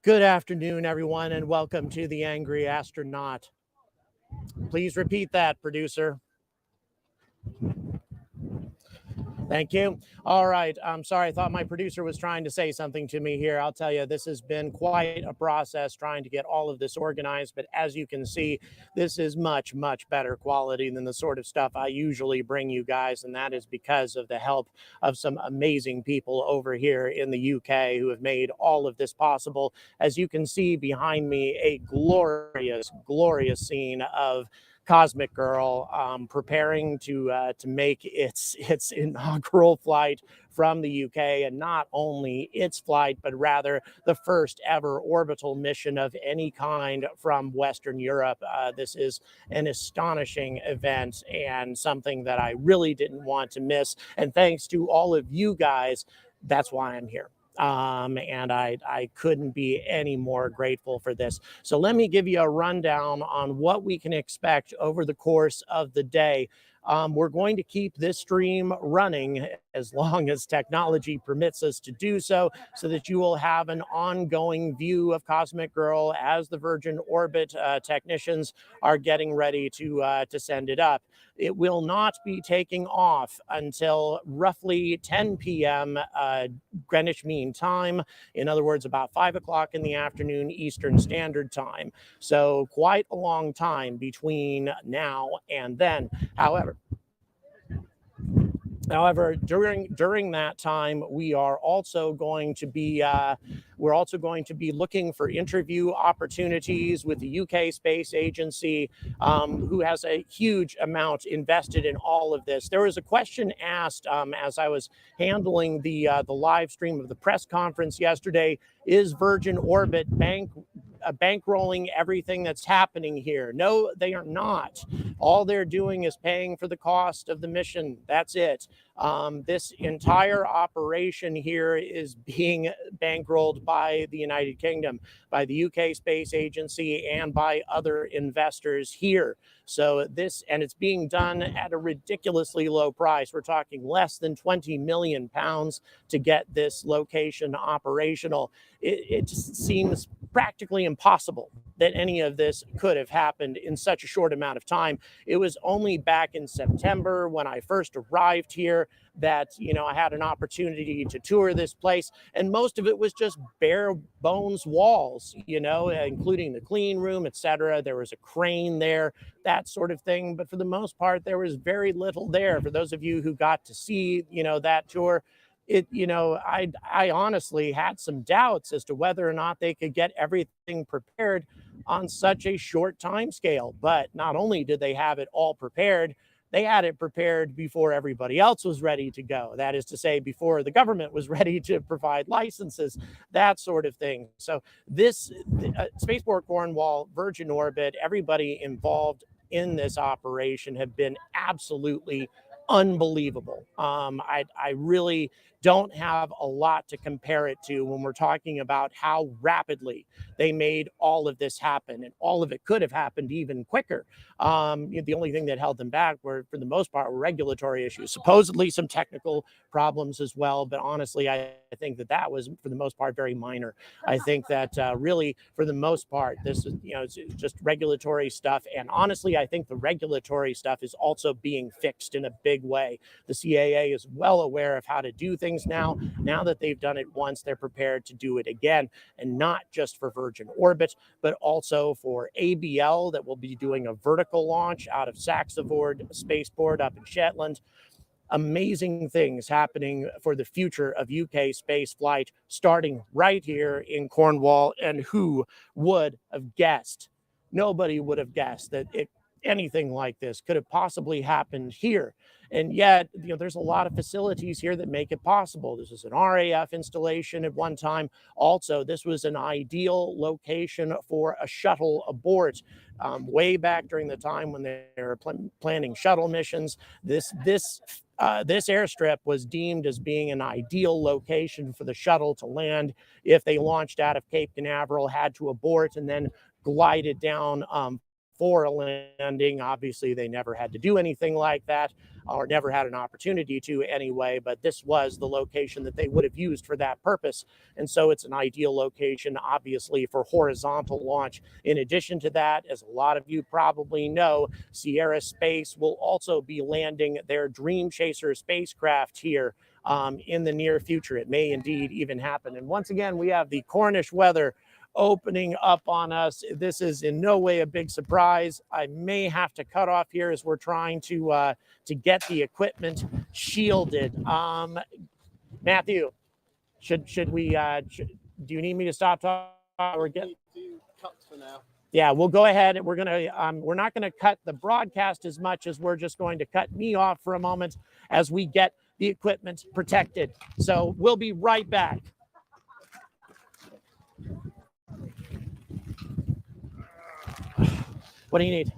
Good afternoon, everyone, and welcome to the Angry Astronaut. Please repeat that, producer. Thank you. All right. I'm sorry. I thought my producer was trying to say something to me here. I'll tell you, this has been quite a process trying to get all of this organized. But as you can see, this is much, much better quality than the sort of stuff I usually bring you guys. And that is because of the help of some amazing people over here in the UK who have made all of this possible. As you can see behind me, a glorious, glorious scene of Cosmic Girl preparing to make its inaugural flight from the UK, and not only its flight, but rather the first ever orbital mission of any kind from Western Europe. This is an astonishing event and something that I really didn't want to miss. And thanks to all of you guys, that's why I'm here. And I couldn't be any more grateful for this. So let me give you a rundown on what we can expect over the course of the day. We're going to keep this stream running as long as technology permits us to do so that you will have an ongoing view of Cosmic Girl as the Virgin Orbit technicians are getting ready to send it up. It will not be taking off until roughly 10 p.m. Greenwich Mean Time. In other words, about 5 o'clock in the afternoon Eastern Standard Time. So quite a long time between now and then. However, during that time, we are also going to be looking for interview opportunities with the UK Space Agency, who has a huge amount invested in all of this. There was a question asked as I was handling the live stream of the press conference yesterday: is Virgin Orbit bankrolling everything that's happening here? No, they are not. All they're doing is paying for the cost of the mission. That's it. This entire operation here is being bankrolled by the United Kingdom, by the UK Space Agency, and by other investors here. So it's being done at a ridiculously low price. We're talking less than 20 million pounds to get this location operational. It just seems practically impossible that any of this could have happened in such a short amount of time. It was only back in September when I first arrived here that, I had an opportunity to tour this place, and most of it was just bare bones walls, including the clean room, etc. There was a crane there, that sort of thing. But for the most part, there was very little there. For those of you who got to see, that tour, I honestly had some doubts as to whether or not they could get everything prepared on such a short time scale. But not only did they have it all prepared, they had it prepared before everybody else was ready to go. That is to say, before the government was ready to provide licenses, that sort of thing. So this Spaceport Cornwall, Virgin Orbit, everybody involved in this operation have been absolutely unbelievable. I really don't have a lot to compare it to when we're talking about how rapidly they made all of this happen, and all of it could have happened even quicker. The only thing that held them back were, for the most part, were regulatory issues, supposedly some technical problems as well. But honestly, I think that was, for the most part, very minor. I think that really, for the most part, this is, it's just regulatory stuff. And honestly, I think the regulatory stuff is also being fixed in a big way. The CAA is well aware of how to do things now. Now that they've done it once, they're prepared to do it again, and not just for Virgin Orbit, but also for ABL, that will be doing a vertical launch out of Saxavord Spaceport up in Shetland. Amazing things happening for the future of UK space flight, starting right here in Cornwall. And who would have guessed? Nobody would have guessed that anything like this could have possibly happened here. And yet, there's a lot of facilities here that make it possible. This is an RAF installation at one time. Also, this was an ideal location for a shuttle abort. Way back during the time when they were planning shuttle missions, this airstrip was deemed as being an ideal location for the shuttle to land if they launched out of Cape Canaveral, had to abort, and then glided down for a landing. Obviously, they never had to do anything like that, or never had an opportunity to anyway, but this was the location that they would have used for that purpose. And so it's an ideal location, obviously, for horizontal launch. In addition to that, as a lot of you probably know, Sierra Space will also be landing their Dream Chaser spacecraft here in the near future. It may indeed even happen. And once again, we have the Cornish weather opening up on us. This is in no way a big surprise. I may have to cut off here as we're trying to get the equipment shielded. Matthew, should we? Do you need me to stop talking or get? Cut for now. Yeah, we'll go ahead. We're not gonna cut the broadcast as much as we're just going to cut me off for a moment as we get the equipment protected. So we'll be right back. What do you need?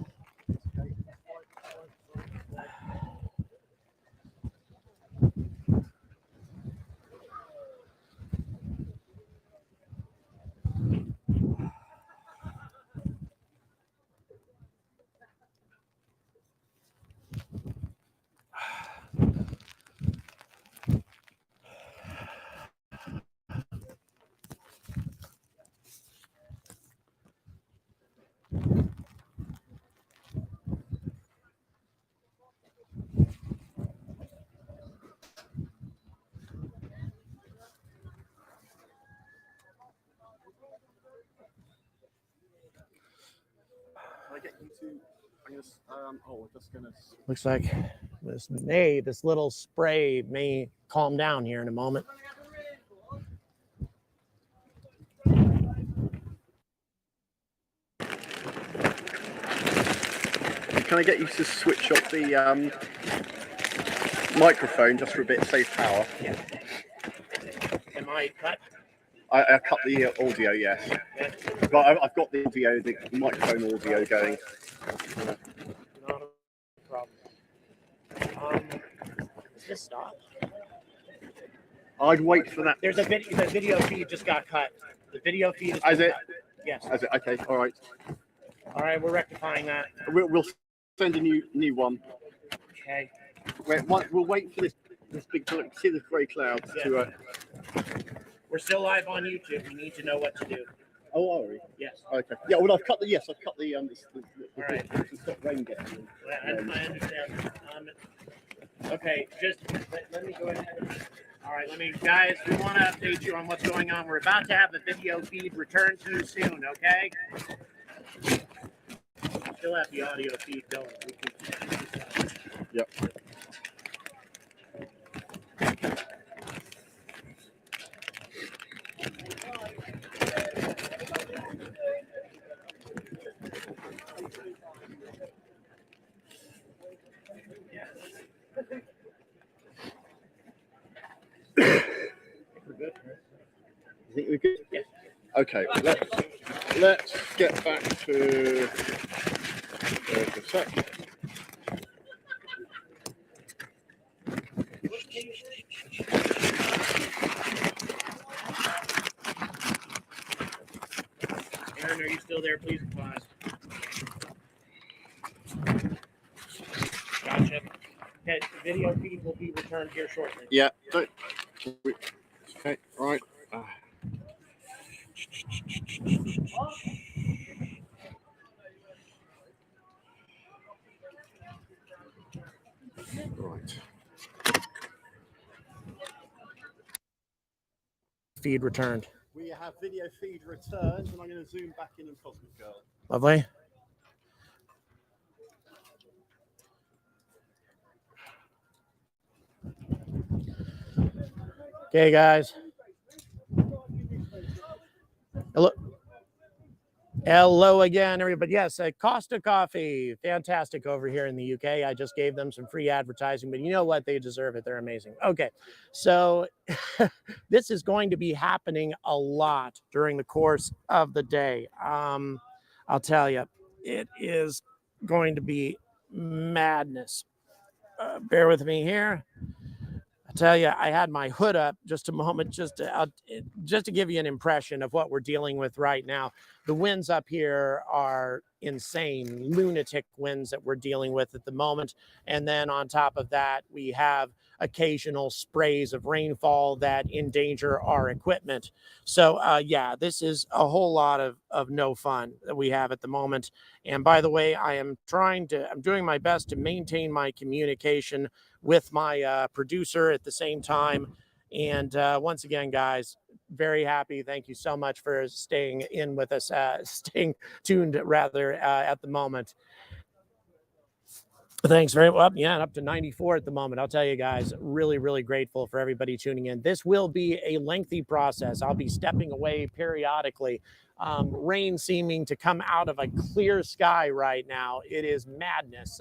Looks like this little spray may calm down here in a moment. Can I get you to switch off the microphone just for a bit, save power? Yeah. Am I cut? I cut the audio, yes. Yeah. But I've got the audio, the microphone audio going. Not a problem. Does this stop? I'd wait for that. There's the video feed just got cut. The video feed is Is it? cut. Yes. Is it? Okay, all right. All right, we're rectifying that. We'll send a new one. Okay. We'll wait for this big, see the grey clouds to. We're still live on YouTube. We need to know what to do. Oh, are we? Yes. Okay. Yeah. Well, I've cut the. Yes, I've cut the. All right. Stop rain getting. I understand. Okay, just let me go ahead. All right, guys, we want to update you on what's going on. We're about to have the video feed return to you soon, okay? Still have the audio feed going. Yep. You think we're good? Yes. Okay, let's get back to a sec. Aaron, are you still there? Please pause. Gotcha. Okay, the video feed will be returned here shortly. Yeah. Okay, right. Right. Feed returned. We have video feed returned, and I'm going to zoom back in on Cosmic Girl. Lovely. Okay, guys. Hello again, everybody. Yes, Costa Coffee, fantastic over here in the UK. I just gave them some free advertising, but you know what? They deserve it. They're amazing. Okay, so this is going to be happening a lot during the course of the day. I'll tell you, it is going to be madness. Bear with me here. I tell you, I had my hood up just a moment, just to give you an impression of what we're dealing with right now. The winds up here are insane, lunatic winds that we're dealing with at the moment. And then on top of that, we have occasional sprays of rainfall that endanger our equipment. So, yeah, this is a whole lot of no fun that we have at the moment. And by the way, I'm doing my best to maintain my communication with my producer at the same time. And once again, guys, very happy. Thank you so much for staying in with us, staying tuned rather at the moment. Thanks very well. Yeah, up to 94 at the moment. I'll tell you guys, really, really grateful for everybody tuning in. This will be a lengthy process. I'll be stepping away periodically. Rain seeming to come out of a clear sky right now. It is madness.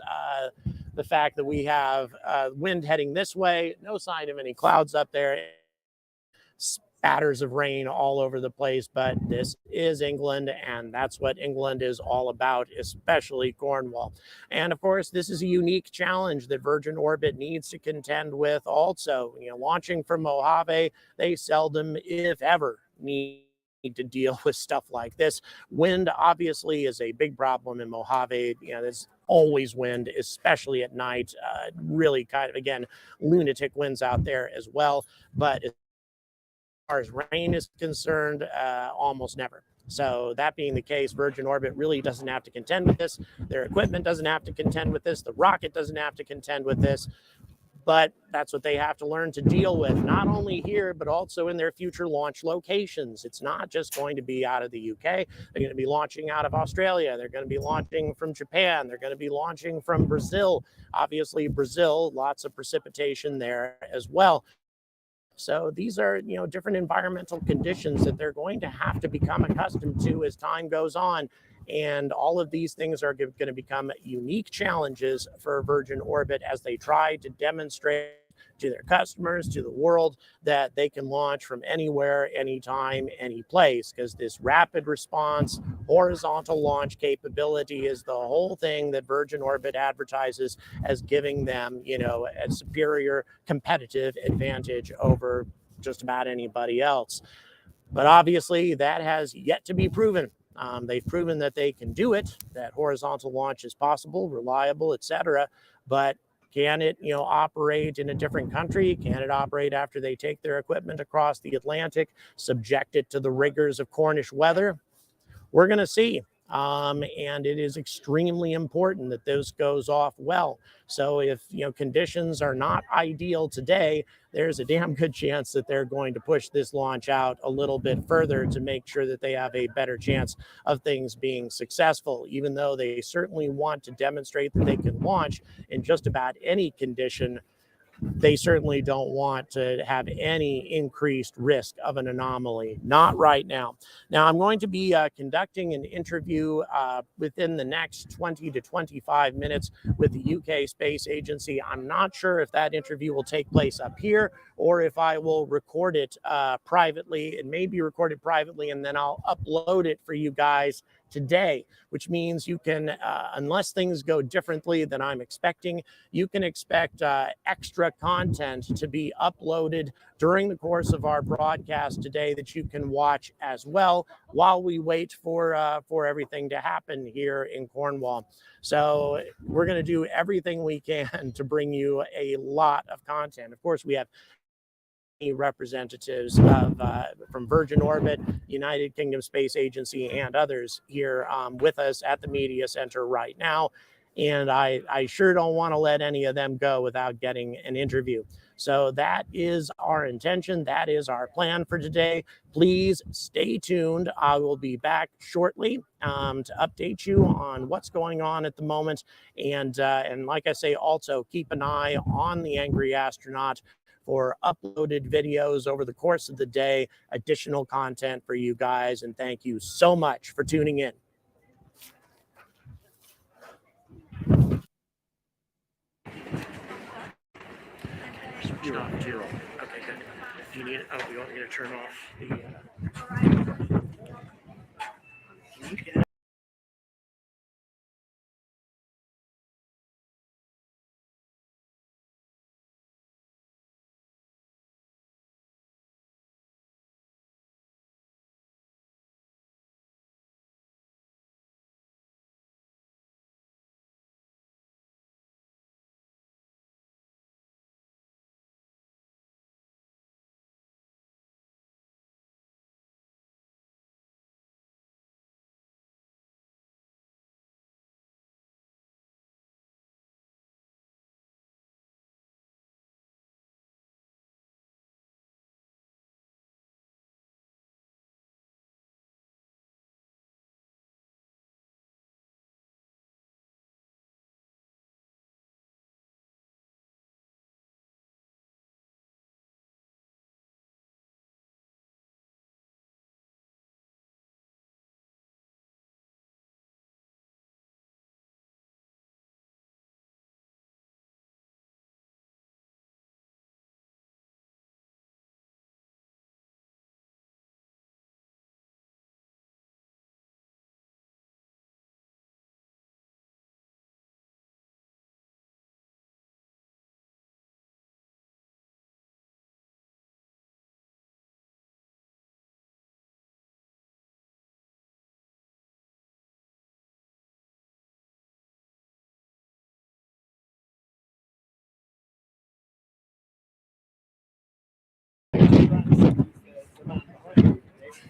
The fact that we have wind heading this way, no sign of any clouds up there, spatters of rain all over the place. But this is England, and that's what England is all about, especially Cornwall. And of course, this is a unique challenge that Virgin Orbit needs to contend with also. Launching from Mojave, they seldom, if ever, need to deal with stuff like this. Wind obviously is a big problem in Mojave. There's always wind, especially at night. Really kind of, again, lunatic winds out there as well. But as far as rain is concerned, almost never. So that being the case, Virgin Orbit really doesn't have to contend with this. Their equipment doesn't have to contend with this. The rocket doesn't have to contend with this. But that's what they have to learn to deal with, not only here, but also in their future launch locations. It's not just going to be out of the UK. They're going to be launching out of Australia. They're going to be launching from Japan. They're going to be launching from Brazil. Obviously, Brazil, lots of precipitation there as well. So these are, different environmental conditions that they're going to have to become accustomed to as time goes on. And all of these things are going to become unique challenges for Virgin Orbit as they try to demonstrate to their customers, to the world, that they can launch from anywhere, anytime, any place, because this rapid response, horizontal launch capability is the whole thing that Virgin Orbit advertises as giving them, a superior competitive advantage over just about anybody else. But obviously, that has yet to be proven. They've proven that they can do it, that horizontal launch is possible, reliable, etc. But can it, operate in a different country? Can it operate after they take their equipment across the Atlantic, subject it to the rigors of Cornish weather? We're going to see. And it is extremely important that this goes off well. So if conditions are not ideal today, there's a damn good chance that they're going to push this launch out a little bit further to make sure that they have a better chance of things being successful, even though they certainly want to demonstrate that they can launch in just about any condition. They certainly don't want to have any increased risk of an anomaly. Not right now. Now, I'm going to be conducting an interview within the next 20 to 25 minutes with the UK Space Agency. I'm not sure if that interview will take place up here or if I will record it privately. It may be recorded privately, and then I'll upload it for you guys today, which means you can, unless things go differently than I'm expecting, you can expect extra content to be uploaded during the course of our broadcast today that you can watch as well while we wait for everything to happen here in Cornwall. So we're going to do everything we can to bring you a lot of content. Of course, we have representatives from Virgin Orbit, United Kingdom Space Agency, and others here with us at the media center right now. And I sure don't want to let any of them go without getting an interview. So that is our intention. That is our plan for today. Please stay tuned. I will be back shortly to update you on what's going on at the moment. And like I say, also keep an eye on the Angry Astronaut for uploaded videos over the course of the day, additional content for you guys. And thank you so much for tuning in. Zero. Okay, good. Do you need it? Oh, you want me to turn off the...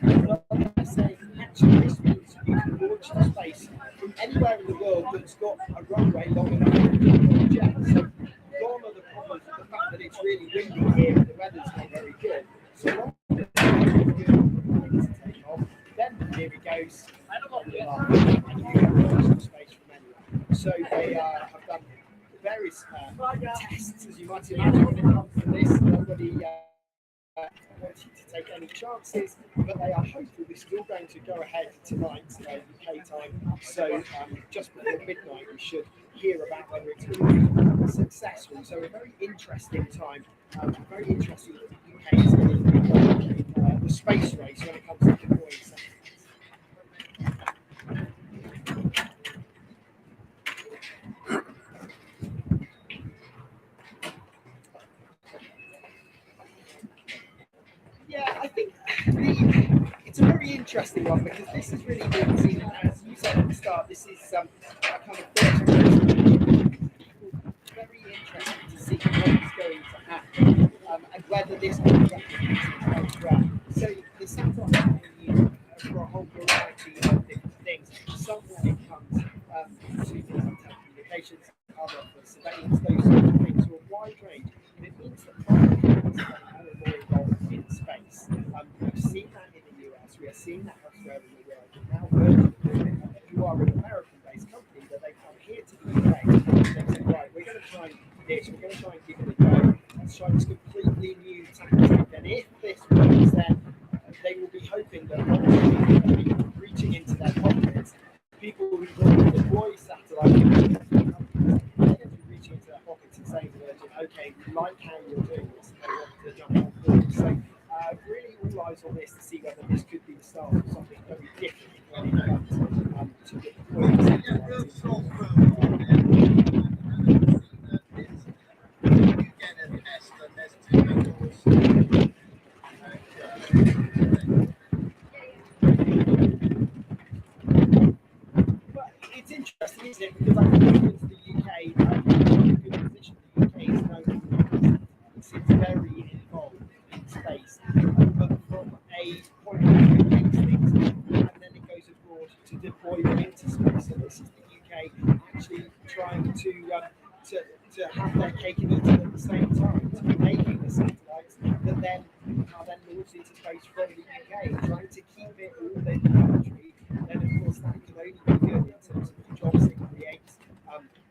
Well, I say actually this means you can launch into space from anywhere in the world that's got a runway long enough to deploy a jet. So gone are the problems with the fact that it's really windy here and the weather's not very good. So long as it's good to take off, then the theory goes, and you can launch into space from anywhere. So they have done various tests, as you might imagine, when it comes to this. Nobody wanting to take any chances, but they are hopeful this is all going to go ahead tonight, UK time. So just before midnight, we should hear about whether it's going to be successful. So a very interesting time, very interesting that the UK is going to be the space race when it comes to deploying satellites. Yeah, I think it's a very interesting one because this is really been seen, as you said at the start, this is a kind of first person. Very interesting to see what is going to happen and whether this can be replicated as well. So the satellite can be used for a whole variety of different things. Some when it comes to telecommunications, other for surveillance, those sorts of things, so a wide range. And it means that private companies are more and more involved in space. We've seen that in the US, we are seeing that elsewhere in the world. And now Virgin, who are an American-based company, that they come here to the UK and they say, right, we're going to try and do this, we're going to try and give it a go. Let's try this completely new tactic. And if this works, then they will be hoping that reaching into their pockets, people who want to deploy satellites, they're going to be reaching into their pockets and saying to Virgin, okay, we like how you're doing this, and they want to jump on board. So really all eyes on this to see whether this could be the start of something very different when it comes to deploying satellites. But it's interesting, isn't it? Because I think with the UK, in a good position, the UK is known it's very involved in space, but from a point of view it makes things, and then it goes abroad to deploy them into space. So this is the UK actually trying to have their cake and eat it at the same time, to be making the satellites that then are then launched into space from the UK, trying to keep it all in the country. Then of course that can only be good in terms of the jobs it creates,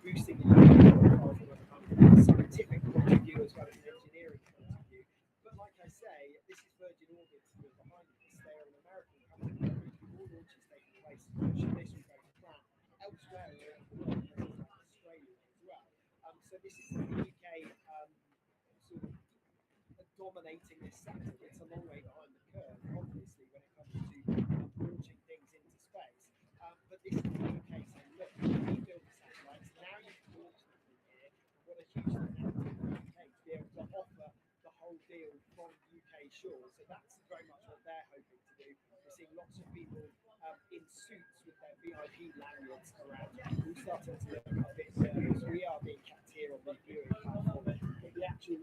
boosting the UK profile from a scientific point of view as well as an engineering point of view. But like I say, this is Virgin Orbit who are behind this. They are an American company. All launches taking place should this will go to plan elsewhere around the world, places like Australia as well. So this is the UK sort of dominating this sector. It's a long way behind the curve, obviously, when it comes to launching things into space. But this is the UK saying, look, we build the satellites, now you can launch them from here. What a huge thing now to the UK to be able to offer the whole deal from UK shores. So that's very much what they're hoping to do. We're seeing lots of people in suits with their VIP lanyards around. We're starting to look a bit nervous. We are being kept here on the viewing platform, but the actual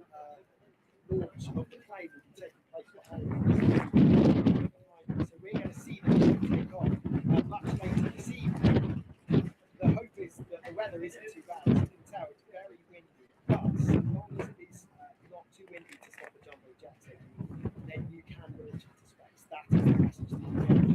launch of the plane will be taking place behind us. So we're going to see them take off much later this evening. The hope is that the weather isn't too bad. As you can tell, it's very windy, but as long as it is not too windy to stop the jumbo jet taking, then you can launch into space. That is the message that you get.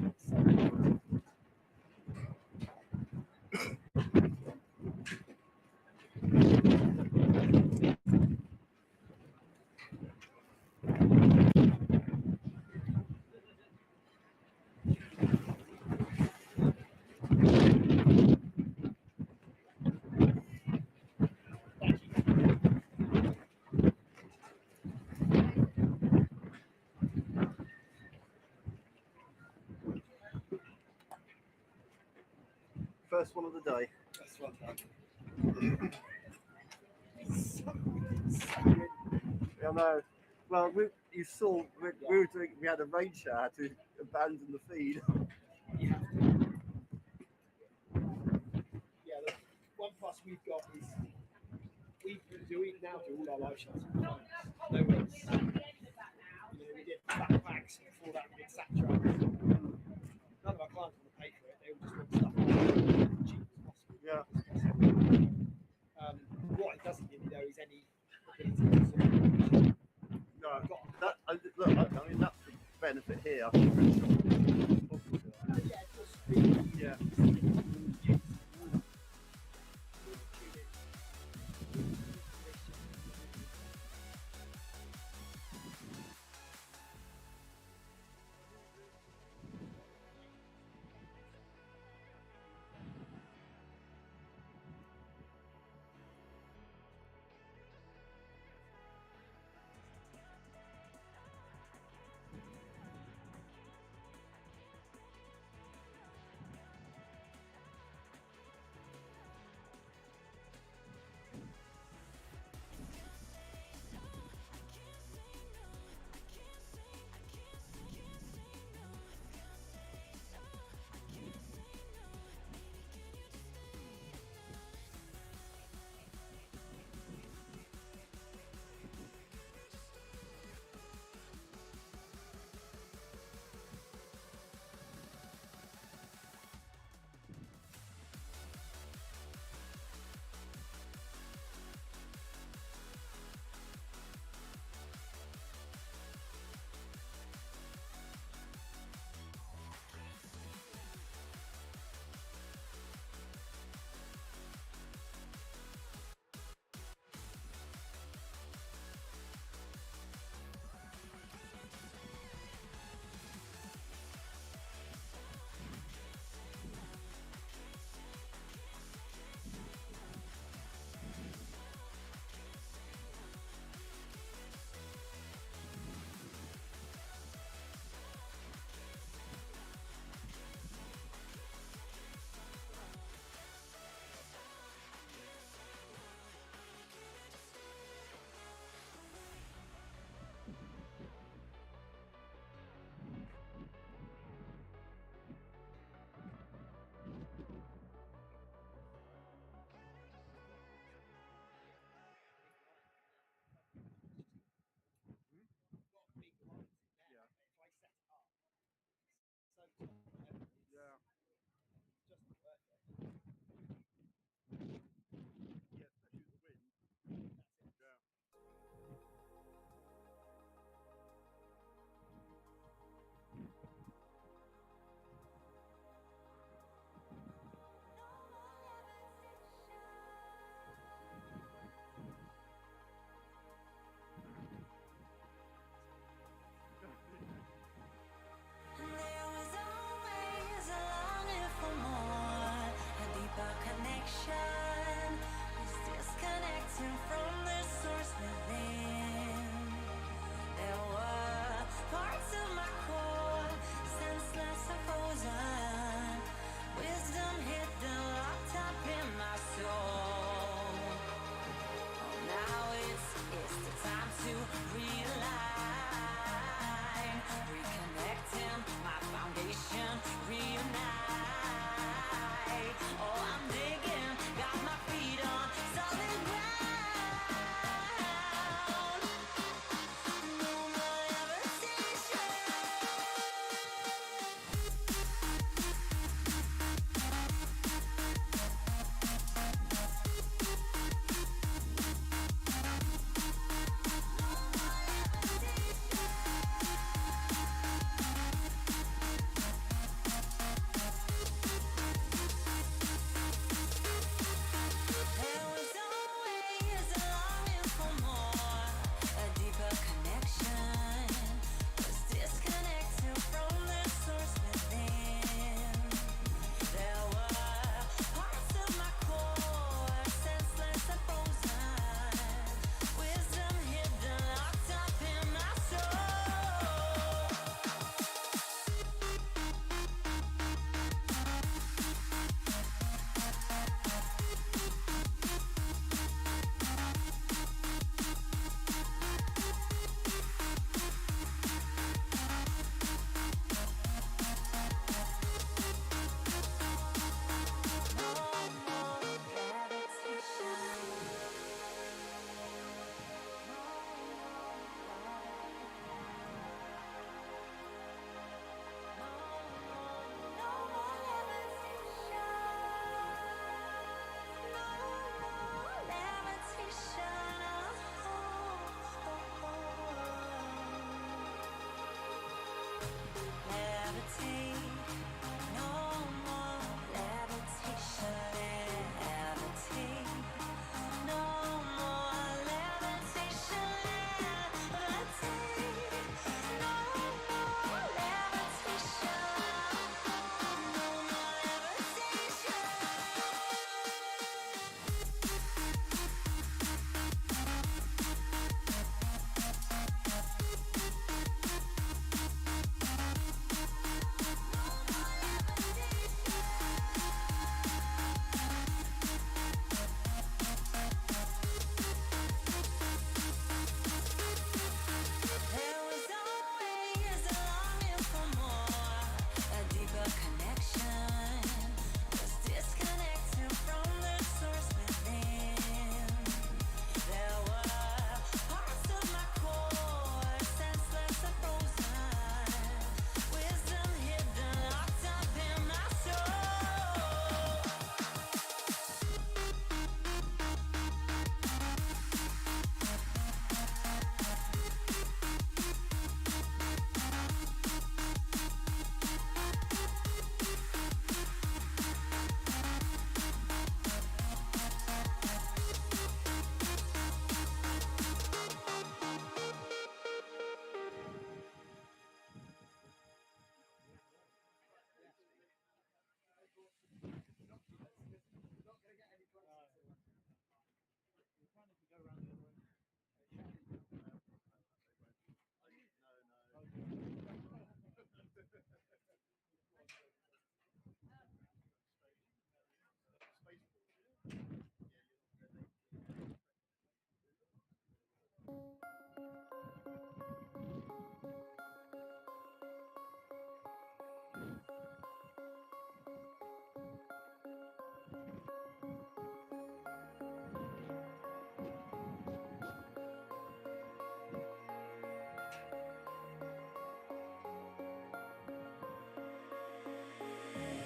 First one of the day. That's well done. I know. Well, you saw we had a rain shower, had to abandon the feed. You have to. Yeah, the one plus we've got is we now do all our live shots on phones. No one's, we did backpack price before that bit saturated. None of our clients want to pay for it. They all just want stuff as cheap as possible. Yeah. What it doesn't give you though is any ability to sort of No, got that, look, I mean, that's the benefit here. yeah, just be Yeah.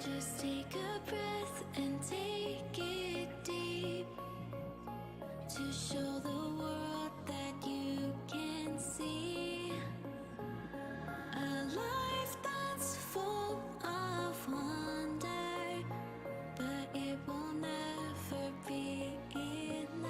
Just take a breath and take it deep to show the world that you can see a life that's full of wonder, but it will never be enough.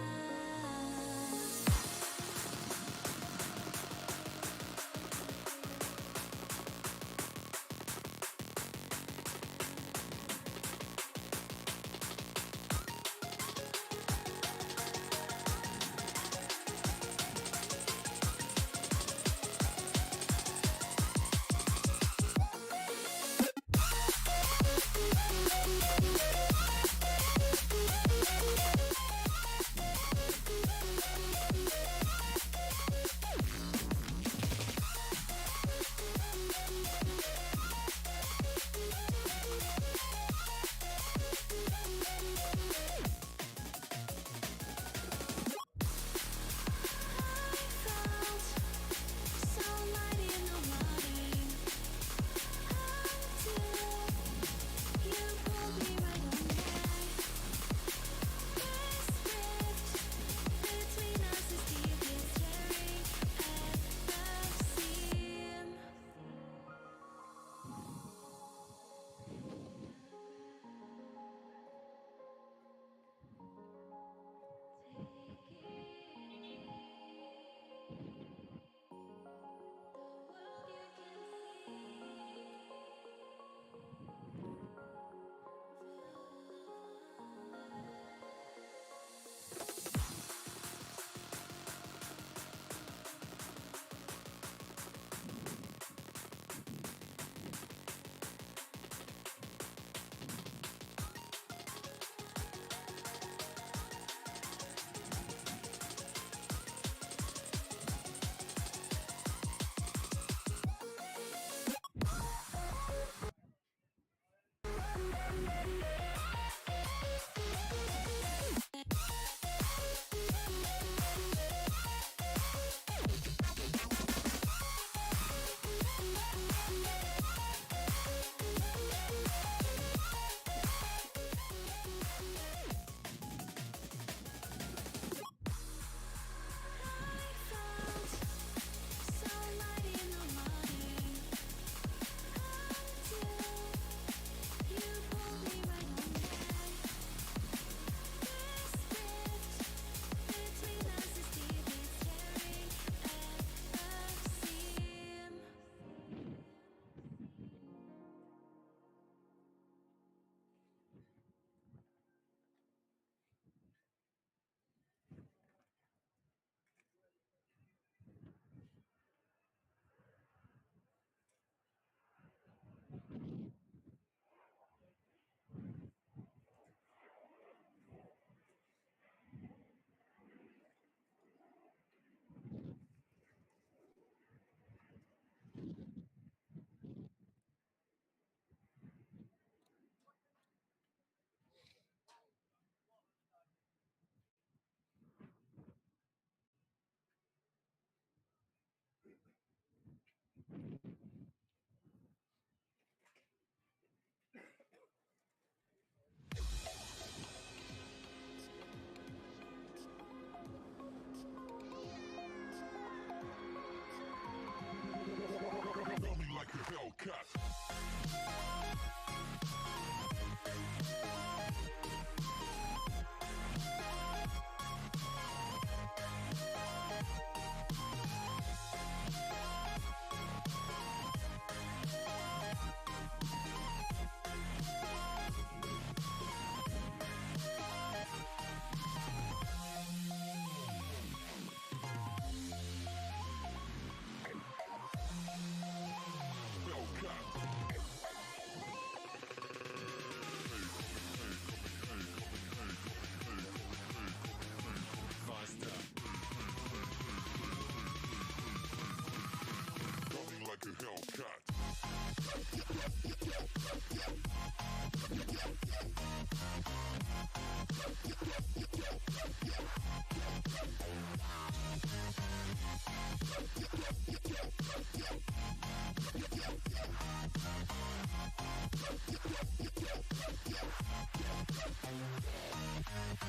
Like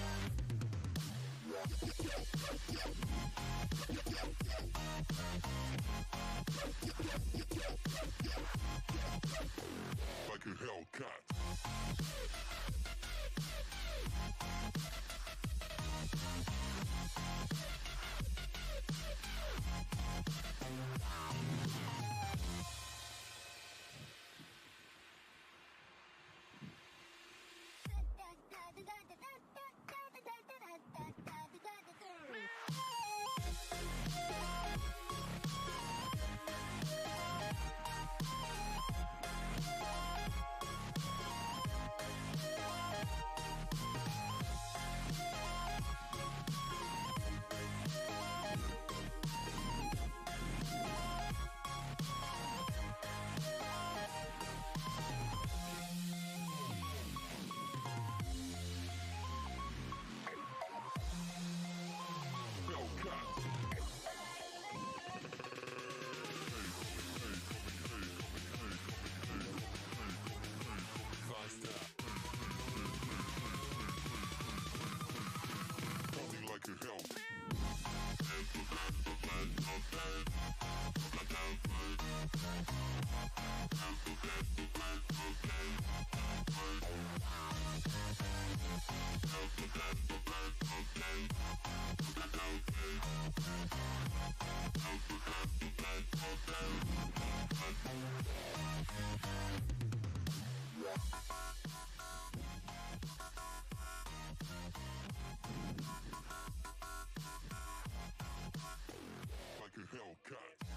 a Hellcat. Like a hell. Like a Hellcat.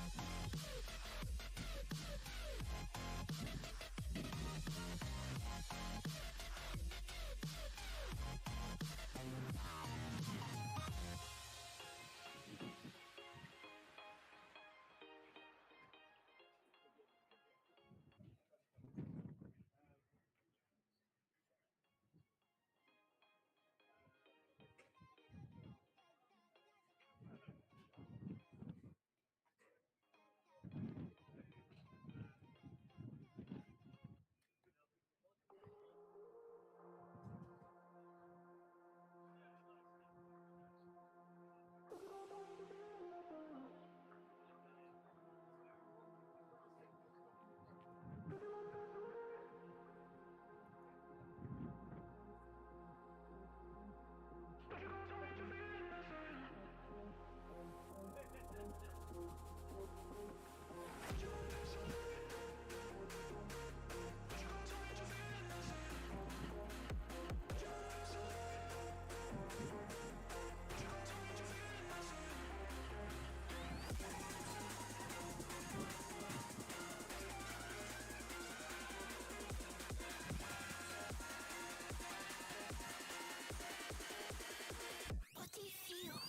What do you feel?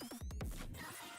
Nothing.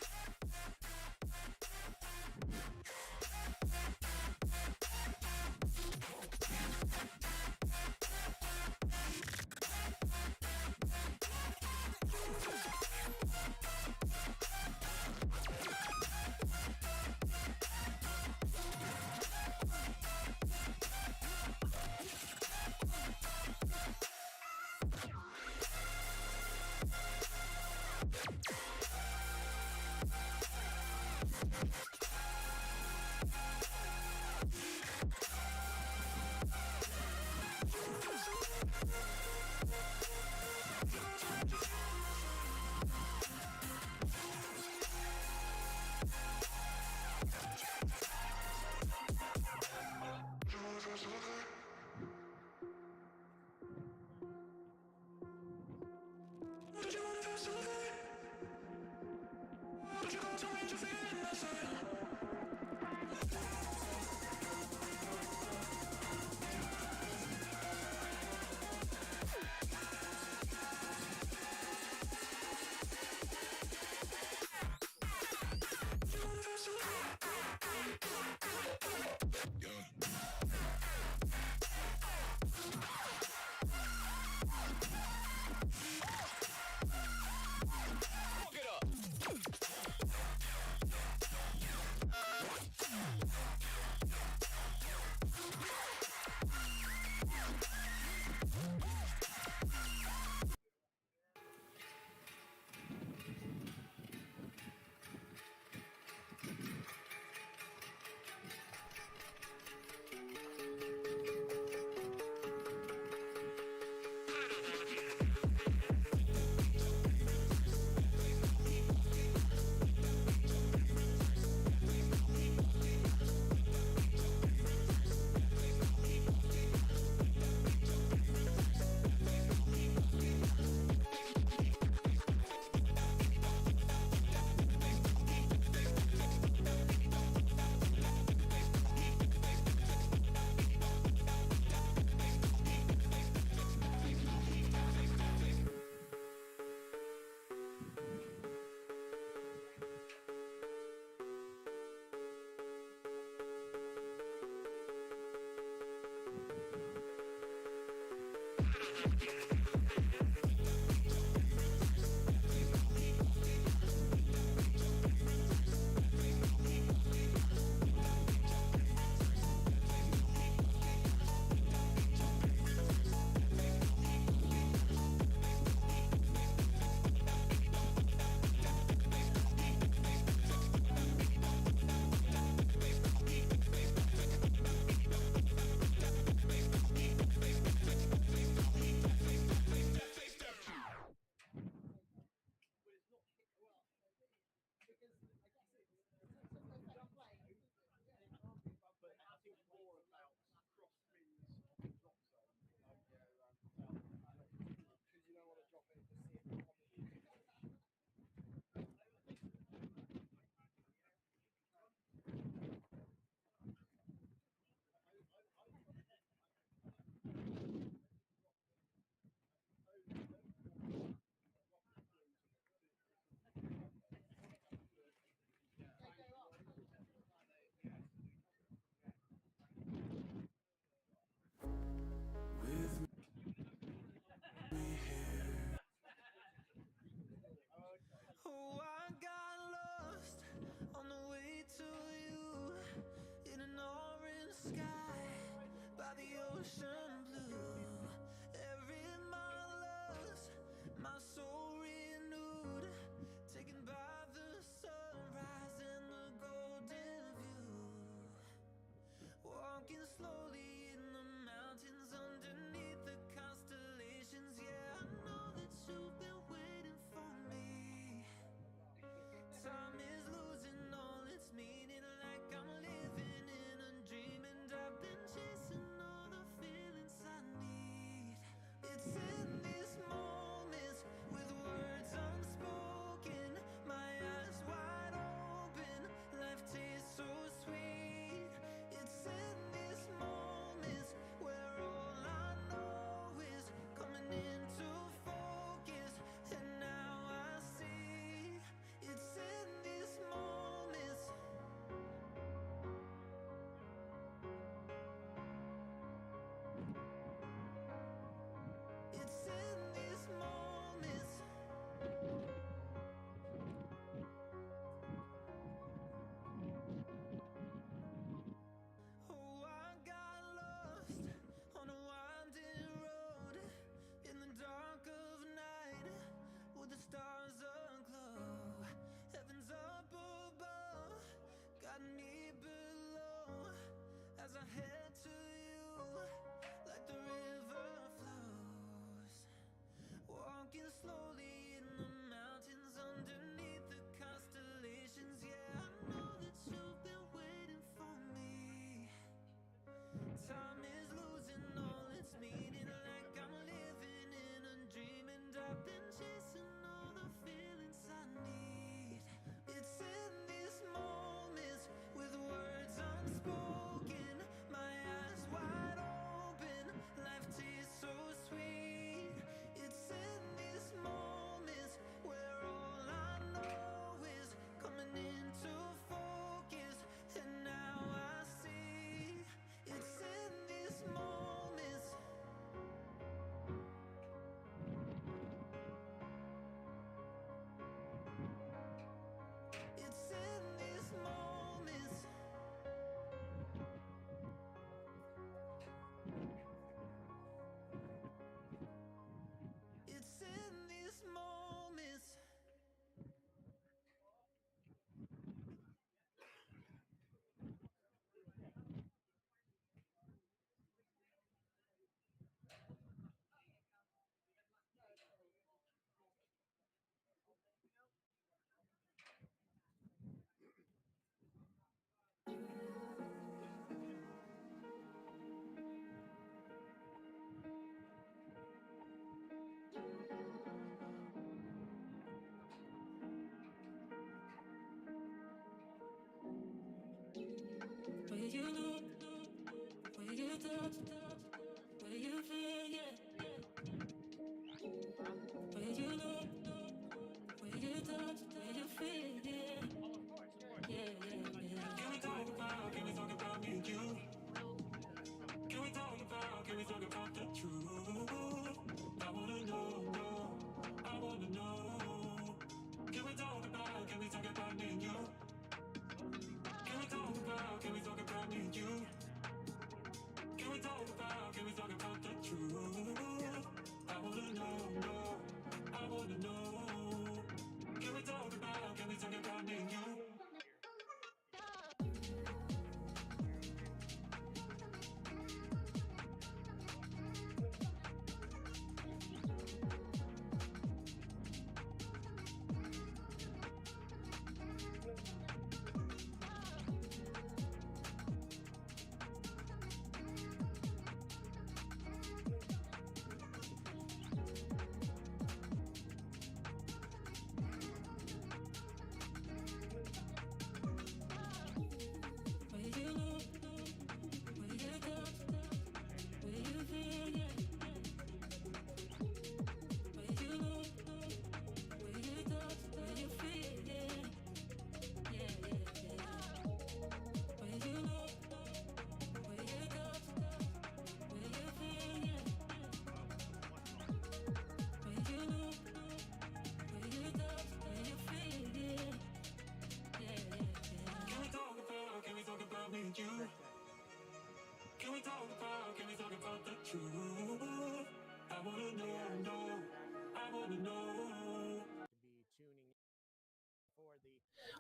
For the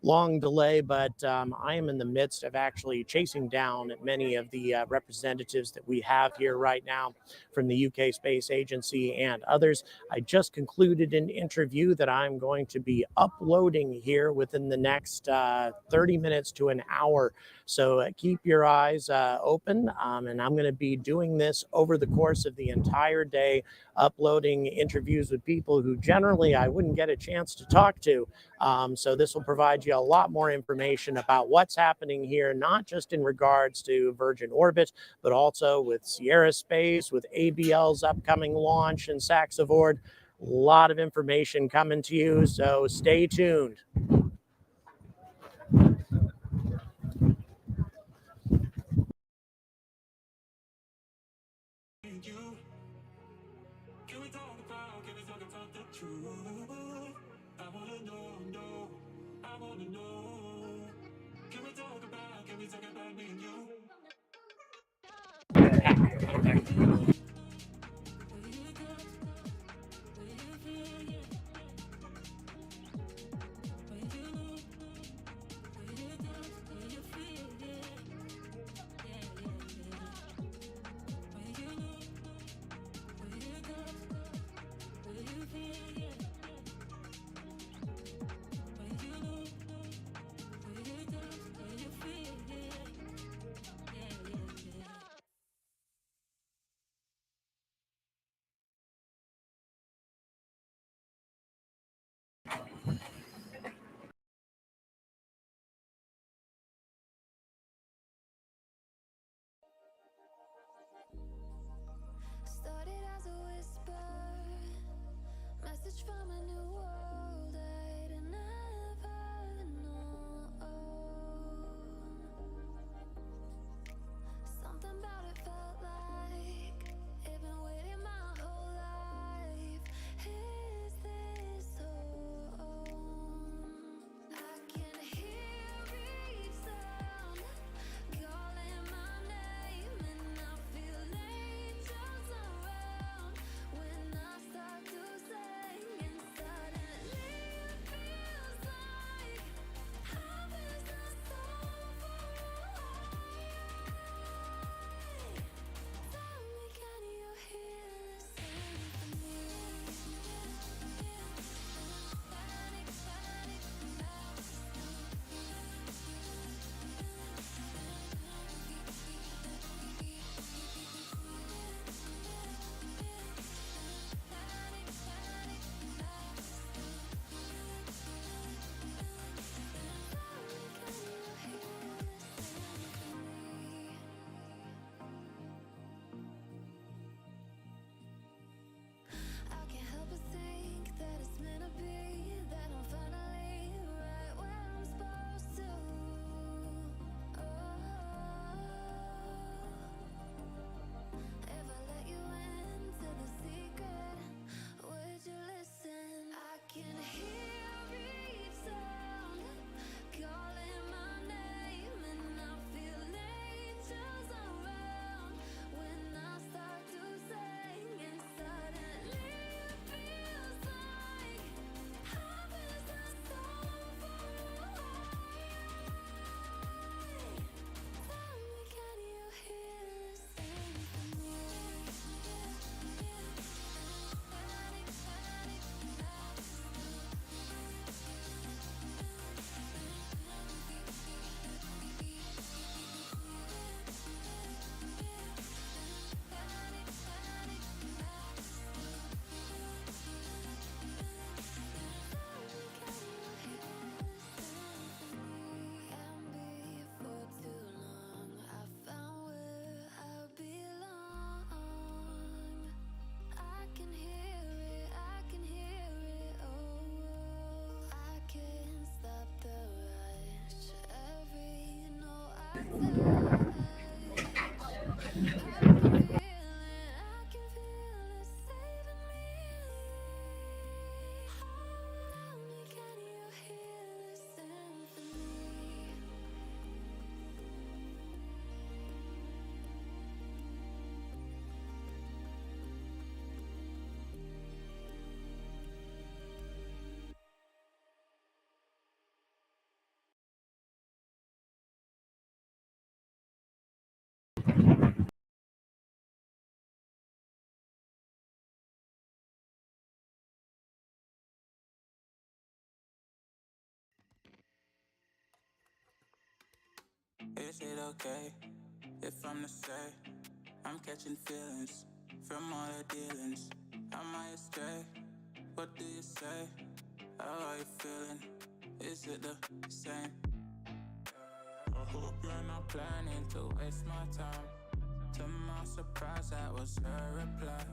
long delay, but I am in the midst of actually chasing down many of the representatives that we have here right now from the UK Space Agency and others. I just concluded an interview that I'm going to be uploading here within the next 30 minutes to an hour. So keep your eyes open, and I'm going to be doing this over the course of the entire day, uploading interviews with people who generally I wouldn't get a chance to talk to. So this will provide you a lot more information about what's happening here, not just in regards to Virgin Orbit, but also with Sierra Space, with ABL's upcoming launch and Saxavord. A lot of information coming to you, so stay tuned. Is it okay if I'm to say I'm catching feelings from all the dealings? Am I astray? What do you say? How are you feeling? Is it the same? I hope you're not planning to waste my time. To my surprise, that was her reply.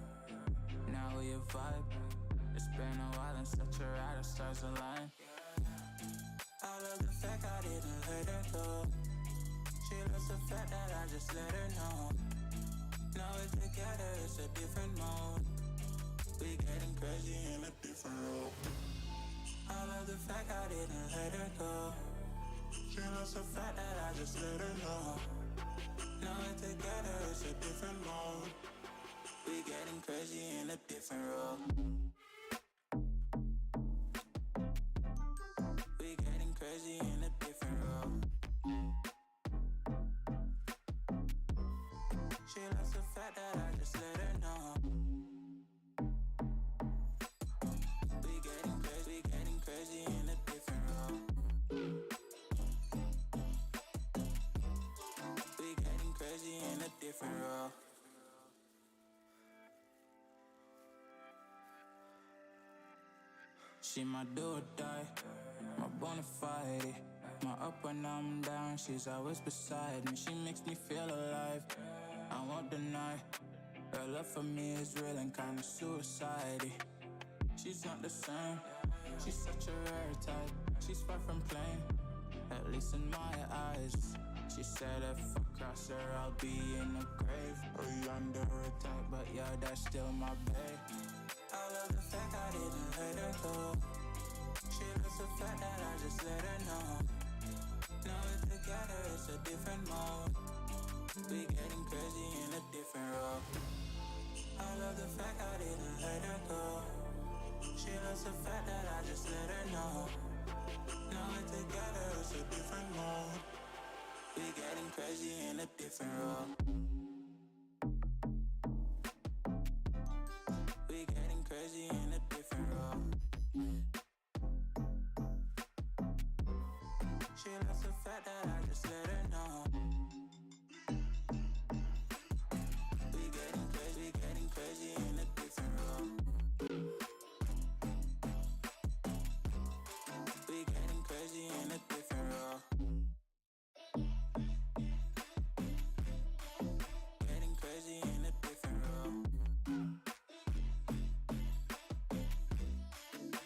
Now we a vibe. It's been a while and such a ride, the stars align. I love the fact I didn't let her go. She loves the fact that I just let her know. Now we're together, it's a different mode. We getting crazy in a different role. I love the fact I didn't let her go. She loves the fact that I just let her know. Now we're together, it's a different mode. We getting crazy in a different role. We getting crazy in a different role. She loves the fact that I just let her know. We getting crazy in a different role. We getting crazy in a different role. She my do or die, my bona fide. My up when I'm down, she's always beside me. She makes me feel alive, I won't deny. Her love for me is real and kinda suicide. She's not the same, she's such a rare type. She's far from plain, at least in my eyes. She said if I cross her, I'll be in the grave or under her type, but yeah, that's still my babe. I love the fact I didn't let her go. She loves the fact that I just let her know. Now we're together, it's a different mode. We getting crazy in a different role. I love the fact I didn't let her go. She loves the fact that I just let her know. Now we're together, it's a different mode. We getting crazy in a different role. We getting crazy in a different role. She loves the fact that I just let her know. We getting crazy in a different role. We getting crazy in a different role. Getting crazy in a different role.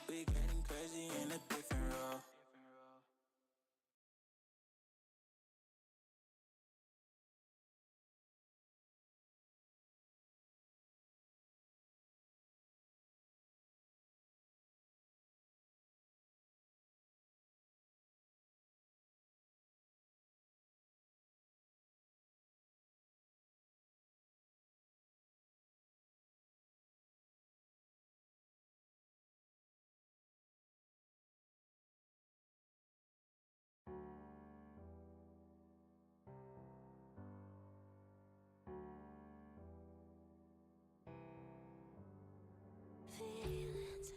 We getting crazy in a different role. Feelings.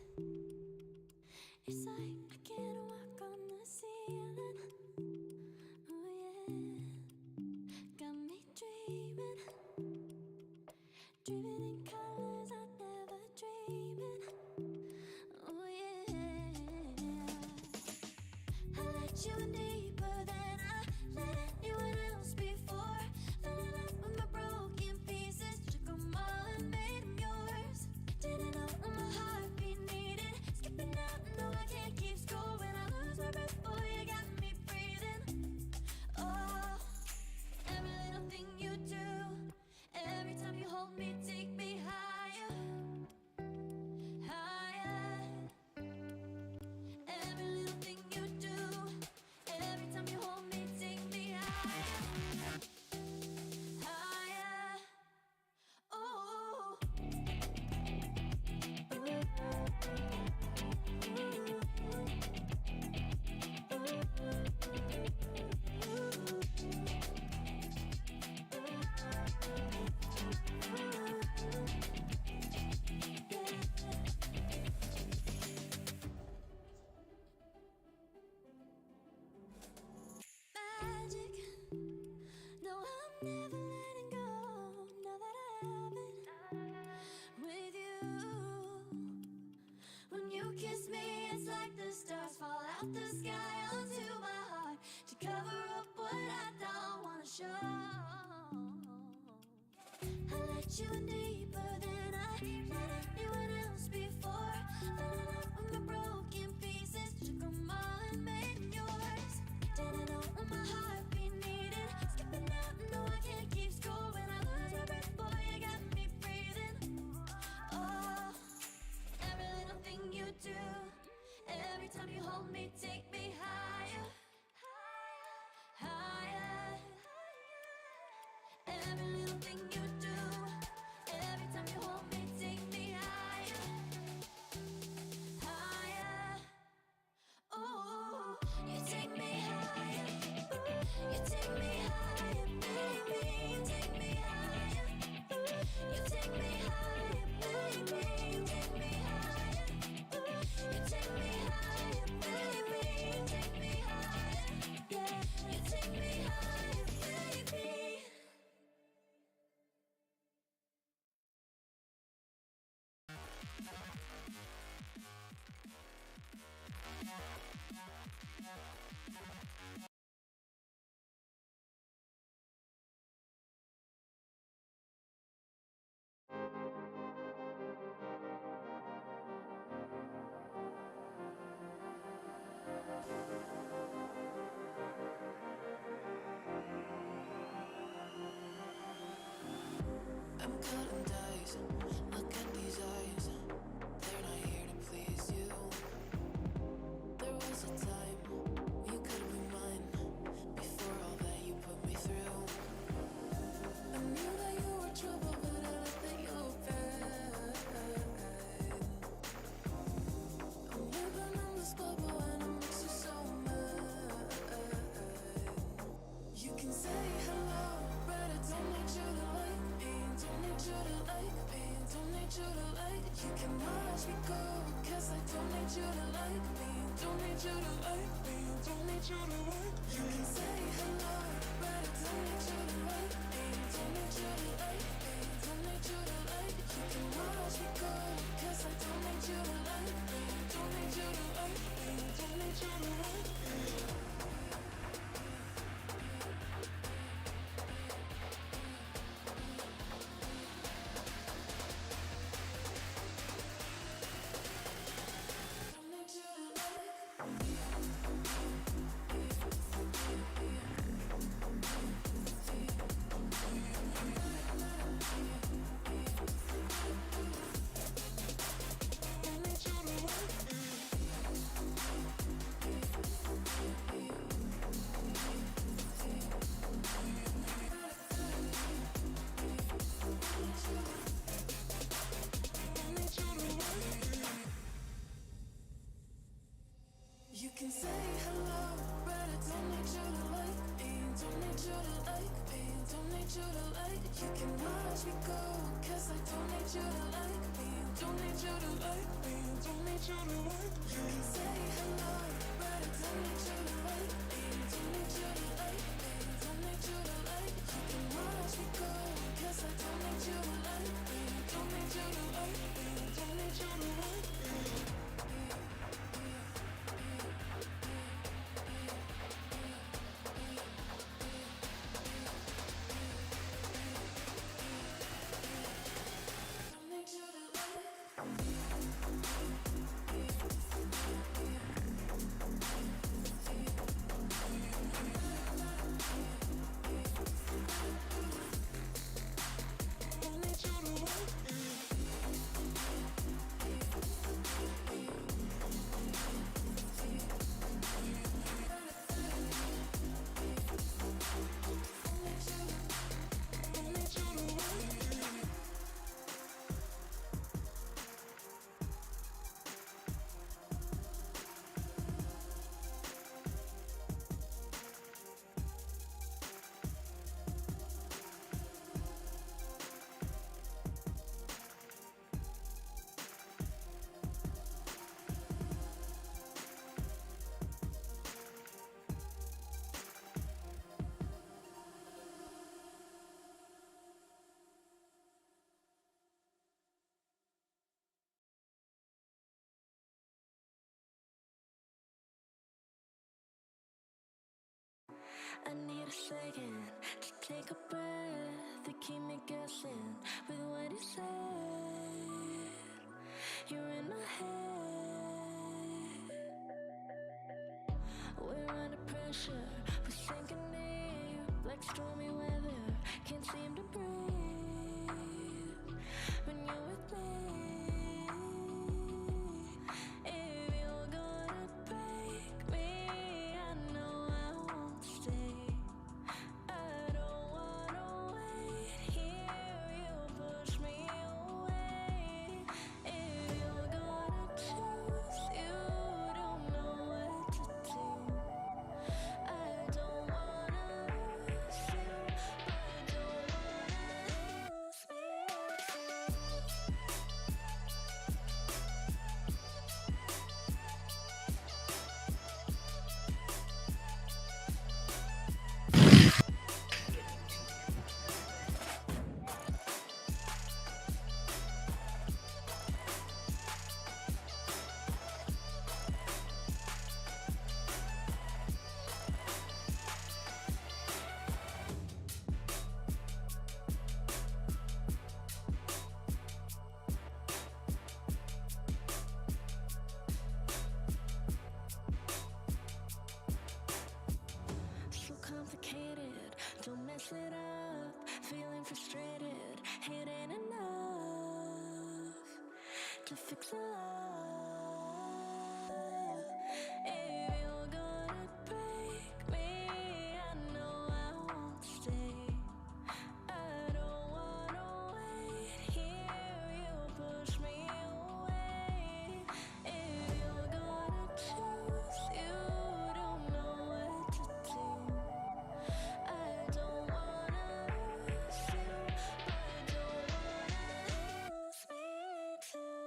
It's like I can't walk on the ceiling. Oh yeah, got me dreaming, dreaming in colors I never dreamed in. Oh yeah, I let you in deeper than I let anyone else before. Fell in love with my broken pieces, took 'em all and made 'em yours. Didn't know what my heartbeat needed. Skipping out, no, I can't keep score. When I lose my breath, boy, you got me breathing. Oh, every little thing you do, every time you hold me, take me higher, higher. Every little thing you do, every out the sky onto my heart to cover up what I don't wanna show. I let you in deeper than I let anyone else before. Fell in love with my broken pieces, took them all and made them yours. Didn't know what my heartbeat needed, skipping out, no I can't keep score. When I lose my breath, boy, you got me breathing. Oh, every little thing you do, every time you hold me, take me higher, higher. Every little thing you do, every time you hold me, take me higher, higher. Ooh, you take me higher, you take me higher, baby, you take me higher, you take me higher, baby, you take me higher, you take me higher, baby, you take me higher, yeah, you take me higher, baby. I'm cutting dice. Look at these eyes. They're not here to please you. There was a time you could be mine. Before all that you put me through, I knew that you were trouble, but I let that you were bad. I'm living in this bubble and it makes you so mad. You can say hello, but I don't need you to like me. Don't need you to like me. Don't need you to like. You can watch me go, 'cause I don't need you to like me. Don't need you to like me. Don't need you to like. You can say hello, but I don't need you to like me. Don't need you to like me. Don't need you to like. You can watch me go, 'cause I don't need you to like me. Don't need you to like me. Don't need you to like me. Don't need you to like. Don't need you to second to take a breath, to keep me guessing with what you said. You're in my head. We're under pressure, we're sinking deep like stormy weather. Can't seem to breathe when you're with me. If you're gonna break me, I know I won't stay. I don't wanna wait here. You push me away. If you're gonna choose, you don't know what to do. I don't wanna lose you, but don't wanna lose me too. So complicated, don't mess it up. Feeling frustrated, it ain't enough to fix a love. If you're gonna break me, I know I won't stay. I don't wanna wait here. You push me away. If you're gonna choose, you don't know what to do. I don't wanna lose you, but don't wanna lose me too.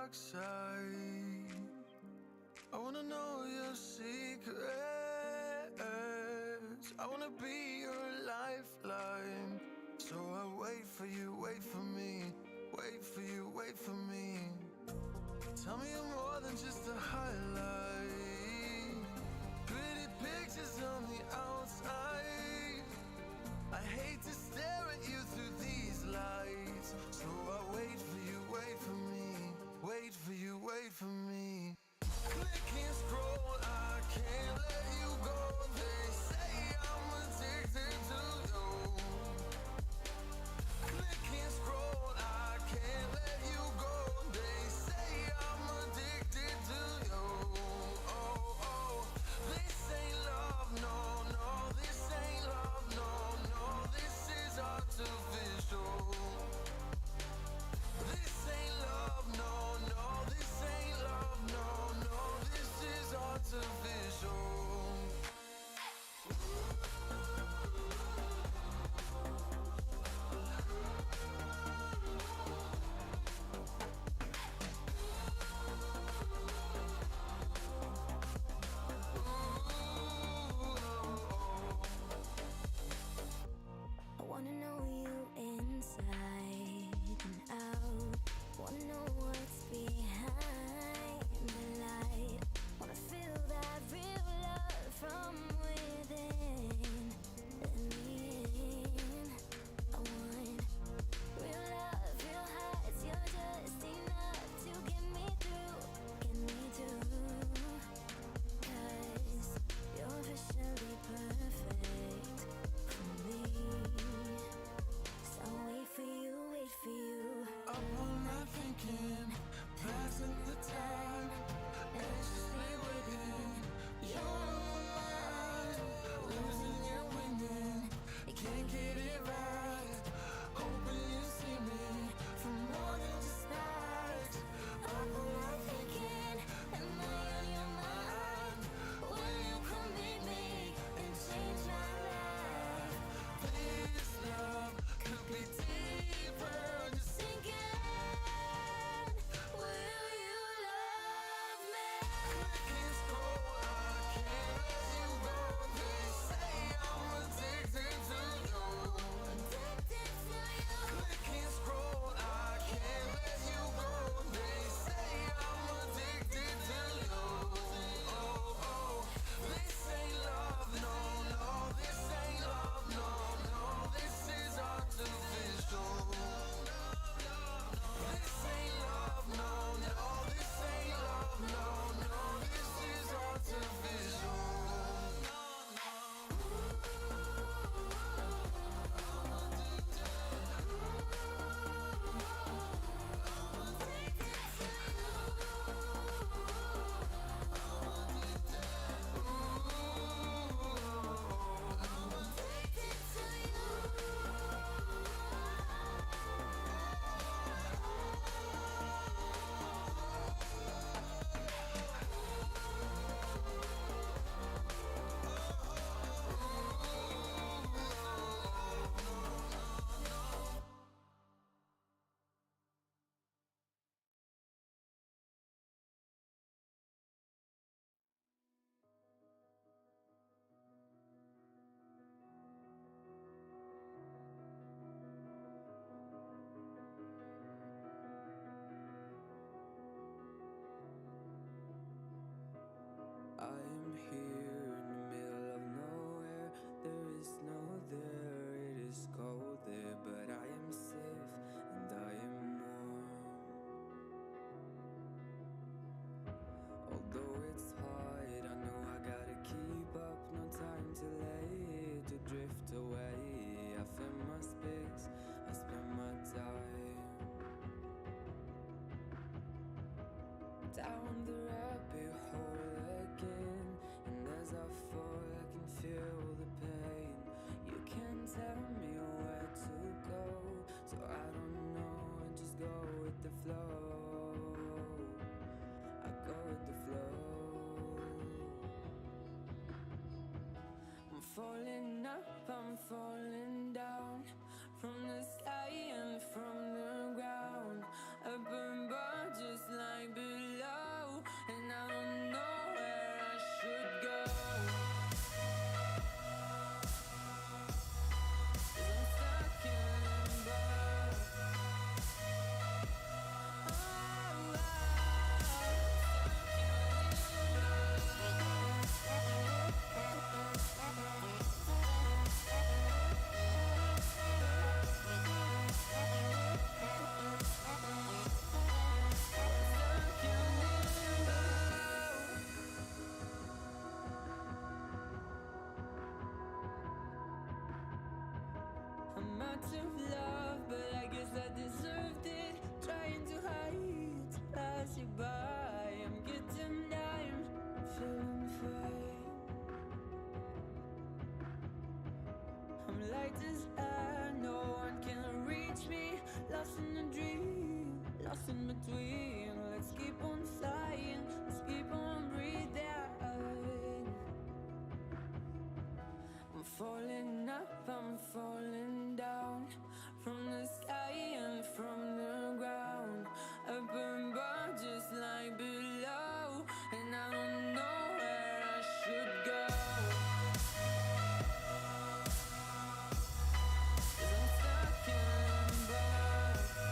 dark side. I wanna know your secrets. I wanna be your lifeline. So I wait for you, wait for me. Wait for you, wait for me. Tell me you're more than just a highlight. Pretty pictures on the outside. I hate to stare at you through these lights. So I wait for you, wait for me. Wait for you, wait for me. Click and scroll, I can't let you go. They say I'm addicted to you. Click and scroll, I can't let you go. They say I'm addicted to you. Oh, oh, this ain't love, no, no. This ain't love, no, no. This is artificial. This ain't love, no, no. This ain't love, no, no. This is artificial. I wanna know you inside and out. Wanna know what's behind the light. Wanna feel that real love from within. Let me in. I want real love, real heights. You're just enough to get me through, get me through. 'Cause you're officially perfect for me. So wait for you, wait for you. Up all night thinking, passing the time, anxiously waiting. You're mine, losing and winning. You can't get it right. Hoping you see me for more than just nights. Up all night thinking, am I on your mind? Will you come meet me and change my life? This love could be deeper. Just Sinking, will you love me? click and scroll, I can't let you go. They say I'm addicted to you. Addicted to you. Click and scroll, I can't let you go. They say I'm addicted to you. Oh, oh, this ain't love, no, no. This ain't love, no, no. This is artificial. This ain't love, no, no. This ain't love, no, no. This is artificial. I'm here in the middle of nowhere. There is no there, it is cold there, but I am safe and I am warm. Although it's hard, I know I gotta keep up. No time to let it to drift away. I find my space, I spend my time down the rabbit hole again. And as I fall, I can feel the pain. You can't tell me where to go, so I don't know. I just go with the flow. I go with the flow. I'm falling up, I'm falling down, from the sky and from the ground. I burn bright just like lots of love, but I guess I deserved it. Trying to hide, to pass you by. I'm getting down, feeling fine. I'm light as air, no one can reach me. Lost in a dream, lost in between. Let's keep on flying, let's keep on breathing. I'm falling up, I'm falling down. From the sky and from the ground. Up above just like below. And I don't know where I should go. 'Cause I'm stuck in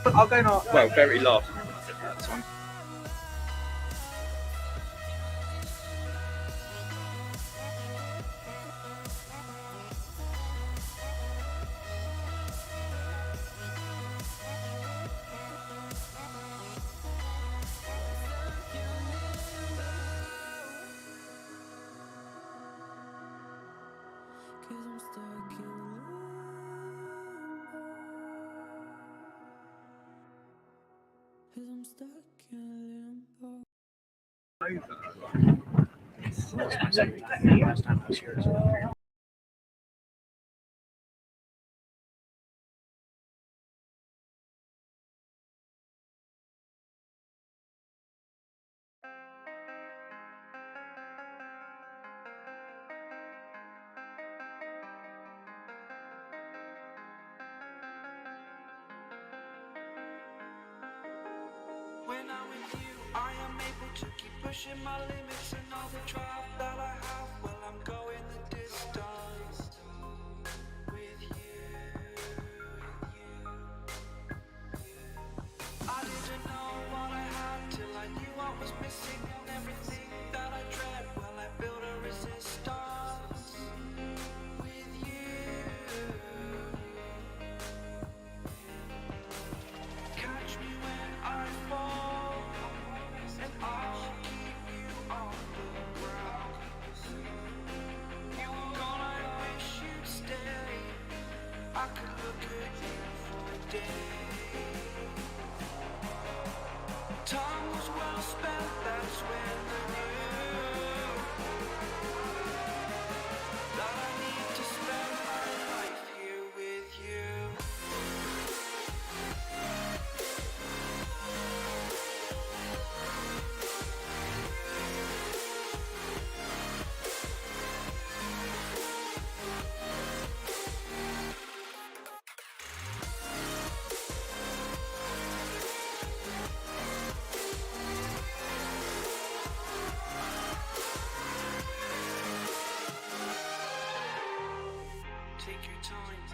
limbo. I'll go not well, very last. So I'm Cause I'm stuck in limbo. Cause I'm stuck in limbo. That's my second time. Last time I was here as well. When I'm with you, I am able to keep pushing my limits and all the drive that I have. Well, I'm going the distance with you. I didn't know what I had till I knew what was missing and everything that I dread. Well, I built a resistance with you. Catch me when I fall, and I'll keep you on the ground. You were gone, I wish you'd stay. I could look at you for days. Time was well spent, that's when I knew that I need to spend my life here with you. Take your time,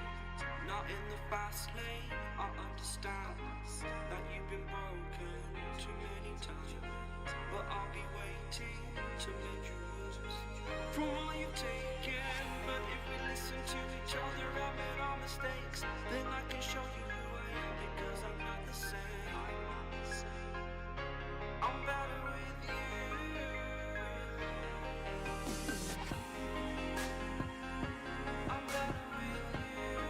not in the fast lane. I understand that you've been broken too many times, but I'll be waiting to mend your wounds from all you've taken. But if we listen to each other and admit our mistakes, then I can show you who I am, because I'm not the same. I'm better with you. I'm better with you.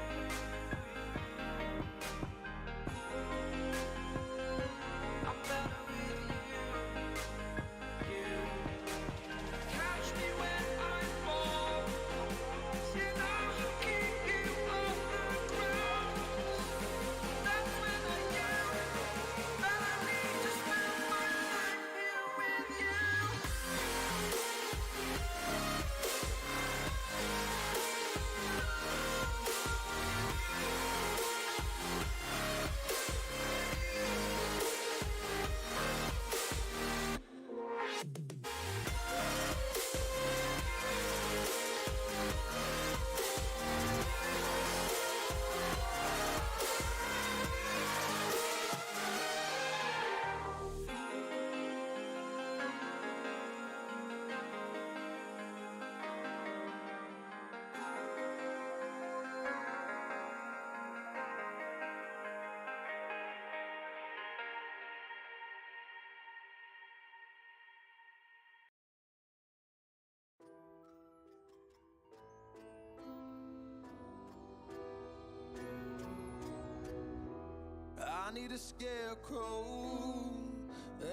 need a scarecrow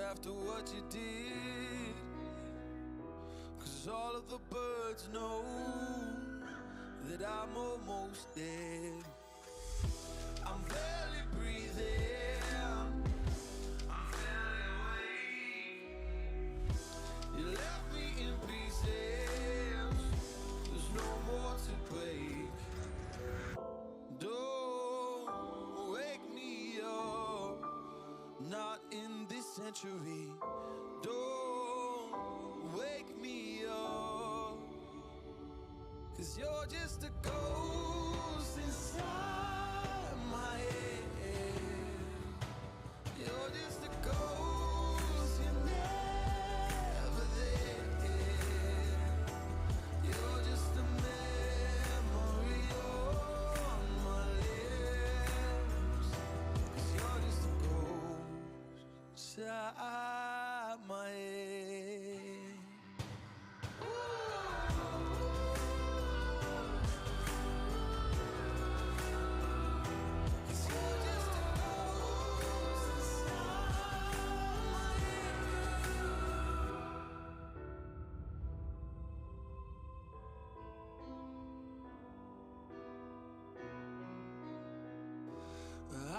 after what you did, 'cause all of the birds know that I'm almost dead. I'm barely breathing, I'm barely awake. You left me in pieces, there's no more to break. Don't wake me up, not in this century. Don't wake me up, 'cause you're just a ghost inside my head. You're just a ghost, you're never there. You're just a memory on my lips, 'cause you're just a ghost inside my head.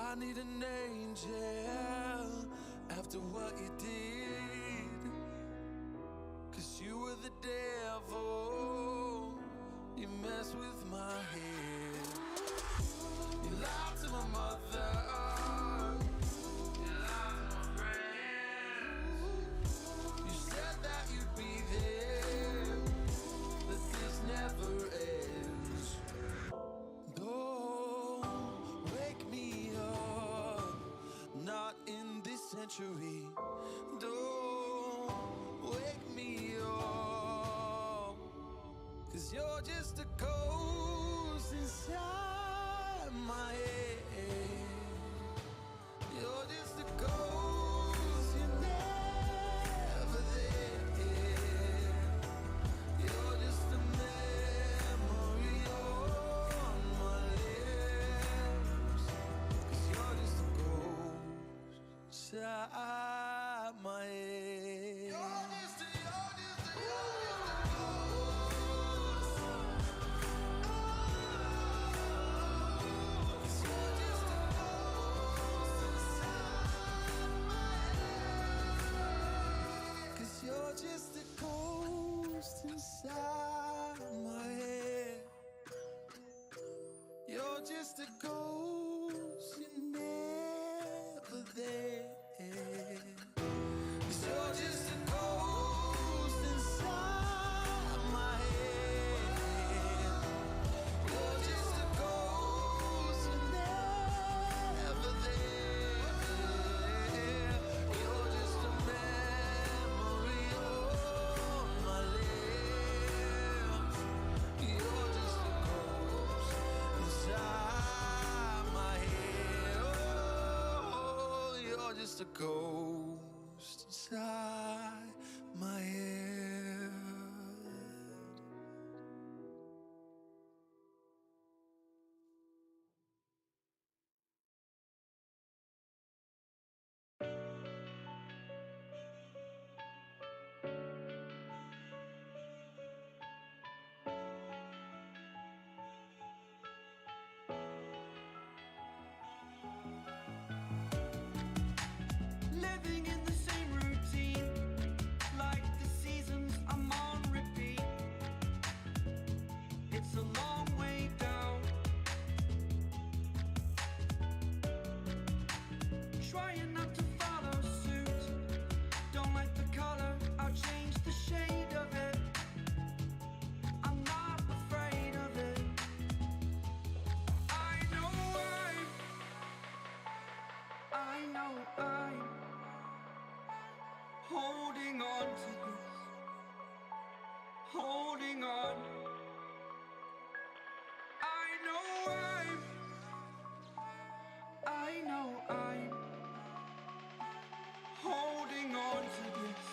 I need an angel after what you did, 'cause you were the devil, you messed with my head. You lied to my mother, you lied to my friends. You said that you'd be there, but this never ends. Don't wake me up, not in this century. Don't wake me up, 'cause you're just a ghost inside my head. You're just a ghost, you're never there. You're just a memory on my lips, 'cause you're just a ghost inside my head. You're just a ghost. 'Cause you're just a ghost inside my head. 'Cause you're just a ghost inside my head. You're just a ghost, you're never there. 'Cause you're just a ghost inside my head. You're just a ghost, you're never there. You're just a memory on my lips. You're just a ghost inside my head. Oh, you're just a ghost inside my head. Living in the same routine, like the seasons I'm on repeat. It's a long way down. Trying not to follow suit. Don't like the color, I'll change the shade of it. I'm not afraid of it. I know I'm holding on to this, holding on. I know I'm holding on to this,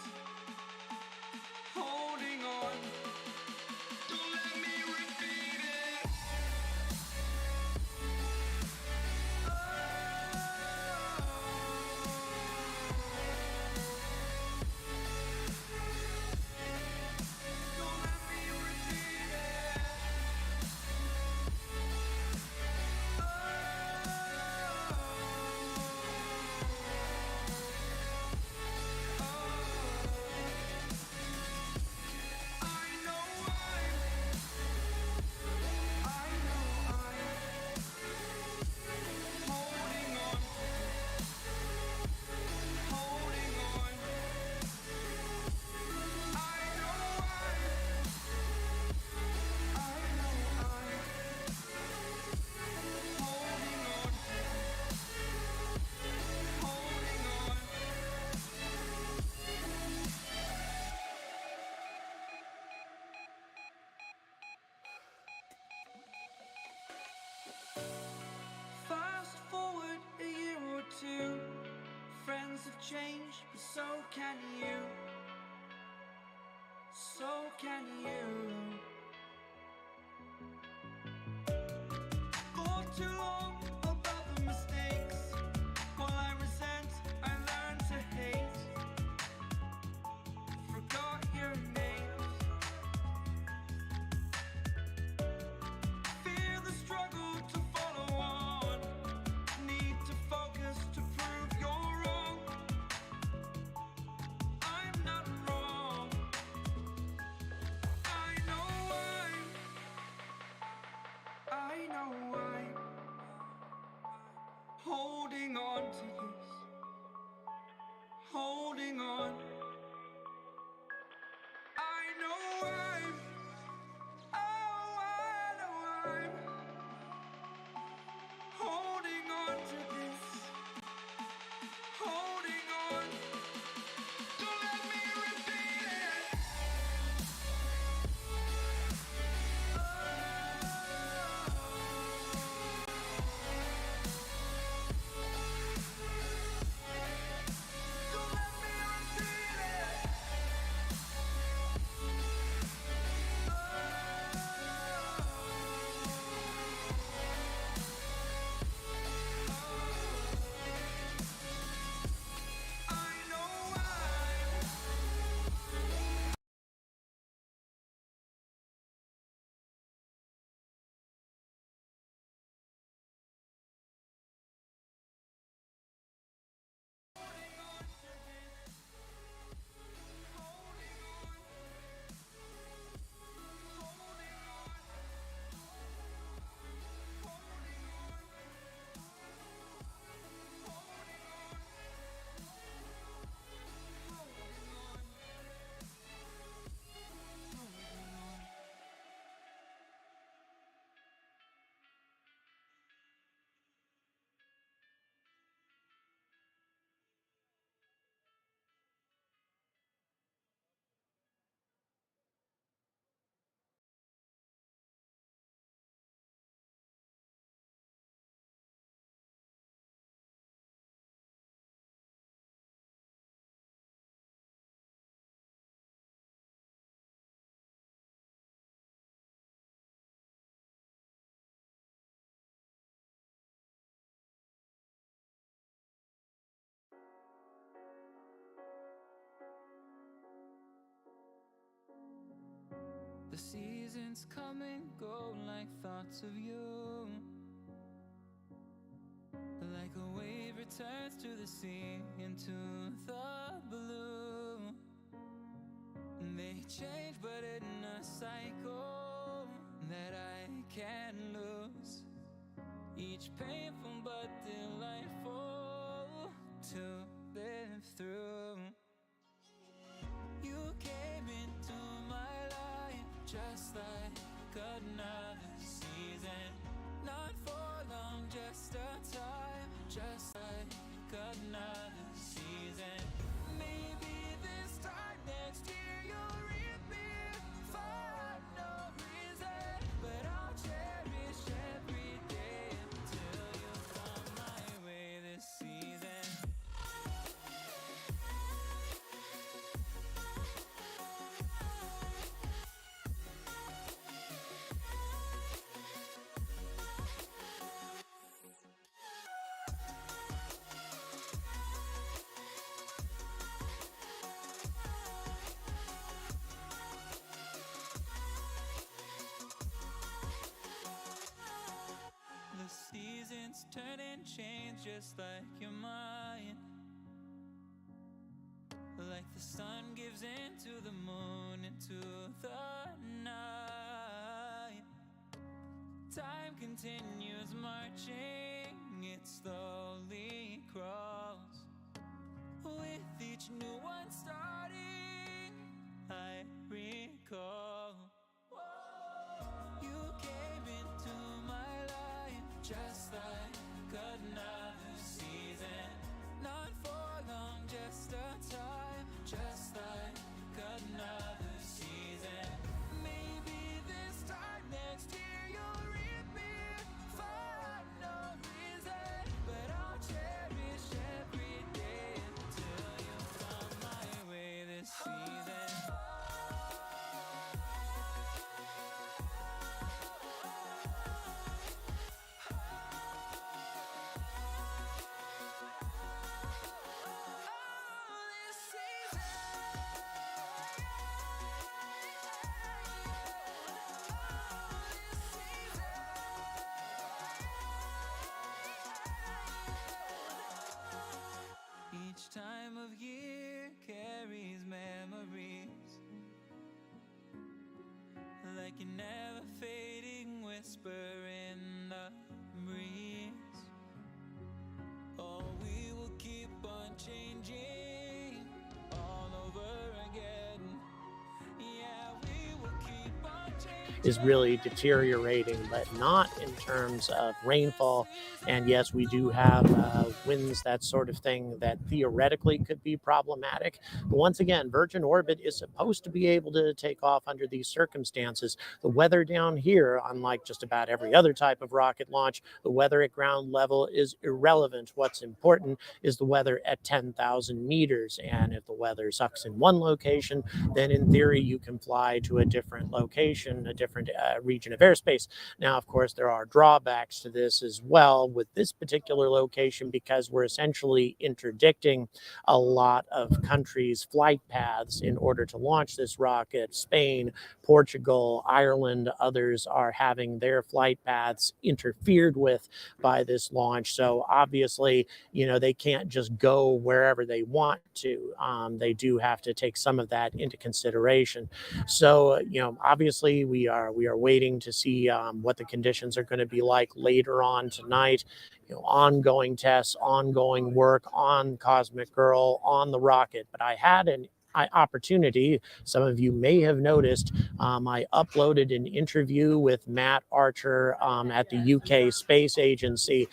holding on. Don't let me repeat it. Oh. have changed, but so can you. So can you. For too long about the mistakes, while I resent, I learned to hate. Forgot your names. Fear the struggle to follow on. Need to focus to prove you're wrong. I'm not wrong. I know I'm holding on to this. Holding on. I know I'm holding on to this. Holding on. Don't let me repeat it. Don't let me repeat it. I know The seasons come and go like thoughts of you. Like a wave returns to the sea, into the blue. They change but in a cycle that I can't lose. Each painful but delightful to live through. You came into my life just like another season. Not for long, just a time. Just like another season. Maybe this time next year you'll reappear for no reason. But I'll cherish every day until you come my way this season. The seasons turn and change just like your mind. Like the sun gives into the moon, into the night. Time continues marching, it slowly crawls. With each new one starting, I recall. You came into my life just like another season. Not for long, just a time. Just like another season. Maybe this time next year you'll reappear for no reason. But I'll cherish every day until Each time of year carries memories, like a never fading whisper in the breeze. Oh, we will keep on changing all over again. Yeah, we will keep on changing. Is really deteriorating, but not in terms of rainfall. And yes, we do have winds, that sort of thing, that theoretically could be problematic. But once again, Virgin Orbit is supposed to be able to take off under these circumstances. The weather down here, unlike just about every other type of rocket launch, the weather at ground level is irrelevant. What's important is the weather at 10,000 meters. And if the weather sucks in one location, then in theory you can fly to a different location, a different region of airspace. Now, of course, there are drawbacks to this as well with this particular location, because we're essentially interdicting a lot of countries' flight paths in order to launch this rocket. Spain, Portugal, Ireland, others are having their flight paths interfered with by this launch. So obviously, they can't just go wherever they want to. They do have to take some of that into consideration. So, obviously we are waiting to see what the conditions are going to be like later on tonight. Ongoing tests, ongoing work on Cosmic Girl, on the rocket. But I had an opportunity, some of you may have noticed, I uploaded an interview with Matt Archer at the UK Space Agency.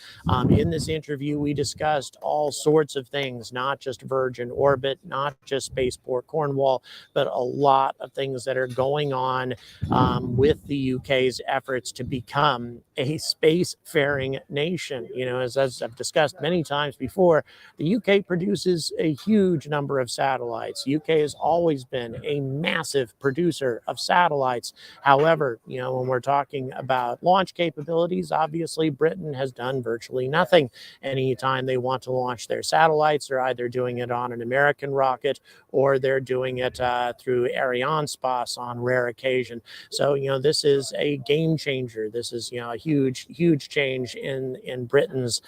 In this interview, we discussed all sorts of things, not just Virgin Orbit, not just Spaceport Cornwall, but a lot of things that are going on with the UK's efforts to become a spacefaring nation. As I've discussed many times before, the UK produces a huge number of satellites. UK has always been a massive producer of satellites. However, when we're talking about launch capabilities, obviously Britain has done virtually nothing. Anytime they want to launch their satellites, they're either doing it on an American rocket or they're doing it through Arianespace on rare occasion. So, this is a game changer. This is, a huge, huge change in Britain's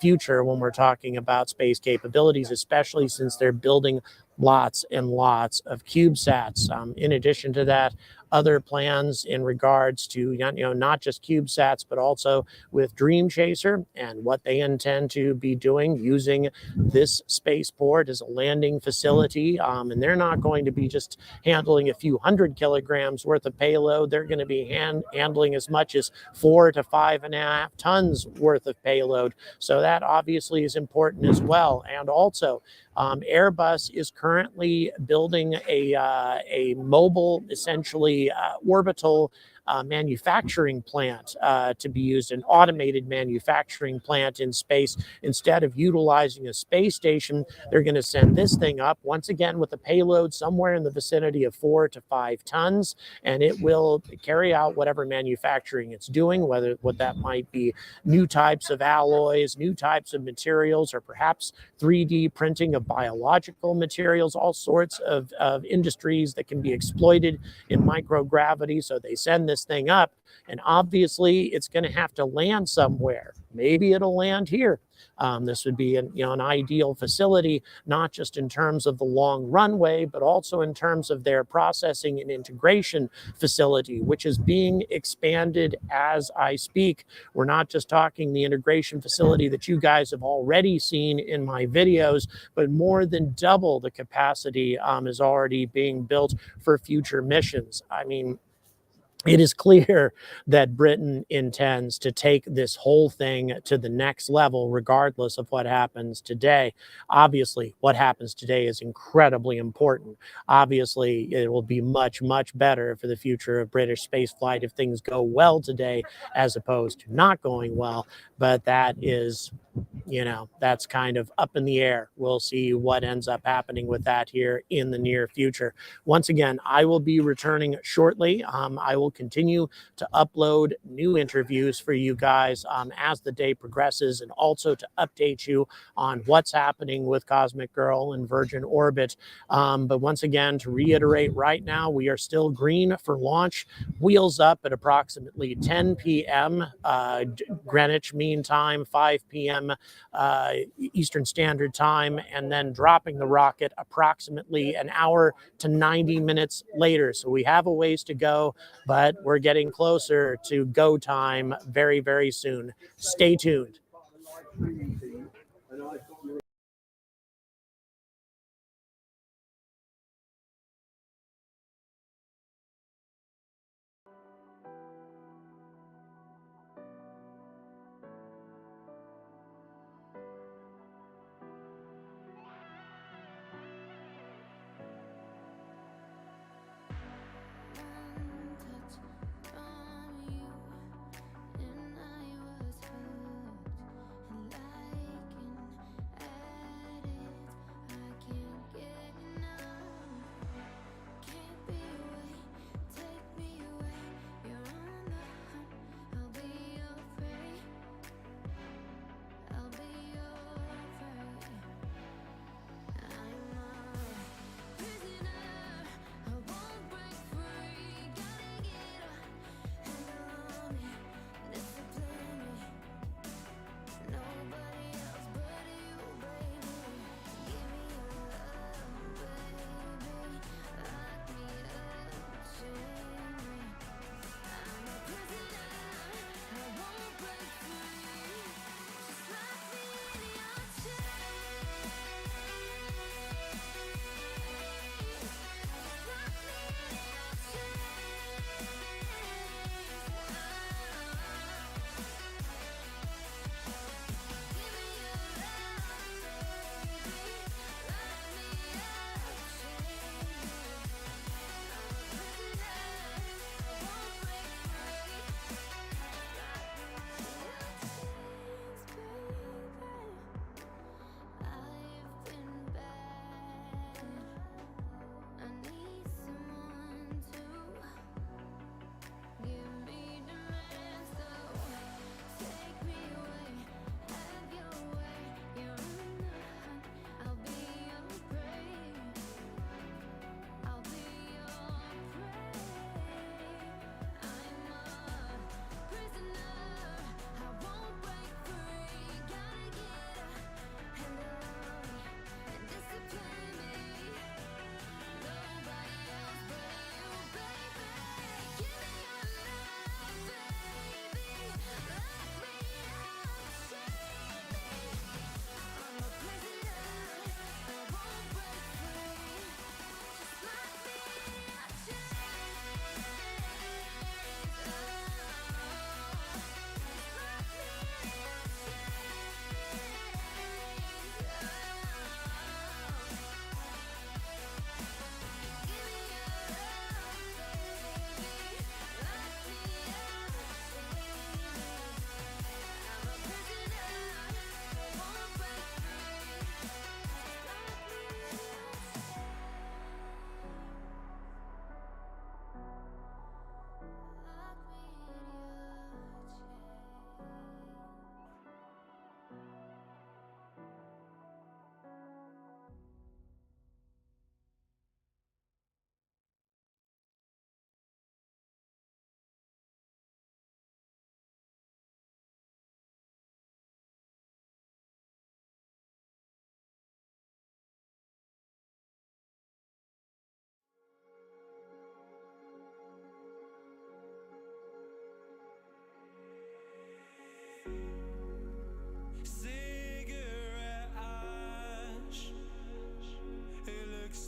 future when we're talking about space capabilities, especially since they're building lots and lots of CubeSats. In addition to that, other plans in regards to, not just CubeSats, but also with Dream Chaser and what they intend to be doing, using this spaceport as a landing facility. And they're not going to be just handling a few 100 kilograms worth of payload. They're going to be handling as much as 4 to 5.5 tons worth of payload. So that obviously is important as well. And also, Airbus is currently building a mobile, essentially orbital manufacturing plant to be used, an automated manufacturing plant in space. Instead of utilizing a space station, they're going to send this thing up, once again with a payload somewhere in the vicinity of 4 to 5 tons, and it will carry out whatever manufacturing it's doing, what that might be, new types of alloys, new types of materials, or perhaps 3D printing of biological materials, all sorts of industries that can be exploited in microgravity. So they send this thing up, and obviously it's going to have to land somewhere. Maybe it'll land here. This would be an ideal facility, not just in terms of the long runway, but also in terms of their processing and integration facility, which is being expanded as I speak. We're not just talking the integration facility that you guys have already seen in my videos, but more than double the capacity is already being built for future missions. I mean, it is clear that Britain intends to take this whole thing to the next level, regardless of what happens today. Obviously, what happens today is incredibly important. Obviously, it will be much, much better for the future of British spaceflight if things go well today, as opposed to not going well. But that is, that's kind of up in the air. We'll see what ends up happening with that here in the near future. Once again, I will be returning shortly. I will continue to upload new interviews for you guys as the day progresses, and also to update you on what's happening with Cosmic Girl and Virgin Orbit. But once again, to reiterate, right now we are still green for launch. Wheels up at approximately 10 p.m. Greenwich Mean Time, 5 p.m. Eastern Standard Time, and then dropping the rocket approximately an hour to 90 minutes later. So we have a ways to go, but we're getting closer to go time very, very soon. Stay tuned.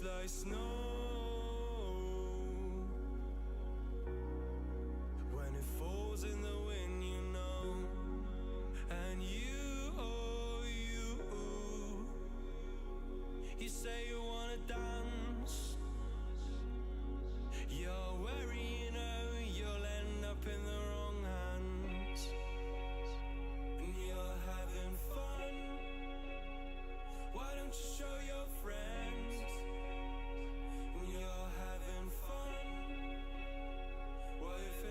like snow. When it falls in the wind, you know. And you, oh you say you wanna dance. You're worried, you know, you'll end up in the wrong hands. And you're having fun. Why don't you show your friends? And you're having fun. What if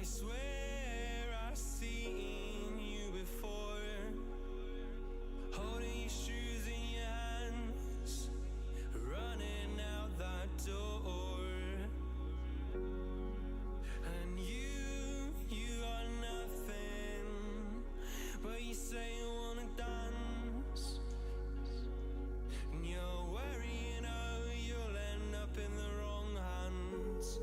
I swear I've seen you before, holding your shoes in your hands, running out that door. And you are nothing, but you say you wanna dance. And you're worrying, oh, you'll end up in the wrong hands.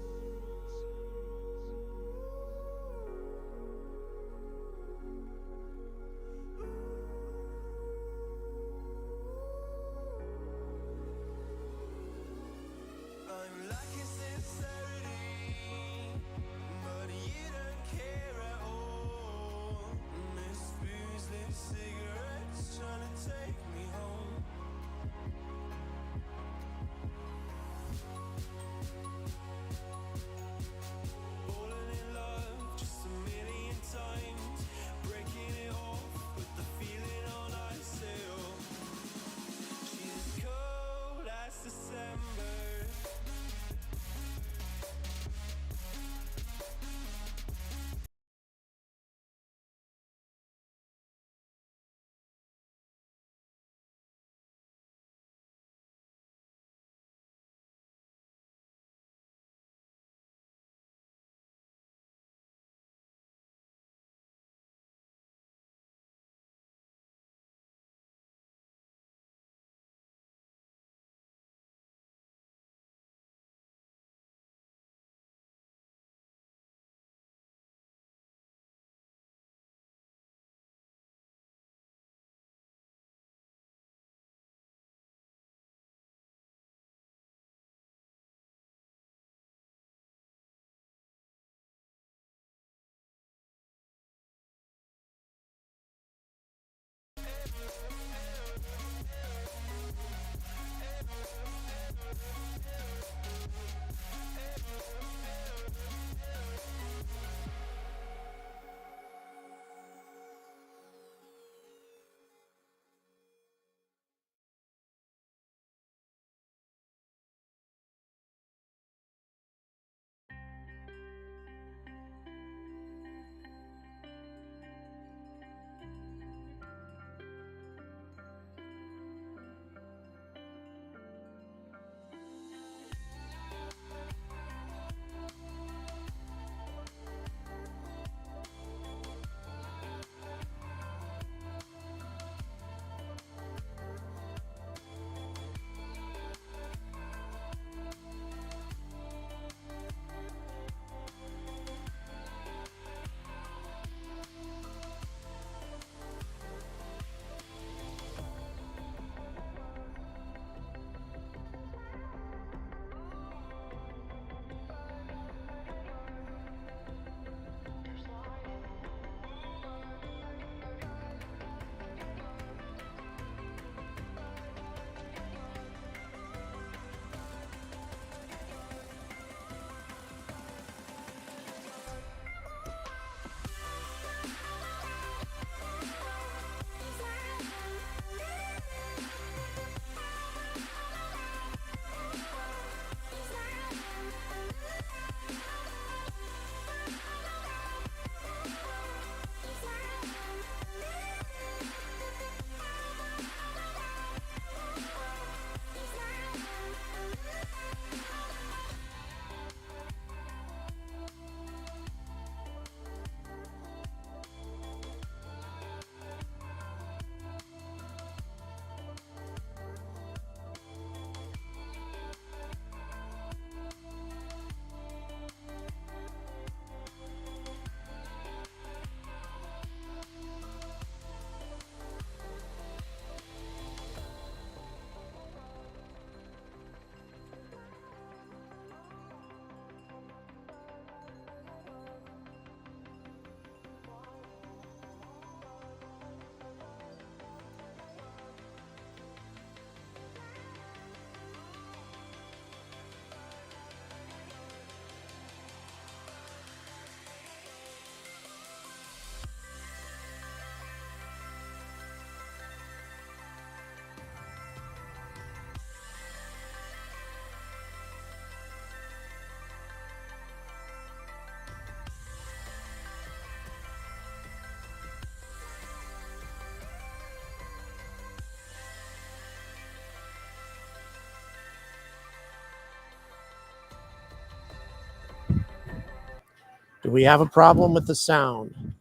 Do we have a problem with the sound?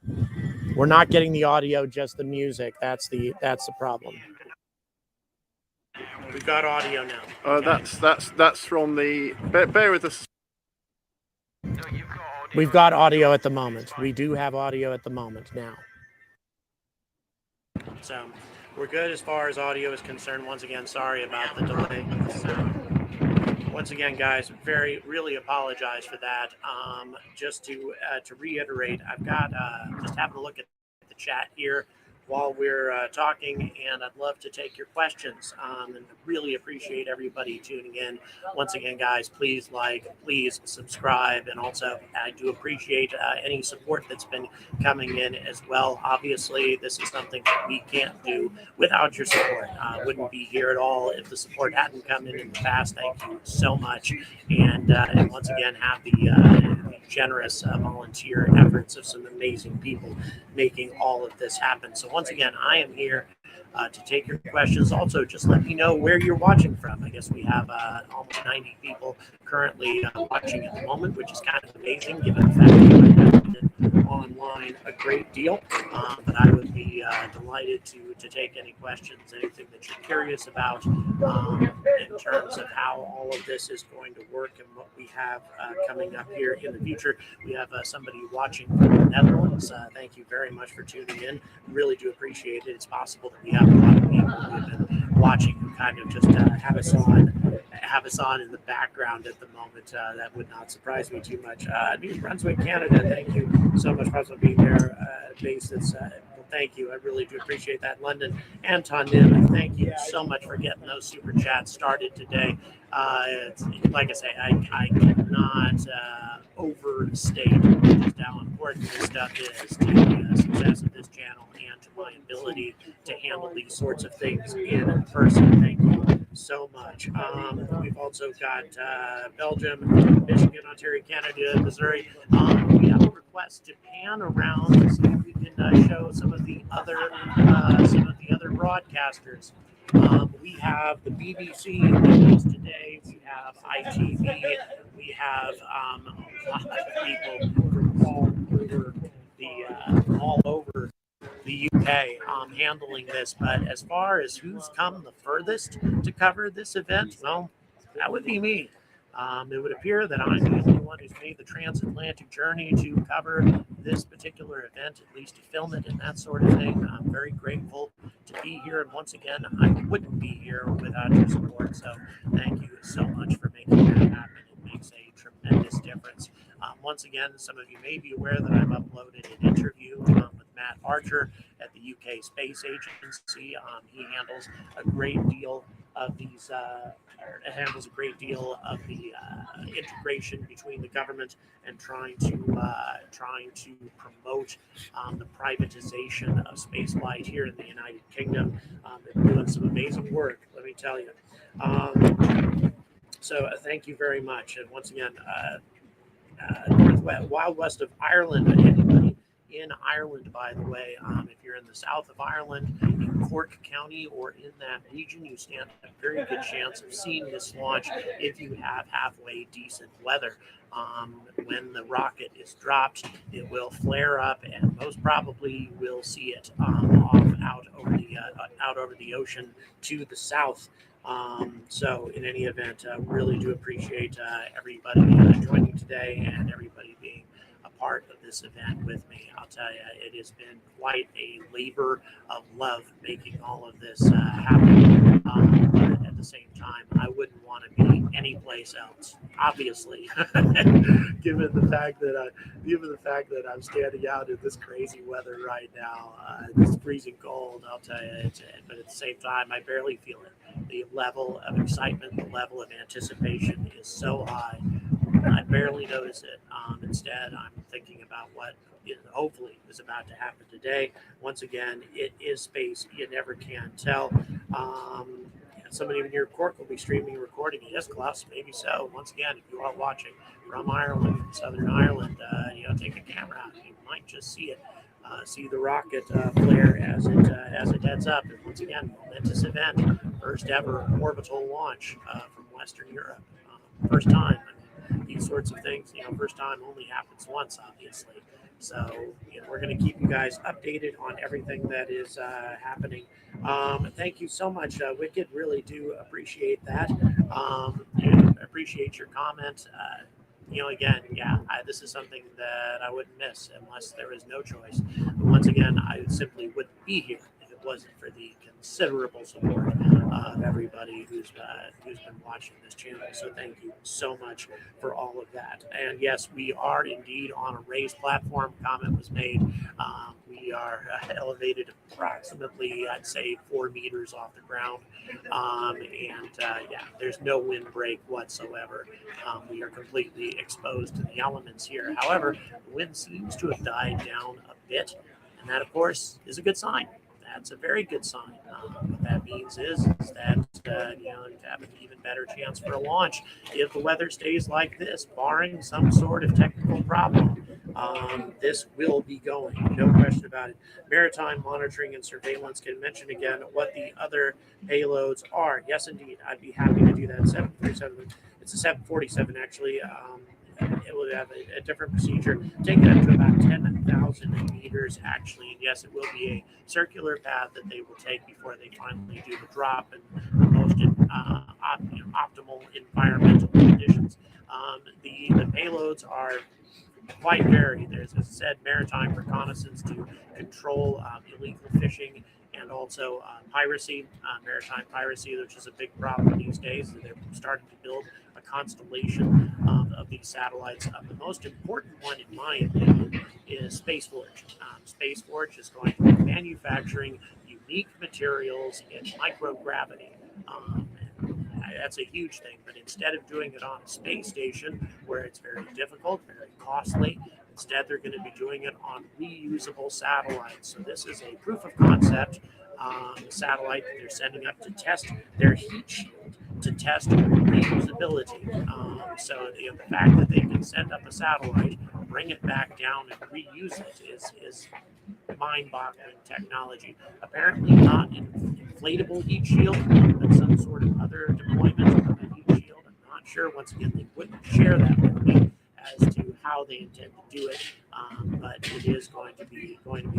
We're not getting the audio, just the music. That's the problem. We've got audio now. Okay. That's from the. Bear with us. We've got audio at the moment. We do have audio at the moment now. So we're good as far as audio is concerned. Once again, sorry about the delay with the sound. Once again, guys, really apologize for that. Just to reiterate, I've got just having a look at the chat here while we're talking, and I'd love to take your questions, and really appreciate everybody tuning in. Once again, guys, please please subscribe, and also I do appreciate any support that's been coming in as well. Obviously, this is something that we can't do without your support. Wouldn't be here at all if the support hadn't come in the past. Thank you so much, and once again, have the generous volunteer efforts of some amazing people making all of this happen. So once again, I am here to take your questions. Also, just let me know where you're watching from. I guess we have almost 90 people currently watching at the moment, which is kind of amazing given the fact that I haven't been online a great deal. But I would be delighted to take any questions, anything that you're curious about in terms of how all of this is going to work and what we have coming up here in the future. We have somebody watching from the Netherlands. Thank you very much for tuning in. Really do appreciate it. It's possible that we have a lot of people who have been watching who kind of just have us on in the background at the moment. That would not surprise me too much. New Brunswick, Canada, thank you so much for being there. Basis. Thank you. I really do appreciate that. London, Anton Nim, thank you so much for getting those super chats started today. Like I say, I cannot overstate just how important this stuff is to the success of this channel and to my ability to handle these sorts of things in person. Thank you so much. We've also got Belgium, Michigan, Ontario, Canada, Missouri. We have a request to pan around to see if we can show some of the other broadcasters. We have the BBC with us today. We have ITV. We have a lot of people from all over the UK handling this. But as far as who's come the furthest to cover this event, well, that would be me. It would appear that I'm the only one who's made the transatlantic journey to cover this particular event, at least to film it and that sort of thing. I'm very grateful to be here. And once again, I wouldn't be here without your support. So thank you so much for making that happen. It makes a tremendous difference. Once again, some of you may be aware that I've uploaded an interview with Matt Archer at the UK Space Agency. He handles a great deal of these integration between the government and trying to promote the privatization of spaceflight here in the United Kingdom. They're doing some amazing work, let me tell you. So thank you very much. And once again, Wild West of Ireland. Anybody in Ireland, by the way, if you're in the south of Ireland, in Cork County or in that region, you stand a very good chance of seeing this launch if you have halfway decent weather. When the rocket is dropped, it will flare up, and most probably we'll see it out over the ocean to the south. So in any event, really do appreciate everybody joining today and everybody being a part of this event with me. I'll tell you, it has been quite a labor of love making all of this happen. But at the same time, I wouldn't want to be anyplace else, obviously, given the fact that I'm standing out in this crazy weather right now. It's freezing cold, I'll tell you. But at the same time, I barely feel it. The level of excitement, the level of anticipation is so high. I barely notice it. Instead, I'm thinking about what hopefully is about to happen today. Once again, it is space. You never can tell. Somebody in your Cork will be streaming and recording. Yes, Klaus, maybe so. Once again, if you are watching from Ireland, Southern Ireland, take a camera out. You might just see it. See the rocket flare as it heads up. And once again, momentous event. First ever orbital launch from Western Europe. First time. these sorts of things, first time only happens once, obviously. So, we're going to keep you guys updated on everything that is happening. Thank you so much, Wicked. Really do appreciate that. And appreciate your comment. Again, this is something that I wouldn't miss unless there was no choice. But once again, I simply wouldn't be here if it wasn't for the considerable support of everybody who's been watching this channel. So thank you so much for all of that. And yes, we are indeed on a raised platform. Comment was made. We are elevated approximately, I'd say, 4 meters off the ground. There's no wind break whatsoever. We are completely exposed to the elements here. However, the wind seems to have died down a bit, and that, of course, is a good sign. That's a very good sign. What that means is that you have an even better chance for a launch if the weather stays like this, barring some sort of technical problem. This will be going, no question about it. Maritime monitoring and surveillance. Can mention again what the other payloads are. Yes, indeed, I'd be happy to do that. 737. It's a 747 actually. It will have a different procedure. Take it up to about 10,000 meters, actually. And yes, it will be a circular path that they will take before they finally do the drop in the most optimal environmental conditions. The payloads are quite varied. There's, as I said, maritime reconnaissance to control illegal fishing and also piracy, maritime piracy, which is a big problem these days. They're starting to build a constellation of these satellites. The most important one, in my opinion, is Space Forge. Space Forge is going to be manufacturing unique materials in microgravity. That's a huge thing, but instead of doing it on a space station where it's very difficult, very costly, instead they're going to be doing it on reusable satellites. So this is a proof of concept satellite that they're sending up to test their heat shield, to test reusability. So the fact that they can send up a satellite, bring it back down, and reuse it is mind-boggling technology. Apparently not an inflatable heat shield, but some sort of other deployment of a heat shield. I'm not sure. Once again, they wouldn't share that with me as to how they intend to do it, but it is going to be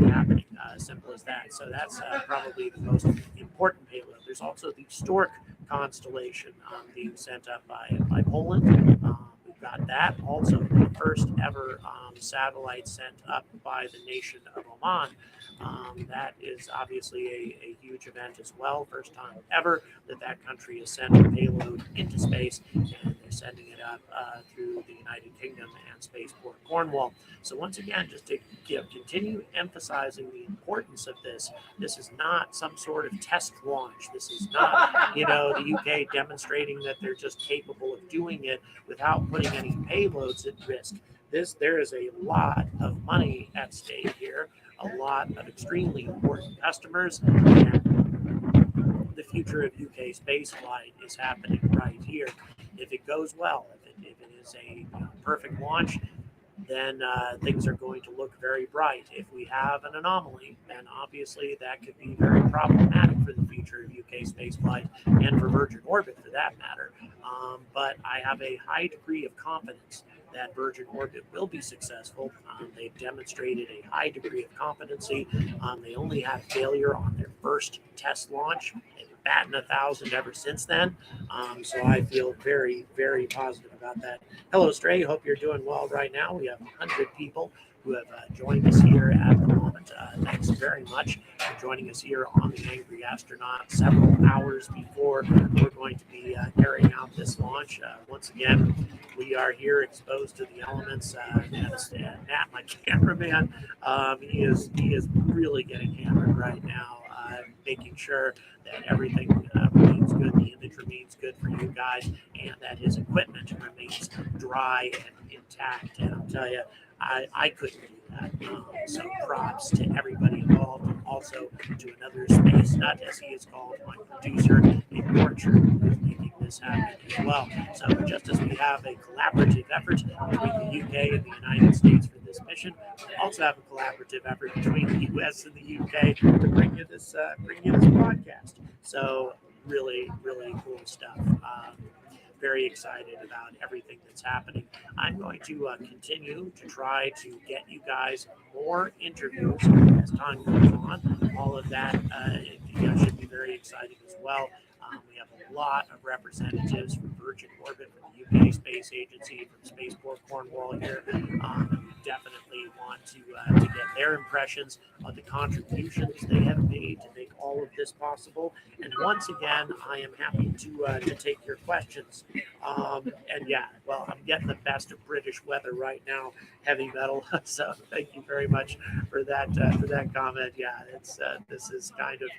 happening. Simple as that. So that's probably the most important payload. There's also the Stork constellation being sent up by Poland. We've got that. Also, the first ever satellite sent up by the nation of Oman. That is obviously a huge event as well. First time ever that country has sent a payload into space, and they're sending it up through the United Kingdom and Spaceport Cornwall. So once again, just to continue emphasizing the importance of this. This is not some sort of test launch. This is not, the UK demonstrating that they're just capable of doing it without putting any payloads at risk. There is a lot of money at stake here, a lot of extremely important customers, and the future of UK spaceflight is happening right here. If it goes well, if it is a perfect launch, then things are going to look very bright. If we have an anomaly, then obviously that could be very problematic for the future of UK spaceflight and for Virgin Orbit for that matter. But I have a high degree of confidence that Virgin Orbit will be successful. They've demonstrated a high degree of competency. They only had failure on their first test launch. They've been batting 1,000 ever since then. So I feel very, very positive about that. Hello, Stray. Hope you're doing well right now. We have 100 people who have joined us here at the moment. Thanks very much for joining us here on the Angry Astronaut several hours before we're going to be carrying out this launch. Once again, we are here exposed to the elements. Matt, my cameraman, he is really getting hammered right now, making sure that everything remains good, the image remains good for you guys, and that his equipment remains dry and intact. And I'll tell you, I couldn't do that. So props to everybody involved, and also to another space nut, as he is called, my producer in Yorkshire, who is making this happen as well. So just as we have a collaborative effort between the UK and the United States for this mission, we also have a collaborative effort between the US and the UK to bring you this broadcast. So really, really cool stuff. very excited about everything that's happening. I'm going to continue to try to get you guys more interviews as time goes on. All of that should be very exciting as well. We have a lot of representatives from Virgin Orbit, from the UK Space Agency, from Spaceport Cornwall here. And we definitely want to get their impressions on the contributions they have made to make all of this possible. And once again, I am happy to take your questions. And yeah, well, I'm getting the best of British weather right now, heavy metal. So thank you very much for that comment. Yeah, it's this is kind of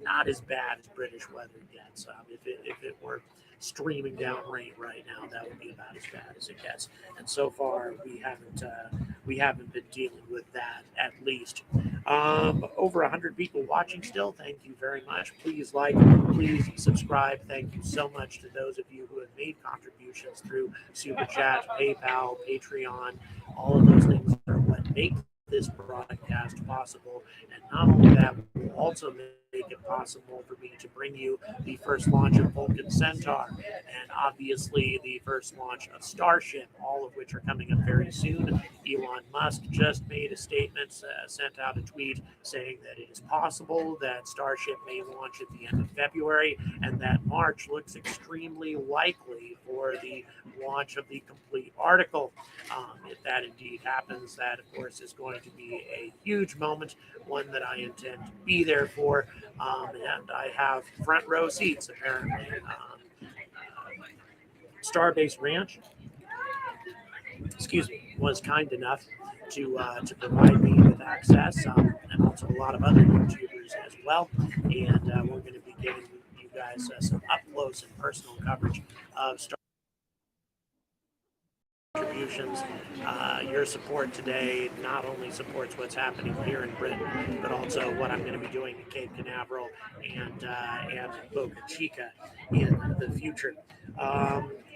not as bad as British weather gets. If it were streaming down rain right now, that would be about as bad as it gets. And so far, we haven't been dealing with that, at least. Over 100 people watching still. Thank you very much. Please like, please subscribe. Thank you so much to those of you who have made contributions through Super Chat, PayPal, Patreon. All of those things are what make this broadcast possible. And not only that, we'll also make it possible for me to bring you the first launch of Vulcan Centaur and obviously the first launch of Starship, all of which are coming up very soon. Elon Musk just made a statement, sent out a tweet saying that it is possible that Starship may launch at the end of February and that March looks extremely likely for the launch of the complete article. If that indeed happens, that of course is going to be a huge moment, one that I intend to be there for. And I have front row seats, apparently. Starbase Ranch, was kind enough to provide me with access, and also a lot of other YouTubers as well. And we're going to be giving you guys some up close and personal coverage of contributions. Your support today not only supports what's happening here in Britain, but also what I'm going to be doing in Cape Canaveral and Boca Chica in the future.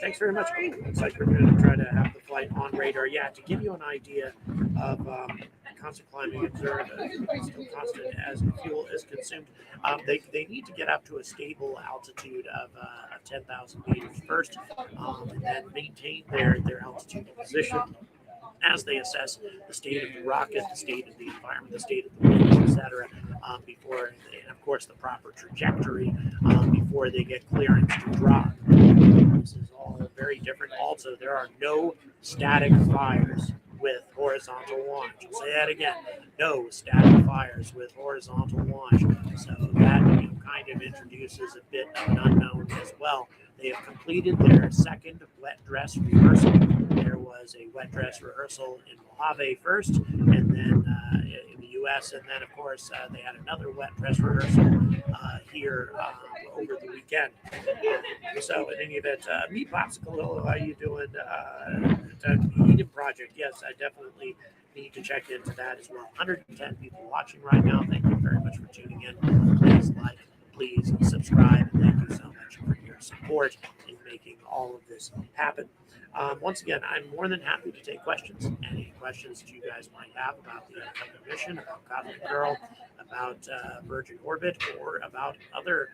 Thanks very much. Looks like we're going to try to have the flight on radar. Yeah, to give you an idea of constant climbing observed, still constant as fuel is consumed. They need to get up to a stable altitude of 10,000 meters first, and then maintain their altitude and position as they assess the state of the rocket, the state of the environment, the state of the wind, etc., before, and of course, the proper trajectory before they get clearance to drop. This is all very different. Also, there are no static fires with horizontal launch. I'll say that again. No static fires with horizontal launch. So that kind of introduces a bit of an unknown as well. They have completed their second wet dress rehearsal. There was a wet dress rehearsal in Mojave first, and then in the U.S., and then, of course, they had another wet dress rehearsal here over the weekend. So, in any event, Meat Popsicle, how you doing? Eden Project, yes, I definitely need to check into that as well. 110 people watching right now. Thank you very much for tuning in. Please like, please subscribe, and thank you so much for your support in making all of this happen. Once again, I'm more than happy to take questions. Any questions that you guys might have about the upcoming mission, about Cosmic Girl, about Virgin Orbit, or about other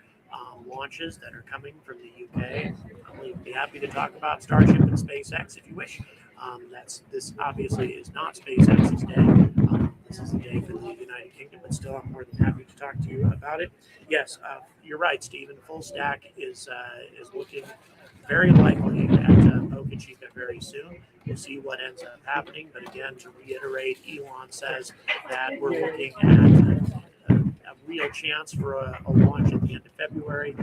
launches that are coming from the UK. I'll be happy to talk about Starship and SpaceX if you wish. This obviously is not SpaceX's day. This is a day for the United Kingdom, but still, I'm more than happy to talk to you about it. Yes, you're right, Stephen. Full stack is looking very likely at Boca Chica very soon. We'll see what ends up happening. But again, to reiterate, Elon says that we're looking at a real chance for a launch at the end of February,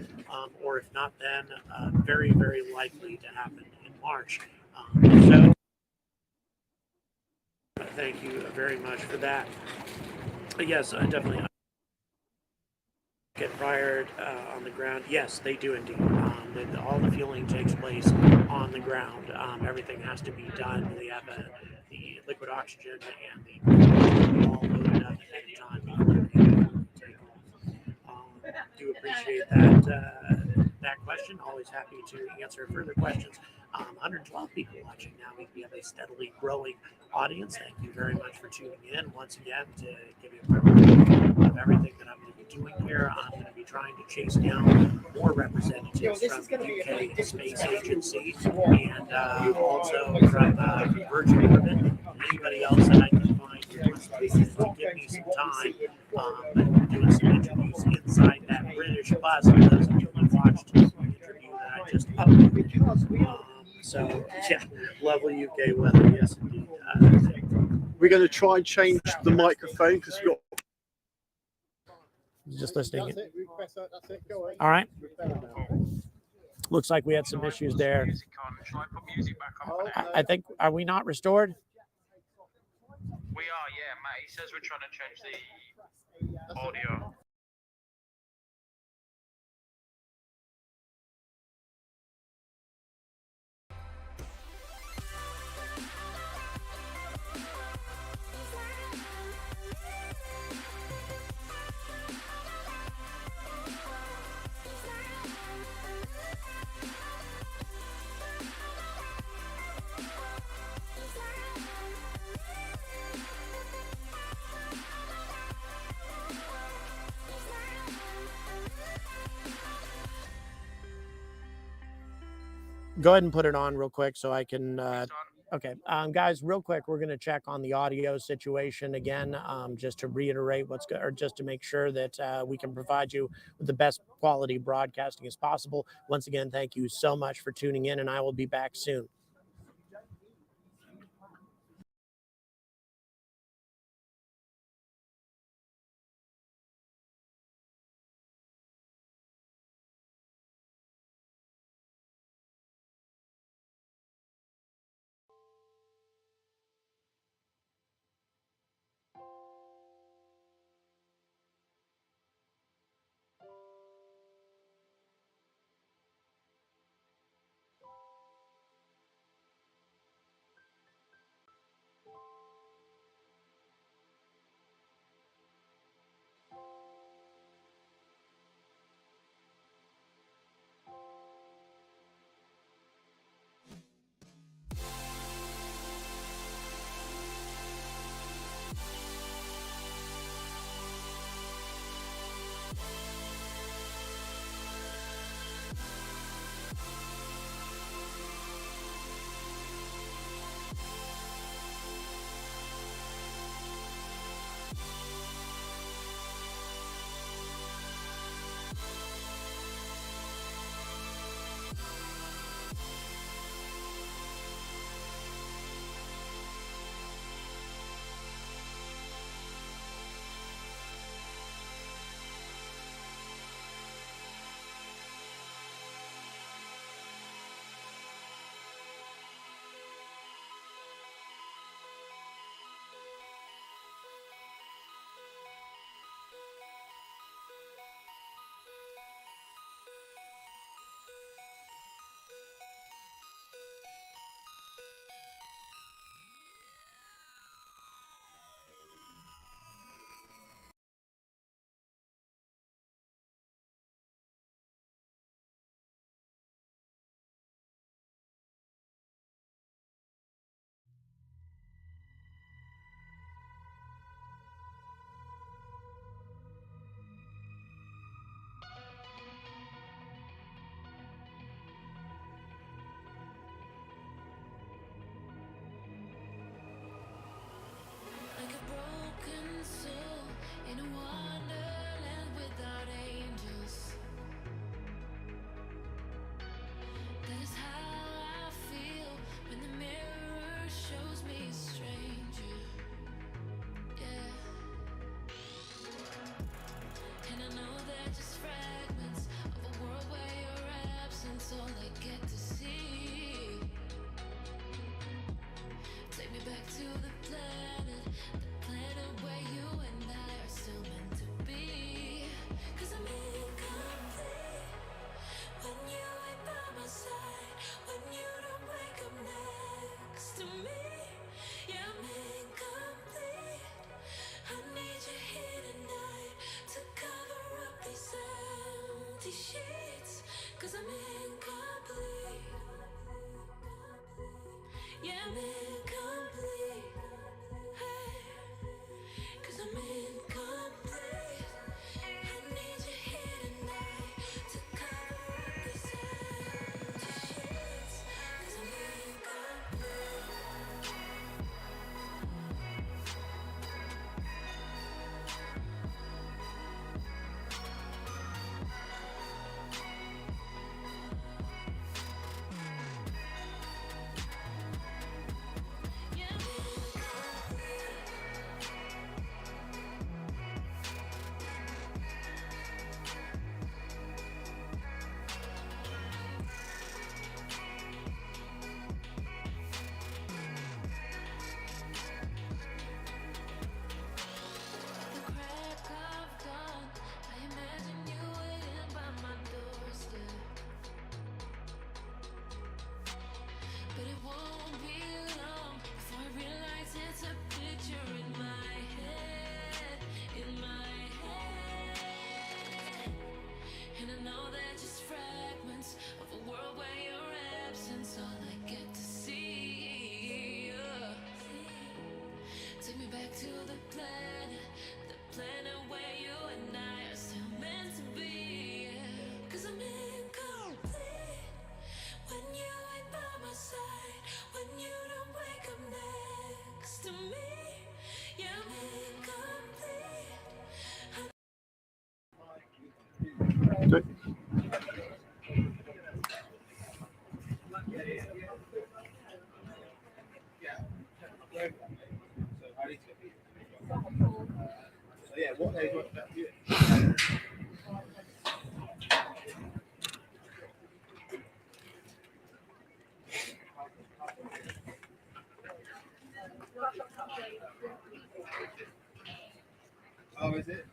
or if not then, very, very likely to happen in March. So thank you very much for that. Yes, definitely. Get fired on the ground. Yes, they do indeed. All the fueling takes place on the ground. Everything has to be done. They have the liquid oxygen and the all loaded up at any time before they take off. Do appreciate that question. Always happy to answer further questions. 112 people watching now. We have a steadily growing audience. Thank you very much for tuning in once again to give you a quick review of everything that I'm going to be doing here. I'm going to be trying to chase down more representatives from the UK Space Agency and also from Virgin Orbit. Anybody else that I can find who wants to give me some time. I'm doing some interviews inside that British bus for those of you who watched the interview that I just uploaded. So, yeah, lovely UK weather, yes indeed. We're going to try and change the microphone because we've got. Just listening. That's it. We press that. That's it. Go away. All right. We're better now. Looks like we had some issues there. I think, are we not restored? We are, yeah, Matt. He says we're trying to change the audio. Go ahead and put it on real quick so I can. Okay, guys, real quick, we're going to check on the audio situation again, just to reiterate or just to make sure that we can provide you with the best quality broadcasting as possible. Once again, thank you so much for tuning in, and I will be back soon. Oh, is it?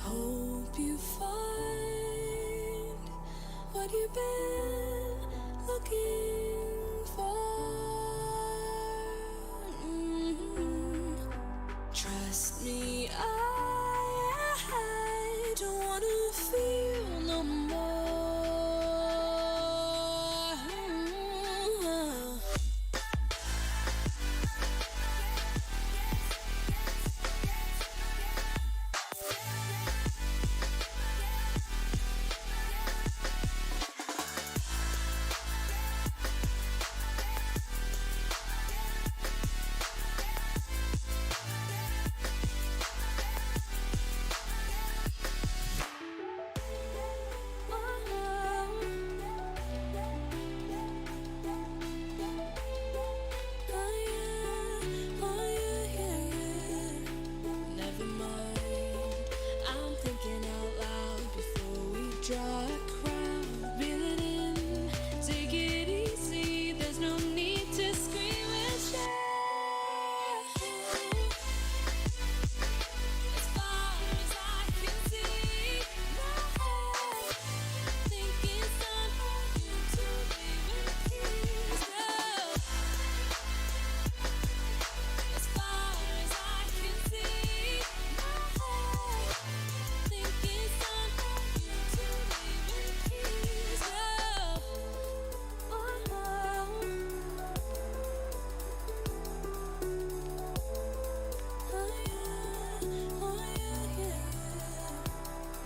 Hope you find what you've been looking for. Trust me, I don't wanna feel no more.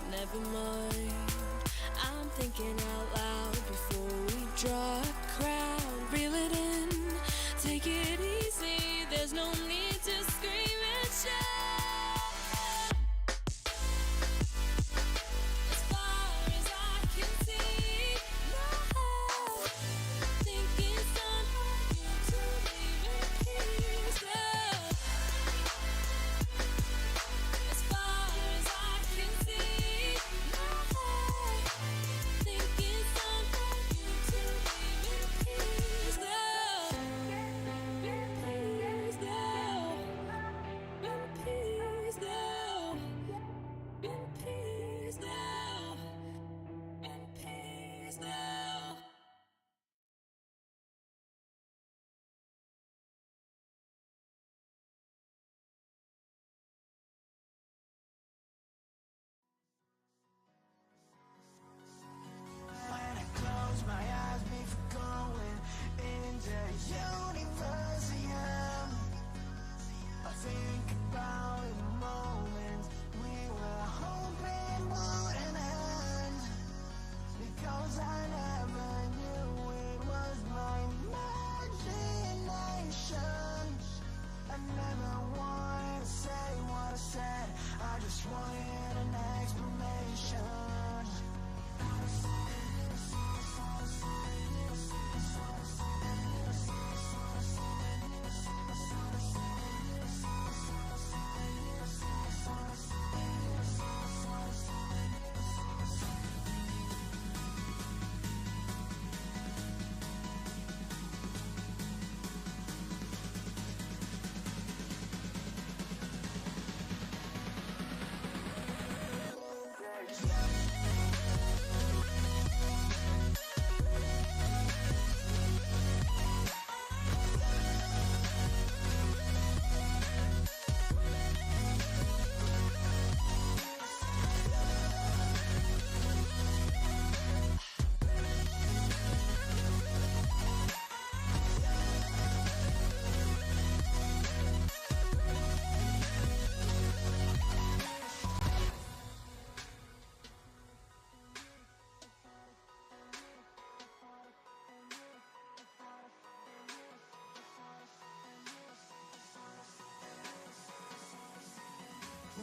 Never mind, I'm thinking out loud before we draw a crowd. Reel it in, take it easy, there's no need to scream and shout. As far as I can see, now think it's time for you to leave in peace. As far as I can see, now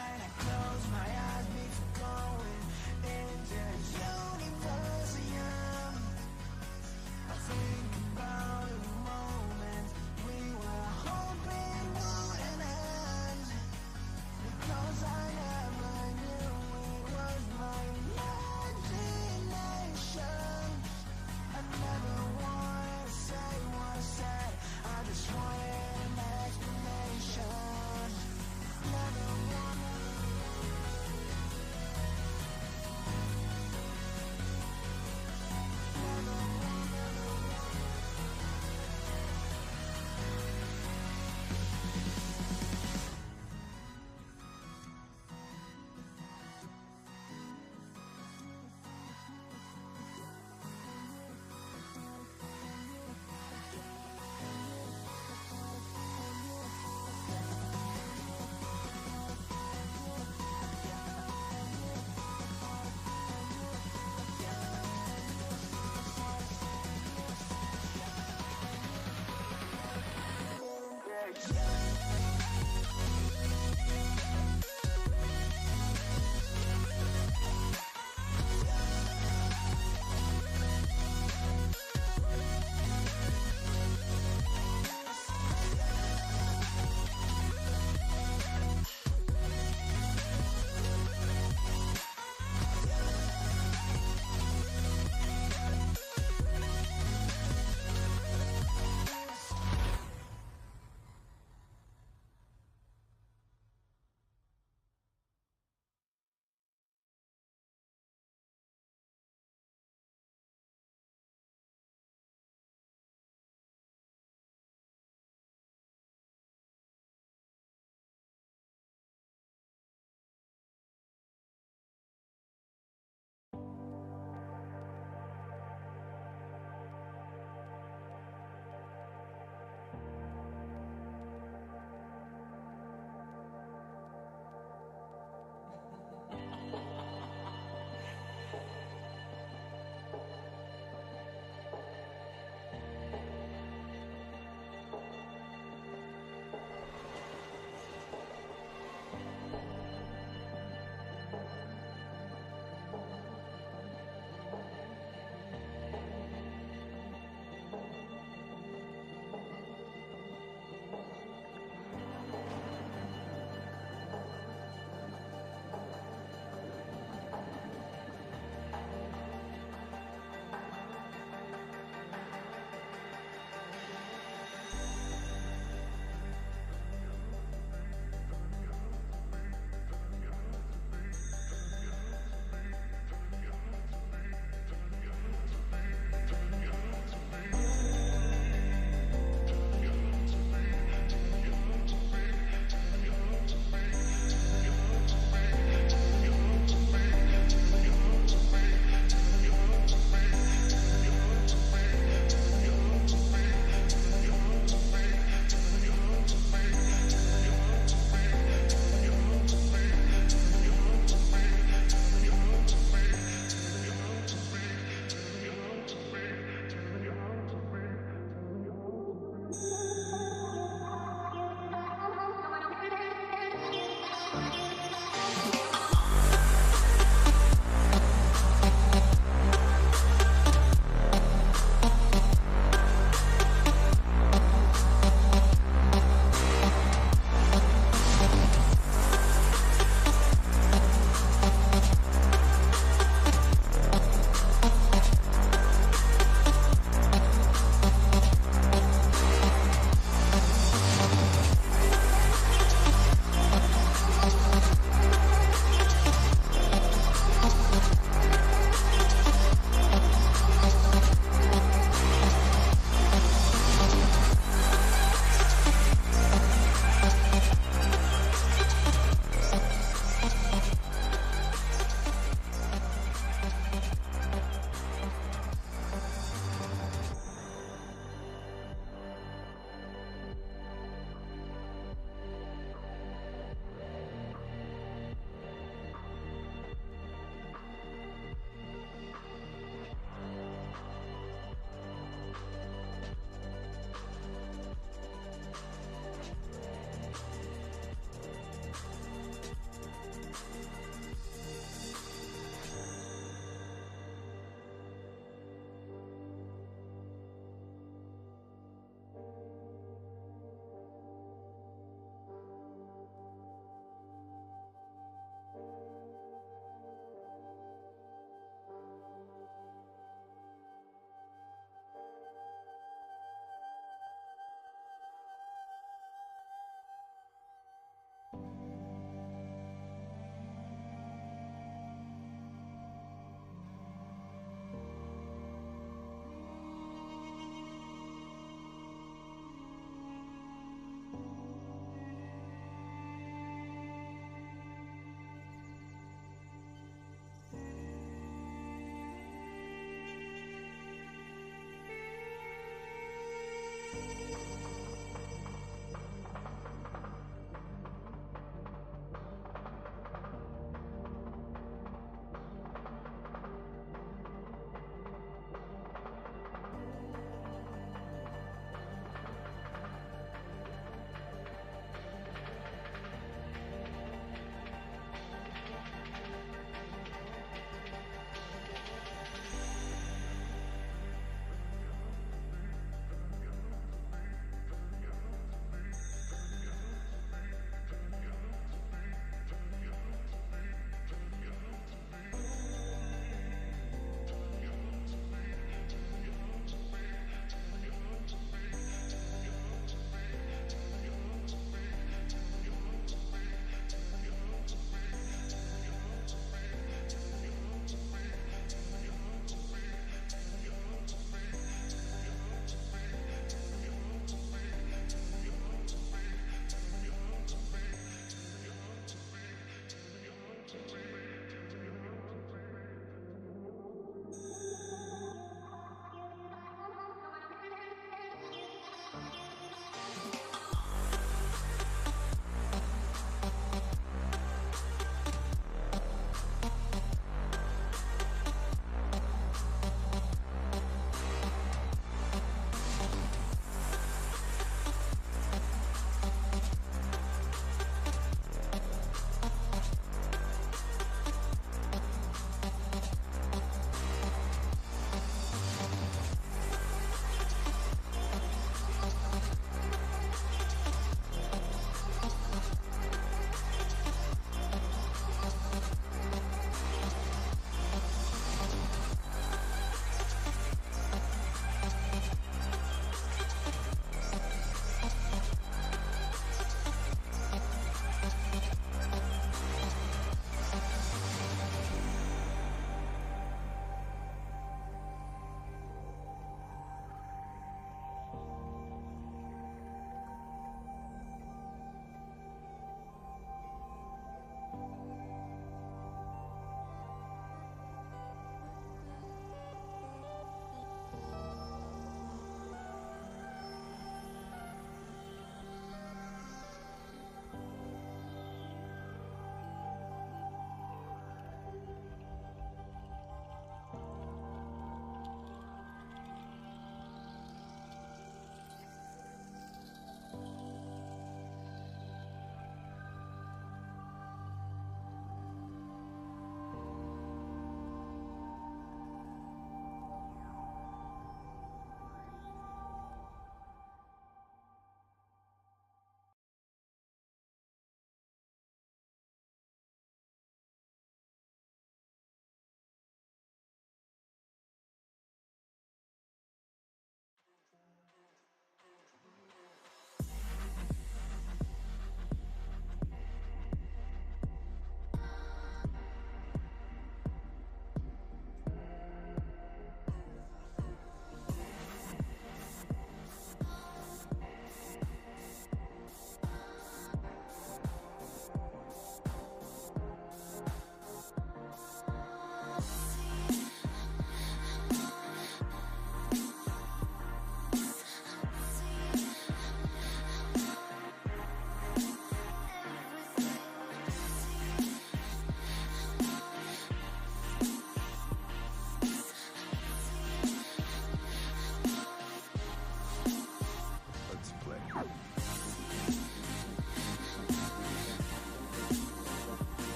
when I close my eyes before going into the universe I am. I think about the moment we were hoping wouldn't end, because I never knew it was my imagination. I never wanted to say what I said, I just wanted an explanation. Never wanted. Never wanted.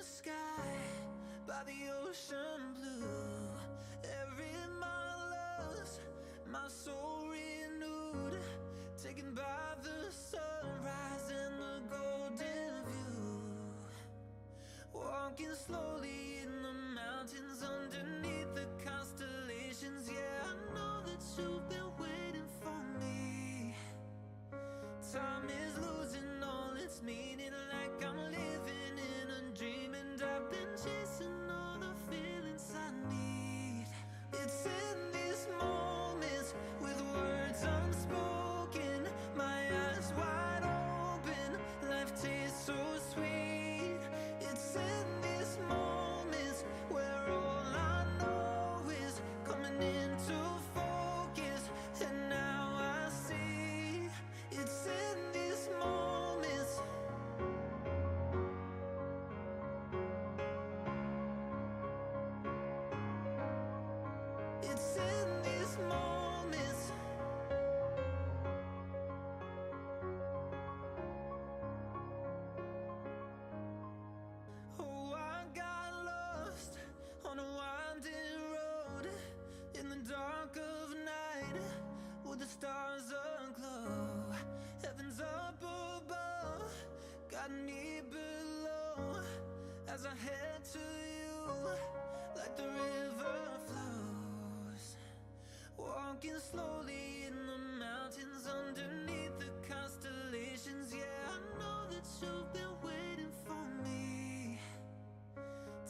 the sky, by the ocean blue. Every mile lost, my soul renewed, taken by the sunrise and the golden view. Walking slowly in the mountains underneath the constellations. Yeah, I know that you've been waiting for me. Time is losing all its meaning, like I'm living in a dream, and I've been chasing all the feelings I need. It's in these moments with words unspoken, my eyes wide open, life tastes so sweet. It's in these moments where all I know is coming into focus, and now I see. It's in these moments. It's in these moments. Oh, I got lost on a winding road in the dark of night, with the stars aglow. Heaven's up above, got me below, as I head to you, like the river flows. Walking slowly in the mountains underneath the constellations. Yeah, I know that you've been waiting for me.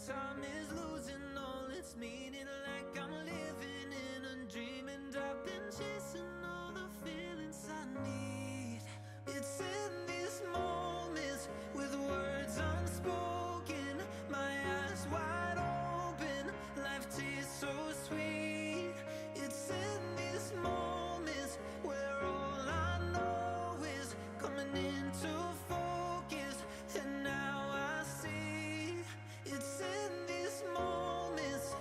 Time is losing all its meaning, like I'm living in a dream, and I've been chasing all the feelings I need. It's in these moments with words unspoken, my eyes wide open, life tastes so sweet. It's in these moments where all I know is coming into focus, and now I see. It's in these moments.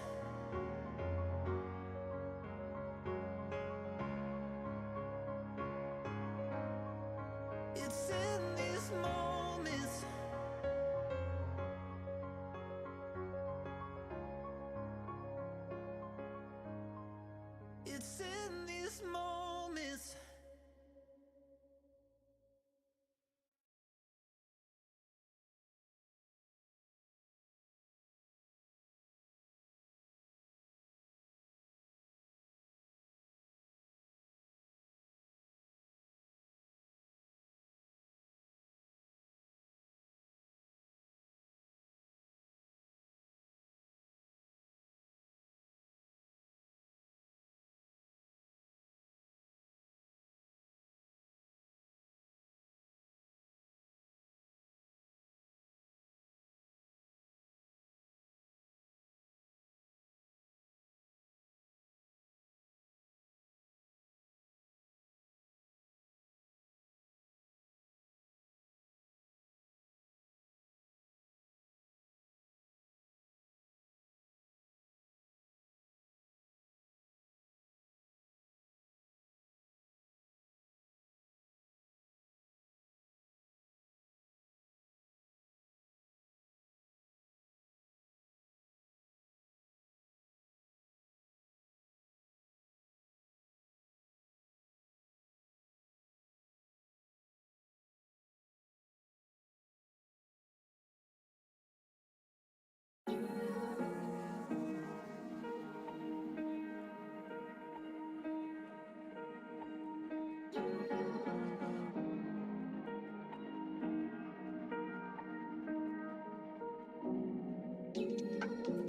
It's in these moments. It's in these moments.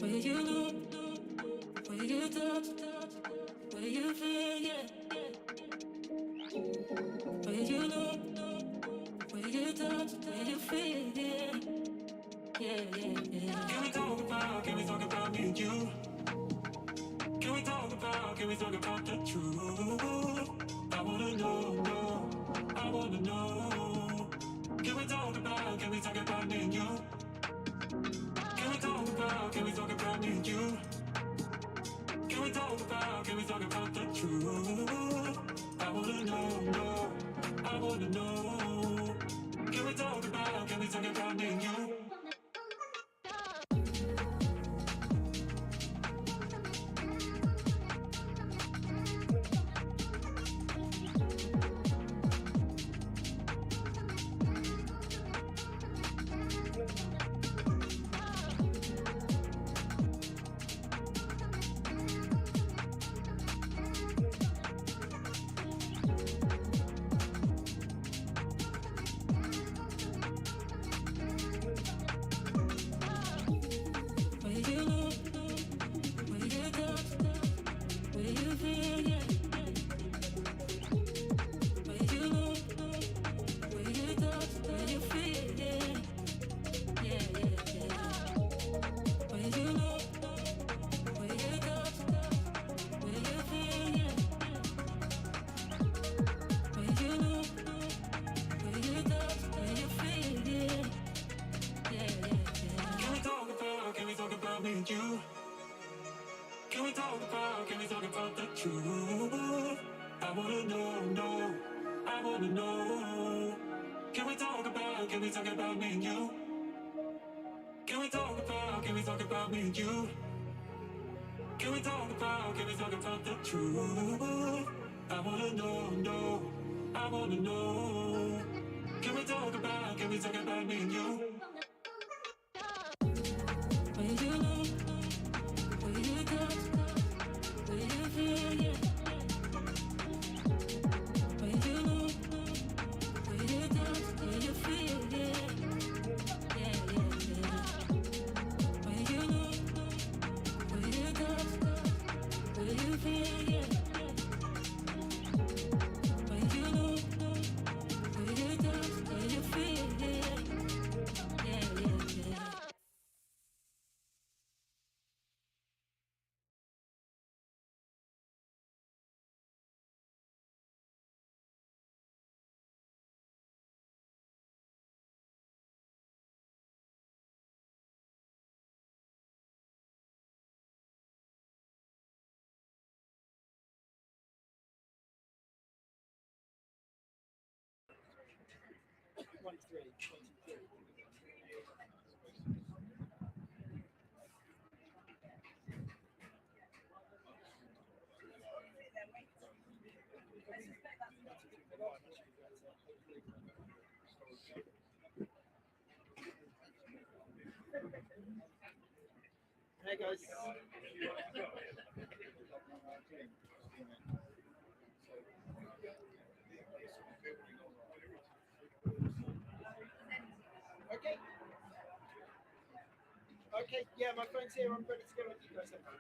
Where you look, where you touch, where you feel, yeah. Where you look, where you touch, where you feel, yeah. Yeah, yeah, yeah. Can we talk about me and you? Can we talk about the truth? I wanna know, no, I wanna know. Can we talk about me and you? Can we talk about me and you? Can we talk about the truth? I wanna know, no, I wanna know. Can we talk about me and you? know, I wanna know. Can we talk about me and you? Can we talk about me and you? Can we talk about the truth? I wanna know, I wanna know. Can we talk about me and you? When you know, when you touch, when you feel, yeah. When you know, when you touch, when you feel, yeah. Yeah, yeah, yeah. When you know, when you touch, when you feel, yeah. When you know, when you touch, when you feel, yeah. Yeah, yeah, yeah. Hey guys. Okay. Okay, yeah, my phone's here. I'm ready to go. You guys have fun.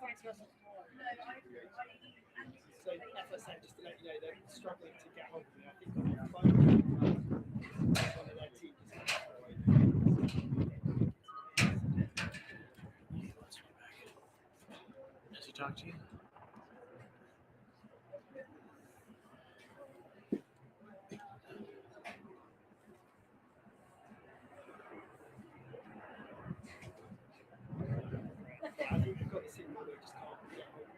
Thanks, guys. So, FSM, just to let you know, they're struggling to get hold of me. I think on their phone, one of their team Does he talk to you? I think we've got the signal, they just can't get hold of me.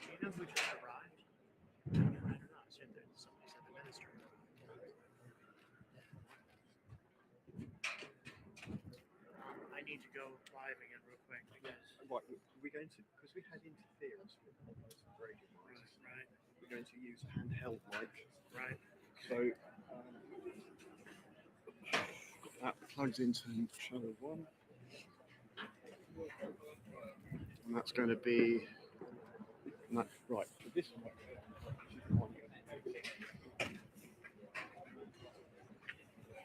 Do you know who just arrived? I don't know. Somebody said the minister. I need to go live again real quick because Right, we're going to, because we had interference with almost radio mics, right, we're going to use a handheld mic. right. So that plugs into channel 1. And that's going to be right. So this one.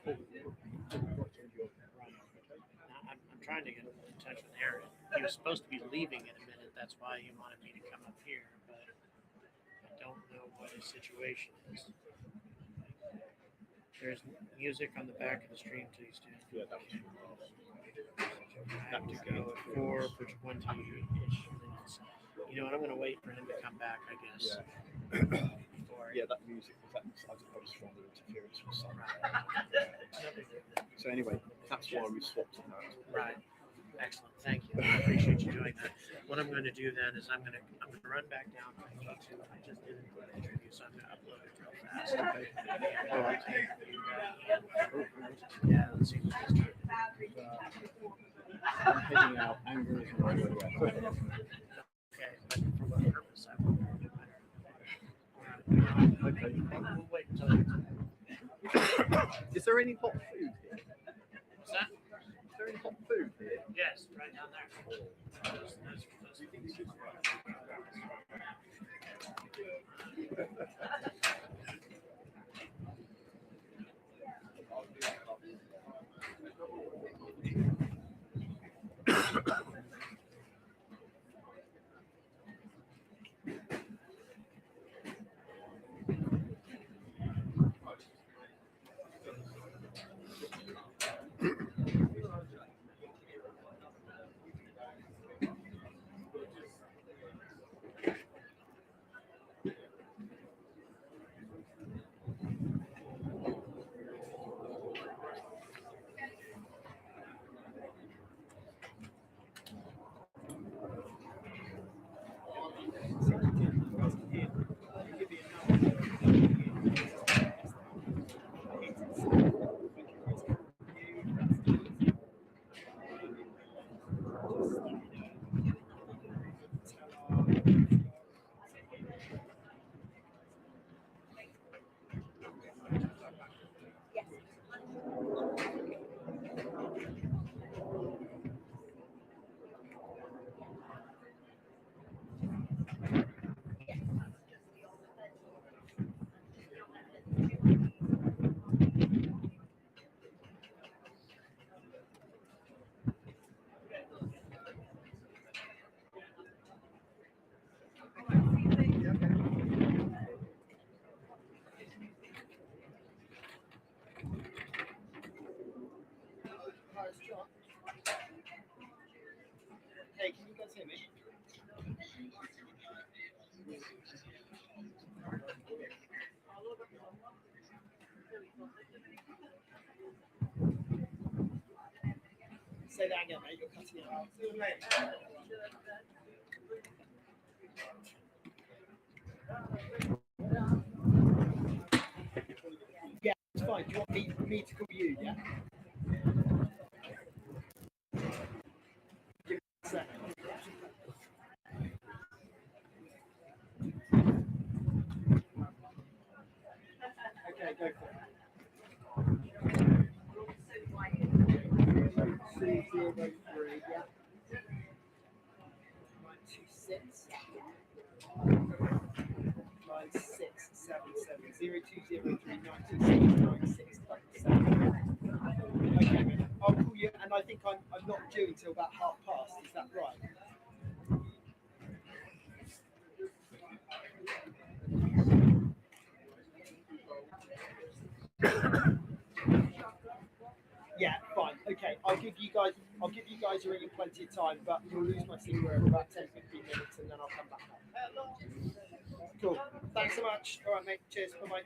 I'm trying to get in touch with Aaron. He was supposed to be leaving in a minute. That's why he wanted me to come up here, but I don't know what his situation is. There's music on the back of the stream, please, dude. Yeah, that was I have to go at 4, which 1 to ish minutes. You know what? I'm going to wait for him to come back, I guess. Yeah. Yeah, that music was I suppose from the interference from some. So anyway, that's why we swapped on that. Right. Excellent. Thank you. I appreciate you doing that. What I'm going to do then is I'm going to run back down. I just did an interview, so I'm going to upload it real fast. Okay. All right. Yeah. Let's see. I'm heading out. Anger is my way. Okay. But for what purpose? I will do better. Okay. We'll wait until. Is there any hot food here? What's that? Is there any hot food here? Yes, right down there. Say that again, mate. You're cutting it out. Yeah, it's fine. Do you want me to call you? Yeah. Give me a second. Okay, go for it. 203, yeah. 926. 9677 Okay, mate. I'll call you, and I think I'm not due until about 5:30. Is that right? Yeah, fine. Okay, I'll give you guys a ring in plenty of time, but you'll lose my signal in about 10-15 minutes, and then I'll come back up. Cool. Thanks so much. All right, mate. Cheers. Bye bye.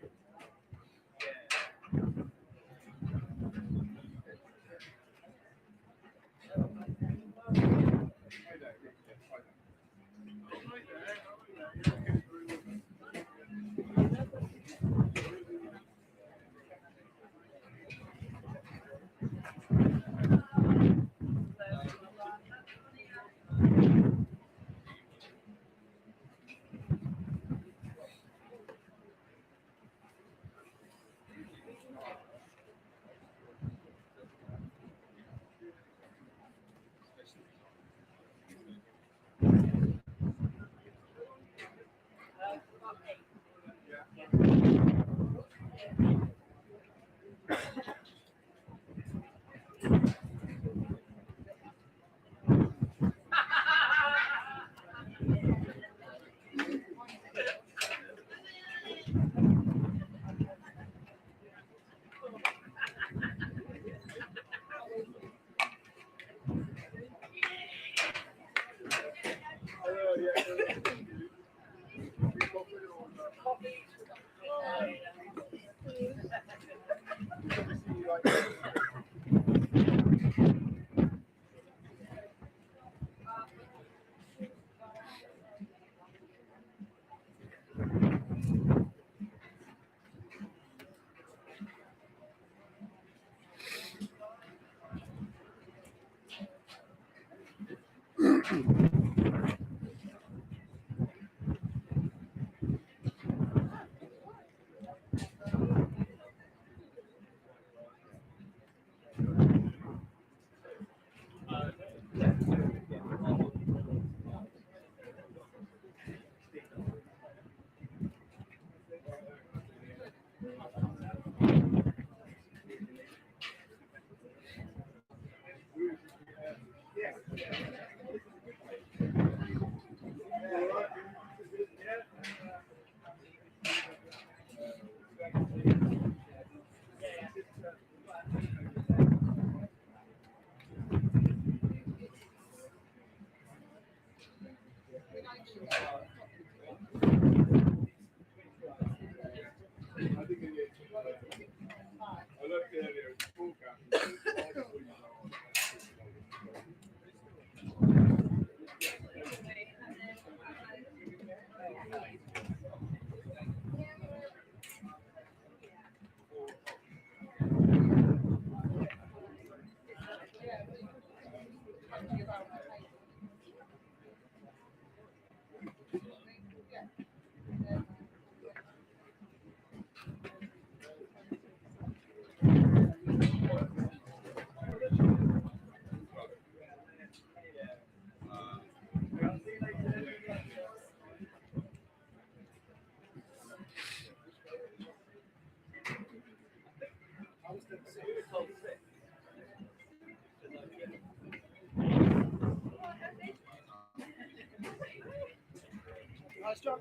Nice job.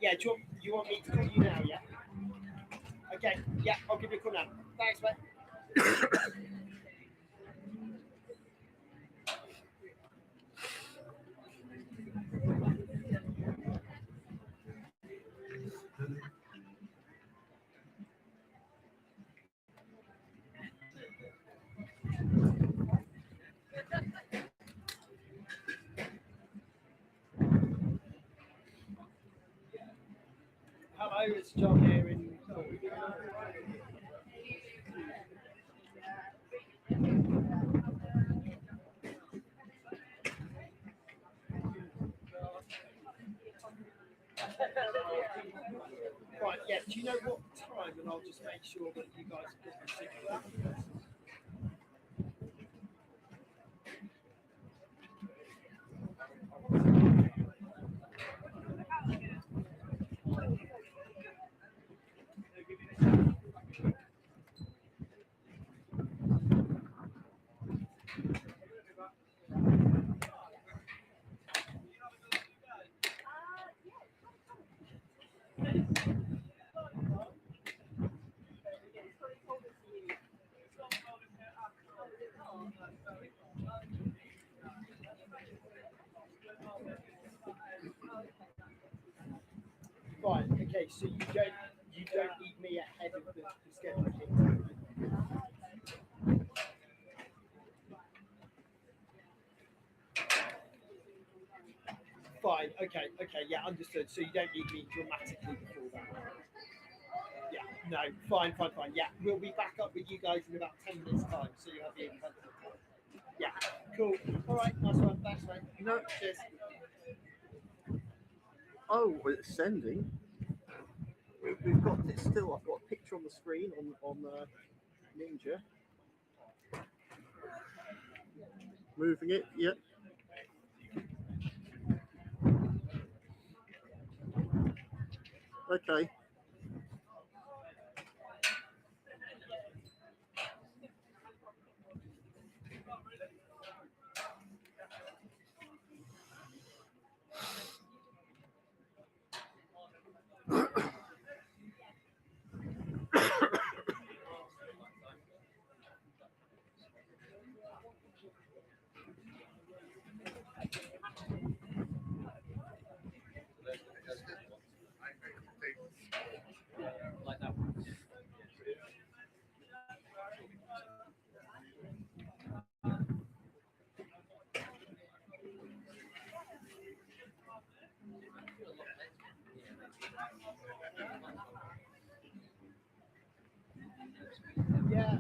Yeah, do you want me to call you now, yeah? Okay, yeah, I'll give you a call now. Thanks, mate. It's John here in. Right, yeah. Do you know what time? And I'll just make sure that you guys get the signal. Fine. Okay. So you don't need me ahead of the schedule. Fine. Okay. Okay. Yeah. Understood. So you don't need me dramatically before that. Yeah. No. Fine. Fine. Fine. Yeah. We'll be back up with you guys in about 10 minutes' time. So you have the incredible time. Yeah. Cool. All right. Nice one. Thanks, mate. No. Cheers. Oh, well, it's sending. We've got it still. I've got a picture on the screen on Ninja. Moving it. Yep. Okay. Like that. Yeah.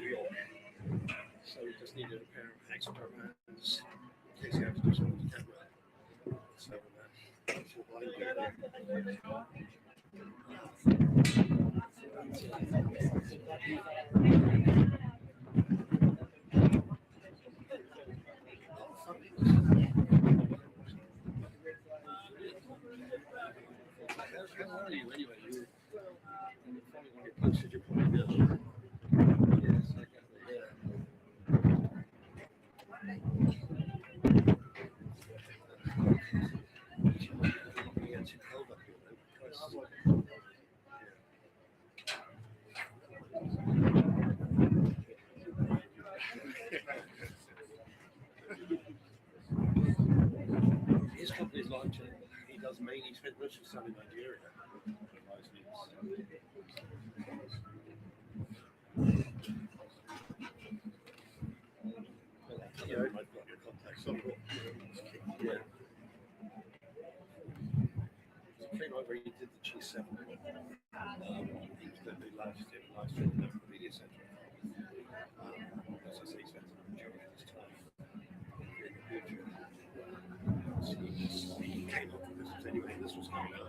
York. So we just needed a pair of extra hands in case you have to do something with the camera. So that's what I did. How are you anyway? You're posted your point now. Yes, I got that. Yeah. His company's launched it. He does mainly spent most of his time in Nigeria. Yeah, I've got your contact somewhere. Yeah. He came over, he did the G7. He was going to do live stream at the media centre. As I say, he spent the majority of his time in the future. So he came up with this anyway, this was coming out.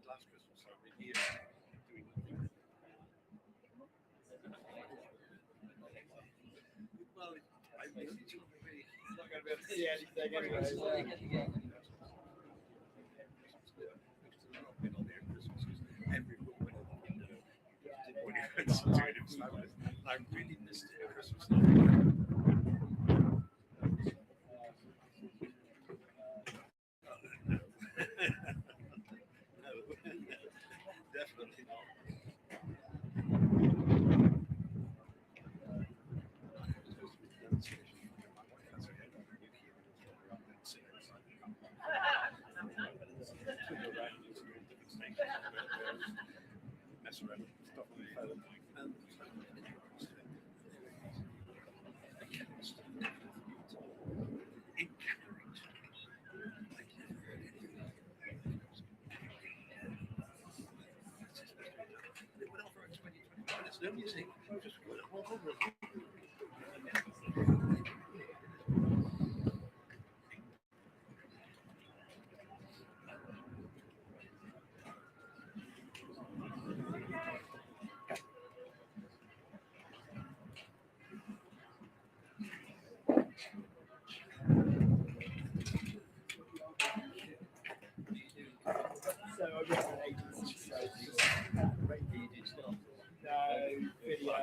Last Christmas, so every year doing nothing. Well, I really do really. It's not going to be able to see anything anyway. Everyone went out the window. Didn't want to do it. I really missed it at Christmas. No, definitely not. Mess around with stuff on the phone. You see, just go all over. So I work at an agency, so no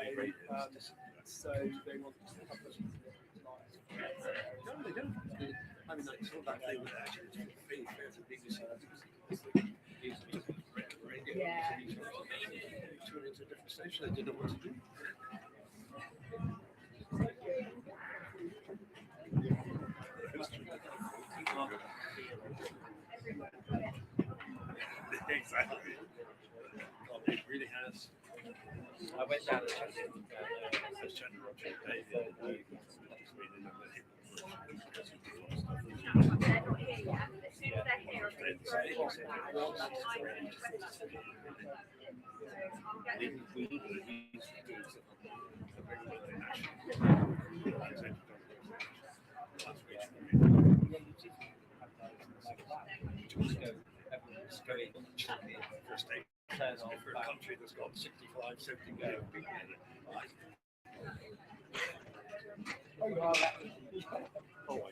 video. So they want to publish it tonight. No, they don't. I mean, like, sort of that thing with actually it's really fair to BBC. Yeah. Turn into a different station. They didn't know what to do. Exactly. God, it really has. I went down and I was chatting to Roger today. For a country that's got 65, 70 million people in it. Oh my goodness.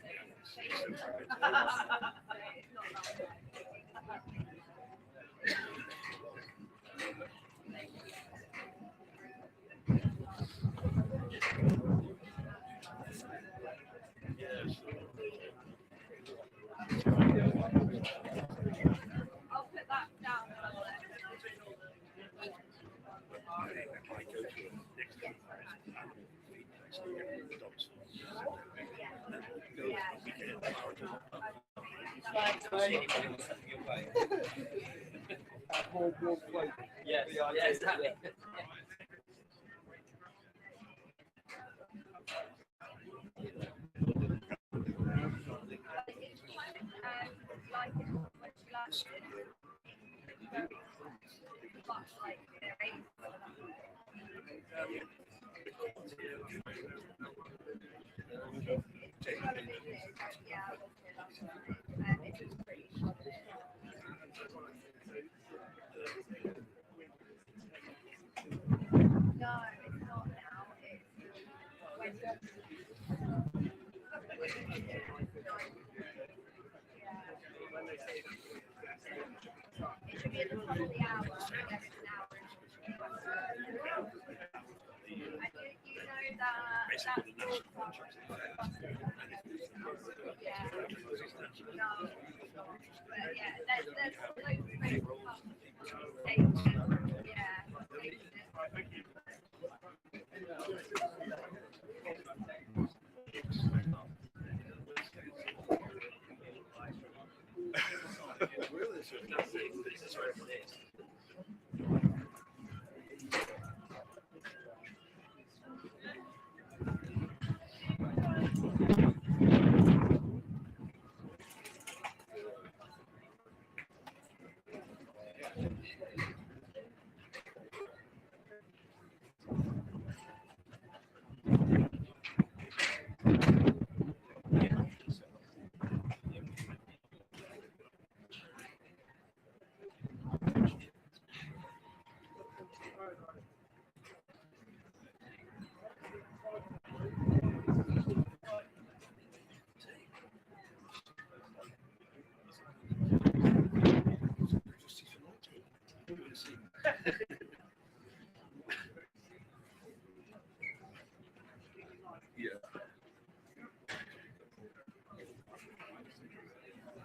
Thanks, mate. Warm quote. Yes, yeah, exactly.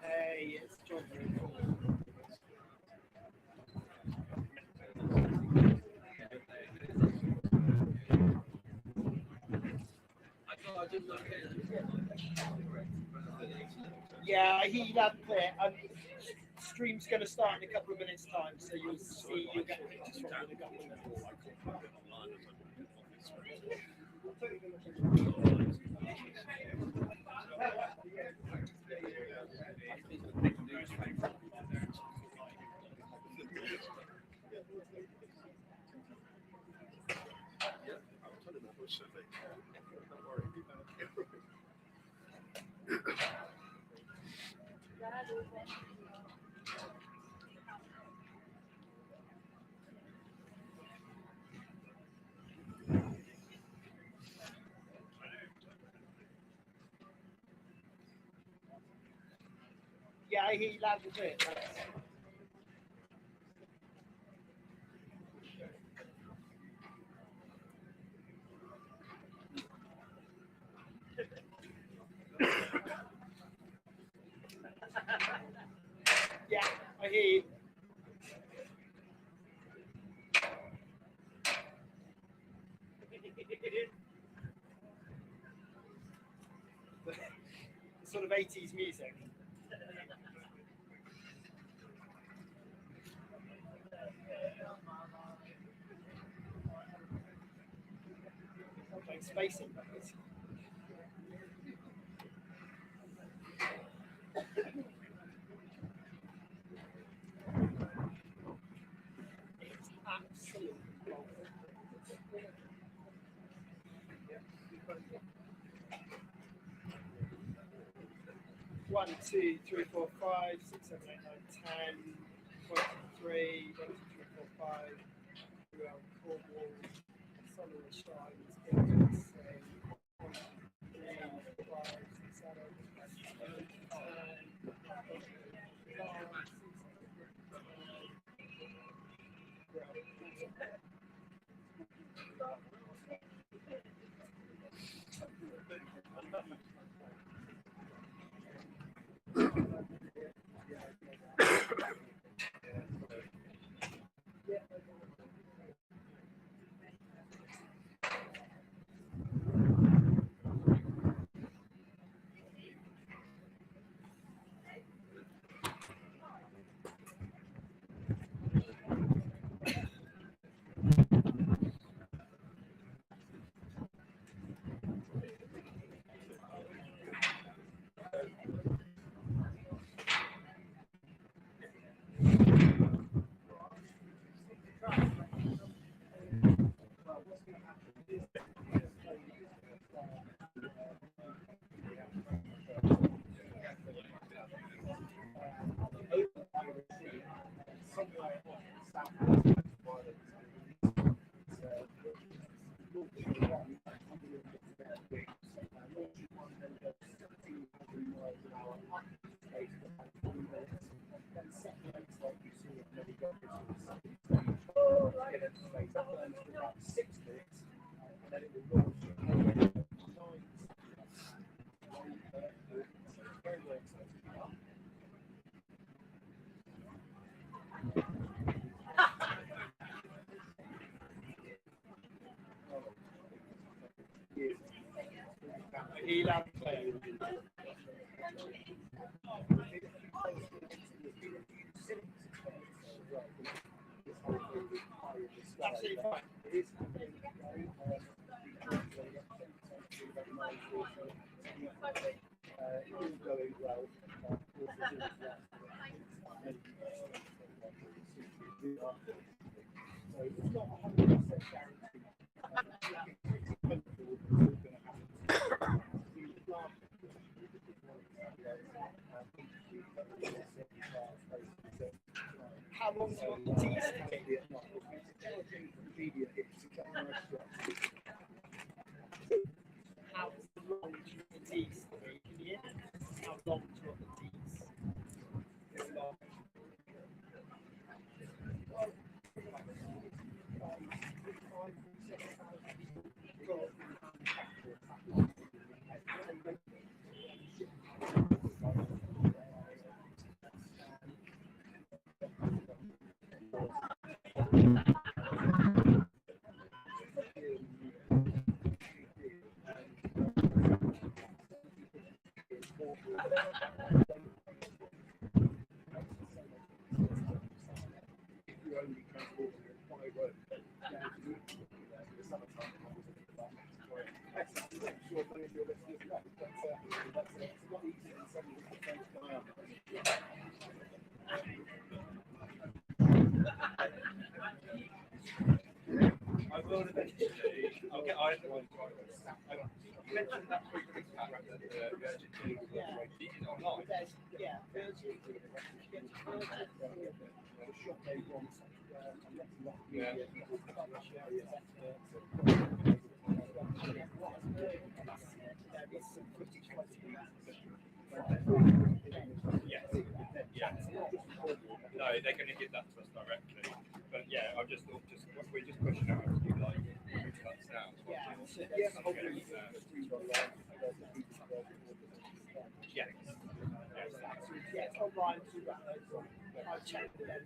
Hey, it's John. Yeah, I hear you loud and clear. Stream's going to start in a couple of minutes' time, so you'll get pictures from me in a couple of minutes. Yeah, I hear you loud and clear. Yeah, I hear you. Sort of 80s music. Playing Space Invaders. It's absolutely wonderful. 1, 2, 3, 4, 5, 6, 7, 8, 9, 10, 23, 1, 2, 3, 4, 5, around Cornwall, sun in the shines, engines say, 1, 2, 3, 4, 5, 6, 7, 8, 9, 10, He loud and clear. Absolutely fine. Going well. So it's not 100% guaranteed. How long do you want the teas to be? How long do you want the teas to be? Can you hear? How long do you want the teas? Long. I will eventually. I'll get eyes on one. You mentioned that frequency pattern that Virgin do online. Yeah, Virgin. Yeah. Yes. Yeah. No, they're going to give that to us directly. But yeah, I've just thought, we're just pushing out to do like cuts now. Yeah. Yeah, Tom Ryan too. I've checked with them.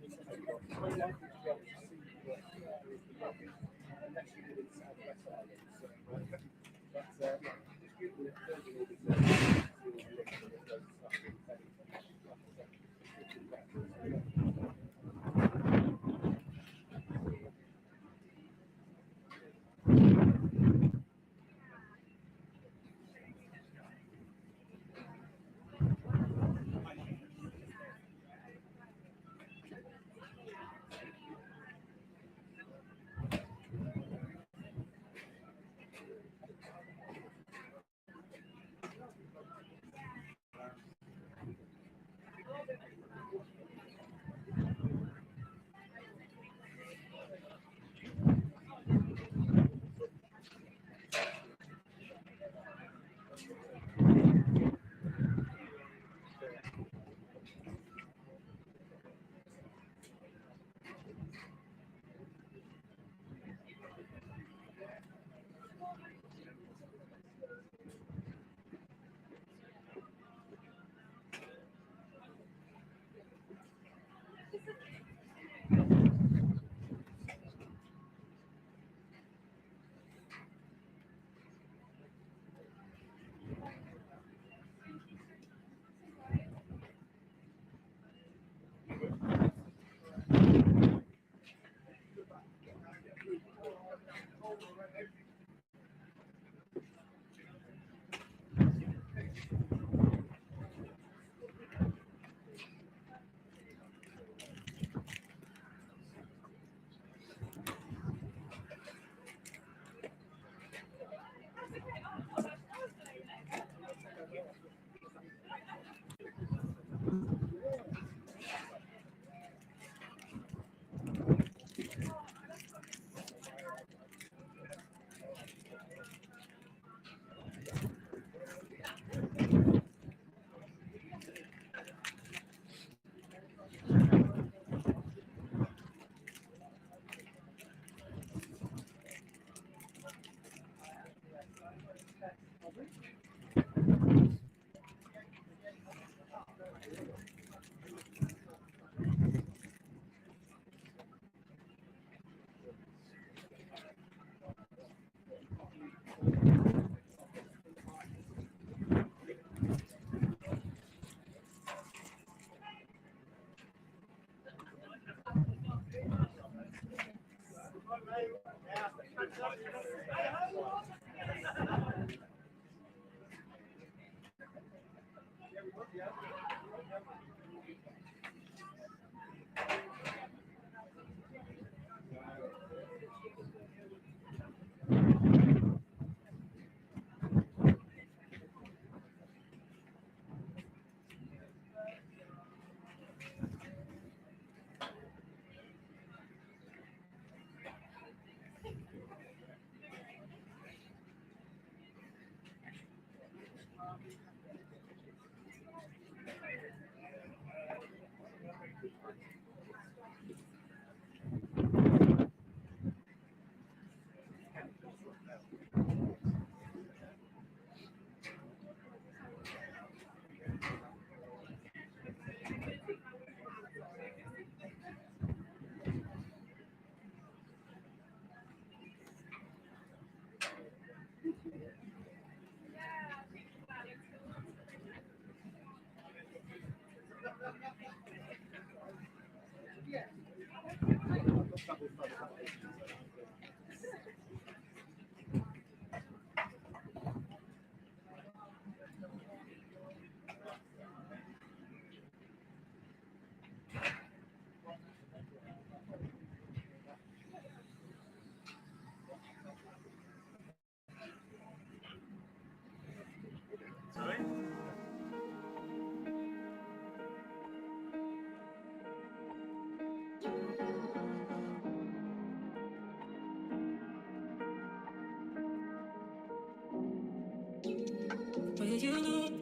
Where you look,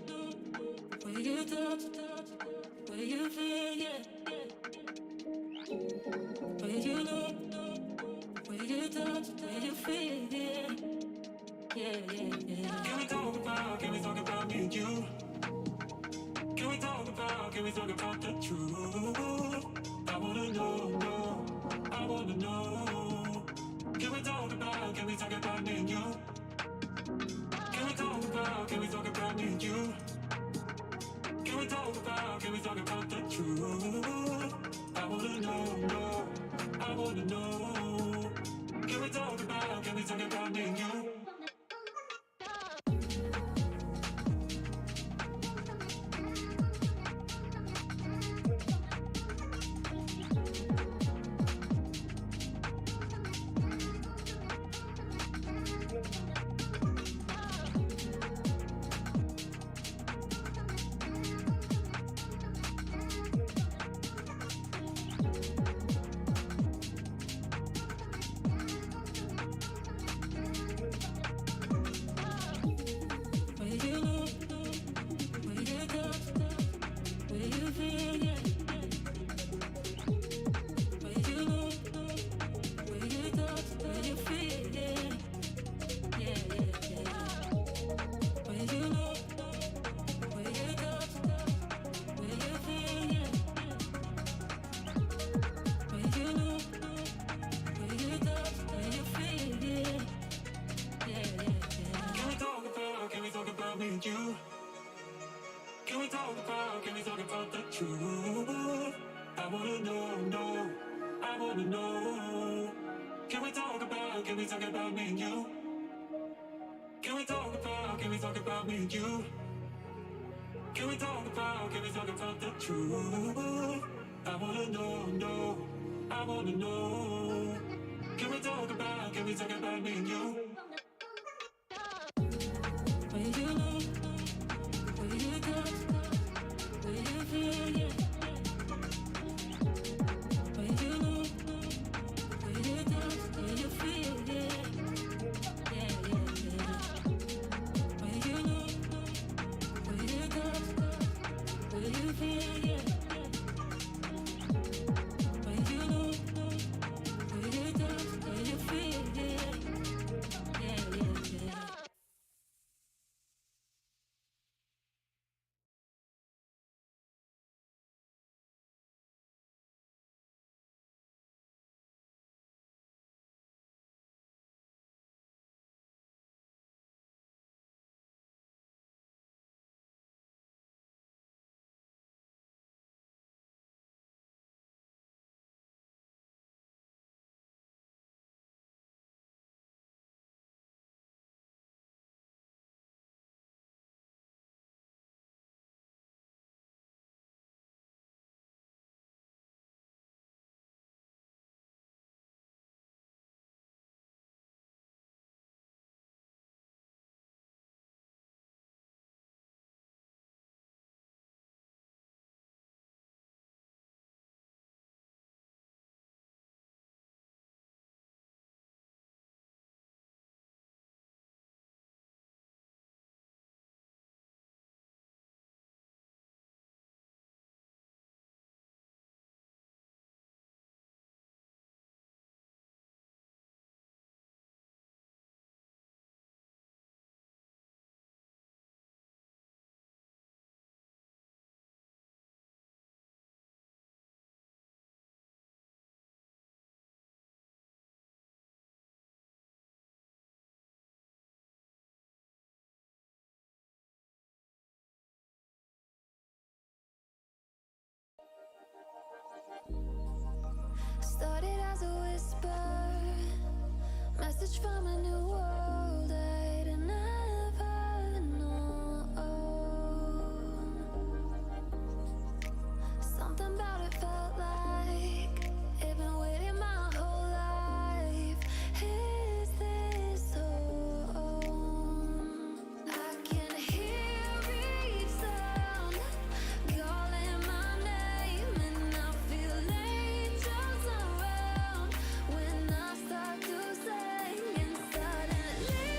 where you touch, where you feel, yeah. Where you look, where you touch, where you feel, yeah. Yeah, yeah, yeah. Can we talk about me and you? Can we talk about the truth? I wanna know, no, I wanna know. Can we talk about me and you? Can we talk about me and you? Can we talk about the truth? I wanna know, no, I wanna know. Can we talk about me and you? whisper, message from a new world I'd never known. Something about it felt like it'd been waiting my whole life. Is this home? I can hear each sound calling my name, and I feel angels around when I start to sing. And suddenly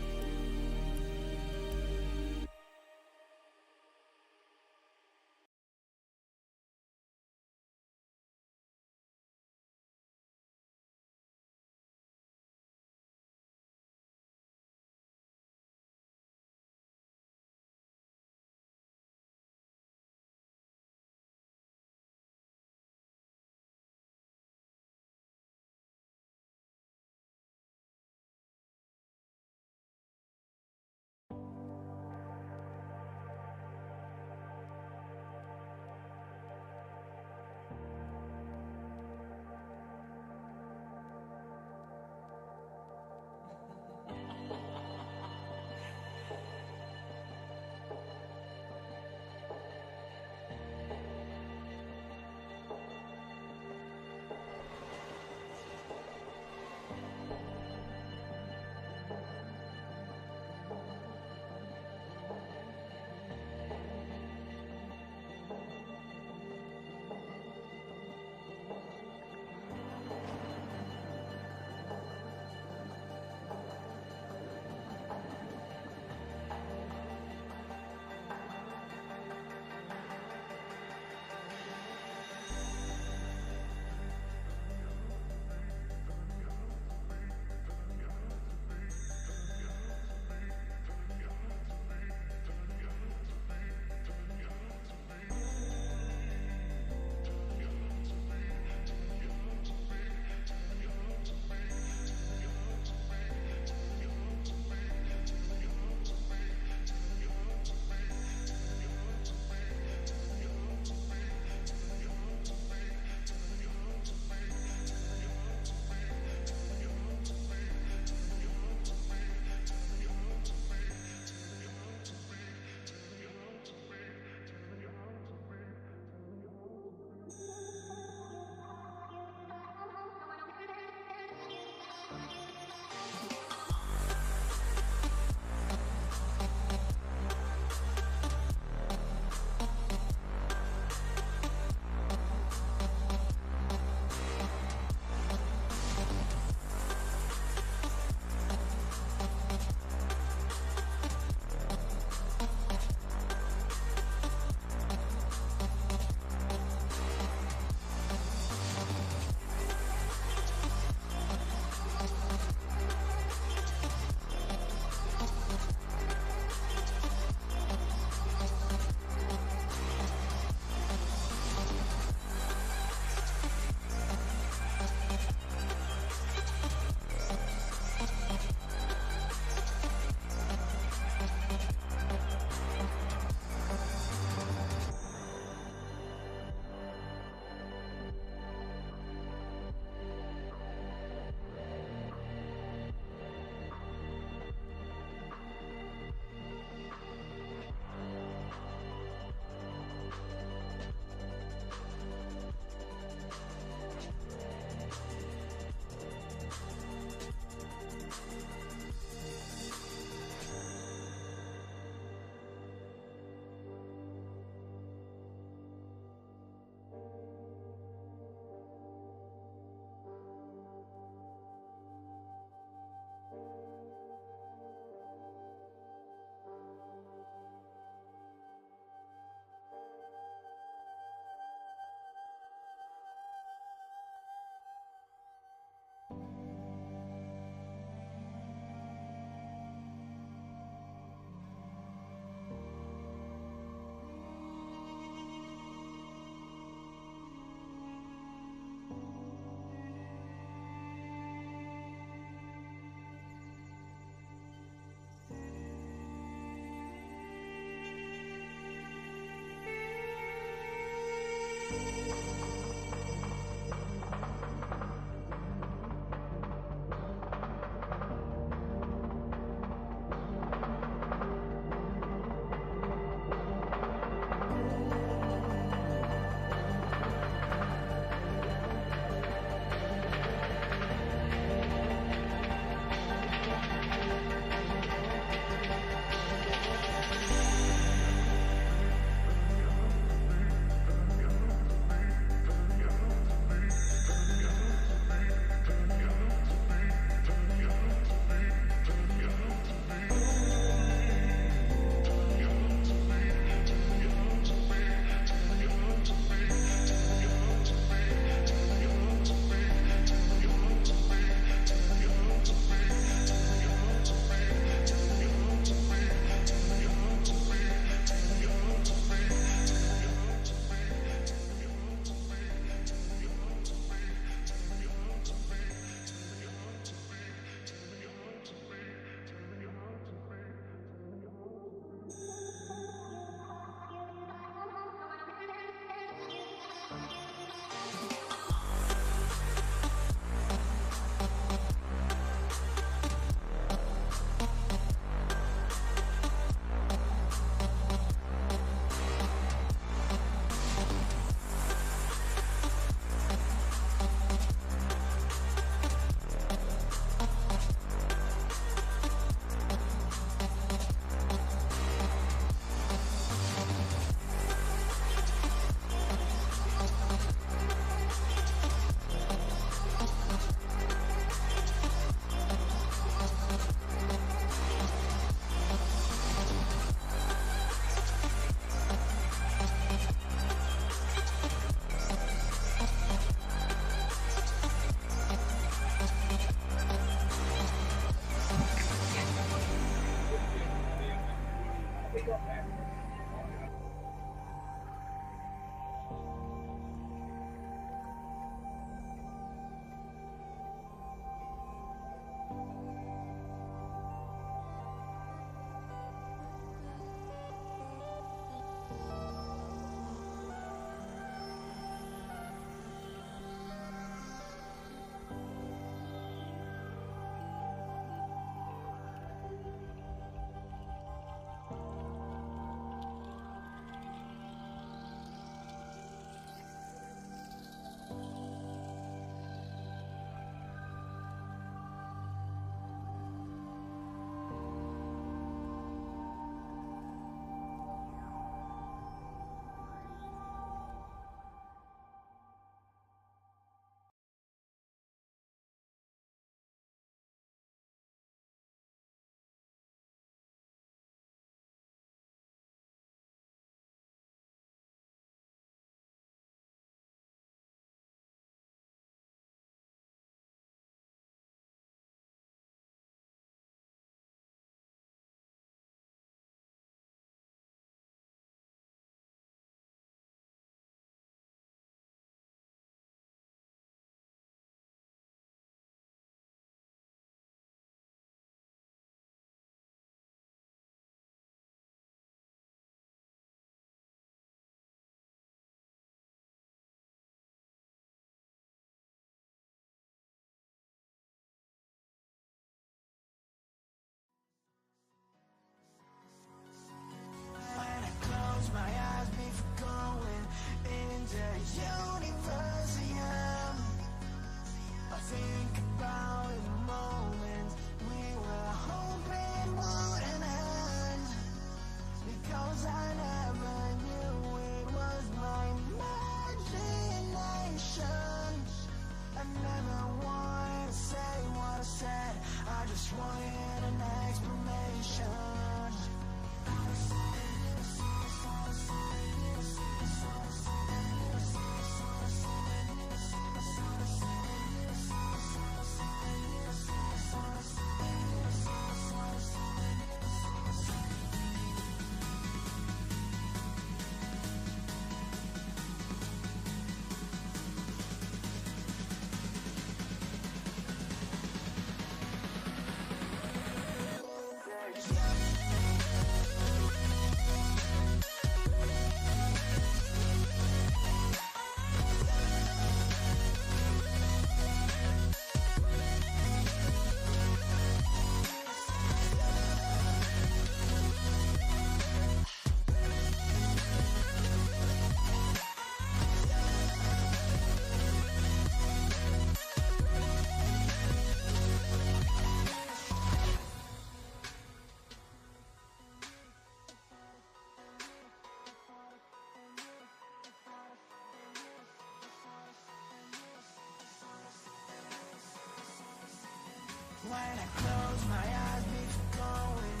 when I close my eyes before going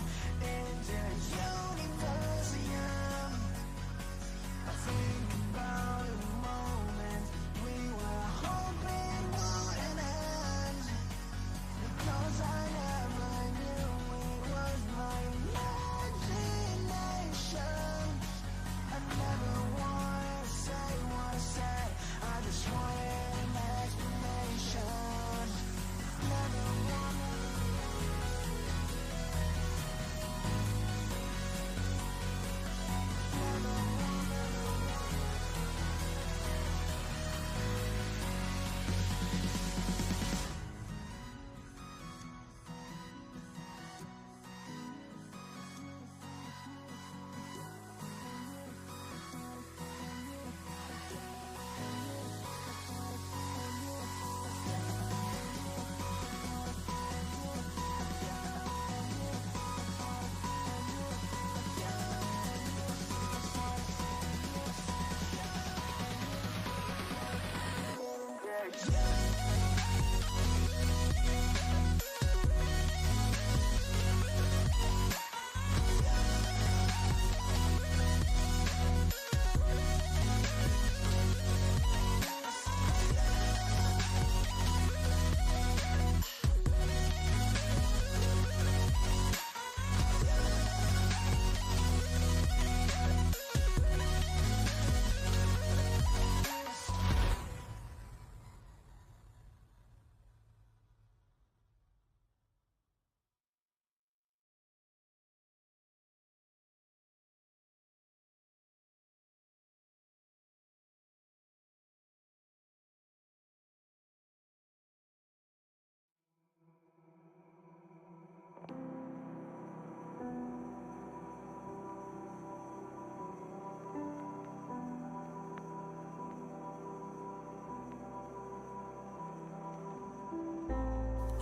into Universum. I think about the moment we were hoping wouldn't end, because I never knew it was my imagination. I never wanted to say what I said, I just wanted an explanation. Never wanted.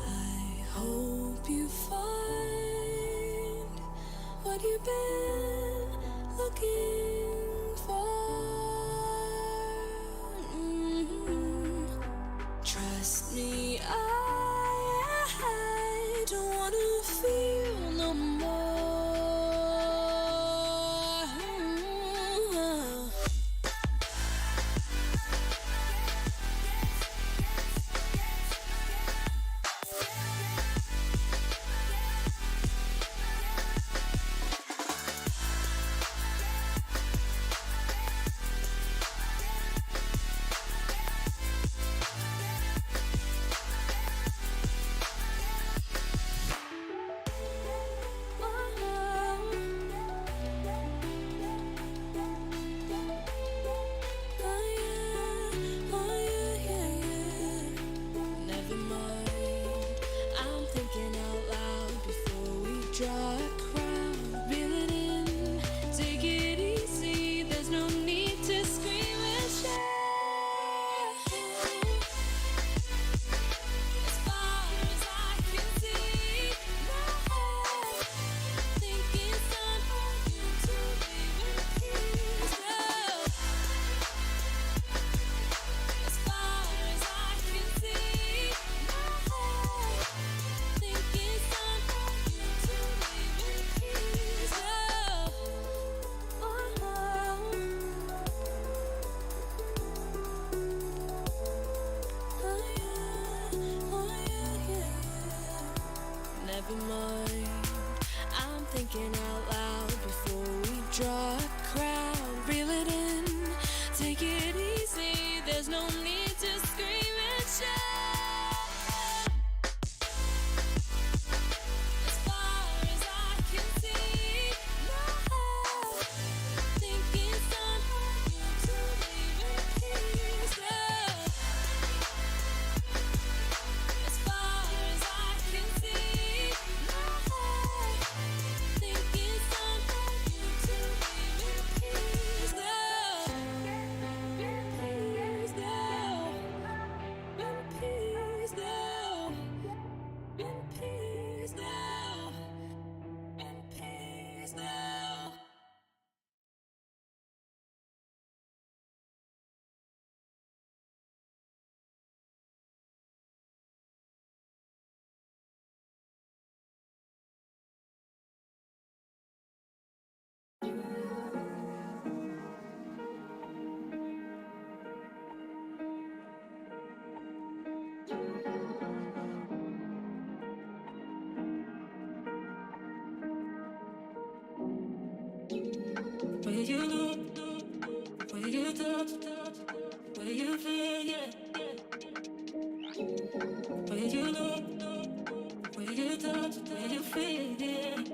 I hope you find what you've been looking for. Trust me, I don't wanna feel no more. Where you look, where you touch, where you feel, yeah. Where you look, where you touch, where you feel, yeah.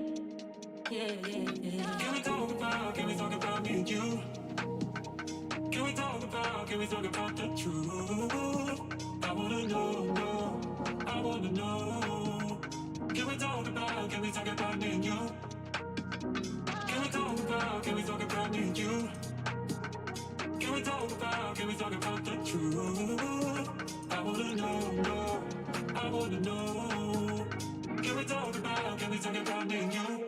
Yeah, yeah, yeah. Can we talk about me and you? Can we talk about the truth? I wanna know, I wanna know. Can we talk about me and you? Can we talk about me and you? Can we talk about the truth? I wanna know, I wanna know. Can we talk about me and you?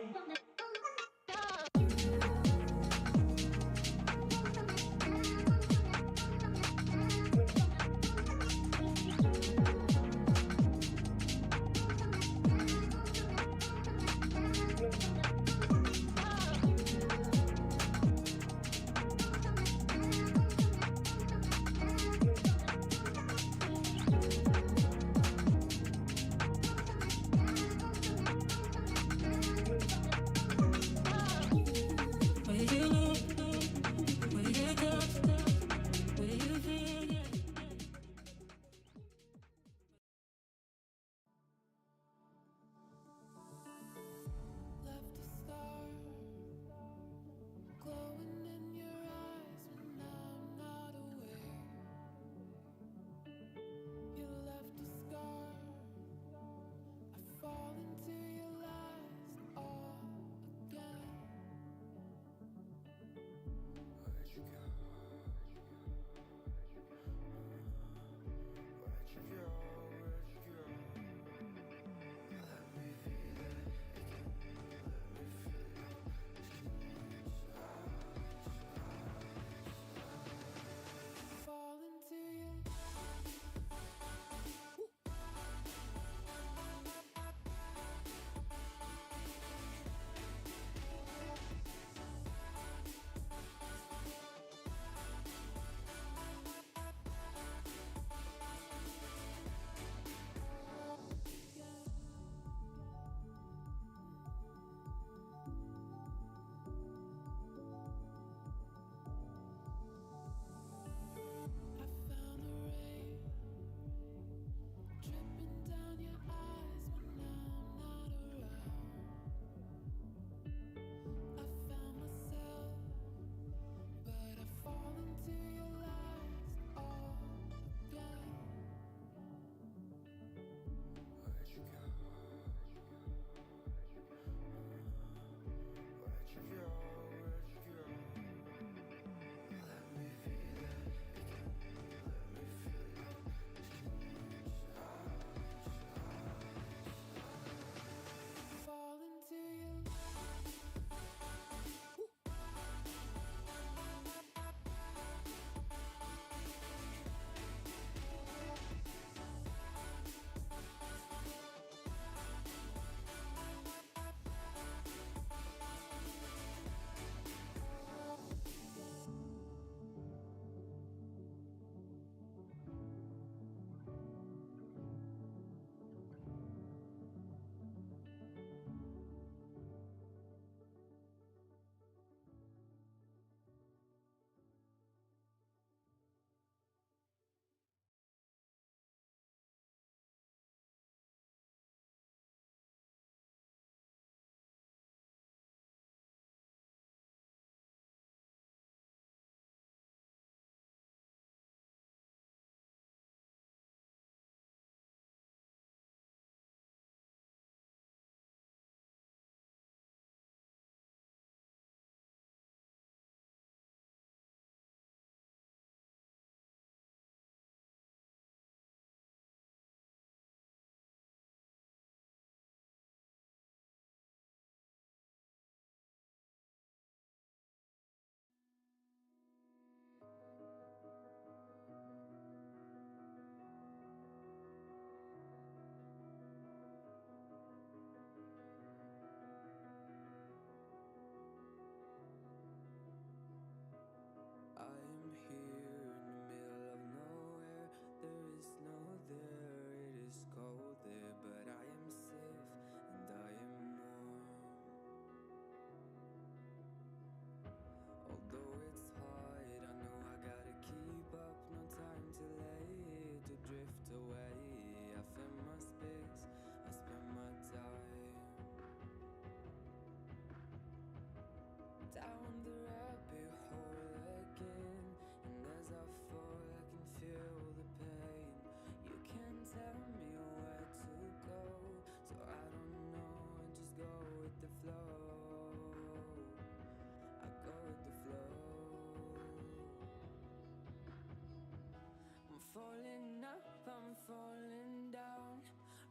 falling up, I'm falling down.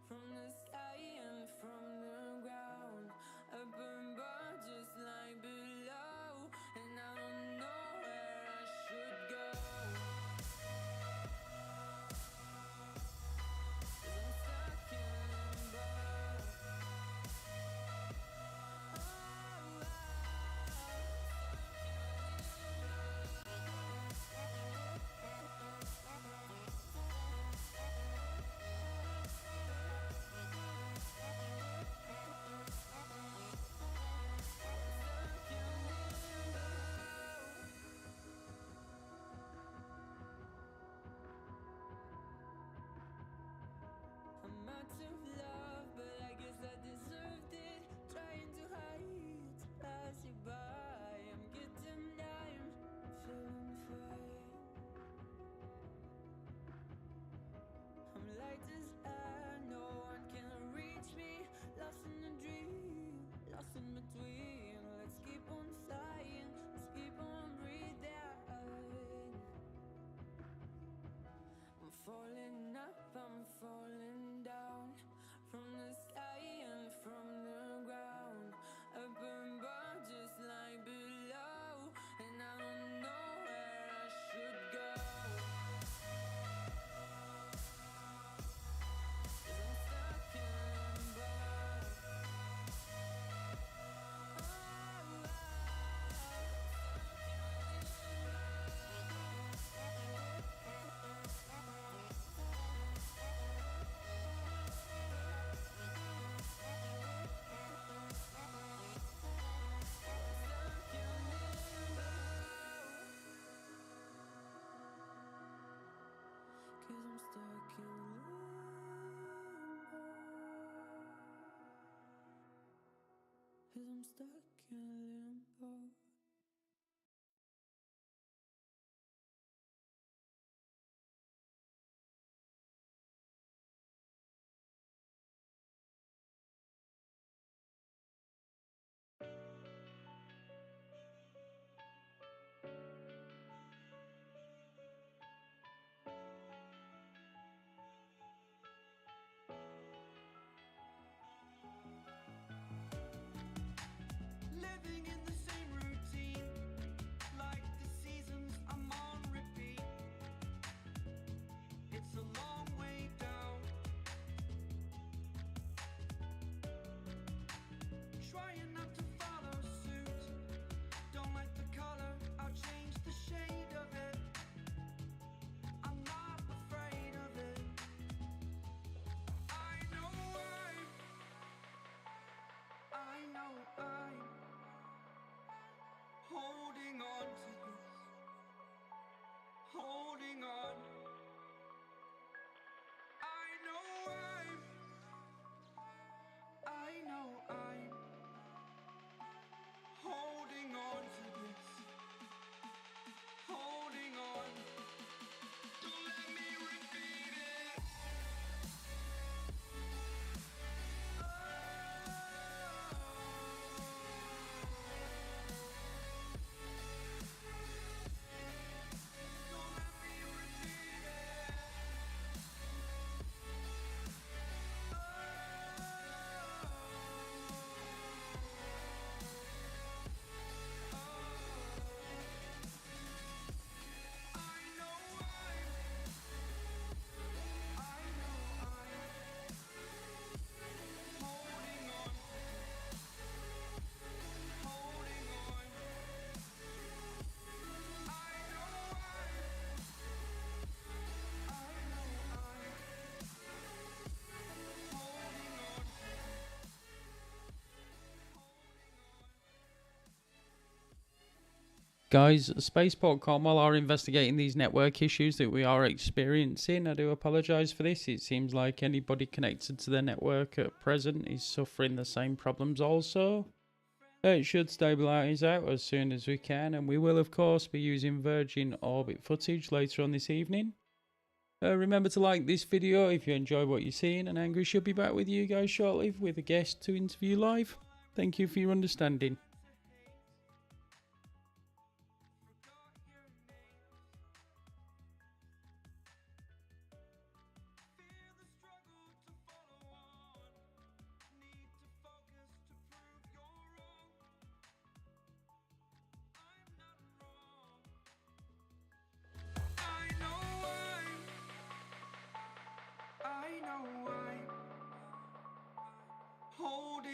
From the sky and from the ground. Up above, just like below. And I don't know where I should go. 'Cause I'm stuck in limbo. I'm out of love, but I guess I deserved it. Trying to hide, to pass you by. I'm getting down, feeling fine. I'm light as air, no one can reach me. Lost in a dream, lost in between. Let's keep on flying, let's keep on breathing. I'm falling up, I'm falling down. From the sky and from the ground. Up above, just like below. And I don't know where I should go. 'Cause I'm stuck in limbo. Cause I'm stuck in limbo. Cause I'm stuck in limbo. Living in the same routine, like the seasons I'm on repeat. It's a long way down. Trying not to follow suit. Don't like the color, I'll change the shade of it. I'm not afraid of it. I know I'm holding on to this. Holding on. I know I'm holding on to this. Holding on. Don't let me repeat it. Don't let me repeat it. Guys, Spaceport Cornwall are investigating these network issues that we are experiencing. I do apologise for this. It seems like anybody connected to the network at present is suffering the same problems also. It should stabilise out as soon as we can, and we will of course be using Virgin Orbit footage later on this evening. Remember to like this video if you enjoy what you're seeing, and Angry should be back with you guys shortly with a guest to interview live. Thank you for your understanding.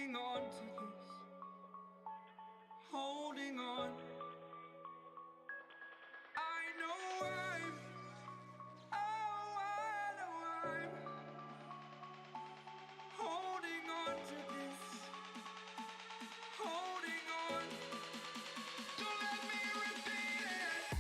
holding on to this, holding on. I know I know I'm holding on to this, holding on. Don't let me repeat it.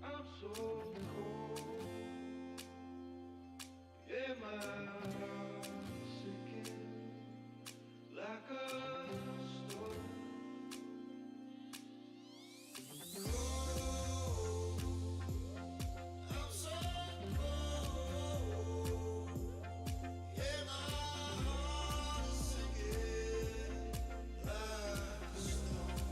I'm so cold. Yeah, my heart's sinking like a stone. Cold. I'm so cold. Yeah, my heart is sinking like a stone.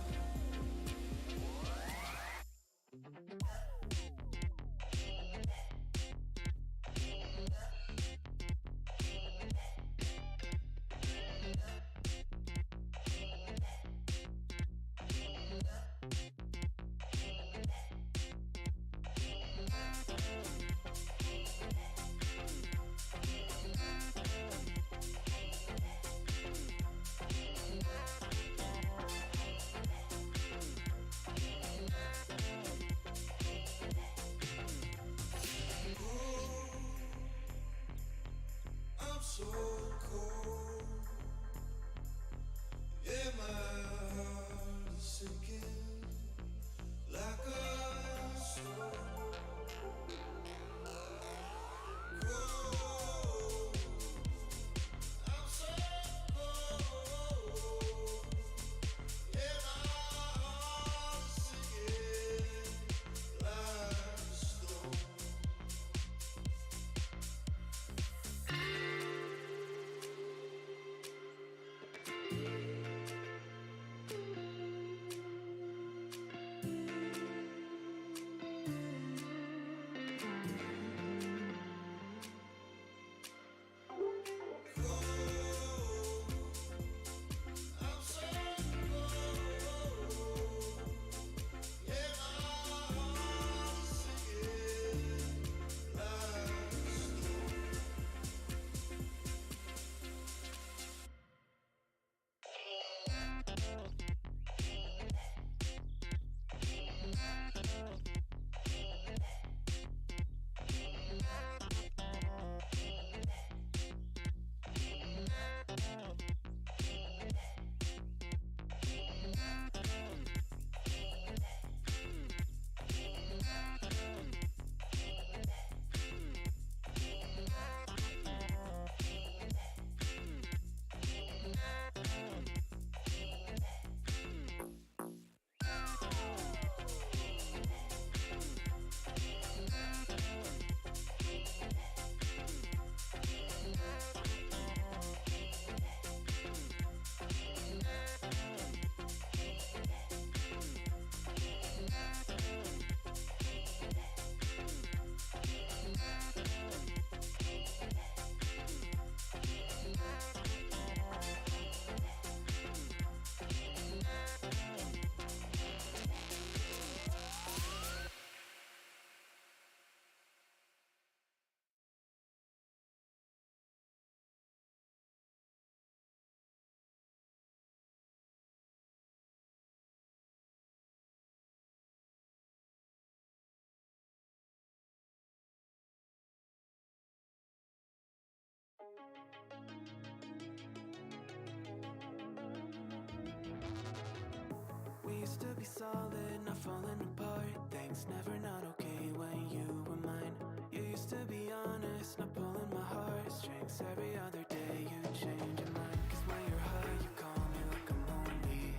We used to be solid, not falling apart. Things never not okay when you were mine. You used to be honest, not pulling my heartstrings. Every other day you change your mind. 'Cause when you're high, you call me like I'm lonely.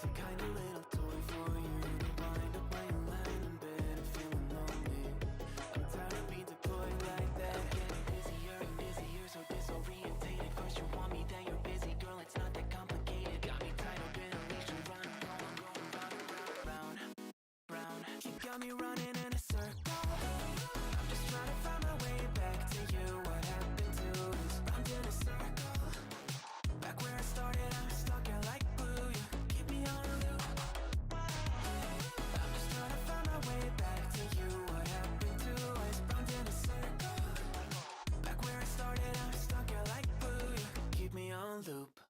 Some kind of little toy for you to wind up when you land in bed and feeling lonely. I'm tired of being deployed like that. Getting busier and busier, so disorientated. First you want me, then you're busy. Girl, it's not that complicated. Got me tied up in a leash and running, going round, round, round. You got me running in a circle. I'm just trying to find my way back to you. What happened to us? Round in a circle. Back where I started, I'm stuck here like glue. You keep me on a loop. I'm just trying to find my way back to you. What happened to us? Round in a circle. Back where I started, I'm stuck here like glue. You keep me on loop.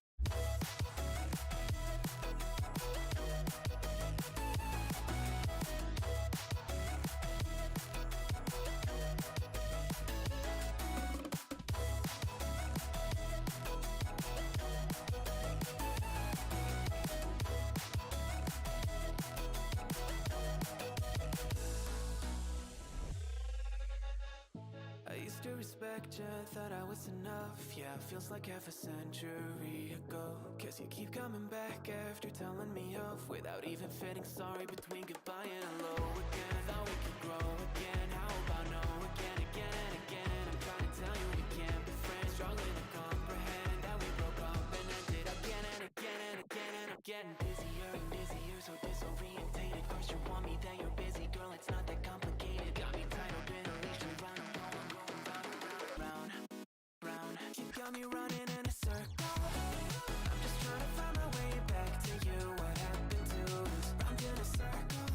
I used to respect you, thought I was enough. Yeah, feels like half a century ago. 'Cause you keep coming back after telling me off, without even feeling sorry between goodbye and hello again. Thought we could grow again, how about no again, again and again. I'm trying to tell you we can't be friends, struggling to comprehend that we broke up and ended again and again and again. And I'm getting busier and busier, so disorientated. First you want me, then you're busy. Girl, it's not that complicated. Got me tied up in a leash and running, going round, round. You got me running in a circle. I'm just trying to find my way back to you. What happened to us? Round in a circle.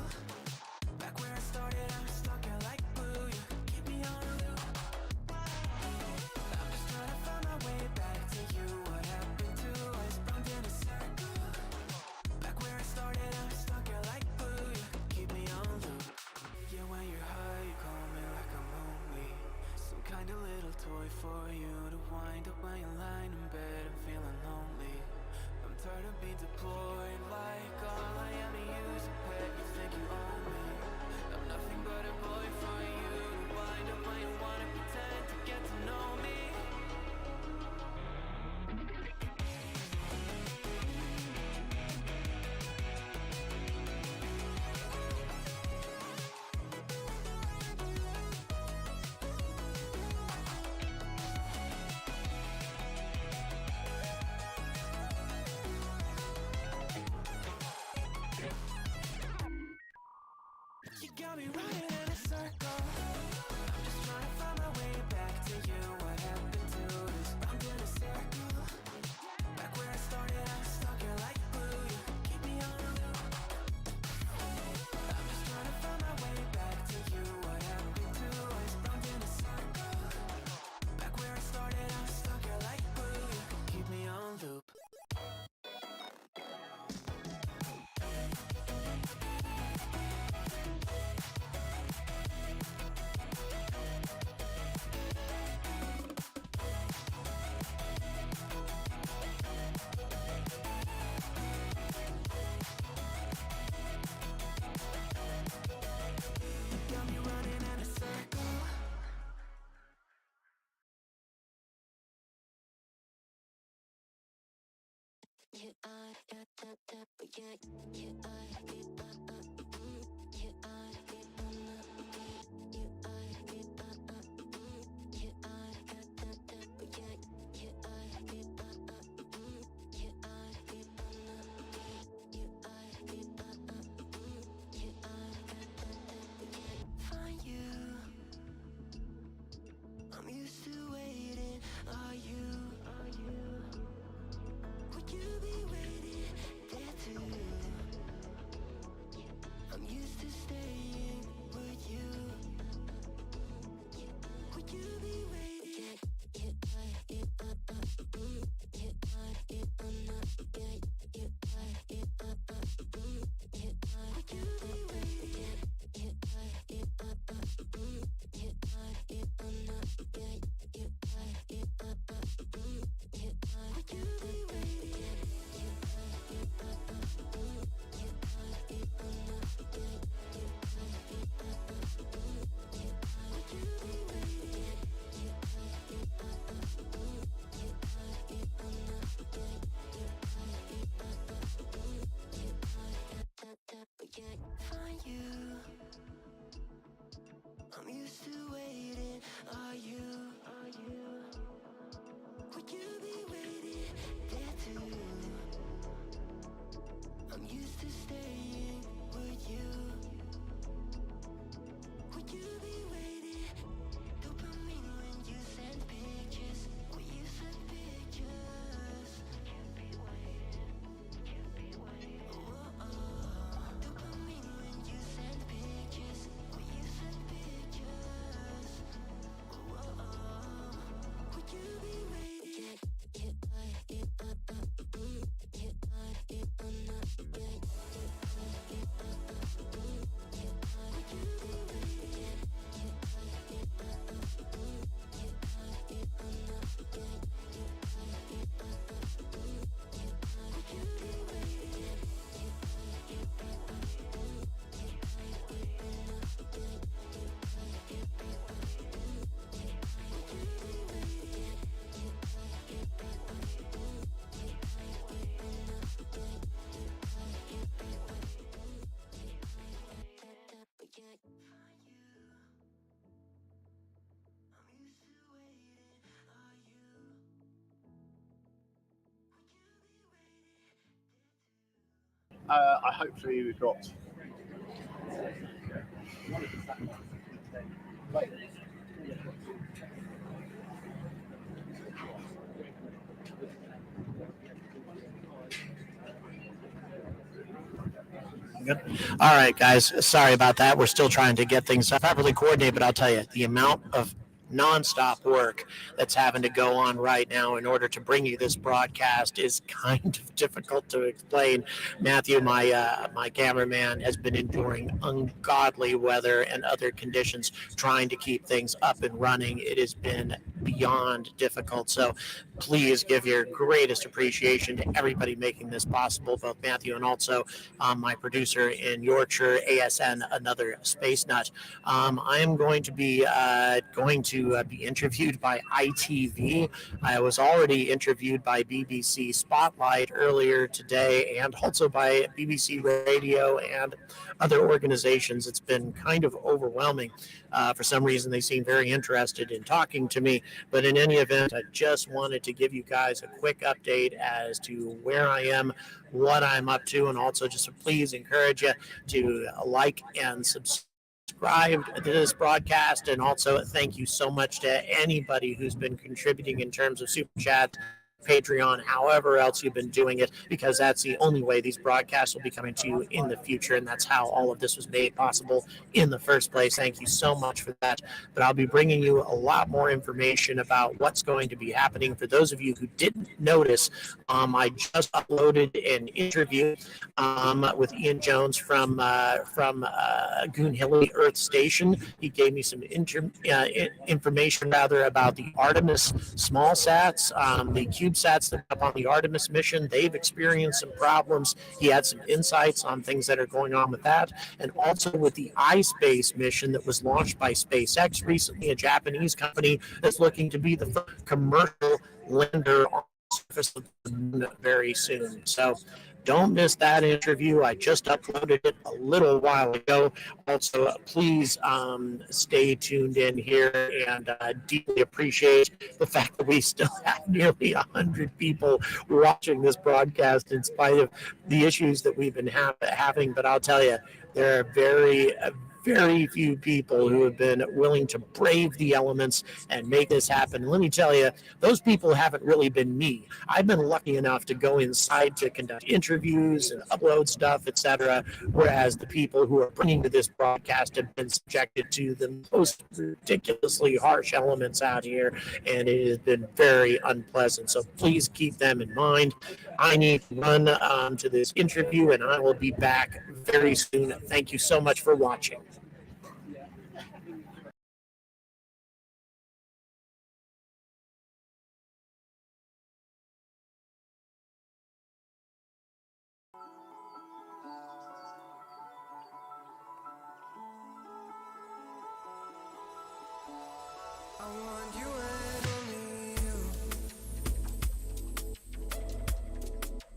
Back where I started, I'm stuck here like glue. You keep me on a loop. I'm just trying to find my way back to you. What happened to us? Round in a circle. Back where I started, I'm stuck here like glue. You keep me on loop. Yeah, when you're high, you call me like I'm lonely. Some kind of little toy for you to wind up when you're lying in bed and feeling lonely. I'm tired of being deployed like all I am to you is a pet. You think you own me? I'm nothing but a boy for you to wind up when you wanna pretend to get to know me. You got me running in a circle. I'm just trying to find my way back to you. What happened to us? Round in a circle. Back where I started, I'm stuck here like glue. You keep me on a loop. I'm just trying to find my way back to you. What happened to us? Round in a circle. Back where I started, I'm stuck here like glue. You keep me on loop. Got me running in a circle. Yeah, yeah, yeah, yeah, yeah, find you. I'm used to waiting. Are you? Would you be waiting there too? Hopefully we've got. Good. All right, guys. Sorry about that. We're still trying to get things properly coordinated, but I'll tell you, the amount of nonstop work that's having to go on right now in order to bring you this broadcast is kind of difficult to explain. Matthew, my cameraman, has been enduring ungodly weather and other conditions trying to keep things up and running. It has been beyond difficult. So please give your greatest appreciation to everybody making this possible, both Matthew and also my producer in Yorkshire, ASN, another space nut. I am going to be be interviewed by ITV. I was already interviewed by BBC Spotlight earlier today, and also by BBC Radio and other organizations. It's been kind of overwhelming. For some reason, they seem very interested in talking to me. But in any event, I just wanted to give you guys a quick update as to where I am, what I'm up to, and also just to please encourage you to like and subscribe to this broadcast. And also thank you so much to anybody who's been contributing in terms of super chat, Patreon, however else you've been doing it, because that's the only way these broadcasts will be coming to you in the future, and that's how all of this was made possible in the first place. Thank you so much for that. But I'll be bringing you a lot more information about what's going to be happening. For those of you who didn't notice, I just uploaded an interview with Ian Jones from Goonhilly Earth Station. He gave me some information about the Artemis small sats, the CubeSats that are up on the Artemis mission. They've experienced some problems. He had some insights on things that are going on with that, and also with the iSpace mission that was launched by SpaceX recently, a Japanese company that's looking to be the first commercial lander on the surface of the moon very soon. So don't miss that interview. I just uploaded it a little while ago. Also, please stay tuned in here, and deeply appreciate the fact that we still have nearly 100 people watching this broadcast in spite of the issues that we've been having. But I'll tell you, there are very few people who have been willing to brave the elements and make this happen. Let me tell you, those people haven't really been me. I've been lucky enough to go inside to conduct interviews and upload stuff, etc., whereas the people who are bringing to this broadcast have been subjected to the most ridiculously harsh elements out here, and it has been very unpleasant. So please keep them in mind. I need to run to this interview, and I will be back very soon. Thank you so much for watching. I want you and only you.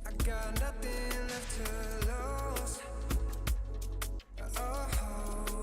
I got nothing left to lose. Oh.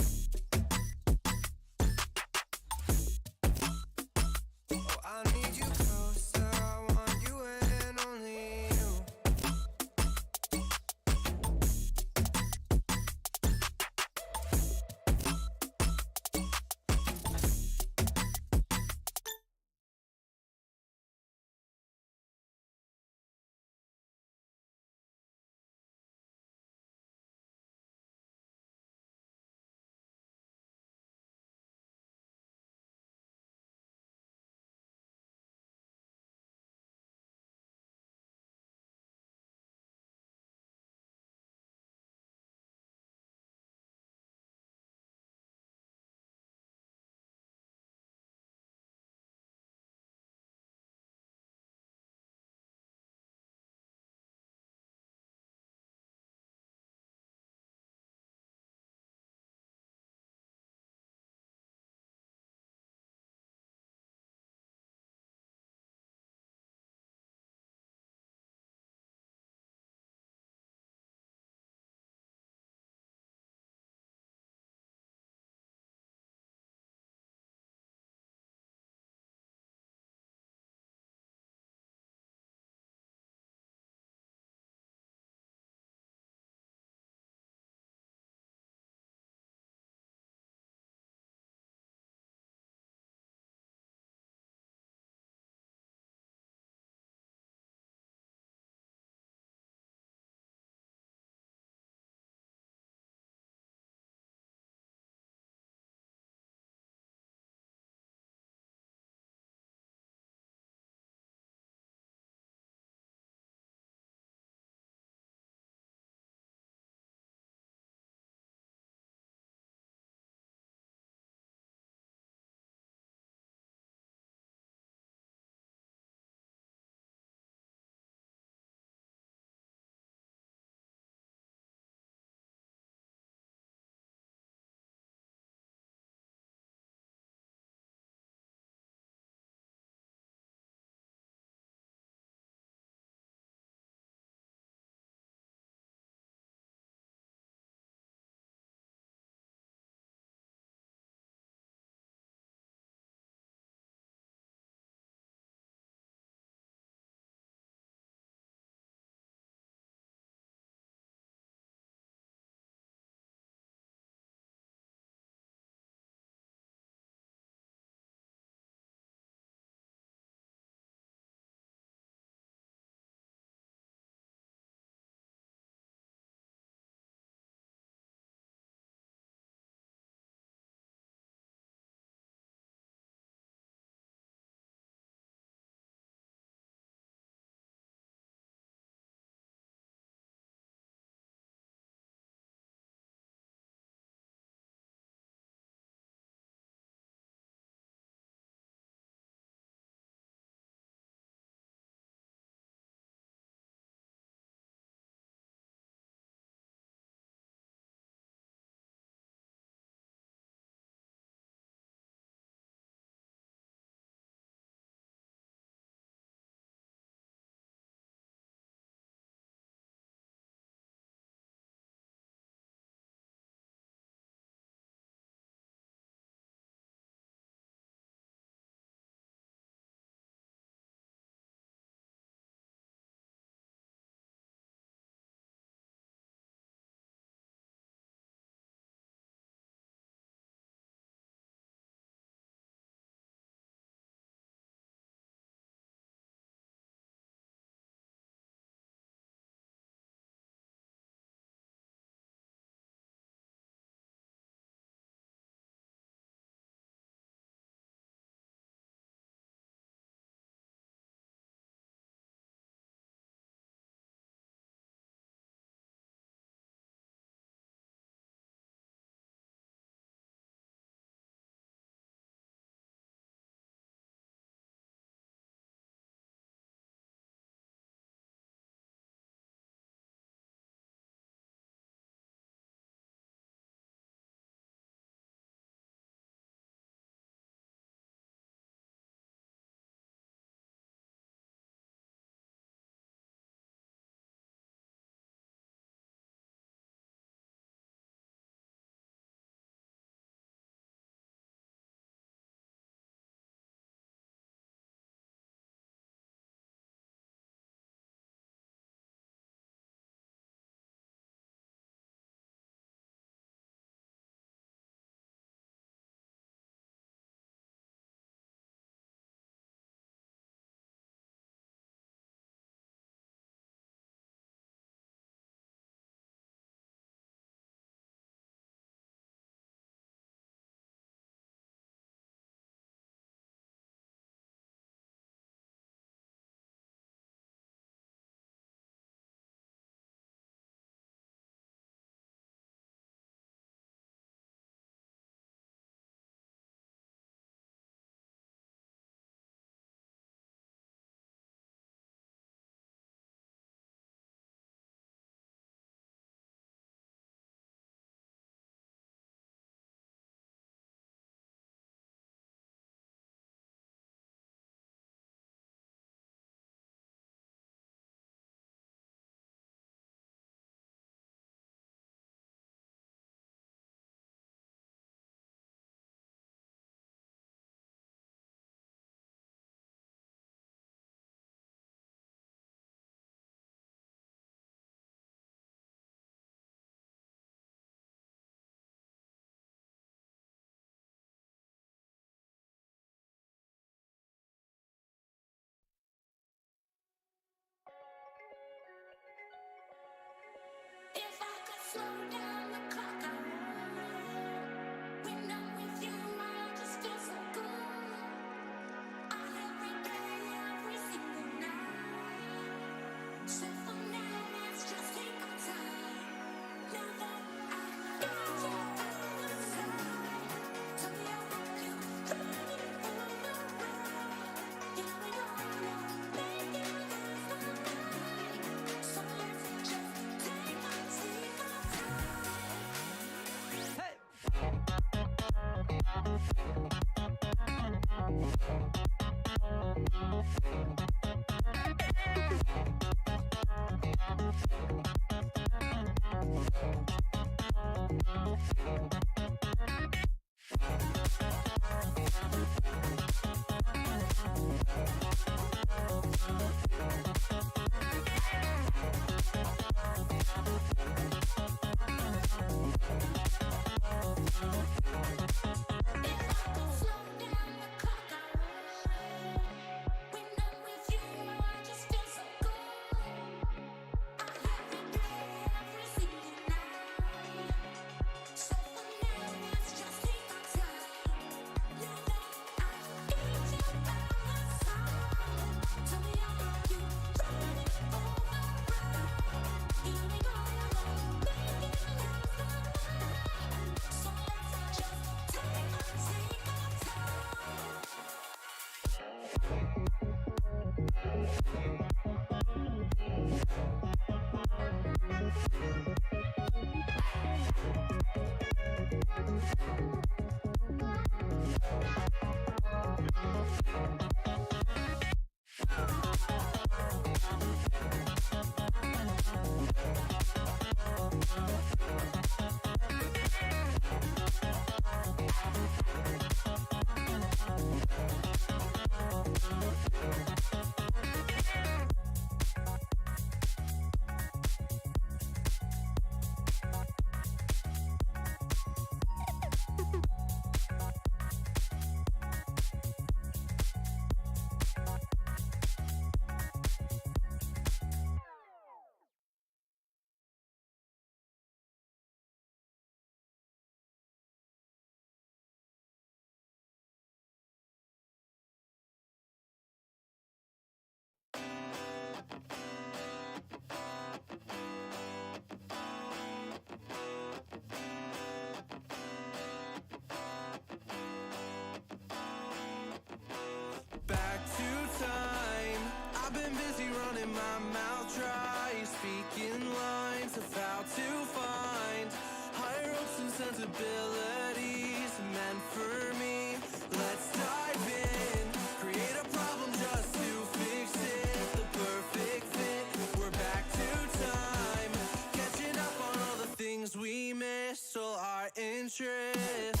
Back to time. I've been busy running my mouth dry, speaking lines of how to find higher hopes and sensibilities meant for me. Let's dive in, create a problem just to fix it. The perfect fit. We're back to time, catching up on all the things we missed, all our interests.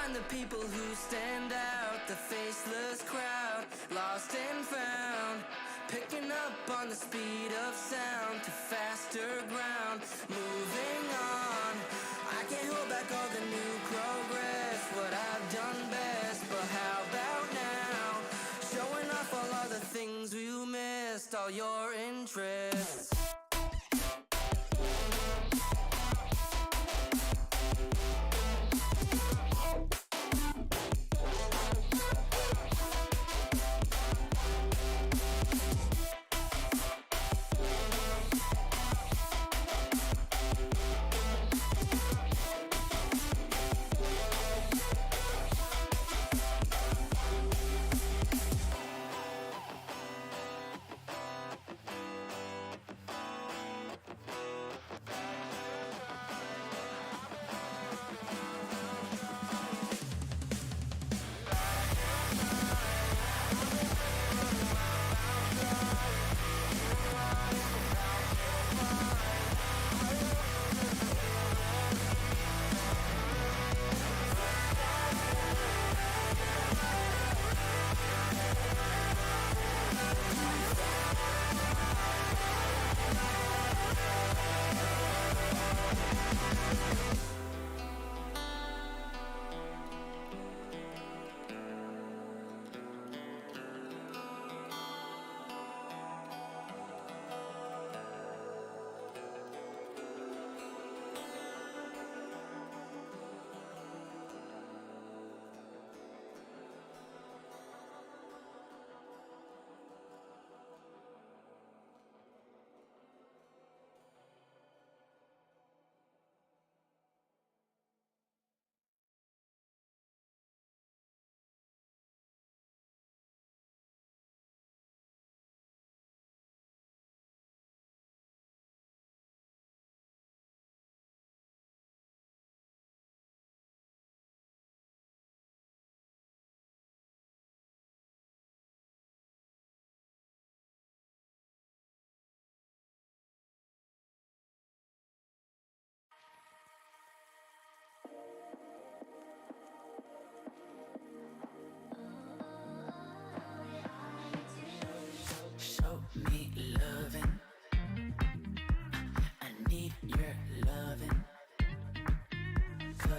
Find the people who stand out, the faceless crowd, lost and found, picking up on the speed of sound to faster ground, moving on. I can't hold back all the new progress, what I've done best, but how about now, showing off all the things you missed, all your interests.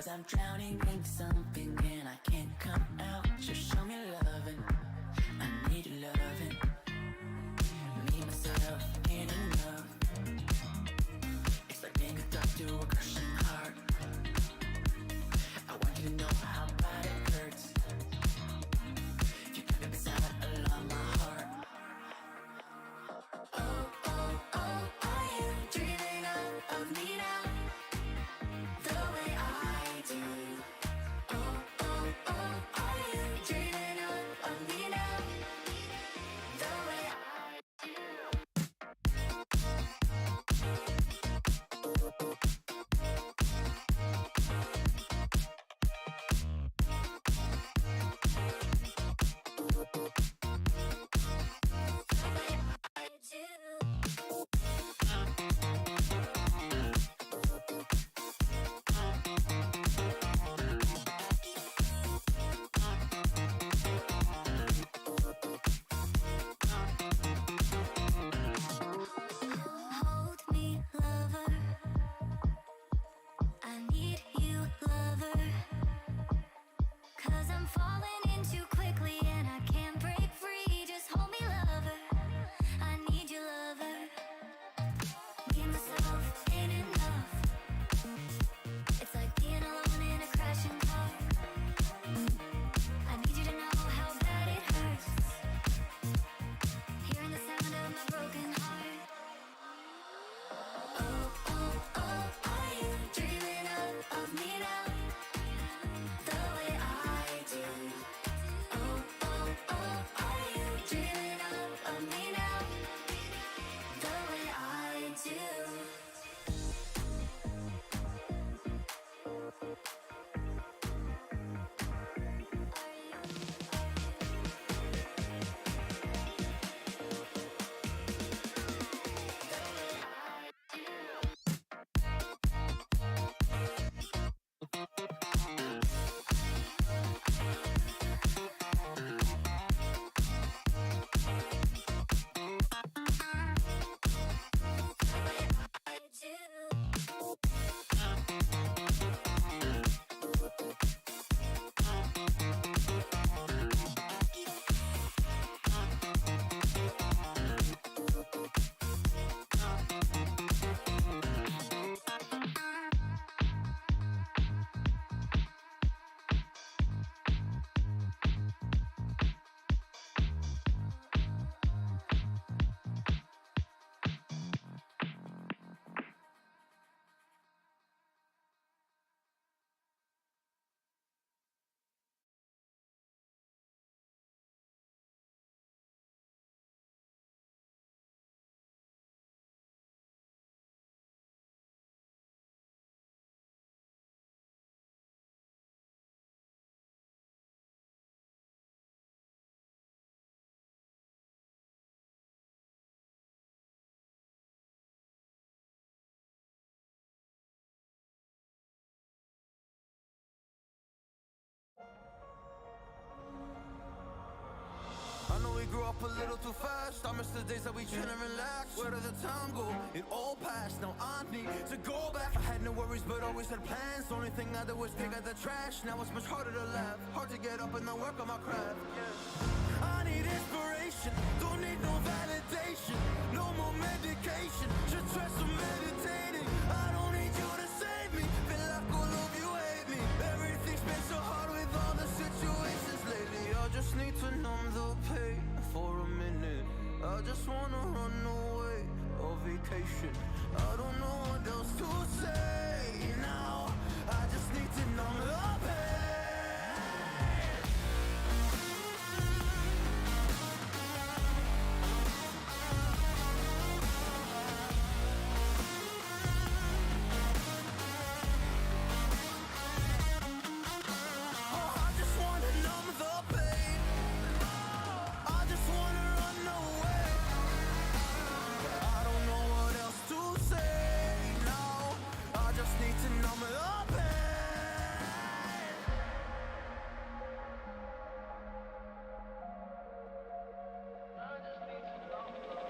'Cause I'm drowning in something and I can't come out. Just show me loving, I need loving. Me, myself, ain't enough. It's like being a thug to a crushing heart. I want you to know how bad it hurts. You got me beside along my heart. Oh, oh, oh, are you dreaming of me now? The way I do. Oh, oh, oh, are you dreaming of me now? The way I do. Hold me, lover. I need you, lover. 'Cause I'm falling in too quickly and I can't break free. Just hold me, lover. I need you, lover. Me, myself, ain't enough. It's like being alone in a crashing car. I need you to know how bad it hurts. Hearing the sound of my broken heart. Oh, oh, oh, are you dreaming of me now? The way I do. Oh, oh, oh, are you dreaming of me now? The way I do. I know we grew up a little too fast. I miss the days that we chill and relax. Where did the time go? It all passed. Now I need to go back. I had no worries, but always had plans. Only thing I did was pick out the trash. Now it's much harder to laugh. Hard to get up and then work on my craft. I need inspiration. Don't need no validation. No more medication. Just try some meditating. I don't need you to save me. Feel like all of you hate me. Everything's been so hard with all the situations lately. I just need to numb the pain for a minute. I just wanna run away on vacation. I don't know what else to say now. I just need to numb the pain.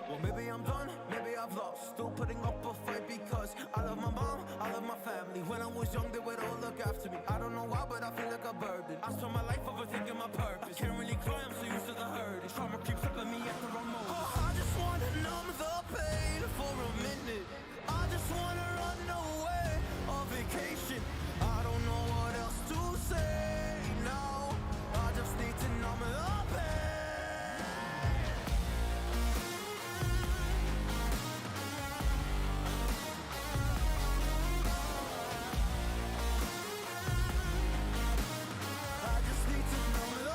Well, maybe I'm done, maybe I've lost. Still putting up a fight because I love my mom, I love my family. When I was young, they would all look after me. I don't know why, but I feel like a burden. I spend my life overthinking my purpose. Can't really cry, I'm so used to the hurt. Trauma creeps up at me at the wrong moment. Oh, I just wanna numb the pain for a minute. I just wanna run away on vacation. I don't know what else to say now. I just need to numb the pain. I just need to numb the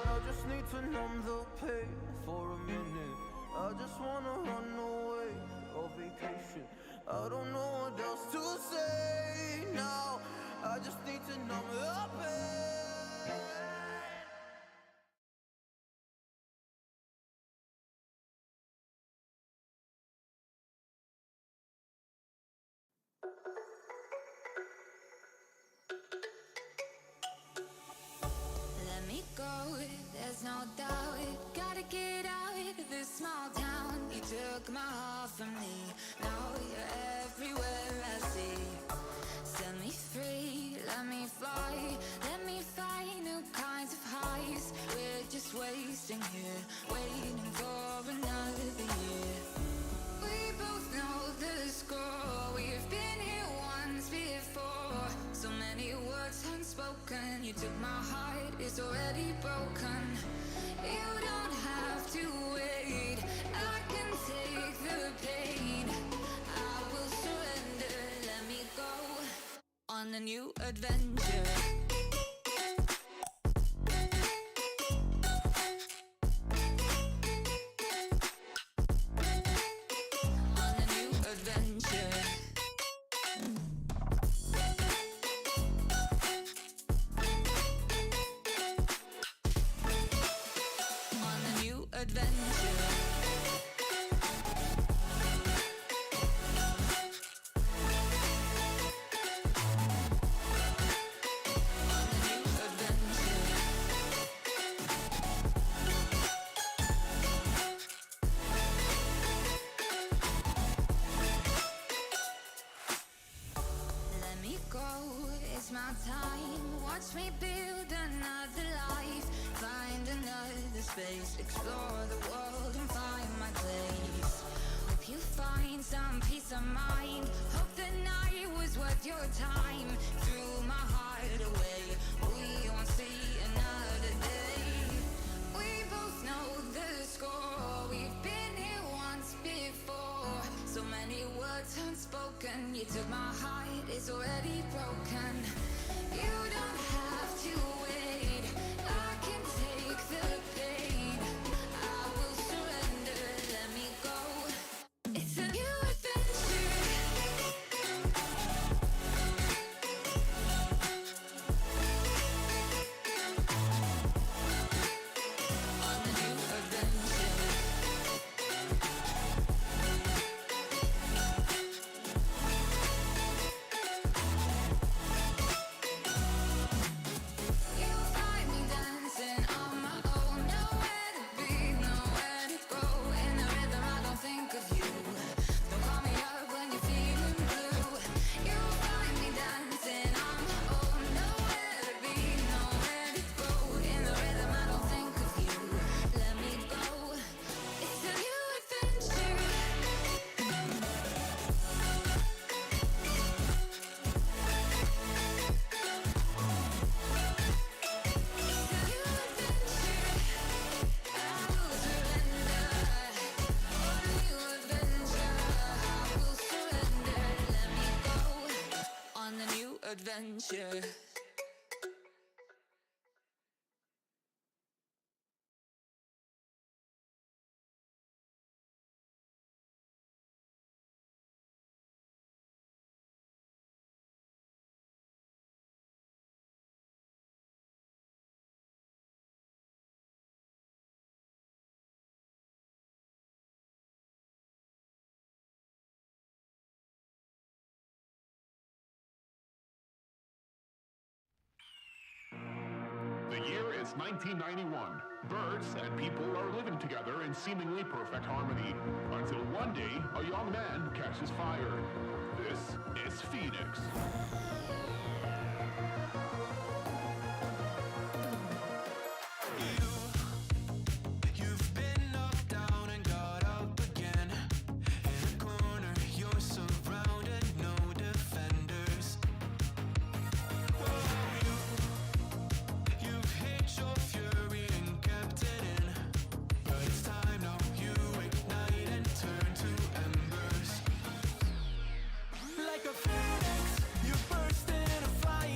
I just need to numb the pain for a minute. I just wanna run away on vacation. I don't know what else to say now. I just need to numb the pain. Let me go, there's no doubt. Gotta get out of this small town. You took my heart from me, now you're everywhere I see. Set me free, let me fly. Let me find new kinds of highs. We're just wasting here, waiting for another year. We both know the score. We've been here once before. So many words unspoken. You took my heart, it's already broken. You don't have to wait. I can take the pain. I will surrender. Let me go on a new adventure. On a new adventure. On a new adventure. On a new adventure. Let me go, it's my time. Watch me build another life. Find another space. Explore the world and find my place. Hope you find some peace of mind. Hope the night was worth your time. Threw my heart away. We won't see another day. We both know the score. We've been here once before. So many words unspoken. You took my heart, it's already broken. You don't have to wait. I can take the pain. I will surrender. Let me go. It's a new adventure. On a new adventure. You'll find me dancing on my own. Nowhere to be, nowhere to go. In the rhythm, I don't think of you. Don't call me up when you're feeling blue. You'll find me dancing on my own. Nowhere to be, nowhere to go. In the rhythm, I don't think of you. Let me go. It's a new adventure. On a new adventure. It's 1991. Birds and people are living together in seemingly perfect harmony. Until one day, a young man catches fire. This is Phoenix. You've been knocked down and got up again. In a corner, you're surrounded, no defenders. You've hid your fury and kept it in. But it's time now, you ignite and turn to embers. Like a phoenix, you burst in a fire.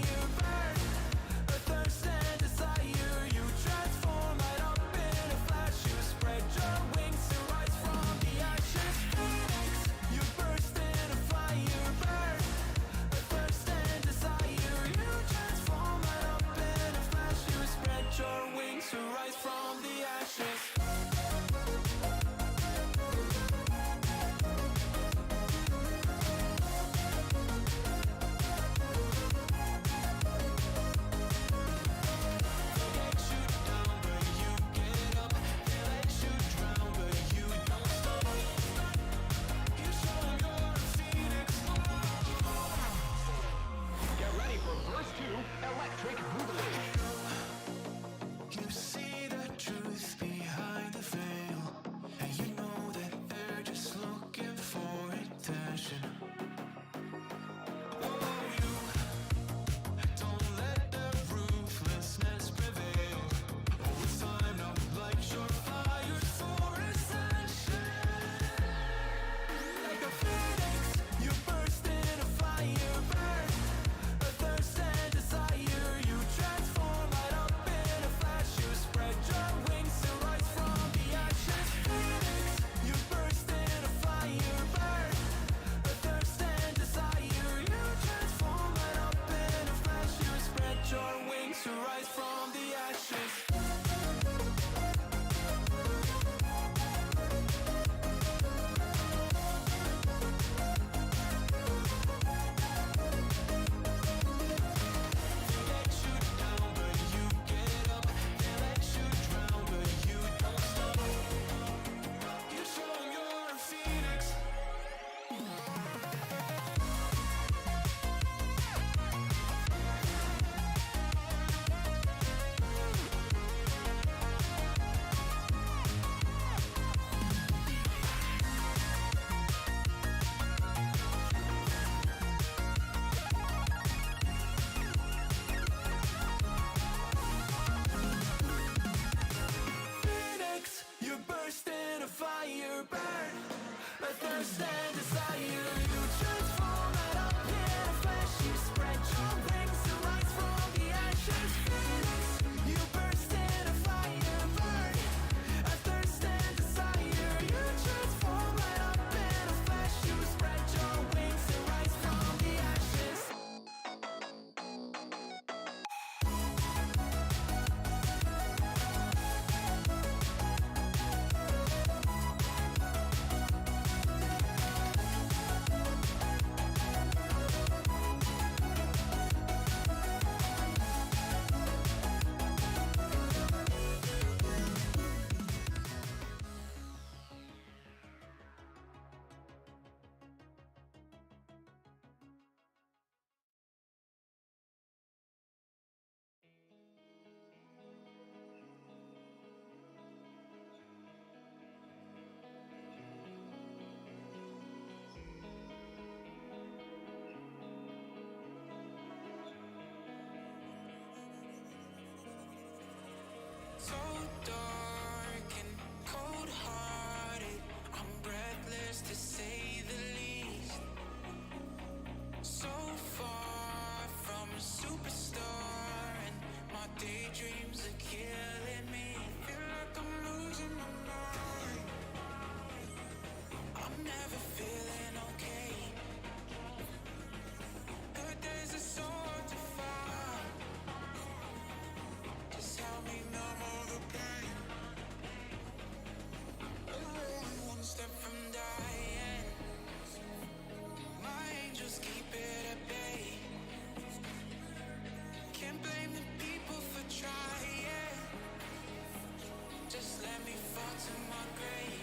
let me fall to my grave.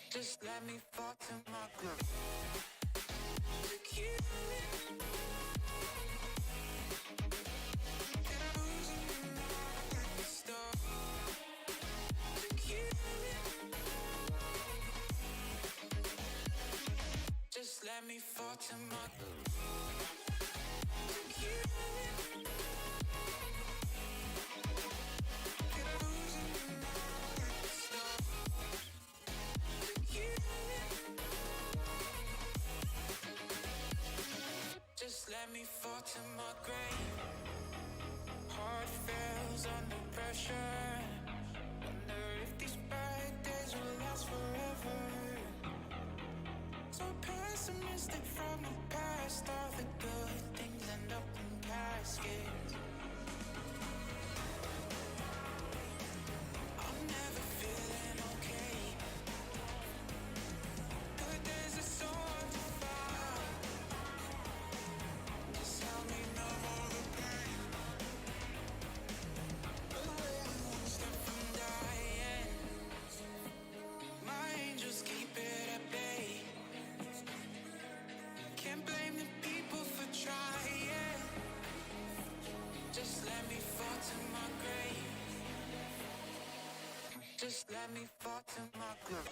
Just let me fall to my grave. Look you. Just let me fall to my Just let me fall to my grave. Heart fails under pressure. Wonder if these bad days will last forever. So pessimistic from the past. All the good things end up in caskets. I'm never feeling okay. Good days are so hard to find. Just help me numb all the pain. Away one step from dying. My angels keep it at bay. Can't blame the people for trying. Just let me fall to my grave. Just let me fall to my grave.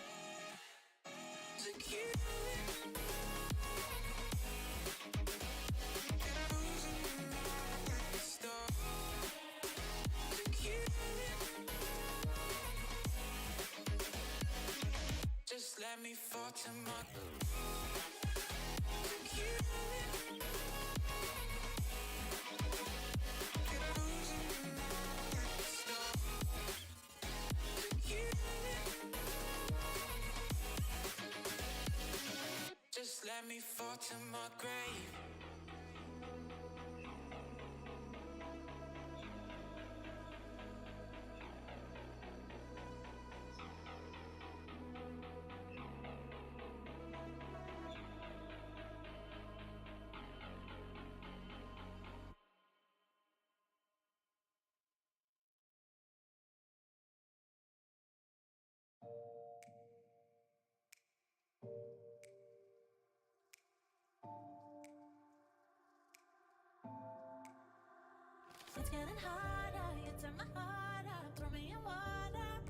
Just let me fall to my Just let me fall to my grave. It's getting harder, you turn my heart up, throw me in water.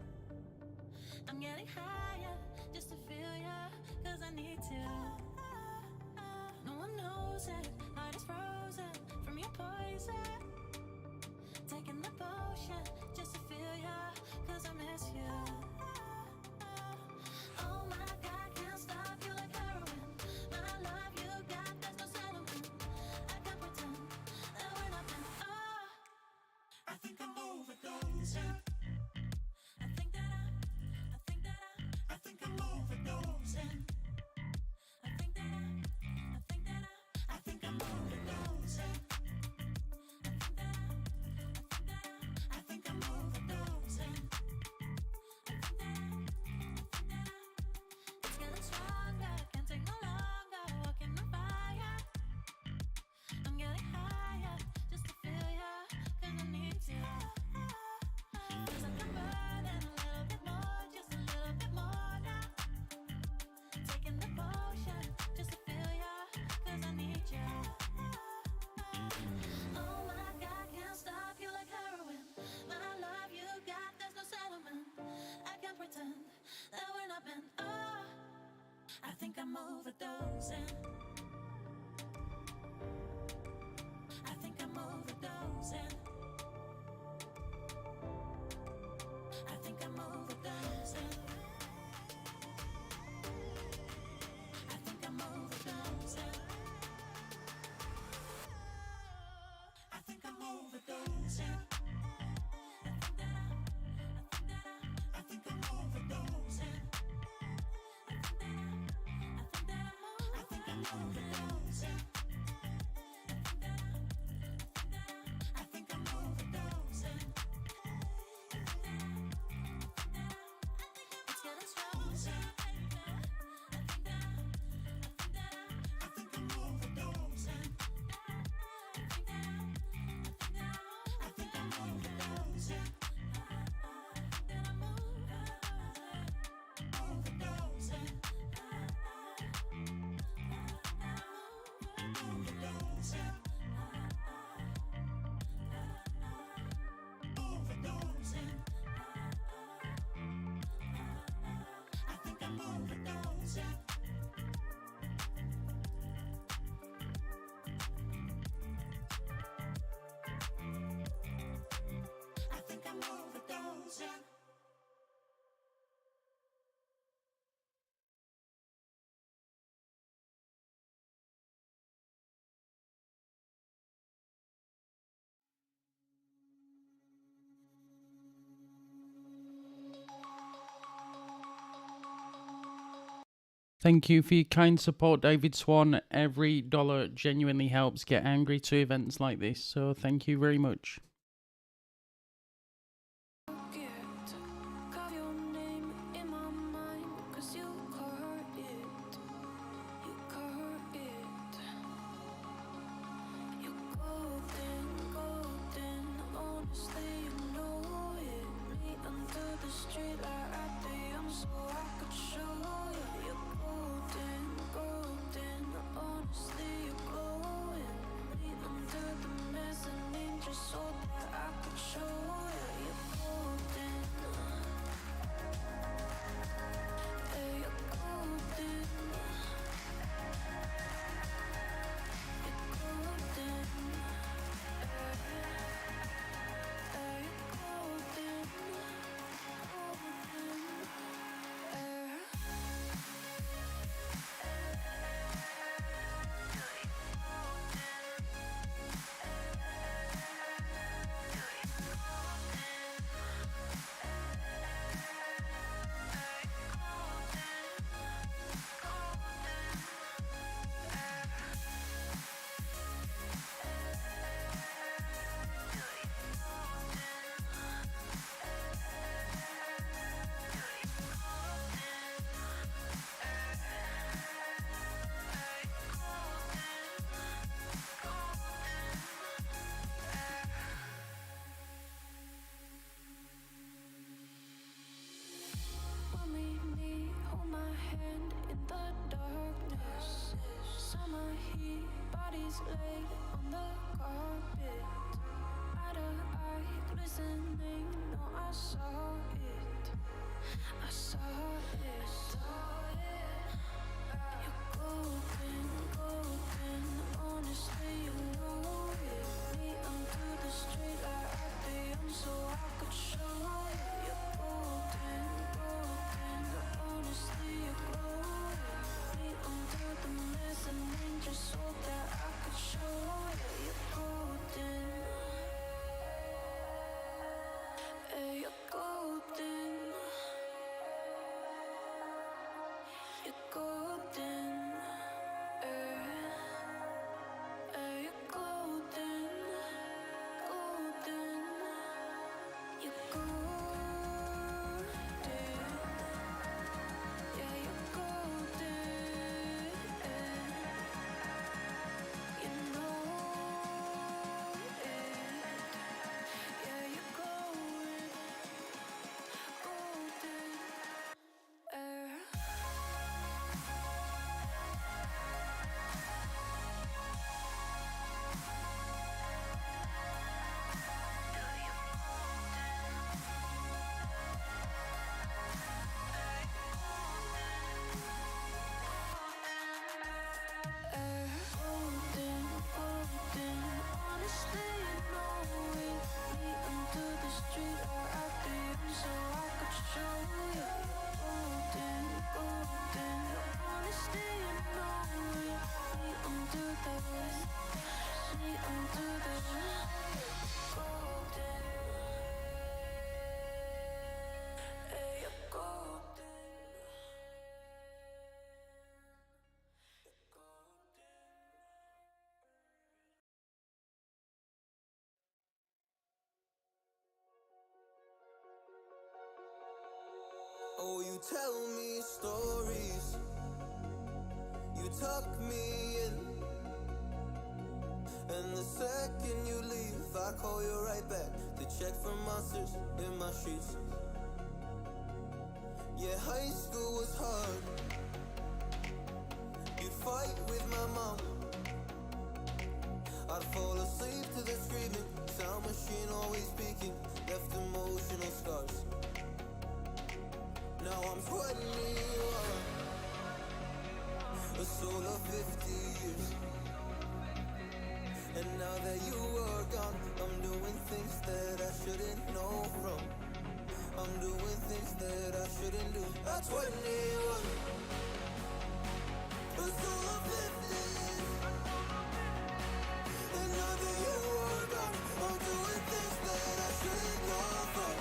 I'm getting higher, just to feel ya, cause I need to. No one knows it, heart is frozen from your poison. Taking the potion, just to feel ya, cause I miss you. Oh my God, can't stop you like heroin. My love you got, there's no settlement. I can't pretend that we're nothing. Oh, I think I'm overdosing. I think that I'm overdosing. I think that I'm overdosing. I think I'm overdosing. It's getting stronger, can't take no longer. Walking on fire. I'm getting higher, just to feel ya, cause I need to. Feels like I'm burning a little bit more, just a little bit more now. Taking the potion, just to feel ya, cause I need ya. Oh my God, can't stop you like heroin. My love you got, there's no settlement. I can't pretend that we're not meant. Oh, I think I'm overdosing. I think I'm overdosing. I think I'm overdosing. I think I'm overdosing. I think I'm overdosing. I think I'm overdosing. I think I'm overdosing. I think I'm overdosing. It's getting stronger. I think I'm overdosing. I think I'm overdosing. Thank you for your kind support, David Swan. Every dollar genuinely helps get angry to events like this, so thank you very much. Carve your name in my mind, 'cause you carved it. You carved it. You're golden, golden. Honestly, you know it. Me under the street light at the so I could show you. You're golden, golden. Honestly, you're glowing. Me under the mezzanine just so that I could show you. You're golden. Yeah, you're golden. You're golden. Yeah, you're golden. Golden. When we meet, hold my hand in the darkness. Summer heat, bodies laid on the carpet. Eye to eye, glistening. No, I saw it. I saw it. You're golden, golden. Honestly, you know it. Me under the street light at the so I could show you. You're golden, golden. Honestly, you're glowing. Me under the mezzanine just so that I could show you. You're golden. Yeah, you're golden. You're golden. Yeah, you're golden. Golden. You're golden. Yeah, you're golden. You know it. Yeah, you're glowing. Golden. Golden, golden. Honestly, you know it. Me under the street light at the so I could show you. Golden, golden. Honestly, you know it. Me under the golden. Hey, you're golden. Oh, you tell me stories, you tuck me in, and the second you leave, I call you right back to check for monsters in my sheets. Yeah, high school was hard. You'd fight with my mom. I'd fall asleep to the screaming, sound machine always speaking, left emotional scars. Now I'm 21, a soul of 50 years. And now that you are gone, I'm doing things that I shouldn't know from. I'm doing things that I shouldn't do. At 21, a soul of 50 years. And now that you are gone, I'm doing things that I shouldn't know from.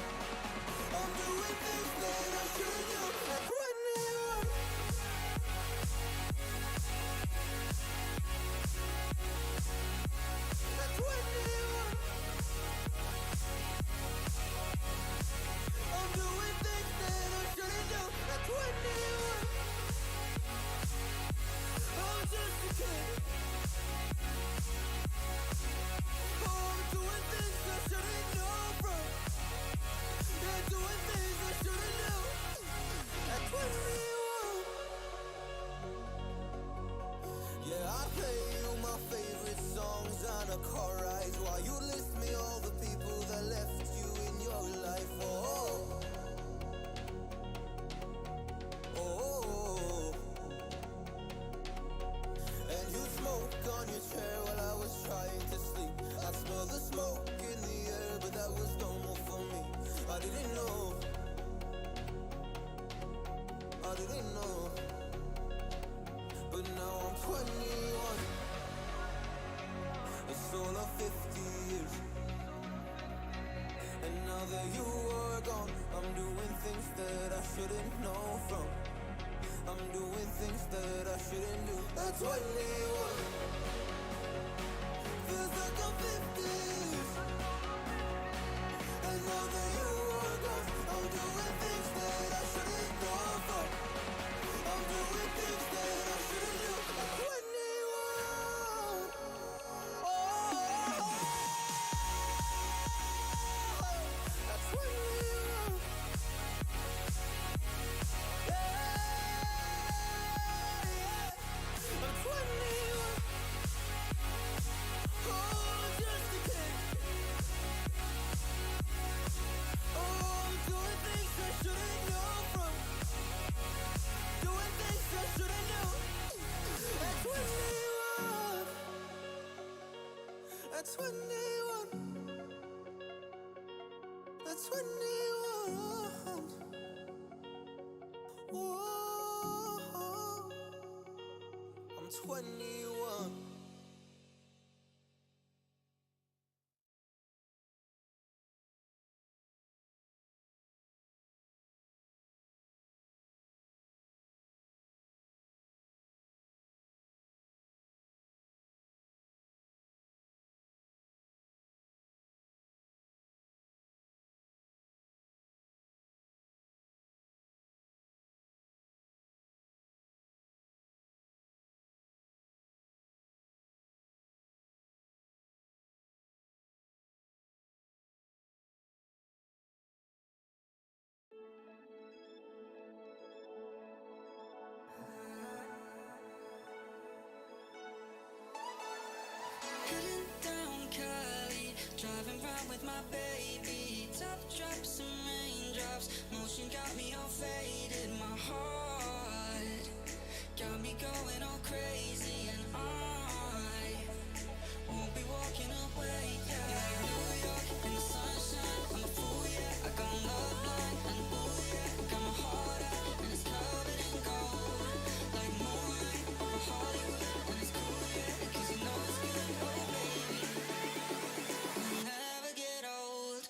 I'm doing things that I shouldn't do. At 21. they know? How do they know? But now I'm 21. It's all of 50 years. And now that you are gone, I'm doing things that I shouldn't know from. I'm doing things that I shouldn't do. At 21, feels like I'm 50. And now that you are gone, I'm doing things that I shouldn't know from. I'm doing things that I shouldn't do. At 21, at 21, I'm 21. Oh, just a kid. Oh, I'm doing things I shouldn't know from. Doing things I shouldn't know. At 21. At 21. At 21. Whoa. I'm 21. Heading down Cali, driving round with my baby. Top drops and raindrops, motion got me all faded. My heart got me going all crazy, and I won't be walking away. Yeah, New York in the sunshine, I'm a fool, yeah. I got love blind, and ooh yeah, got my heart out, and it's covered in gold, like moonlight over Hollywood, and it's cool, yeah, 'cause you know it's good, oh baby, we'll never get old.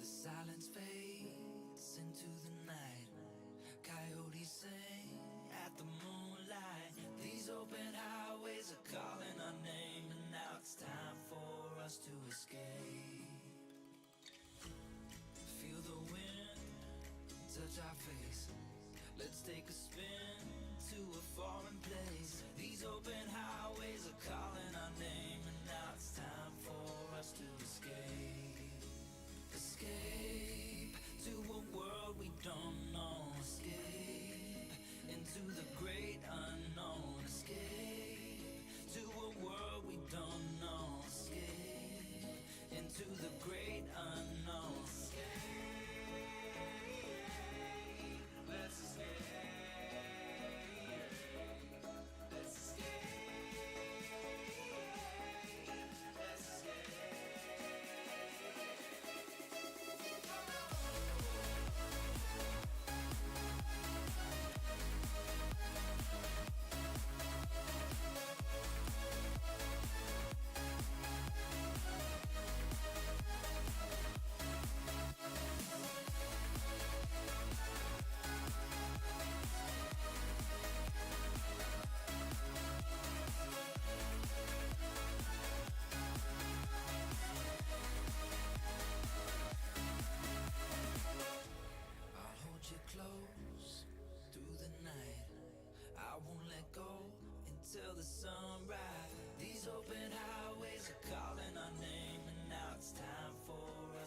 The silence fades into the night. Coyotes sing at the moonlight. These open highways are calling our name, and now it's time for us to escape. Feel the wind touch our face. Let's take a spin to a foreign place. These open highways are calling our name, and now it's time for us to escape. Escape to a world we don't know. Escape into the great unknown. Escape to a world we don't know. Escape into the great unknown. Escape, let's escape.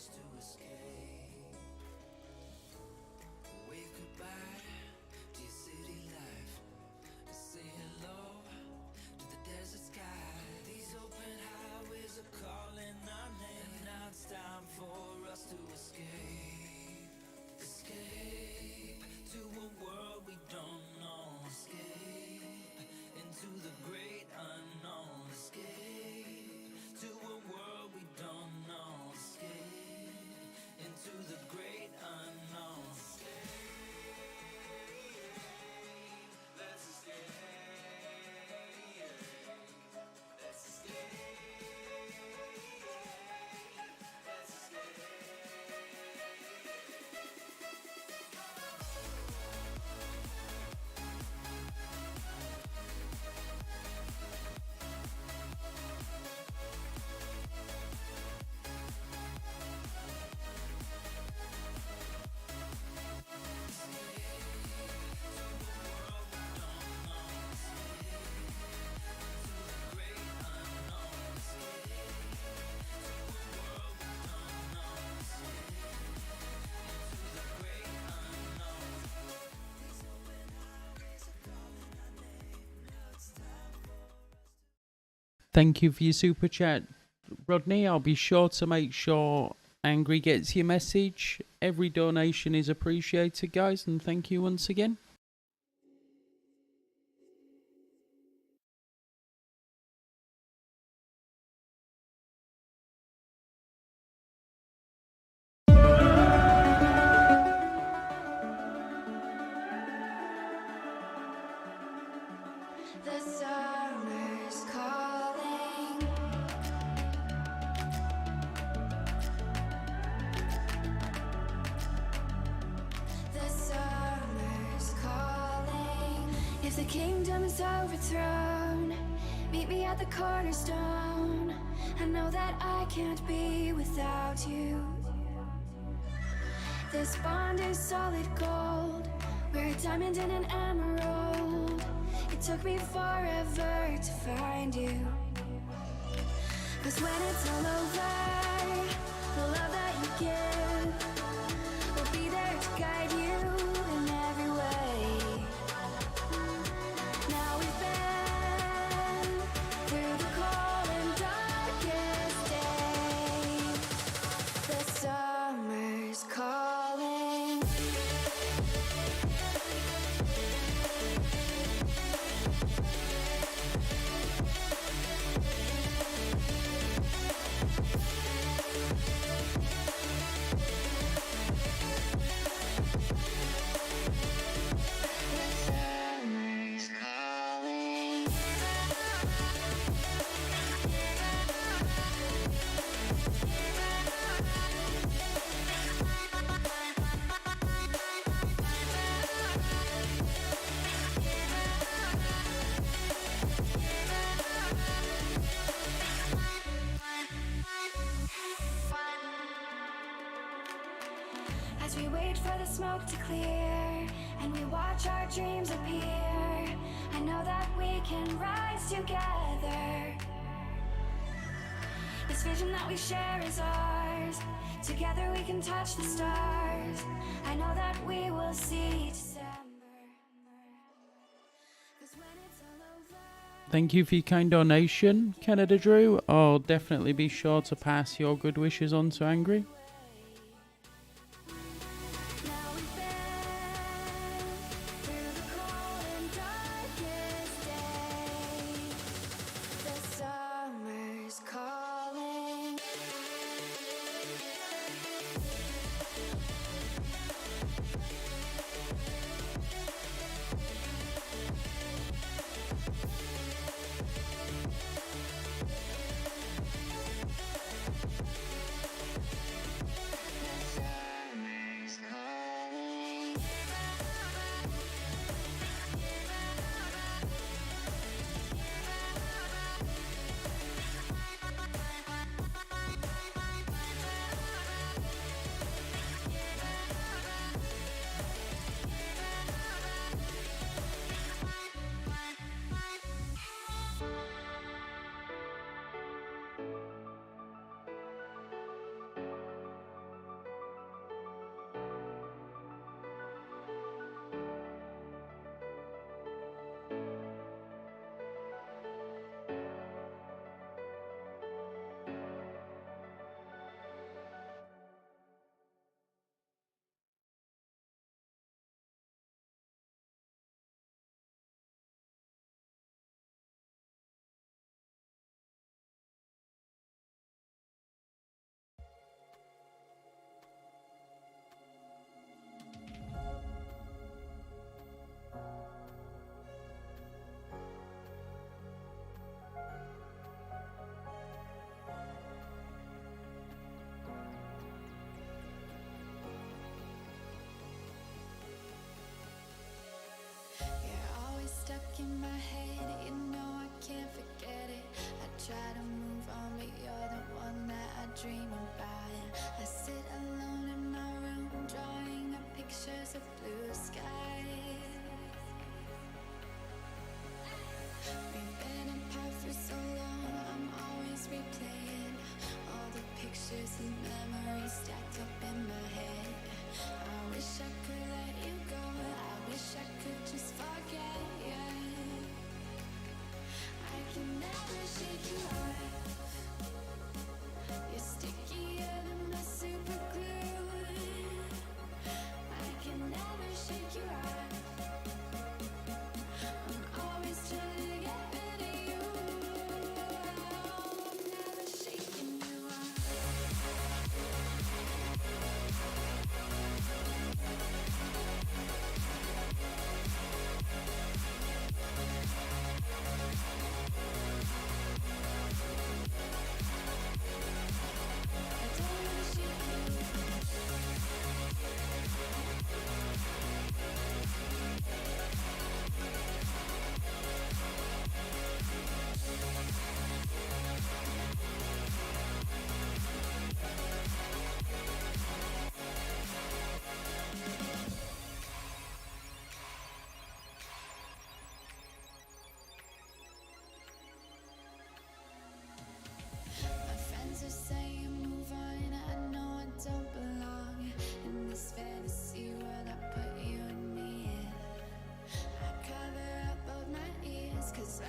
us to escape. Wave goodbye to your city life and say hello to the desert sky. These open highways are calling our name, and now it's time for us to escape. Escape to a world we don't know. Escape into the great unknown. Escape to a world we don't know. Escape into the great unknown. Let's escape. Let's escape. Let's escape. Thank you for your super chat, Rodney. I'll be sure to make sure Angry gets your message. Every donation is appreciated, guys, and thank you once again. The summer's calling. The summer's calling. If the kingdom is overthrown, meet me at the cornerstone. I know that I can't be without you. This bond is solid gold. We're a diamond and an emerald. It took me forever to find you. 'Cause when it's all over, the love that you give will be there to guide you in every way. Now we've been through the cold and darkest days. The summer's calling. As we wait for the smoke to clear and we watch our dreams appear, I know that we can rise together. This vision that we share is ours. Together we can touch the stars. I know that we will see December. 'Cause when it's all over, Thank you for your kind donation, Canada Drew. I'll definitely be sure to pass your good wishes on to Angry. now we've been through the cold and darkest days. The summer's calling.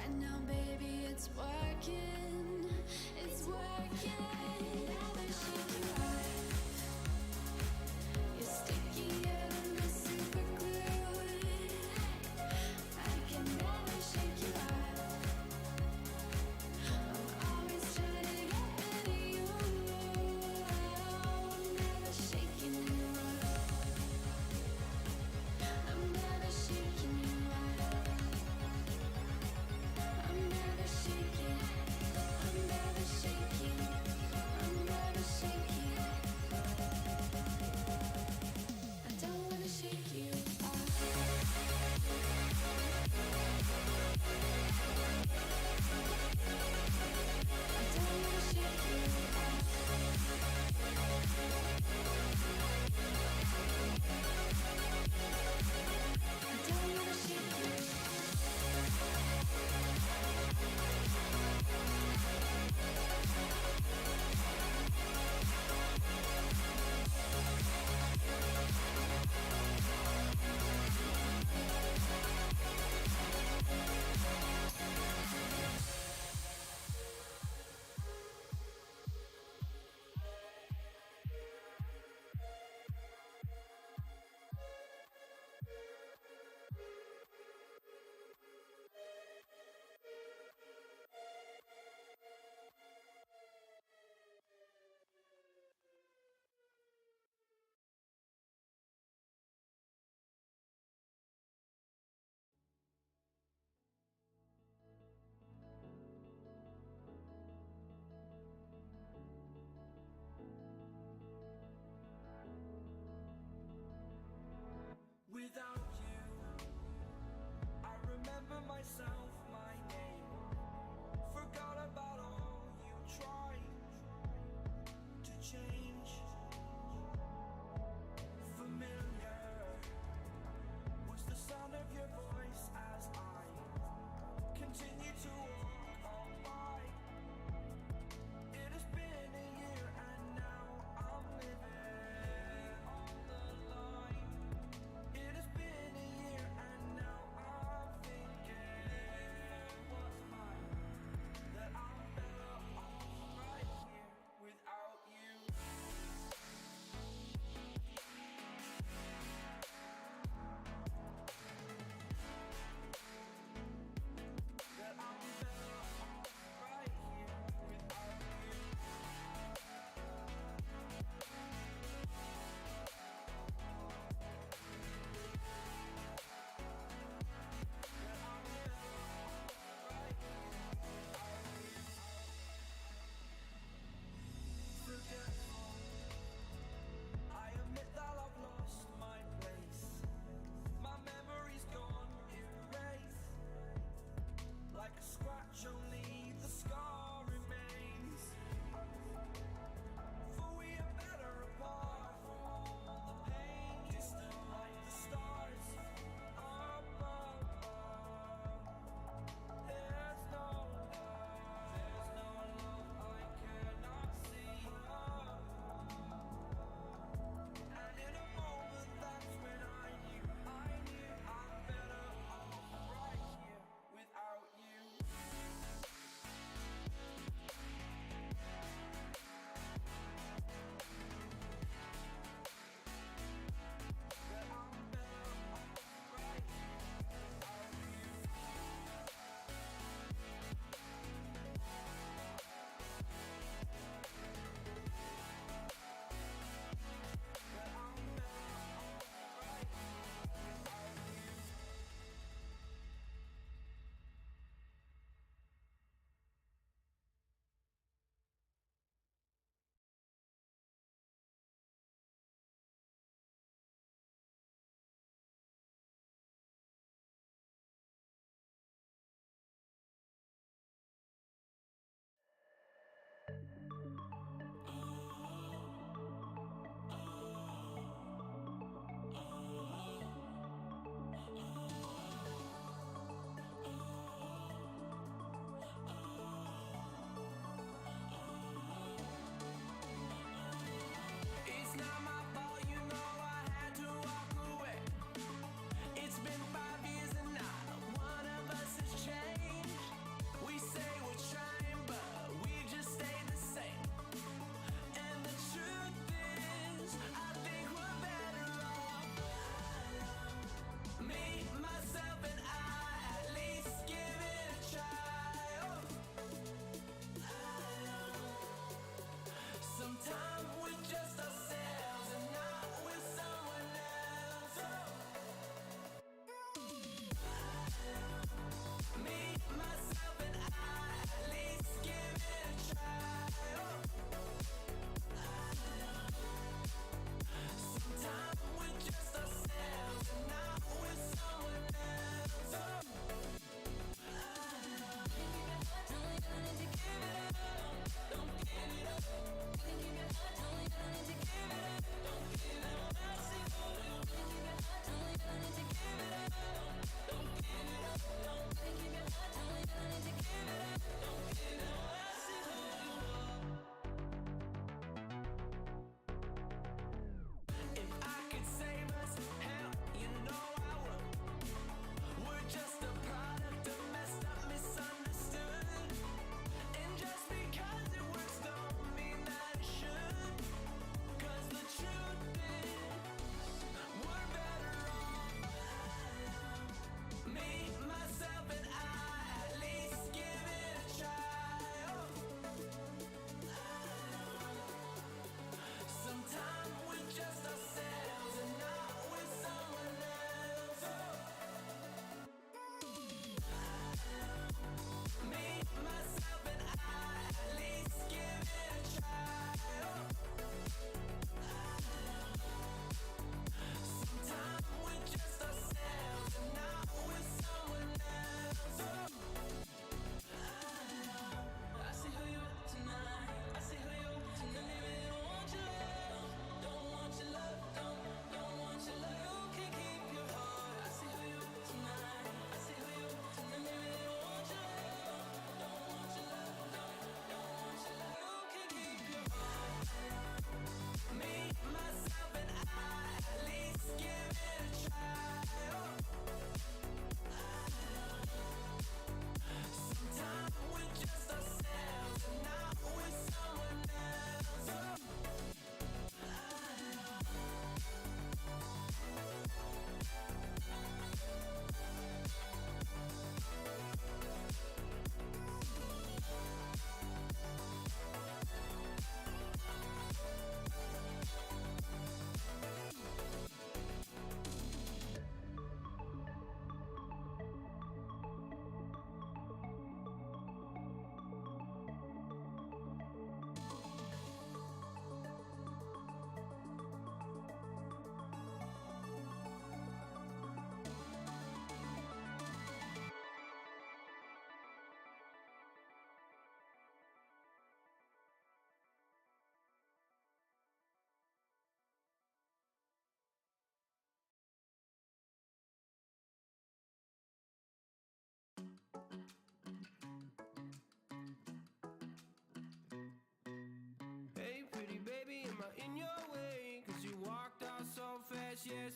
And now, baby, it's working. It's working. Never shake you off. You're stickier than the super glue. I can never shake you off. I'm always trying to get rid of you. I'm never shaking you off. I'm never shaking you off. I'm never shaking. I'm never shaking. I'm never shaking. I don't wanna shake you off. I don't wanna shake you off. I don't wanna shake you. Without you, I remember myself, my name. Forgot about all you tried to change. Familiar was the sound of your voice as I continue to walk on by. It has been a year and now I'm living on the line. It has been a year and now I'm thinking what's mine, that I'm better off right here without you. That I'm better off right here without you. That I'm better off right here without you. Forgetful, I admit that I've lost my place. My memory's gone erased. Like a scratch, only the scar remains. For we are better apart from all the pain. Distant like the stars above. There's no love I cannot see. And in a moment, that's when I knew I'm better off right here without you.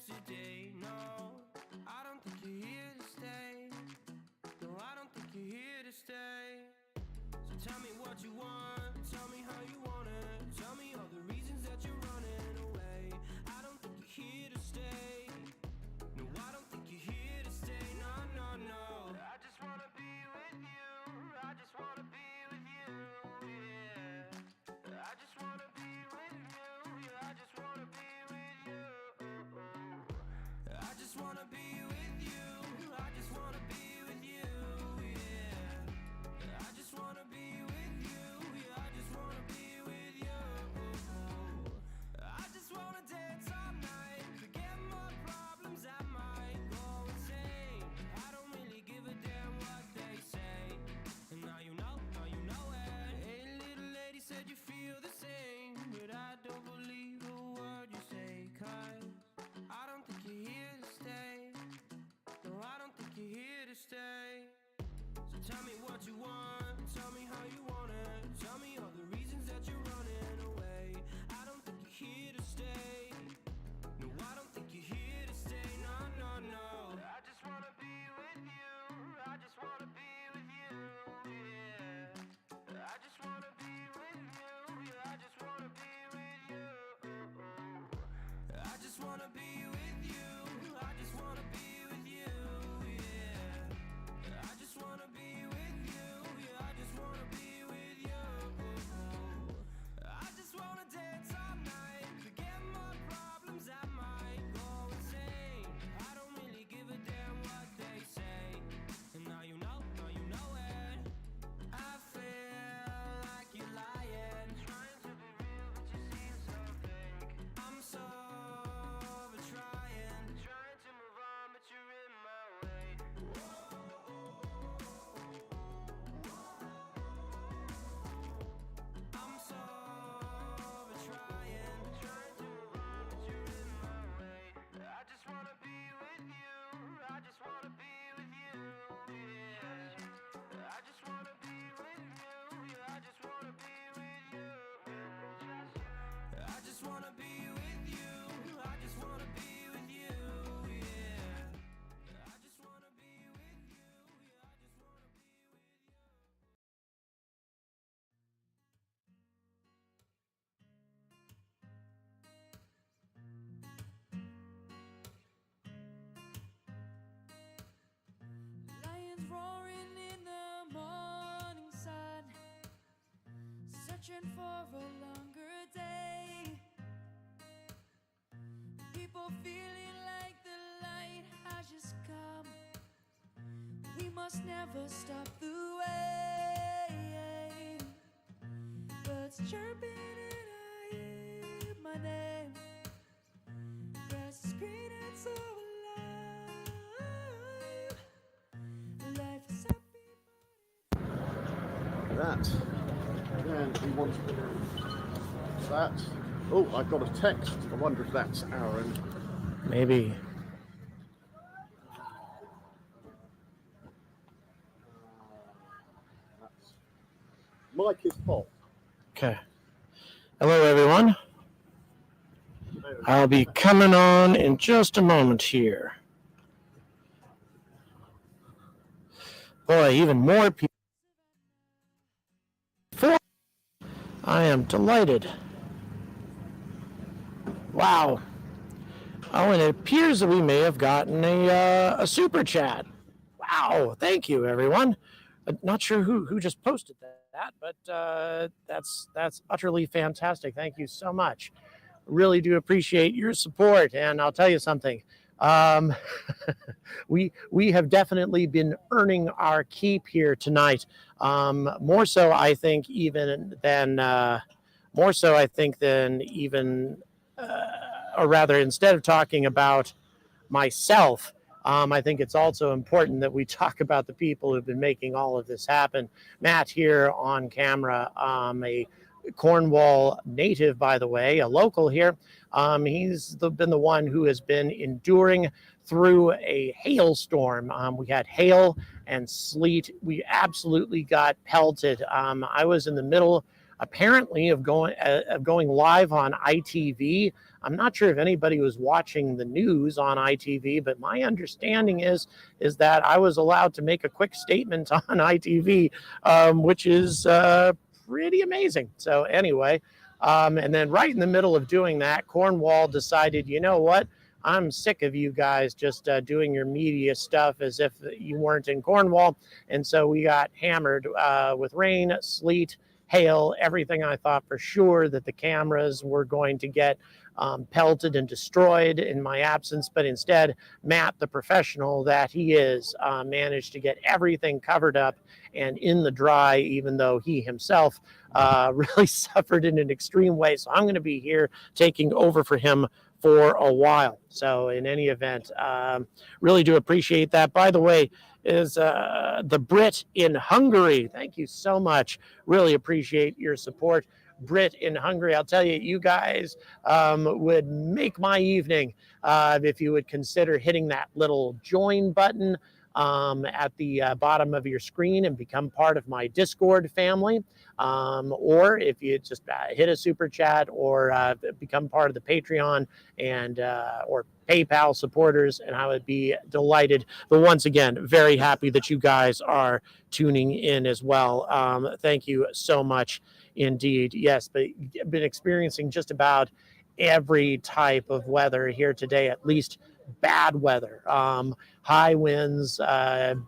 yesterday. No, I don't think you're here to stay. No, I don't think you're here to stay. So tell me what you want, tell me how you want it. Tell me all the reasons that you're running away. I don't think you're here to stay. No, I don't think you're here to stay. No, no, no. I just wanna be with you. I just wanna be with you. Yeah. I just wanna be with you. Yeah, I just wanna be with you. I just wanna be with you. I just wanna be with you. Yeah. I just wanna be with you. Yeah, I just wanna be with you. I just wanna dance all night, forget my problems, I might go insane. I don't really give a damn what they say. And now you know it. Hey, little lady said you feel the same, but I don't believe a word you say, 'cause I don't think you're here to stay. No, I don't think you're here to stay. So tell me what you want, tell me how you want it. Tell me all the reasons that you're running away. I don't think you're here to stay. No, I don't think you're here to stay. No, no, no. I just wanna be with you. I just wanna be with you. Yeah. I just wanna be with you. Yeah, I just wanna be with you. I just wanna be with you. I just wanna be with you. Yeah. I just wanna be with you. Yeah, I just wanna be with you. I just wanna dance all night, forget my problems, I might go insane. I don't really give a damn what they say. And now you know it. I feel like you're lying, trying to be real, but you seem so fake. I'm so over trying to move on, but you're in my way. I'm so over trying to move on, but you're in my way. I just wanna be with you. I just wanna be with you. Yeah. I just wanna be with you. Yeah, I just wanna be with you. I just wanna be with you. I just wanna be with you. Yeah. I just wanna be with you. Yeah, I just wanna be with you. Lions roaring in the morning sun, searching for a longer day. People feeling like the light has just come. We must never stop the way. Birds chirping and I hear my name. Grass is green and so alive. Life is happy. That. And he wants that. Oh, I got a text. I wonder if that's Aaron. Maybe. That's Mike is Paul. Okay. Hello, everyone. I'll be coming on in just a moment here. Boy, even more people. I am delighted. Wow. Oh, and it appears that we may have gotten a super chat. Wow. Thank you, everyone. Not sure who just posted that, but that's utterly fantastic. Thank you so much. Really do appreciate your support. And I'll tell you something. We have definitely been earning our keep here tonight. More so, I think, or rather, instead of talking about myself, I think it's also important that we talk about the people who've been making all of this happen. Matt here on camera, a Cornwall native, by the way, a local here. He's been the one who has been enduring through a hailstorm. We had hail and sleet. We absolutely got pelted. I was in the middle apparently of going live on ITV. I'm not sure if anybody was watching the news on ITV, but my understanding is that I was allowed to make a quick statement on ITV, which is pretty amazing. So anyway, and then right in the middle of doing that, Cornwall decided, you know what? I'm sick of you guys just doing your media stuff as if you weren't in Cornwall. And so we got hammered with rain, sleet, hail, everything. I thought for sure that the cameras were going to get pelted and destroyed in my absence, but instead, Matt, the professional that he is, managed to get everything covered up and in the dry, even though he himself really suffered in an extreme way. So I'm going to be here taking over for him for a while. So in any event, really do appreciate that. By the way, is the Brit in Hungary. Thank you so much. Really appreciate your support. Brit in Hungary. I'll tell you, you guys would make my evening if you would consider hitting that little join button at the bottom of your screen and become part of my Discord family. Or if you just hit a super chat or become part of the Patreon and or PayPal supporters, and I would be delighted. But once again, very happy that you guys are tuning in as well. Thank you so much indeed. Yes, but I've been experiencing just about every type of weather here today, at least bad weather, high winds,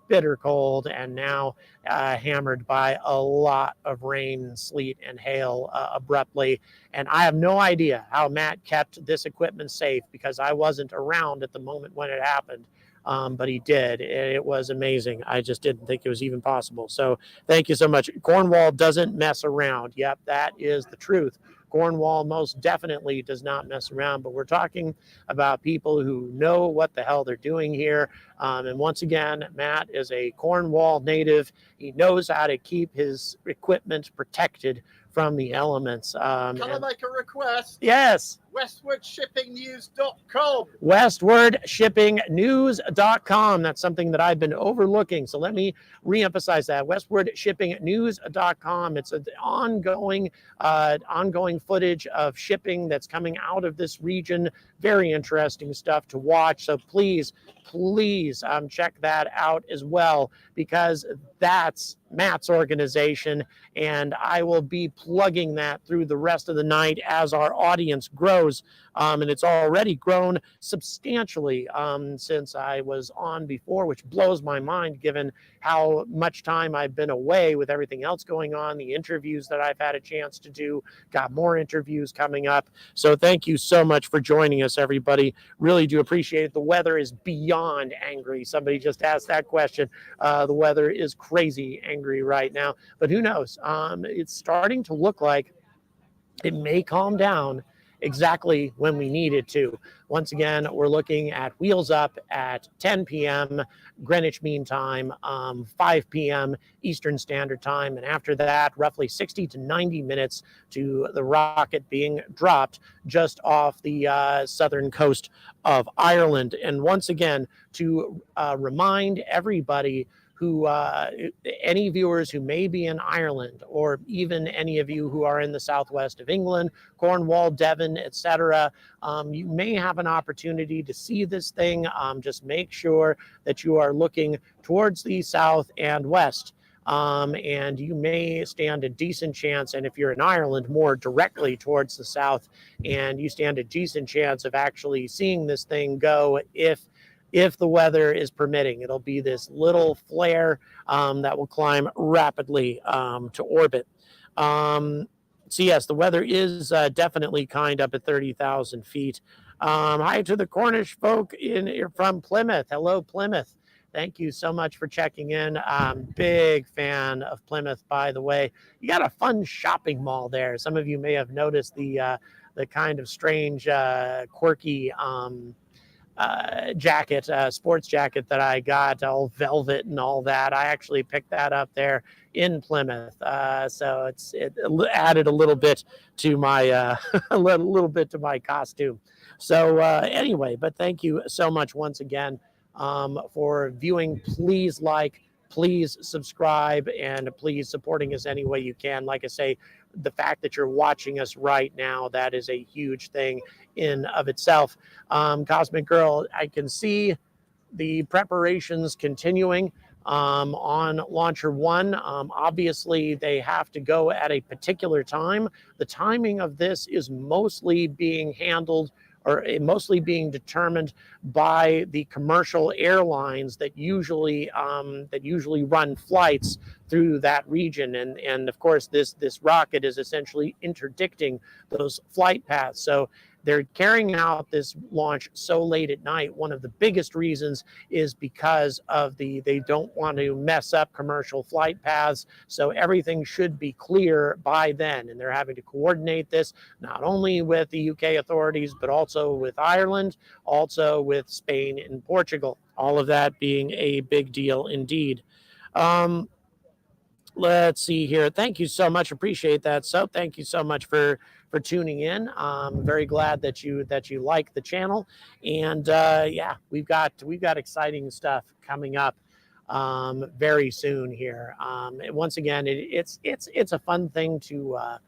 bitter cold, and now hammered by a lot of rain, sleet, and hail abruptly. And I have no idea how Matt kept this equipment safe because I wasn't around at the moment when it happened. But he did. It was amazing. I just didn't think it was even possible. So thank you so much. Cornwall doesn't mess around. Yep, that is the truth. Cornwall most definitely does not mess around, but we're talking about people who know what the hell they're doing here. And once again, Matt is a Cornwall native. He knows how to keep his equipment protected from the elements. Can I make a request? Yes. westwardshippingnews.com. westwardshippingnews.com. That's something that I've been overlooking. So let me reemphasize that. westwardshippingnews.com. It's an ongoing footage of shipping that's coming out of this region. Very interesting stuff to watch. So please check that out as well, because that's Matt's organization, and I will be plugging that through the rest of the night as our audience grows. And it's already grown substantially since I was on before, which blows my mind given how much time I've been away with everything else going on, the interviews that I've had a chance to do, got more interviews coming up. So thank you so much for joining us, everybody. Really do appreciate it. The weather is beyond angry. Somebody just asked that question. The weather is crazy angry right now, but who knows? It's starting to look like it may calm down exactly when we need it to. Once again, we're looking at Wheels Up at 10 p.m. Greenwich Mean Time, 5 p.m. Eastern Standard Time, and after that, roughly 60 to 90 minutes to the rocket being dropped just off the southern coast of Ireland. And once again, to remind everybody who any viewers who may be in Ireland, or even any of you who are in the southwest of England, Cornwall, Devon, etc., you may have an opportunity to see this thing. Just make sure that you are looking towards the south and west. And you may stand a decent chance, and if you're in Ireland, more directly towards the south, and you stand a decent chance of actually seeing this thing go if the weather is permitting. It'll be this little flare that will climb rapidly to orbit. So yes, the weather is definitely kind up at 30,000 feet. Hi to the Cornish folk from Plymouth. Hello, Plymouth. Thank you so much for checking in. Big fan of Plymouth, by the way. You got a fun shopping mall there. Some of you may have noticed the kind of strange, quirky jacket, sports jacket that I got, all velvet and all that. I actually picked that up there in Plymouth, so it added a little bit to my a little bit to my costume. So anyway, but thank you so much once again for viewing. Please like, please subscribe and please supporting us any way you can. Like I say, the fact that you're watching us right now, that is a huge thing in of itself. Cosmic Girl, I can see the preparations continuing on Launcher 1. Obviously, they have to go at a particular time. The timing of this is mostly being handled or mostly being determined by the commercial airlines that usually run flights through that region, and of course this rocket is essentially interdicting those flight paths. So they're carrying out this launch so late at night. One of the biggest reasons is because of they don't want to mess up commercial flight paths. So everything should be clear by then. And they're having to coordinate this not only with the UK authorities, but also with Ireland, also with Spain and Portugal. All of that being a big deal indeed. Let's see here. Thank you so much. Appreciate that. So thank you so much for tuning in. I'm very glad that you like the channel, and yeah, we've got exciting stuff coming up very soon here. Once again, it's a fun thing to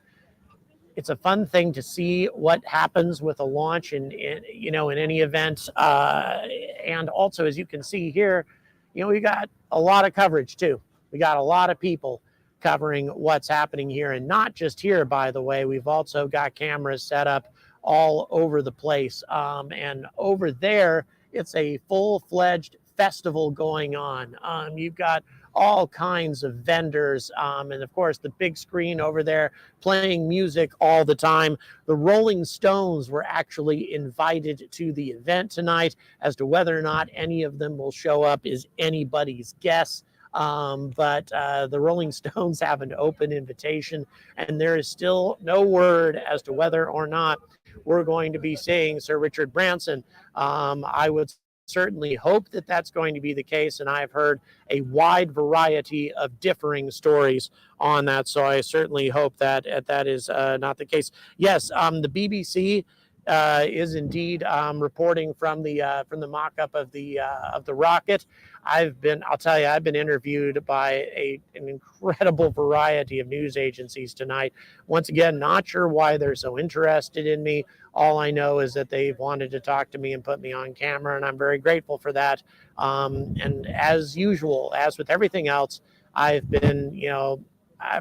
see what happens with a launch in any event, and also, as you can see here, we got a lot of coverage too. We got a lot of people covering what's happening here, and not just here, by the way. We've also got cameras set up all over the place, and over there it's a full-fledged festival going on. You've got all kinds of vendors, and of course the big screen over there playing music all the time. The Rolling Stones were actually invited to the event tonight. As to whether or not any of them will show up is anybody's guess. But the Rolling Stones have an open invitation, and there is still no word as to whether or not we're going to be seeing Sir Richard Branson. I would certainly hope that that's going to be the case, and I've heard a wide variety of differing stories on that, so I certainly hope that that is not the case. Yes, the BBC is indeed reporting from the mock-up of the rocket. I'll tell you, I've been interviewed by an incredible variety of news agencies tonight. Once again, not sure why they're so interested in me. All I know is that they've wanted to talk to me and put me on camera, and I'm very grateful for that. And as usual, as with everything else, I've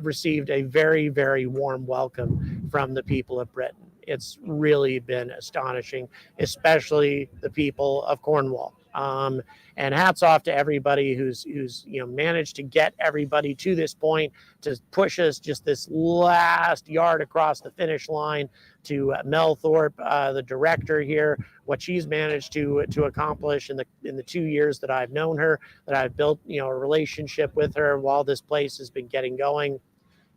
received a very, very warm welcome from the people of Britain. It's really been astonishing, especially the people of Cornwall. And hats off to everybody who's managed to get everybody to this point, to push us just this last yard across the finish line. To Mel Thorpe, the director here, what she's managed to accomplish in the 2 years that I've known her, that I've built a relationship with her while this place has been getting going.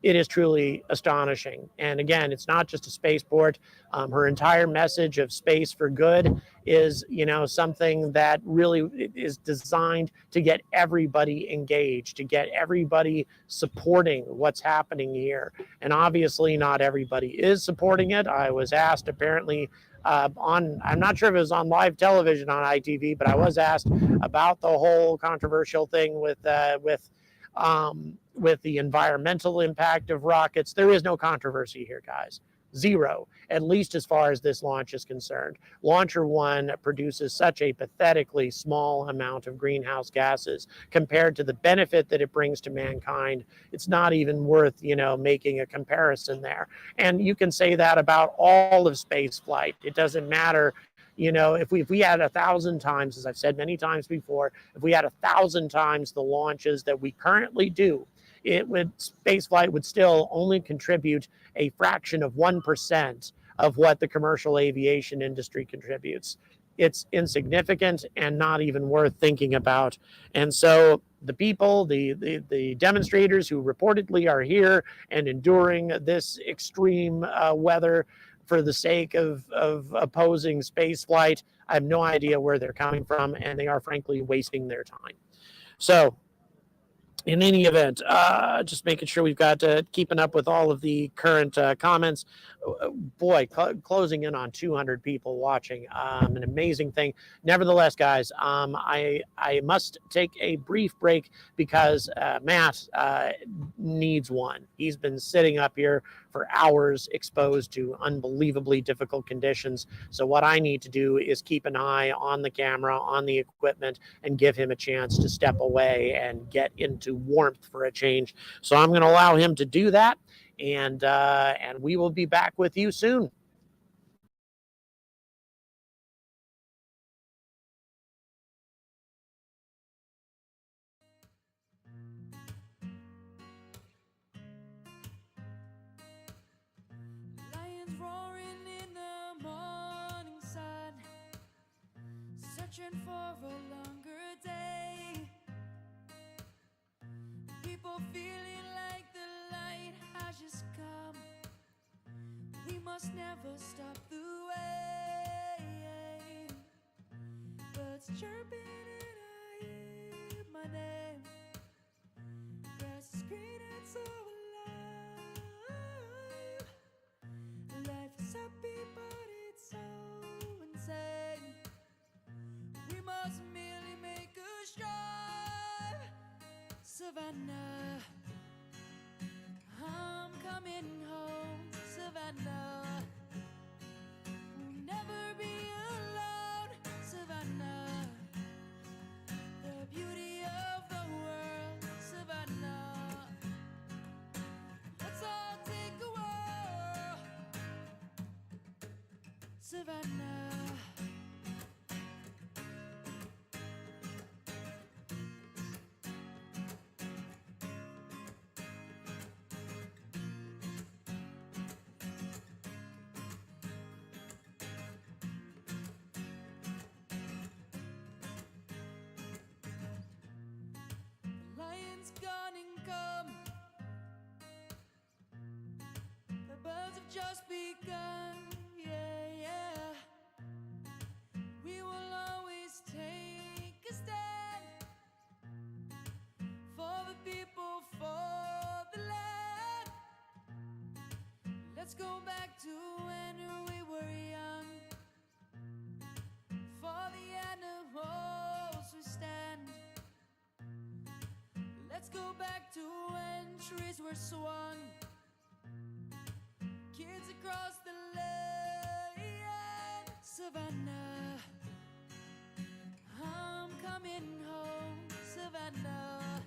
It is truly astonishing. And again, it's not just a spaceport. Her entire message of space for good is, something that really is designed to get everybody engaged, to get everybody supporting what's happening here. And obviously not everybody is supporting it. I was asked apparently I'm not sure if it was on live television on ITV, but I was asked about the whole controversial thing with the environmental impact of rockets. There is no controversy here, guys. Zero, at least as far as this launch is concerned. Launcher 1 produces such a pathetically small amount of greenhouse gases compared to the benefit that it brings to mankind. It's not even worth, making a comparison there. And you can say that about all of space flight. It doesn't matter. If we had 1,000 times, as I've said many times before, if we had 1,000 times the launches that we currently do, spaceflight would still only contribute a fraction of 1% of what the commercial aviation industry contributes. It's insignificant and not even worth thinking about. And so the people, the demonstrators who reportedly are here and enduring this extreme weather for the sake of opposing spaceflight, I have no idea where they're coming from, and they are frankly wasting their time. So in any event, just making sure we've got keeping up with all of the current comments. Boy, closing in on 200 people watching, an amazing thing. Nevertheless, guys, I must take a brief break because Matt needs one. He's been sitting up here for hours exposed to unbelievably difficult conditions. So what I need to do is keep an eye on the camera, on the equipment, and give him a chance to step away and get into warmth for a change. So I'm going to allow him to do that, and we will be back with you soon. Lions roaring in the morning sun, searching for a longer day. People feeling like the light has just come. We must never stop the way. Birds chirping and I hear my name. Grass is green and so alive. Life is happy but it's so insane. We must merely make a strive. Savannah, I'm coming home. Savannah, we'll never be alone. Savannah, the beauty of the world. Savannah, let's all take a walk. Savannah. Lions gone and come. The birds have just begun. Yeah, yeah. We will always take a stand for the people, for the land. Let's go back to when we were young. For the animals we stand. Let's go back to when trees were swung. Kids across the land. Savannah, I'm coming home. Savannah,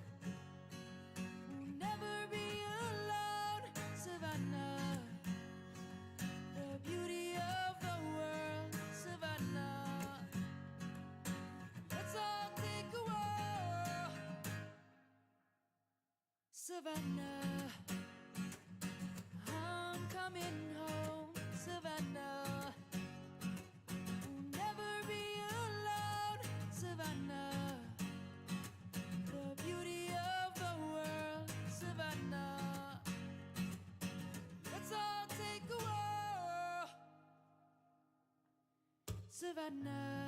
we'll never be alone. Savannah, the beauty of the world. Savannah, let's all take a walk. Savannah, I'm coming home. Savannah, we'll never be alone. Savannah, the beauty of the world. Savannah, let's all take a walk. Savannah.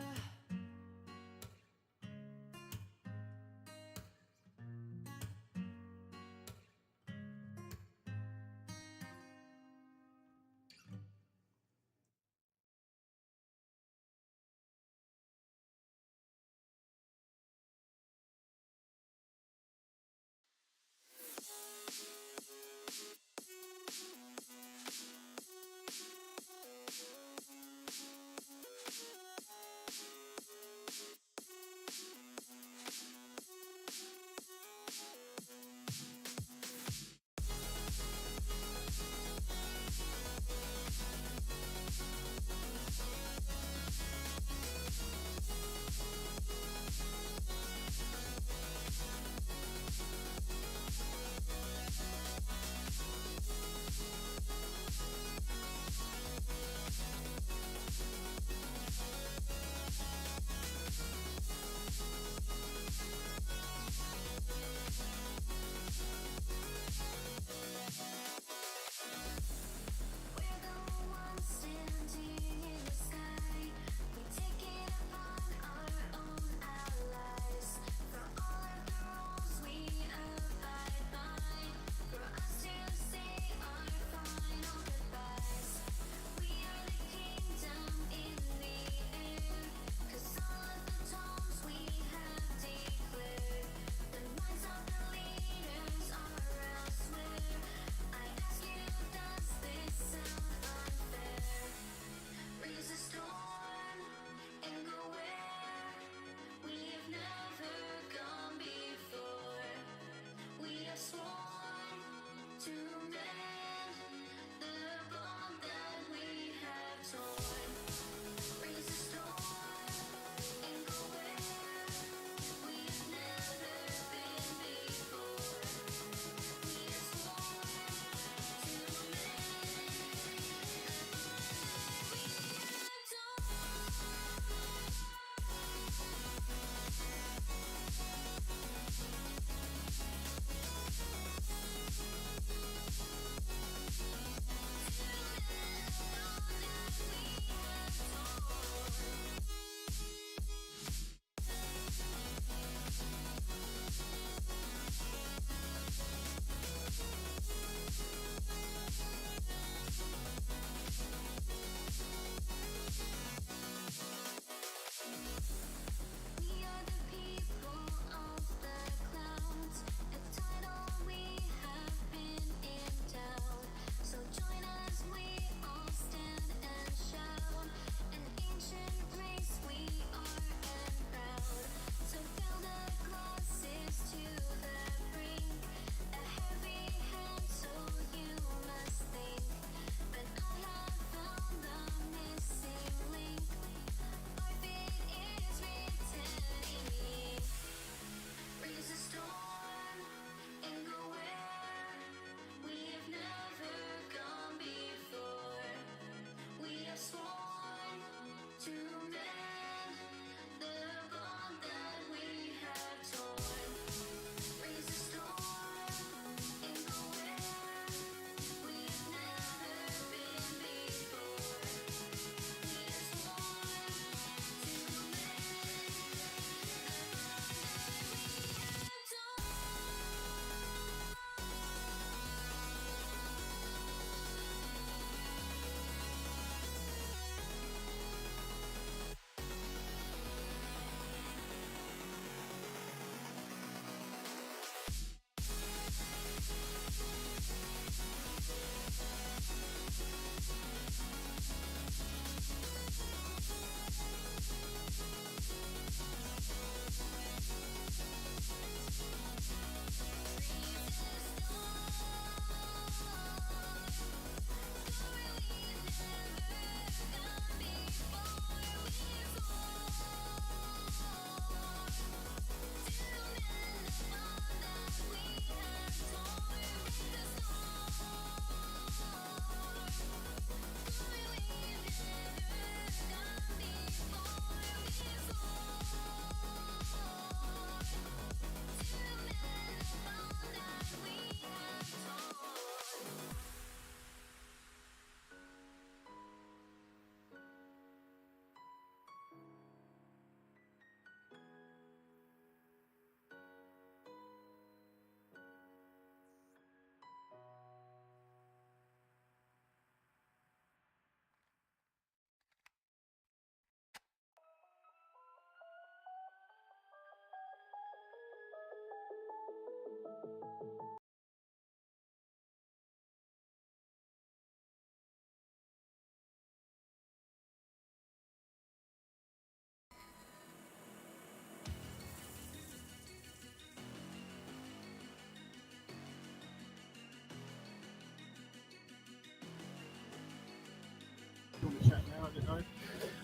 want to chat now? I don't know.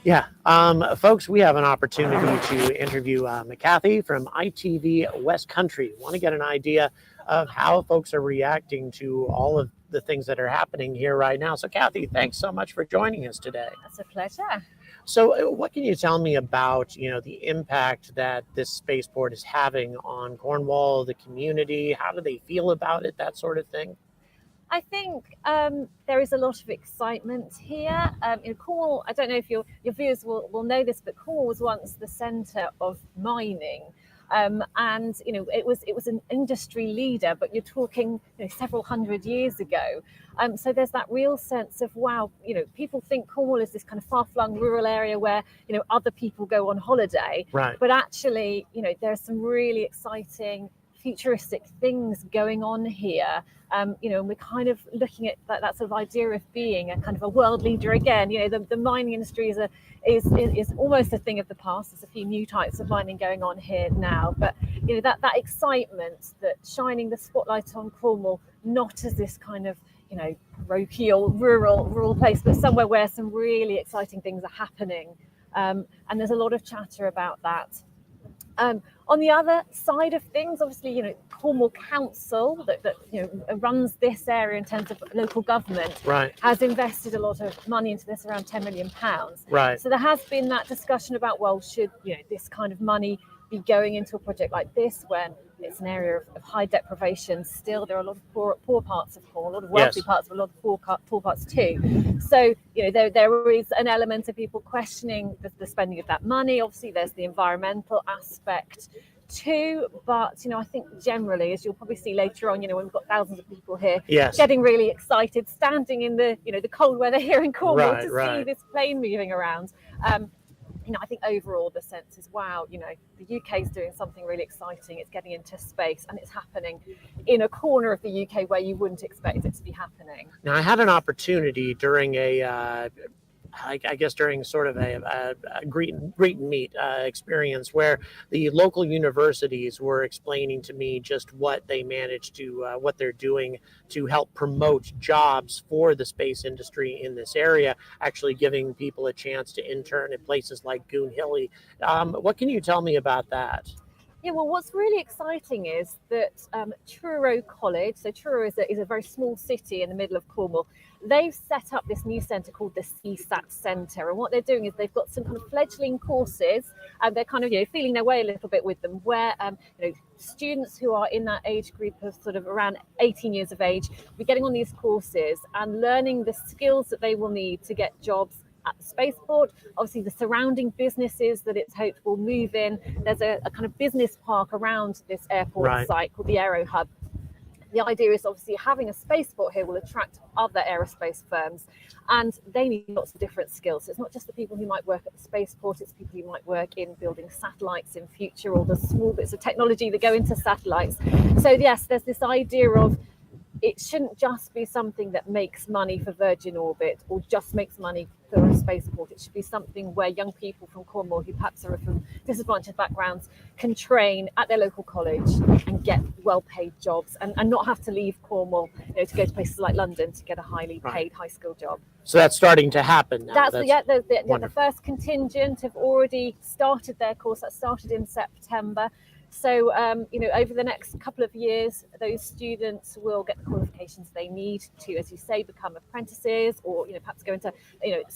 Yeah, folks, we have an opportunity to interview Kathy from ITV West Country. Want to get an idea of how folks are reacting to all of the things that are happening here right now. So, Kathy, thanks so much for joining us today. It's a pleasure. So, what can you tell me about, the impact that this spaceport is having on Cornwall, the community? How do they feel about it, that sort of thing? I think there is a lot of excitement here. In Cornwall, I don't know if your viewers will know this, but Cornwall was once the centre of mining. And it was an industry leader, but you're talking several hundred years ago. So there's that real sense of wow. People think Cornwall is this kind of far-flung rural area where other people go on holiday. Right. But actually, there's some really exciting futuristic things going on here. And we're kind of looking at that sort of idea of being a kind of a world leader again. The mining industry is almost a thing of the past. There's a few new types of mining going on here now, but that excitement, that shining the spotlight on Cornwall, not as this kind of parochial rural place, but somewhere where some really exciting things are happening. And there's a lot of chatter about that. On the other side of things, obviously, Cornwall Council that runs this area in terms of local government, right, has invested a lot of money into this, around £10 million. Right. So there has been that discussion about, well, should this kind of money be going into a project like this when it's an area of high deprivation? Still, there are a lot of poor parts of Cornwall, a lot of wealthy Yes. parts, but a lot of poor parts too. So there is an element of people questioning the spending of that money. Obviously, there's the environmental aspect too, but I think generally, as you'll probably see later on, when we've got thousands of people here, Yes. getting really excited, standing in the the cold weather here in Cornwall Right, to see right. this plane moving around. I think overall the sense is, wow, the UK is doing something really exciting. It's getting into space, and it's happening in a corner of the UK where you wouldn't expect it to be happening. Now, I had an opportunity during I guess during sort of a greet and meet experience where the local universities were explaining to me just what they managed to, what they're doing to help promote jobs for the space industry in this area, actually giving people a chance to intern in places like Goonhilly. What can you tell me about that? Yeah, well, what's really exciting is that Truro College, so Truro is a very small city in the middle of Cornwall. They've set up this new centre called the CSAT Centre, and what they're doing is they've got some kind of fledgling courses, and they're kind of feeling their way a little bit with them, where students who are in that age group of sort of around 18 years of age will be getting on these courses and learning the skills that they will need to get jobs at the spaceport. Obviously, the surrounding businesses that it's hoped will move in. There's a kind of business park around this airport Right. site called the Aero Hub. The idea is obviously having a spaceport here will attract other aerospace firms, and they need lots of different skills. So it's not just the people who might work at the spaceport, it's people who might work in building satellites in future, or the small bits of technology that go into satellites. So yes, there's this idea of it shouldn't just be something that makes money for Virgin Orbit or just makes money for a spaceport. It should be something where young people from Cornwall who perhaps are from disadvantaged backgrounds can train at their local college and get well-paid jobs, and not have to leave Cornwall to go to places like London to get a highly paid, high-skilled job. So that's starting to happen now. The first contingent have already started their course. That started in September. So, over the next couple of years, those students will get the qualifications they need to, as you say, become apprentices, or perhaps go into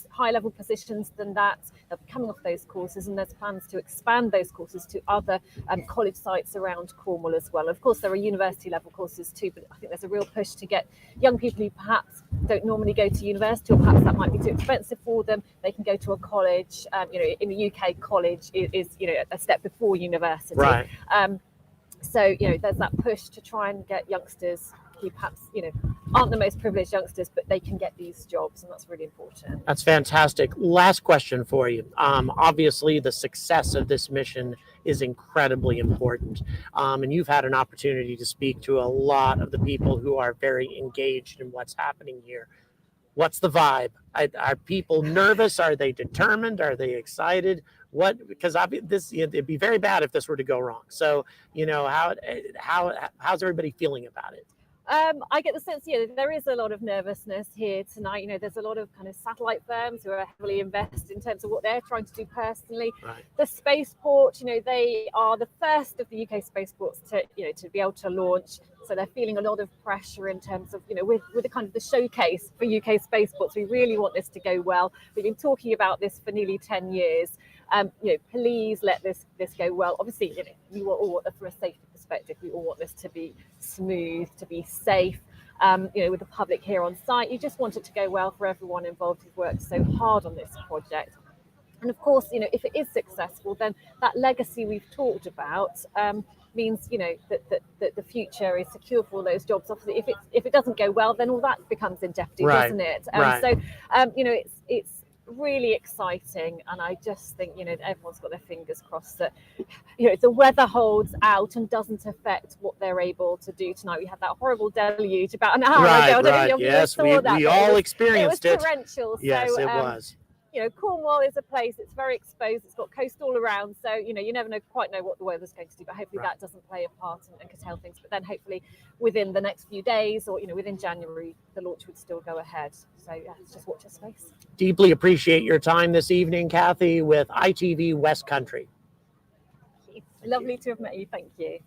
high-level positions than that. They'll be coming off those courses, and there's plans to expand those courses to other college sites around Cornwall as well. Of course, there are university-level courses too, but I think there's a real push to get young people who perhaps don't normally go to university, or perhaps that might be too expensive for them. They can go to a college. In the UK, college is a step before university. Right. So there's that push to try and get youngsters who perhaps aren't the most privileged youngsters, but they can get these jobs, and that's really important. That's fantastic. Last question for you. Obviously, the success of this mission is incredibly important. And you've had an opportunity to speak to a lot of the people who are very engaged in what's happening here. What's the vibe? Are people nervous? Are they determined? Are they excited? Because it'd be very bad if this were to go wrong. So, how's everybody feeling about it? I get the sense, there is a lot of nervousness here tonight. There's a lot of kind of satellite firms who are heavily invested in terms of what they're trying to do personally. Right. The spaceport, they are the first of the UK spaceports to be able to launch. So they're feeling a lot of pressure in terms of, with the kind of the showcase for UK spaceports. We really want this to go well. We've been talking about this for nearly 10 years. Please let this go well. Obviously, you all, from a safety perspective, we all want this to be smooth, to be safe. With the public here on site, you just want it to go well for everyone involved who's worked so hard on this project. And of course, if it is successful, then that legacy we've talked about means, that the future is secure for all those jobs. Obviously, if it doesn't go well, then all that becomes in jeopardy, Right. doesn't it? Right. So, it's really exciting, and I just think that everyone's got their fingers crossed that the weather holds out and doesn't affect what they're able to do tonight. We had that horrible deluge about an hour ago. I don't know if you Yes, saw we that, we but all it was experienced it. torrential. Yes, so, it was. Cornwall is a place that's very exposed. It's got coast all around, so you never quite know what the weather's going to do. But hopefully that doesn't play a part and curtail things. But then hopefully within the next few days, or within January, the launch would still go ahead. So yeah, let's just watch our space. Deeply appreciate your time this evening, Kathy, with ITV West Country. Lovely to have met you. Thank you.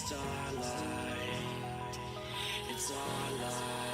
starlight. It's our lives.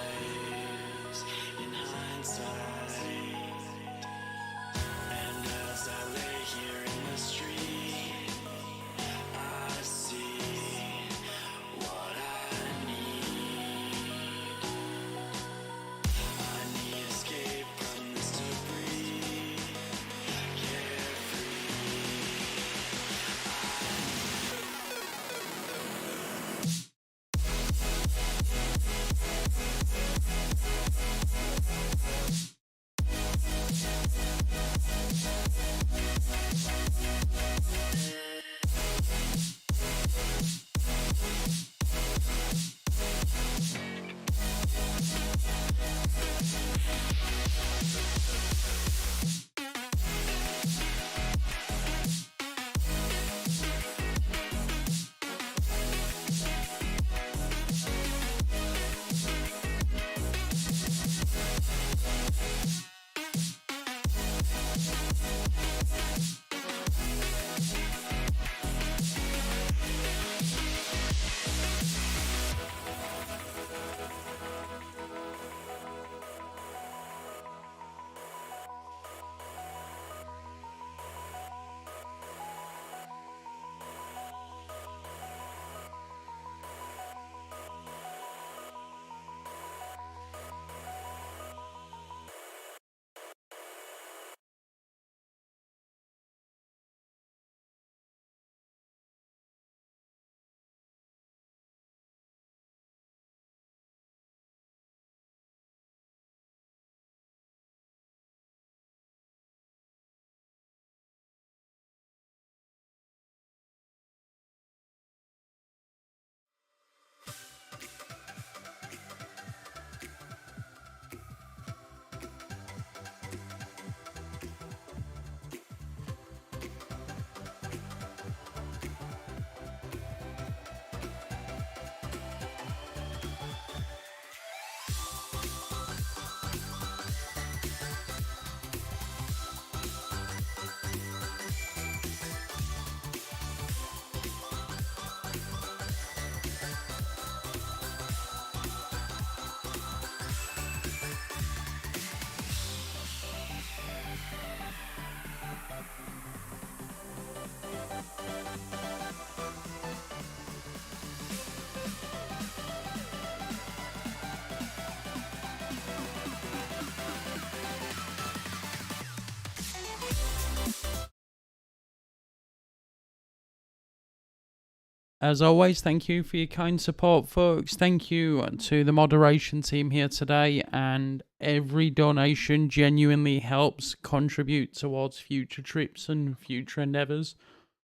As always, thank you for your kind support, folks. Thank you to the moderation team here today, and every donation genuinely helps contribute towards future trips and future endeavours.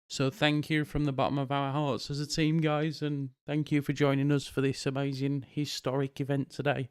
So thank you from the bottom of our hearts as a team, guys, and thank you for joining us for this amazing historic event today.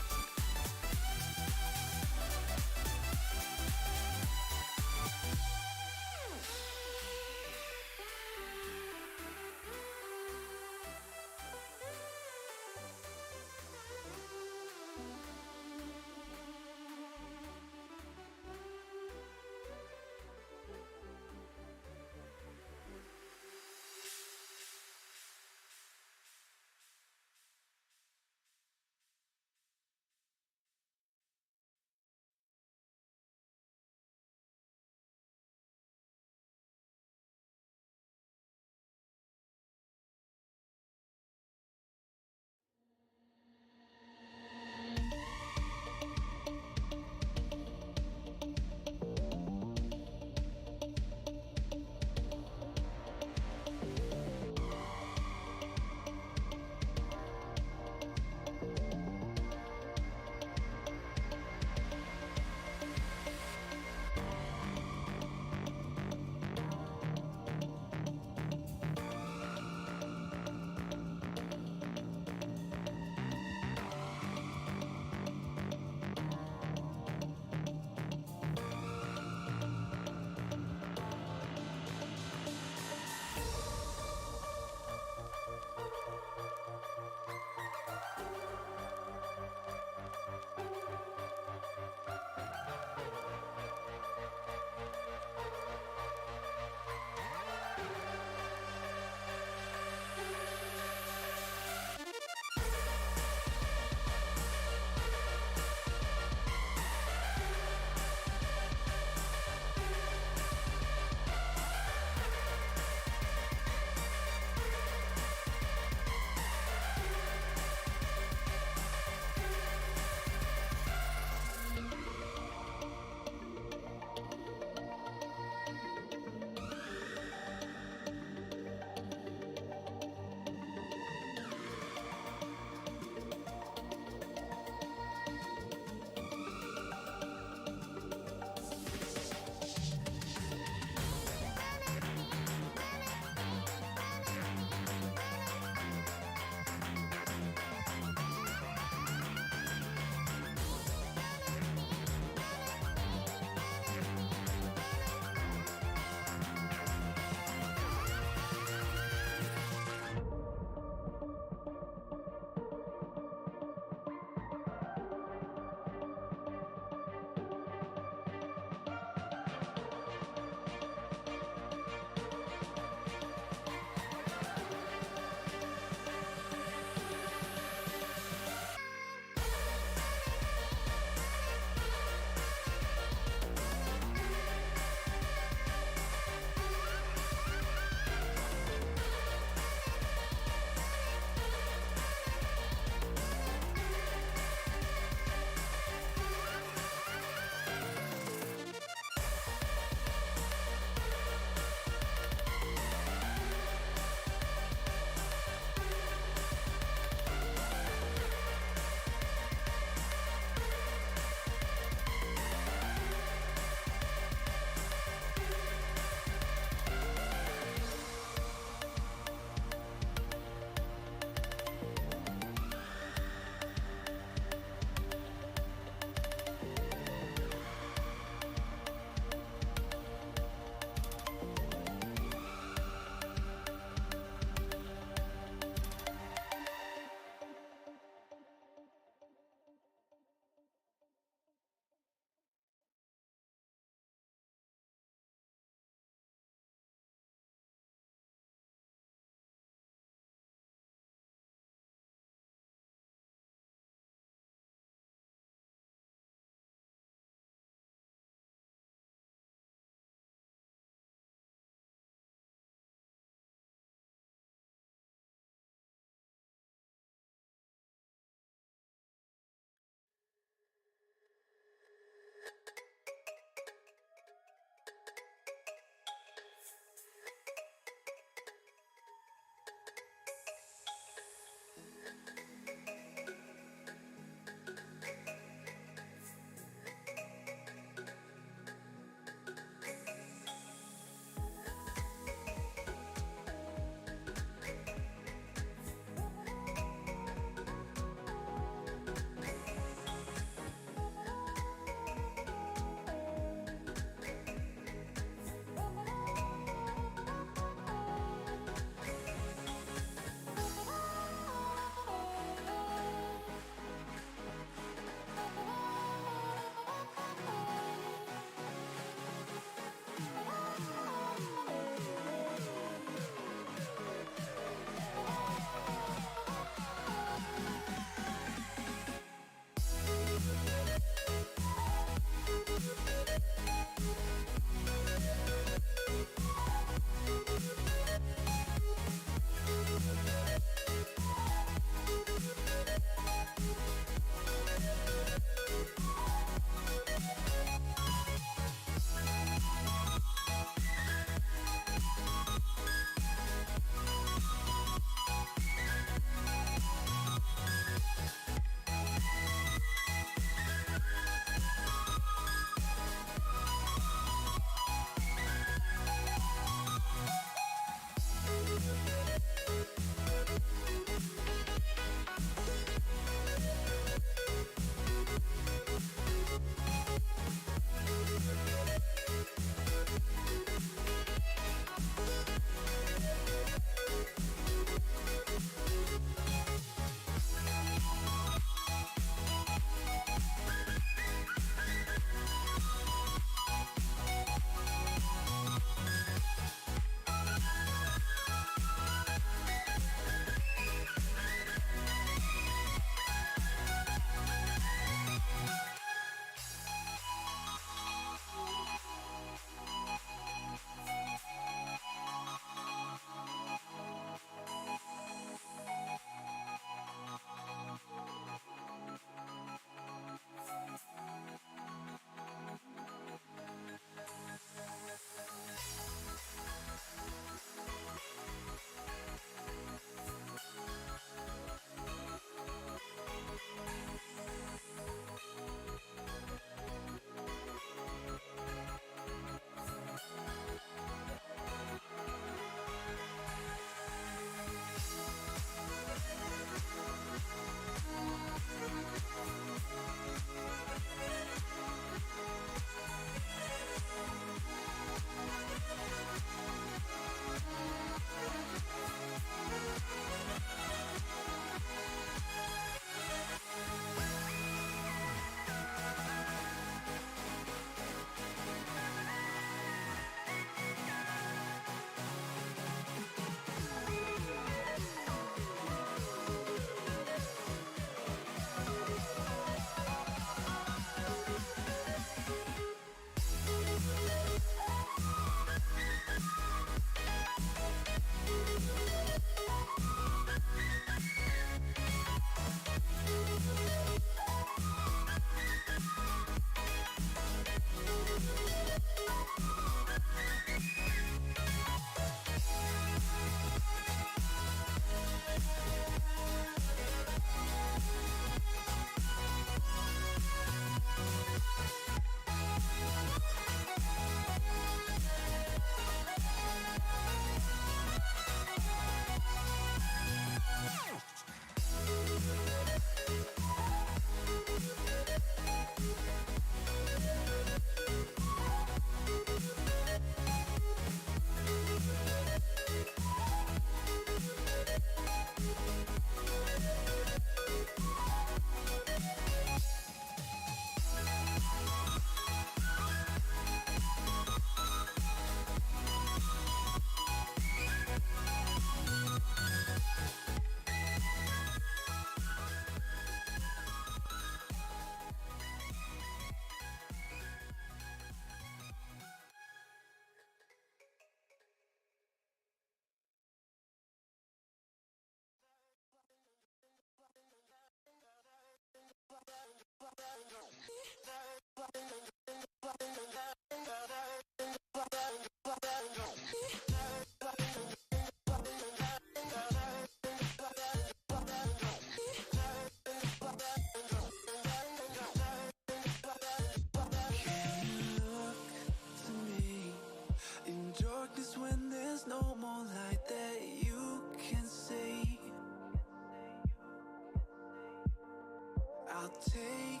I'll take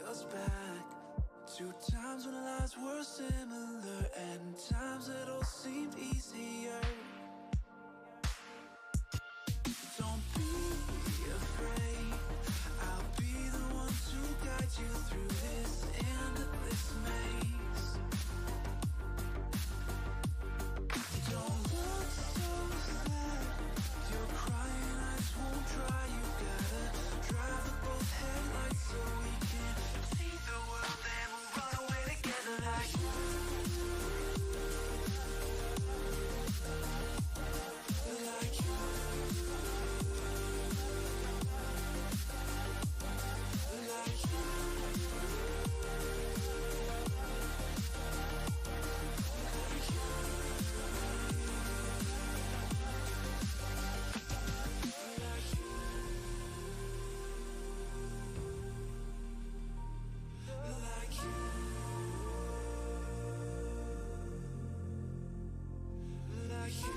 us back to times when lives were similar and times that all seemed easier. Don't be afraid, I'll be the one to guide you through this endless maze. Don't look so sad, your crying eyes won't dry. You gotta drive with both headlights so we can see the world and we'll run away together like you. Like you. Like you.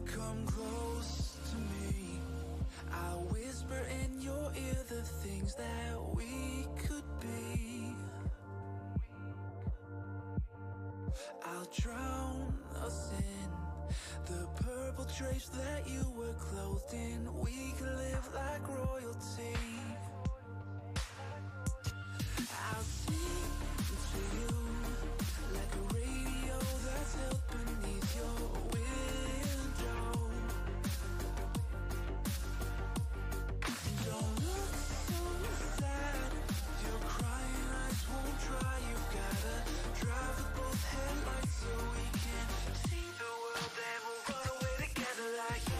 Come close to me, I'll whisper in your ear the things that we could be. I'll drown us in the purple drapes that you were clothed in. We could live like royalty. I'll sing to you like a radio that's held beneath your window. Don't look so sad, your crying eyes won't dry. You gotta drive with both headlights so we can see the world and we'll run away together like you.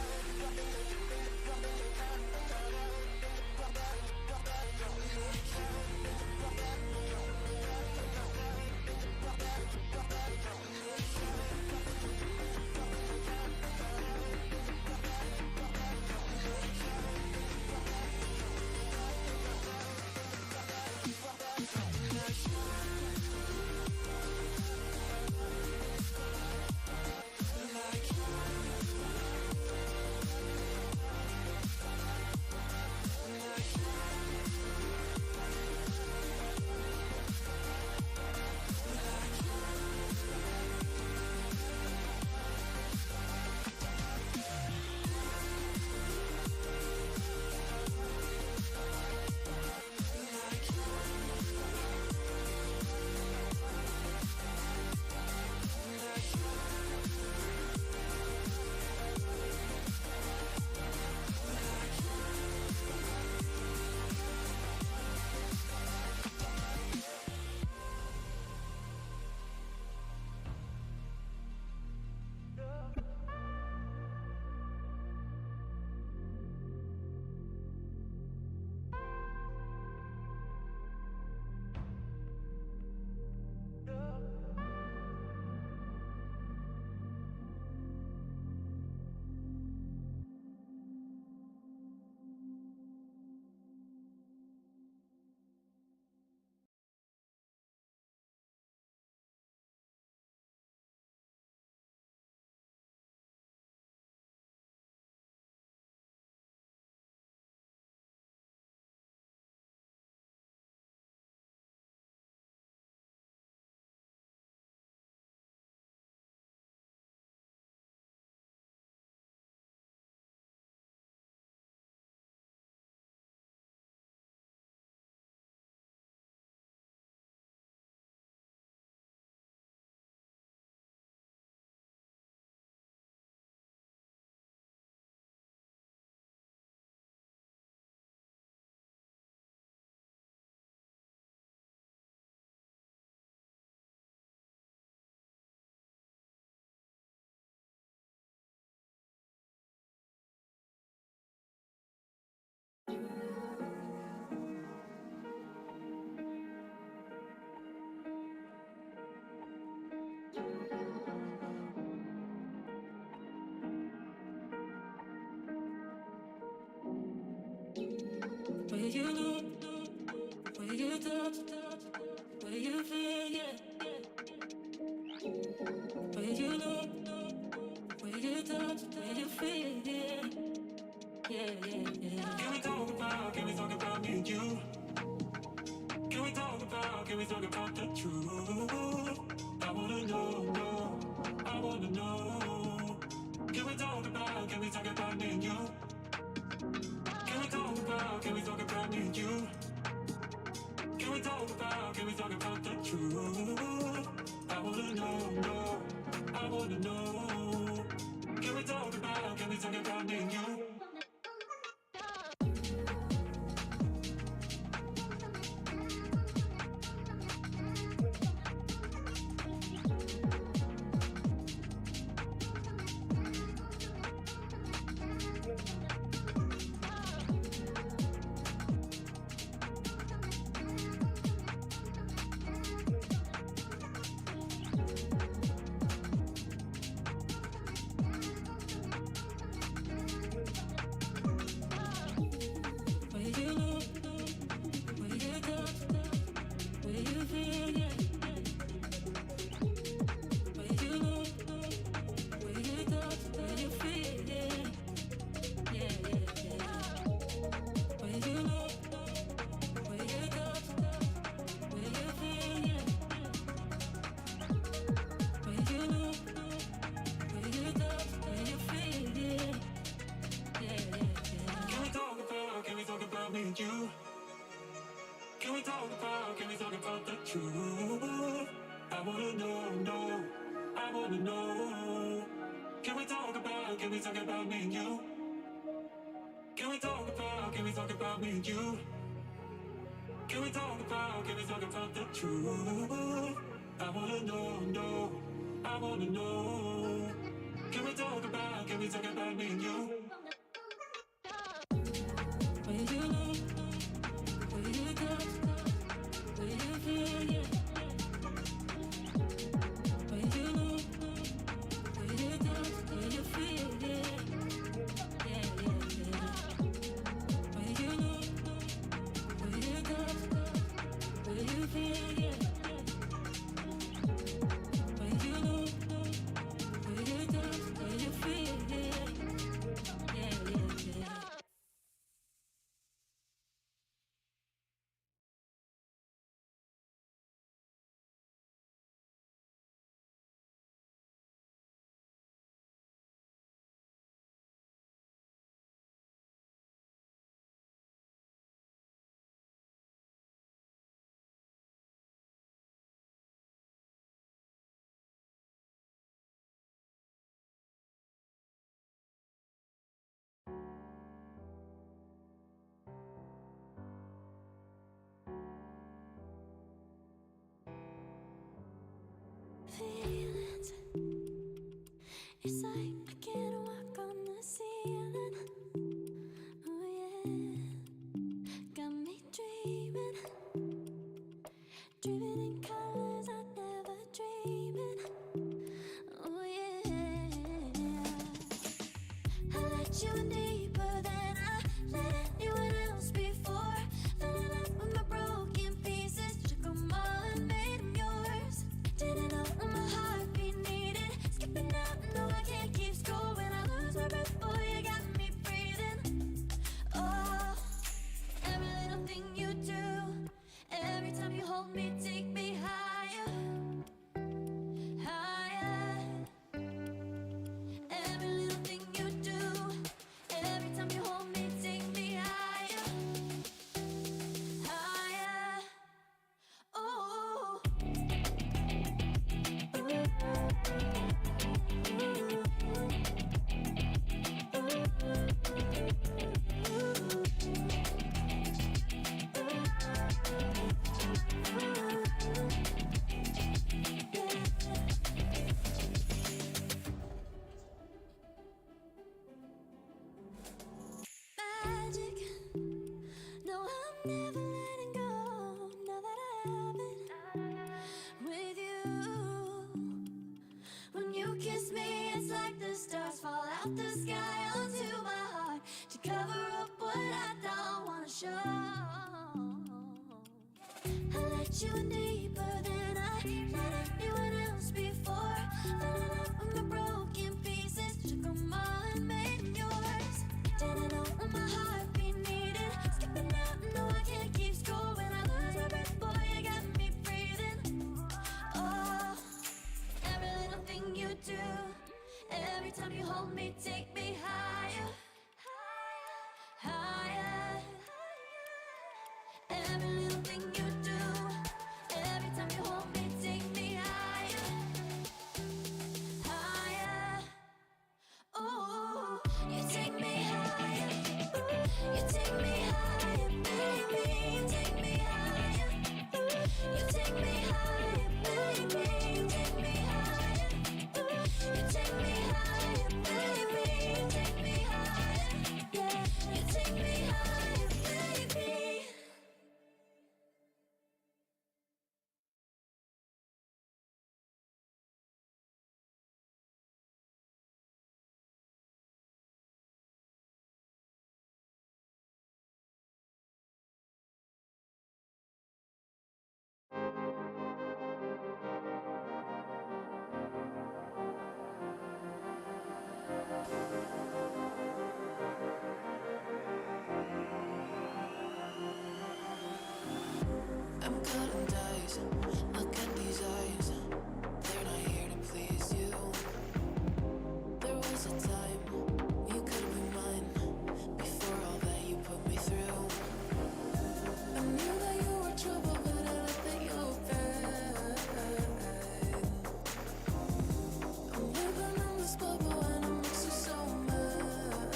Where you look, where you touch, where you feel, yeah. Can we talk about me and you? Can we talk about the truth? I wanna know, I wanna know. Can we talk about me and you? Can we talk about me and you? Can we talk about the truth? I wanna know, I wanna know. Can we talk about me and you? Me and you. Can we talk about the truth? I wanna know, I wanna know. Can we talk about me and you? Can we talk about me and you? Can we talk about the truth? I wanna know, I wanna know. Can we talk about me and you? Feelings, it's like I can't walk on the ceiling. Oh yeah, got me dreaming, dreaming in colors I never dreamed in. Oh yeah, I let you in deeper than I let anyone else before. Fell in love with my broken pieces, took them all and made them yours. Didn't know what my heartbeat needed. Skipping out, no I can't keep score. When I lose my breath, boy, you got me breathing. Oh, every little thing you do, every time you hold me, take me higher, higher. Every little thing you do, every time you hold me, take me higher, higher. Oh. Magic, no, I'm never letting go. Now that I have it with you. When you kiss me, it's like the stars fall out the sky onto my heart to cover up what I don't wanna show. I let you in deeper than I let anyone else before. Fell in love with my broken pieces, took them all and made them yours. Didn't know what my heart do. Every time you hold me, take me higher, higher. Every little thing you do, every time you hold me, take me higher, higher. Ooh, you take me higher. You take me higher, baby. You take me higher. You take me higher, baby. You take me higher. You take me higher, baby. You take me higher. Yeah, you take me higher, baby. I'm cutting dice. Look at these eyes. They're not here to please you. There was a time you could be mine before all that you put me through. I knew that you were trouble, but I let that you were bad. I'm living in this bubble and it makes you so mad.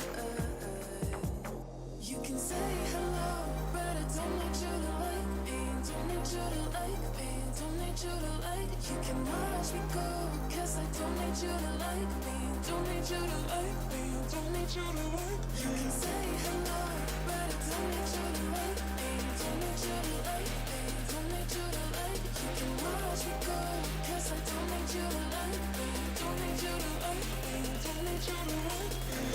You can say hello, but I don't need you to like me. Don't need you to like me. Don't need you to like. You can watch me go, 'cause I don't need you to like me. Don't need you to like me. Don't need you to like. You can say hello, but I don't need you to like me. Don't need you to like me. Don't need you to like. You can watch me go, 'cause I don't need you to like me. Don't need you to like me. Don't need you to like me.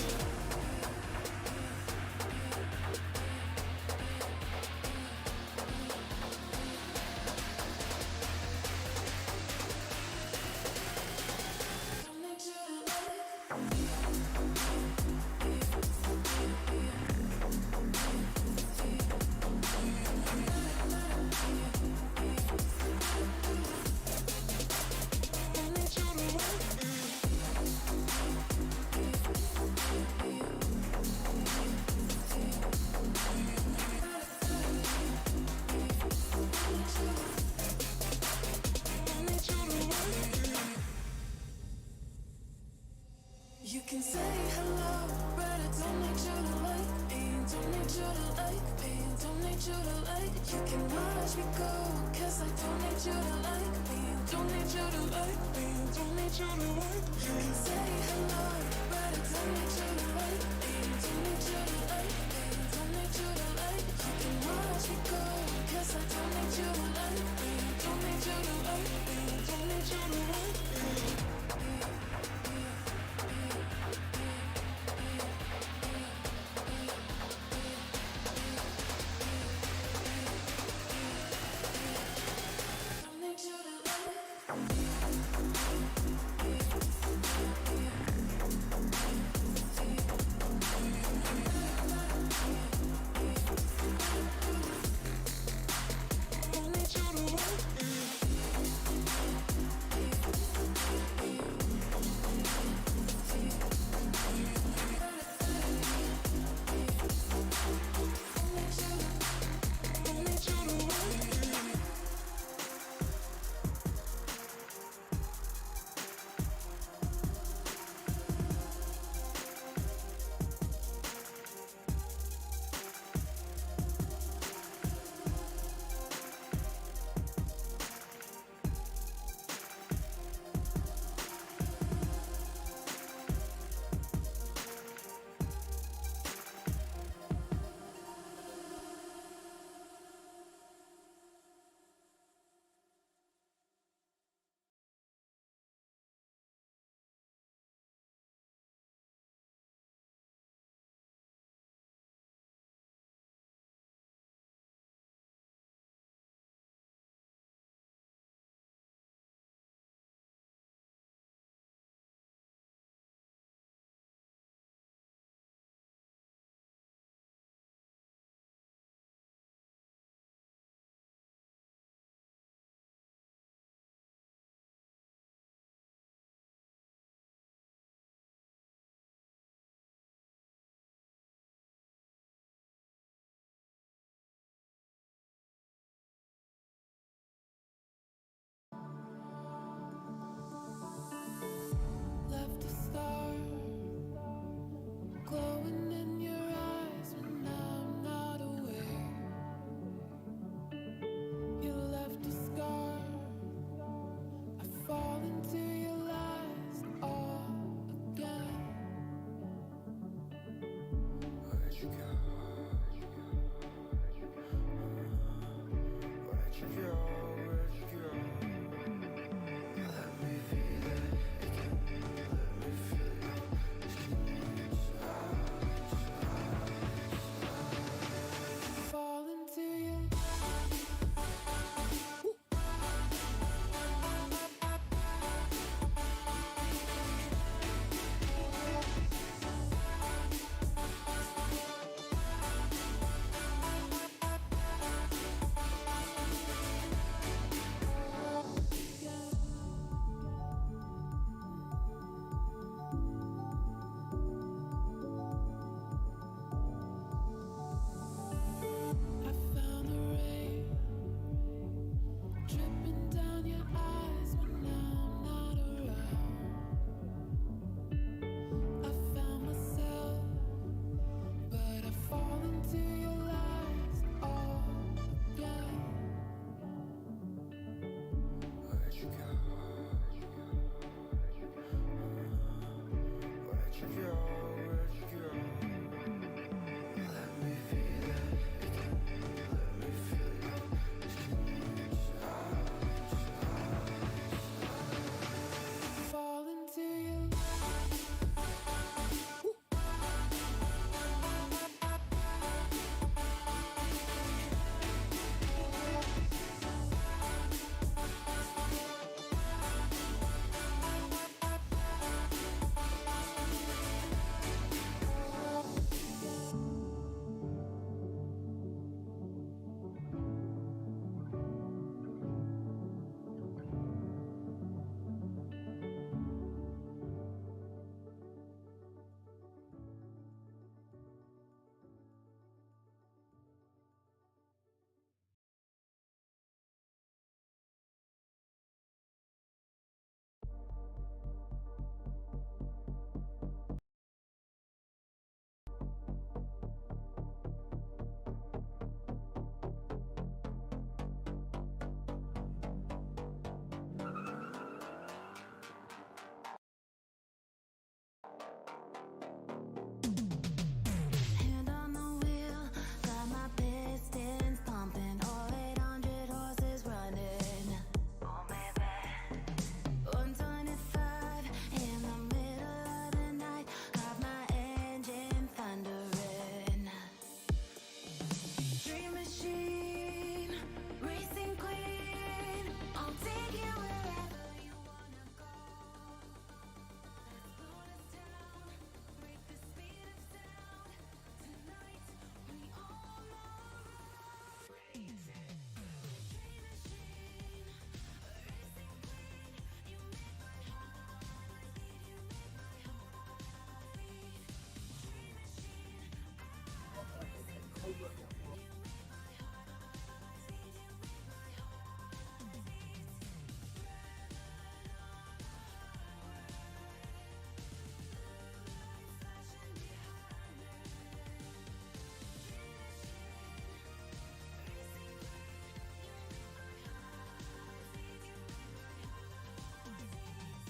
You can say hello, but I don't need you to like me. Don't need you to like me. Don't need you to like. You can watch me go, 'cause I don't need you to like me. Don't need you to like me. Don't need you to like. You can say hello, but I don't need you to like me. Don't need you to like me. Don't need you to like. You can watch me go, 'cause I don't need you to like me. Don't need you to like me. Don't need you to like me. you go? Where'd you go? Where'd you go? Let me be there again. Let me feel your touch. Fall into you. I found the rain dripping down your eyes when I'm not around. I found myself, but I fall into your lies all again. Where'd you go? Where'd you go? Where'd you go? Let me be there again. Let me feel your touch. Fall into you. Hand on the wheel, got my pistons pumping, all 800 horses running. Oh baby, 125 in the middle of the night, got my engine thundering. Dream machine, racing queen, I'll take you wherever you wanna go. Let's slow us down, break the speed of sound. Tonight we all know crazy. Dream machine, racing queen, you make my heart beat. You make my heart beat. Dream machine, racing queen, you make my heart beat. You make my heart beat. Flashing behind me. Dream machine, racing queen, you make my heart beat. You make my heart beat.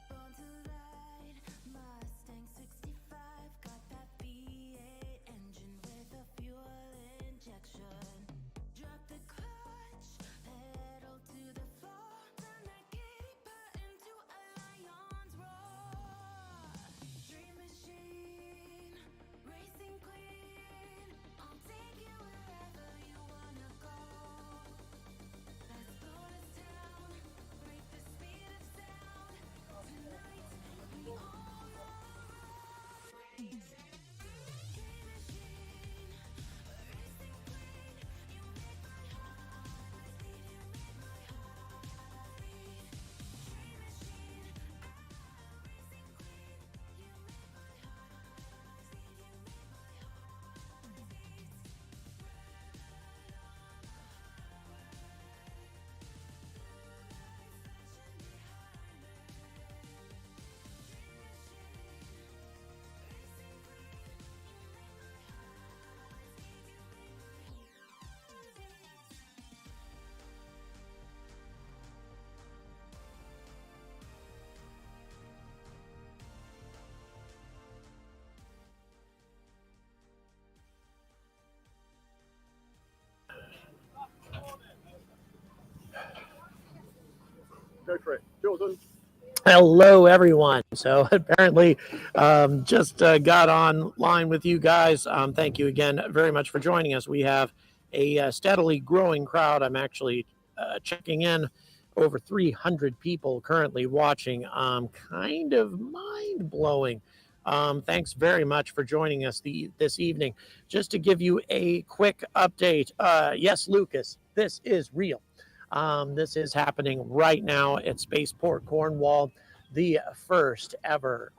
Born to ride, Mustang 65, got that V8 engine with a fuel injection. Drop the clutch, pedal to the floor, turn that giddy part into a lion's roar. Dream machine, racing queen, I'll take you wherever you wanna go. Let's slow us down, break the speed of sound. Tonight we all know crazy. Dream machine, racing queen, you make my heart beat. You make my heart beat. Dream machine, racing queen, you make my heart beat. You make my heart beat. Flashing behind me. Dream machine, racing queen. Go for it. Jordan. Hello, everyone. So apparently just got online with you guys. Thank you again very much for joining us. We have a steadily growing crowd. I'm actually checking in. Over 300 people currently watching. Kind of mind-blowing. Thanks very much for joining us this evening. Just to give you a quick update. Yes, Lucas, this is real. This is happening right now at Spaceport Cornwall, the first ever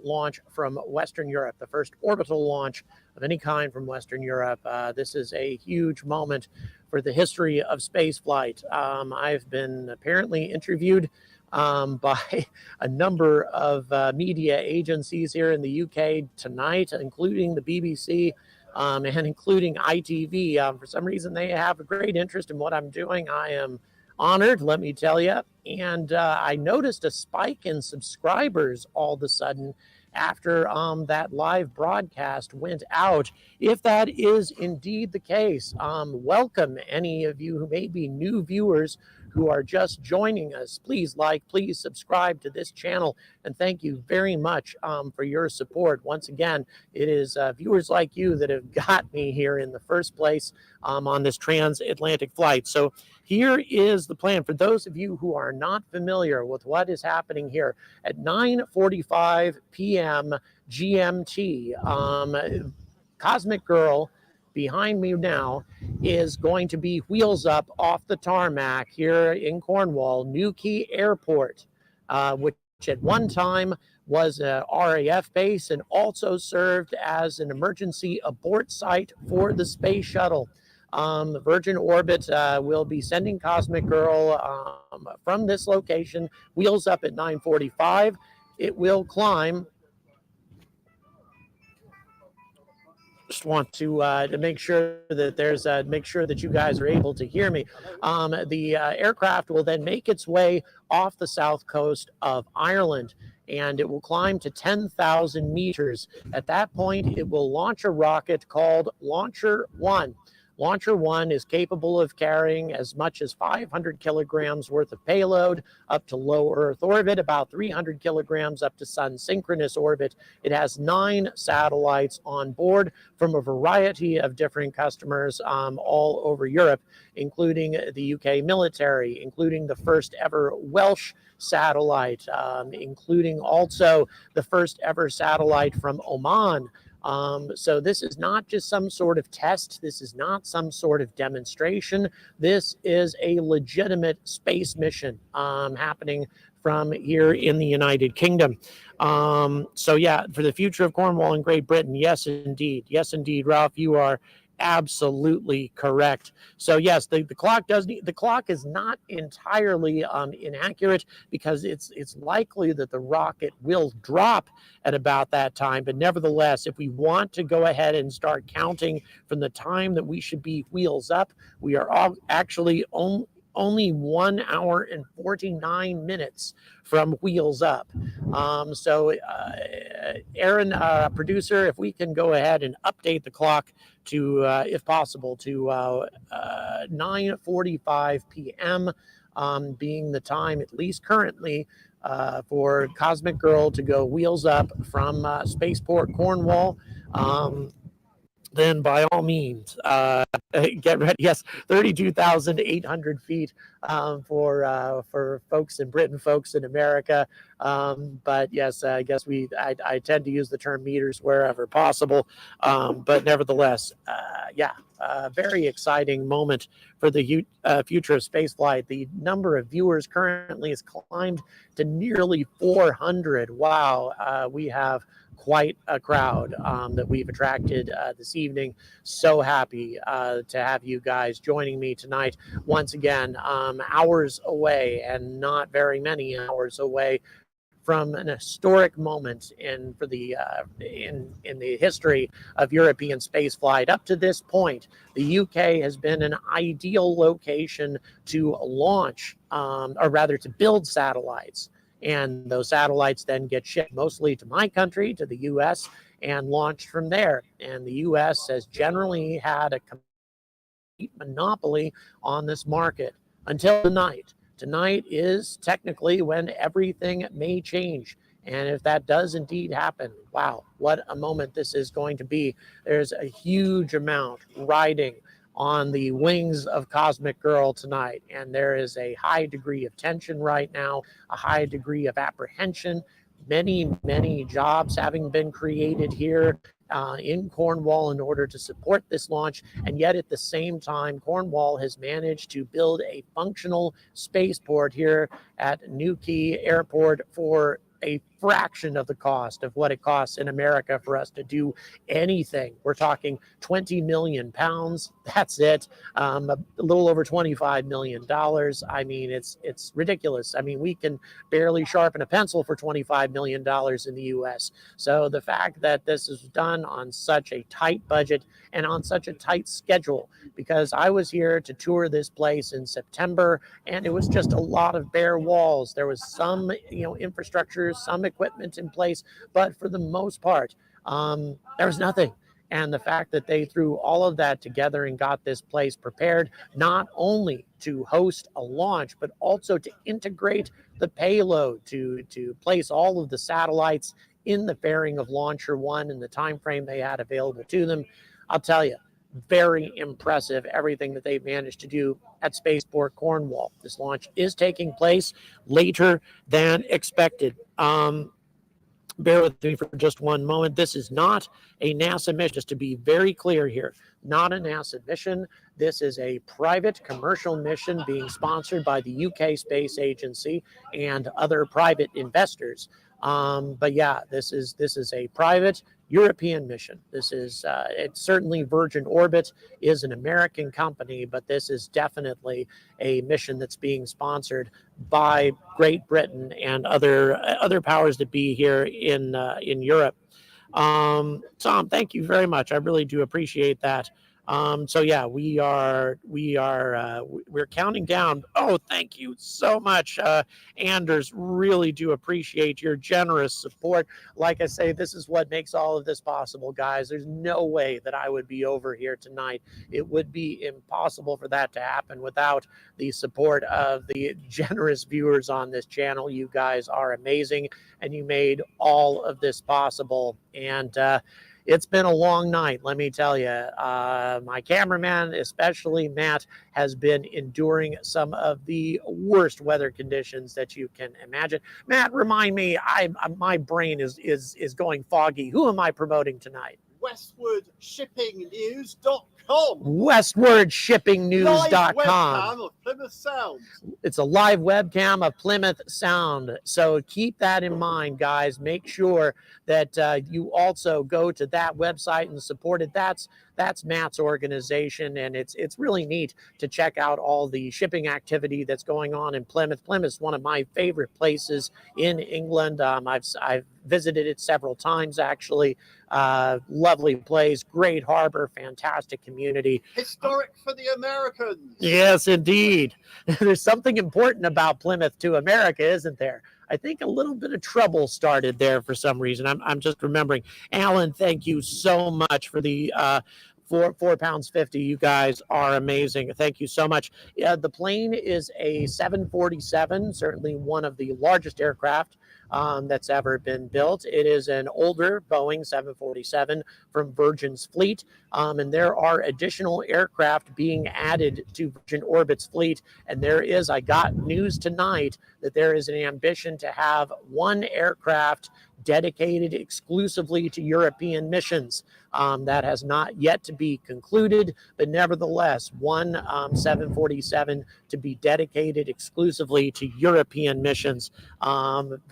launch from Western Europe, the first orbital launch of any kind from Western Europe. This is a huge moment for the history of spaceflight. I've been apparently interviewed by a number of media agencies here in the UK tonight, including the BBC. And including ITV. For some reason, they have a great interest in what I'm doing. I am honored, let me tell you. And I noticed a spike in subscribers all of a sudden after that live broadcast went out. If that is indeed the case, welcome any of you who may be new viewers who are just joining us. Please like, please subscribe to this channel, and thank you very much for your support. Once again, it is viewers like you that have got me here in the first place on this transatlantic flight. So here is the plan. For those of you who are not familiar with what is happening here, at 9:45 p.m. GMT, Cosmic Girl behind me now is going to be wheels up off the tarmac here in Cornwall, Newquay Airport, which at one time was a RAF base and also served as an emergency abort site for the space shuttle. Virgin Orbit will be sending Cosmic Girl from this location, wheels up at 9:45. It will climb. Just want to make sure that make sure that you guys are able to hear me. The aircraft will then make its way off the south coast of Ireland, and it will climb to 10,000 meters. At that point, it will launch a rocket called Launcher 1. Launcher 1 is capable of carrying as much as 500 kilograms worth of payload up to low Earth orbit, about 300 kilograms up to sun synchronous orbit. It has 9 satellites on board from a variety of different customers all over Europe, including the UK military, including the first ever Welsh satellite, including also the first ever satellite from Oman. So this is not just some sort of test. This is not some sort of demonstration. This is a legitimate space mission happening from here in the United Kingdom. So yeah, for the future of Cornwall and Great Britain, yes, indeed. Yes, indeed, Ralph, you are absolutely correct. So yes, the clock the clock is not entirely inaccurate, because it's likely that the rocket will drop at about that time. But nevertheless, if we want to go ahead and start counting from the time that we should be wheels up, we are all actually only 1 hour and 49 minutes from wheels up. So Aaron, producer, if we can go ahead and update the clock to, if possible, to 9:45 p.m. Being the time, at least currently, for Cosmic Girl to go wheels up from Spaceport Cornwall. Then by all means, get ready. Yes, 32,800 feet for folks in Britain, folks in America. But yes, I guess I tend to use the term meters wherever possible. But nevertheless, yeah, very exciting moment for the future of spaceflight. The number of viewers currently has climbed to nearly 400. Wow, we have quite a crowd that we've attracted this evening. So happy to have you guys joining me tonight once again, hours away, and not very many hours away from an historic moment in the history of European spaceflight. Up to this point, the UK has been an ideal location to launch, or rather to build satellites. And those satellites then get shipped mostly to my country, to the US, and launched from there. And the US has generally had a complete monopoly on this market until tonight. tonight is technically when everything may change. And if that does indeed happen, wow, what a moment this is going to be. There's a huge amount riding on the wings of Cosmic Girl tonight. And there is a high degree of tension right now, a high degree of apprehension. Many jobs having been created here in Cornwall in order to support this launch. And yet at the same time, Cornwall has managed to build a functional spaceport here at Newquay Airport for a fraction of the cost of what it costs in America for us to do anything. We're talking 20 million pounds. That's it. A little over $25 million. I mean, it's ridiculous. I mean, we can barely sharpen a pencil for $25 million in the US. So the fact that this is done on such a tight budget and on such a tight schedule, because I was here to tour this place in September and it was just a lot of bare walls. There was some, infrastructure, some equipment in place, but for the most part, there was nothing. And the fact that they threw all of that together and got this place prepared, not only to host a launch, but also to integrate the payload, to place all of the satellites in the fairing of Launcher 1 in the time frame they had available to them. I'll tell you, very impressive, everything that they've managed to do at Spaceport Cornwall. This launch is taking place later than expected. Bear with me for just one moment. This is not a NASA mission, just to be very clear here, not a NASA mission. This is a private commercial mission being sponsored by the UK Space Agency and other private investors. But yeah, this is a private European mission. This is it's certainly Virgin Orbit is an American company, but this is definitely a mission that's being sponsored by Great Britain and other powers that be here in Europe. Tom, thank you very much. I really do appreciate that. So yeah, we're counting down. Oh, thank you so much, Anders. Really do appreciate your generous support. Like I say, this is what makes all of this possible, guys. There's no way that I would be over here tonight. It would be impossible for that to happen without the support of the generous viewers on this channel. You guys are amazing, and you made all of this possible. And it's been a long night, let me tell you. My cameraman, especially Matt, has been enduring some of the worst weather conditions that you can imagine. Matt, remind me, my brain is going foggy. Who am I promoting tonight? WestwardShippingNews.com. WestwardShippingNews.com. Live webcam of Plymouth Sound. It's a live webcam of Plymouth Sound. So keep that in mind, guys. Make sure that you also go to that website and support it. That's Matt's organization, and it's really neat to check out all the shipping activity that's going on in Plymouth. Plymouth's one of my favorite places in England. I've visited it several times, actually. Lovely place, great harbor, fantastic community. Historic for the Americans. Yes, indeed. There's something important about Plymouth to America, isn't there? I think a little bit of trouble started there for some reason. I'm just remembering. Alan, thank you so much for the £4.50. You guys are amazing. Thank you so much. The plane is a 747, certainly one of the largest aircraft that's ever been built. It is an older Boeing 747 from Virgin's fleet, and there are additional aircraft being added to Virgin Orbit's fleet. And I got news tonight that there is an ambition to have one aircraft dedicated exclusively to European missions. That has not yet to be concluded, but nevertheless, one 747 to be dedicated exclusively to European missions.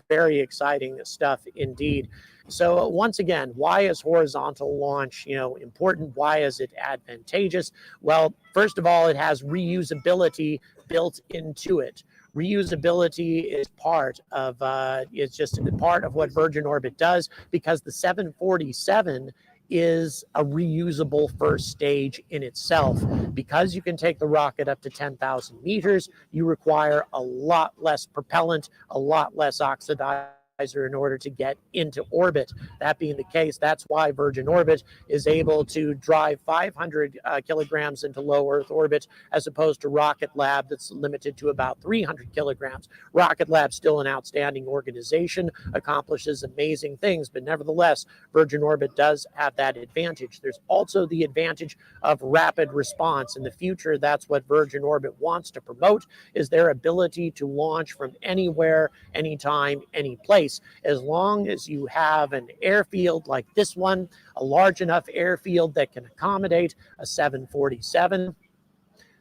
Very exciting stuff indeed. So once again, why is horizontal launch, important? Why is it advantageous? Well, first of all, it has reusability built into it. Reusability is part of what Virgin Orbit does, because the 747 is a reusable first stage in itself. Because you can take the rocket up to 10,000 meters, you require a lot less propellant, a lot less oxidized in order to get into orbit. That being the case, that's why Virgin Orbit is able to drive 500 kilograms into low Earth orbit, as opposed to Rocket Lab that's limited to about 300 kilograms. Rocket Lab, still an outstanding organization, accomplishes amazing things, but nevertheless, Virgin Orbit does have that advantage. There's also the advantage of rapid response. In the future, that's what Virgin Orbit wants to promote, is their ability to launch from anywhere, anytime, any place. As long as you have an airfield like this one, a large enough airfield that can accommodate a 747,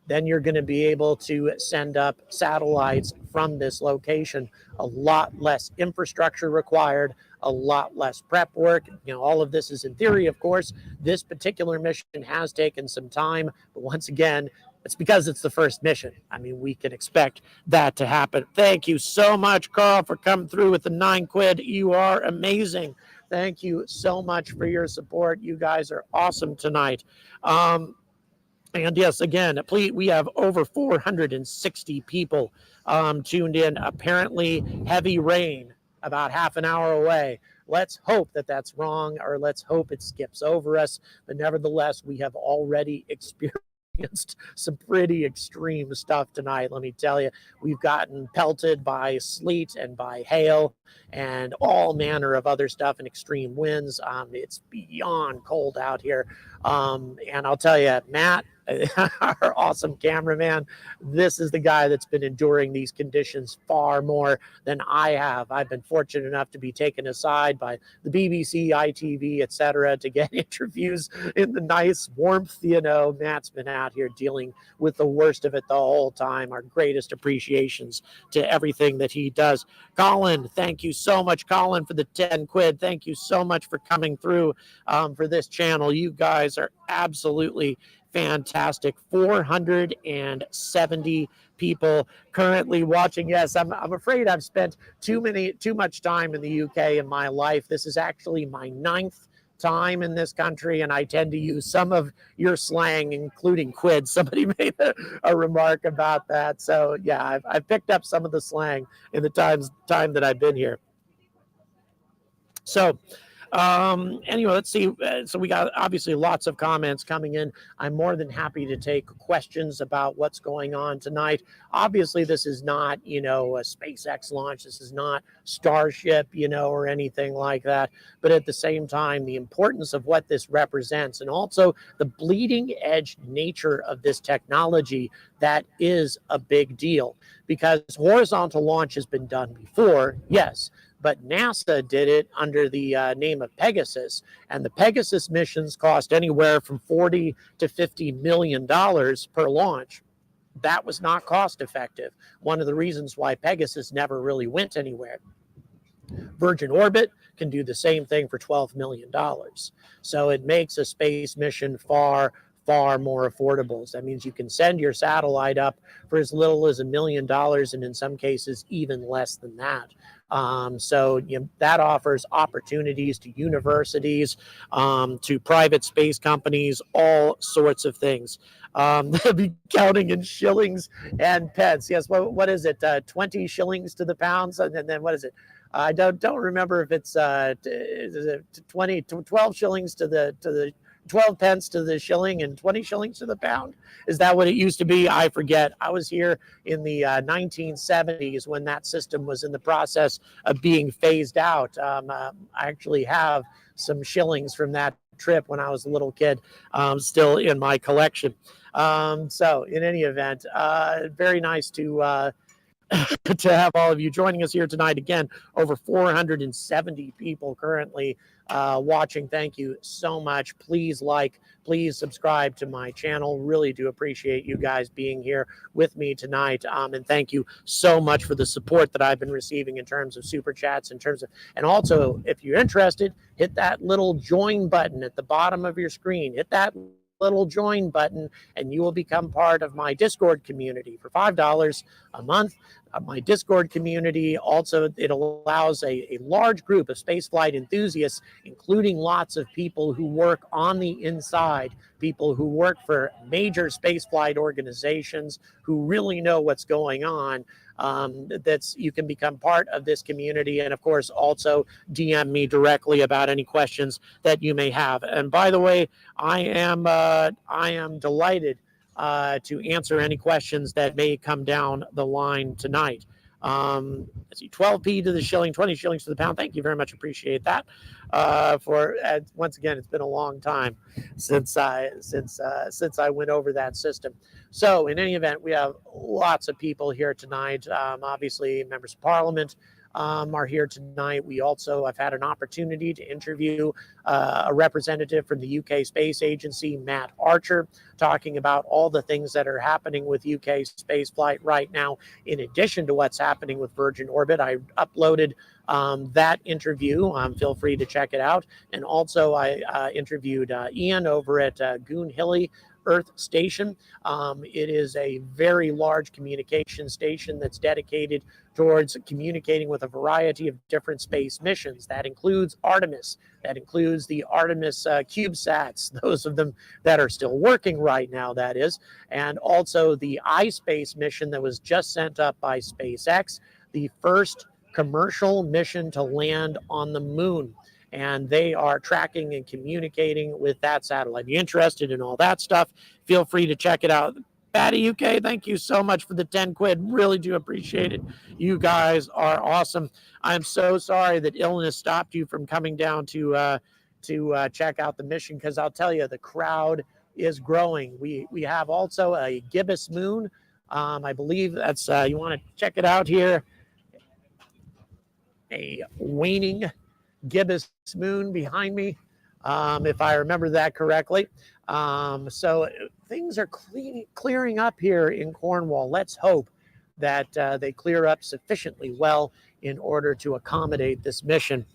then you're going to be able to send up satellites from this location. A lot less infrastructure required, a lot less prep work. All of this is in theory, of course. This particular mission has taken some time, but once again, it's because it's the first mission. I mean, we can expect that to happen. Thank you so much, Carl, for coming through with the 9 quid. You are amazing. Thank you so much for your support. You guys are awesome tonight. And yes, again, please, we have over 460 people tuned in. Apparently, heavy rain about half an hour away. Let's hope that that's wrong, or let's hope it skips over us. But nevertheless, we have already experienced some pretty extreme stuff tonight. Let me tell you, we've gotten pelted by sleet and by hail and all manner of other stuff and extreme winds. It's beyond cold out here. And I'll tell you, Matt, our awesome cameraman, this is the guy that's been enduring these conditions far more than I have. I've been fortunate enough to be taken aside by the BBC, ITV, etc., to get interviews in the nice warmth. Matt's been out here dealing with the worst of it the whole time. Our greatest appreciations to everything that he does. Colin, thank you so much, Colin, for the 10 quid. Thank you so much for coming through for this channel. You guys are absolutely fantastic. 470 people currently watching. Yes, I'm afraid I've spent too much time in the UK in my life. This is actually my 9th time in this country, and I tend to use some of your slang, including quid. Somebody made a remark about that. So yeah, I've picked up some of the slang in the time that I've been here. So anyway, let's see. So we got obviously lots of comments coming in. I'm more than happy to take questions about what's going on tonight. Obviously, this is not, a SpaceX launch. This is not Starship, or anything like that. But at the same time, the importance of what this represents, and also the bleeding edge nature of this technology, that is a big deal, because horizontal launch has been done before, yes, but NASA did it under the name of Pegasus, and the Pegasus missions cost anywhere from $40 to $50 million per launch. That was not cost effective. One of the reasons why Pegasus never really went anywhere. Virgin Orbit can do the same thing for $12 million. So it makes a space mission far more affordable. So that means you can send your satellite up for as little as $1 million, and in some cases even less than that. So that offers opportunities to universities, to private space companies, all sorts of things. They'll be counting in shillings and pence. Yes, what is it? 20 shillings to the pounds, and then what is it? I don't remember if it's 12 shillings to the 12 pence to the shilling and 20 shillings to the pound. Is that what it used to be? I forget. I was here in the 1970s when that system was in the process of being phased out. I actually have some shillings from that trip when I was a little kid still in my collection. So in any event, very nice to have all of you joining us here tonight. Again, over 470 people currently watching. Thank you so much. Please please subscribe to my channel. Really do appreciate you guys being here with me tonight. And thank you so much for the support that I've been receiving in terms of super chats, and also, if you're interested, hit that little join button at the bottom of your screen. Hit that little join button and you will become part of my Discord community for $5 a month. my Discord community. Also, it allows a large group of spaceflight enthusiasts, including lots of people who work on the inside, people who work for major spaceflight organizations who really know what's going on. That's you can become part of this community, and of course also DM me directly about any questions that you may have. And by the way, I am delighted to answer any questions that may come down the line tonight. Let's see, 12p to the shilling, 20 shillings to the pound. Thank you very much. Appreciate that. Once again, it's been a long time since I went over that system. So in any event, we have lots of people here tonight. Obviously, members of Parliament are here tonight. We also have had an opportunity to interview a representative from the UK Space Agency, Matt Archer, talking about all the things that are happening with UK spaceflight right now, in addition to what's happening with Virgin Orbit. I uploaded that interview. Feel free to check it out. And also, I interviewed Ian over at Goon Hilly Earth Station. It is a very large communication station that's dedicated towards communicating with a variety of different space missions. That includes Artemis, that includes the Artemis CubeSats, those of them that are still working right now, that is, and also the iSpace mission that was just sent up by SpaceX, the first commercial mission to land on the moon. And they are tracking and communicating with that satellite. If you're interested in all that stuff, feel free to check it out. Batty UK, thank you so much for the 10 quid. Really do appreciate it. You guys are awesome. I'm so sorry that illness stopped you from coming down to check out the mission, because I'll tell you, the crowd is growing. We have also a gibbous moon. I believe that's, you want to check it out here, a waning gibbous moon behind me, if I remember that correctly. So things are clearing up here in Cornwall. Let's hope that they clear up sufficiently well in order to accommodate this mission.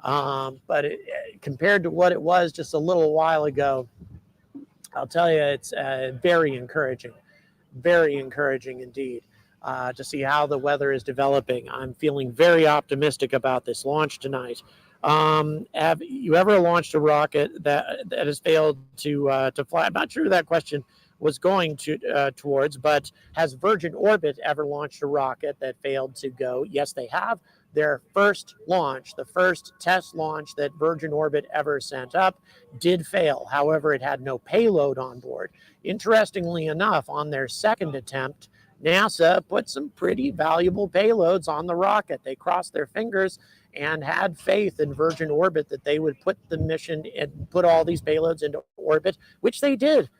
But compared to what it was just a little while ago, I'll tell you, it's very encouraging indeed. To see how the weather is developing. I'm feeling very optimistic about this launch tonight. Have you ever launched a rocket that has failed to fly? I'm not sure who that question was going towards, but has Virgin Orbit ever launched a rocket that failed to go? Yes, they have. Their first launch, the first test launch that Virgin Orbit ever sent up, did fail. However, it had no payload on board. Interestingly enough, on their second attempt, NASA put some pretty valuable payloads on the rocket. They crossed their fingers and had faith in Virgin Orbit that they would put the mission and put all these payloads into orbit, which they did.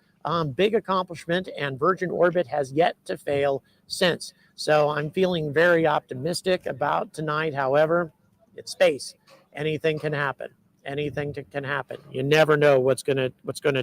Big accomplishment, and Virgin Orbit has yet to fail since. So I'm feeling very optimistic about tonight. However, it's space. Anything can happen. Anything can happen. You never know what's gonna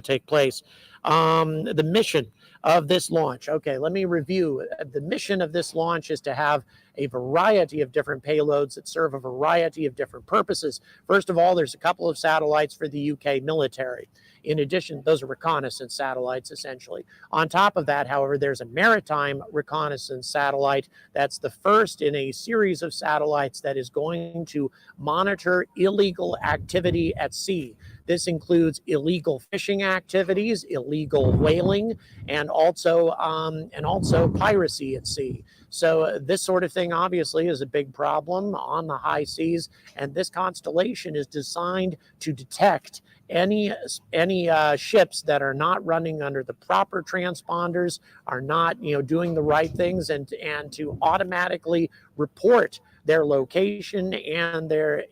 take place. The mission of this launch. Okay, let me review. The mission of this launch is to have a variety of different payloads that serve a variety of different purposes. First of all, there's a couple of satellites for the UK military. In addition, those are reconnaissance satellites, essentially. On top of that, however, there's a maritime reconnaissance satellite. That's the first in a series of satellites that is going to monitor illegal activity at sea. This includes illegal fishing activities, illegal whaling, and also piracy at sea. So this sort of thing obviously is a big problem on the high seas, and this constellation is designed to detect any ships that are not running under the proper transponders, are not doing the right things, and to automatically report their location and their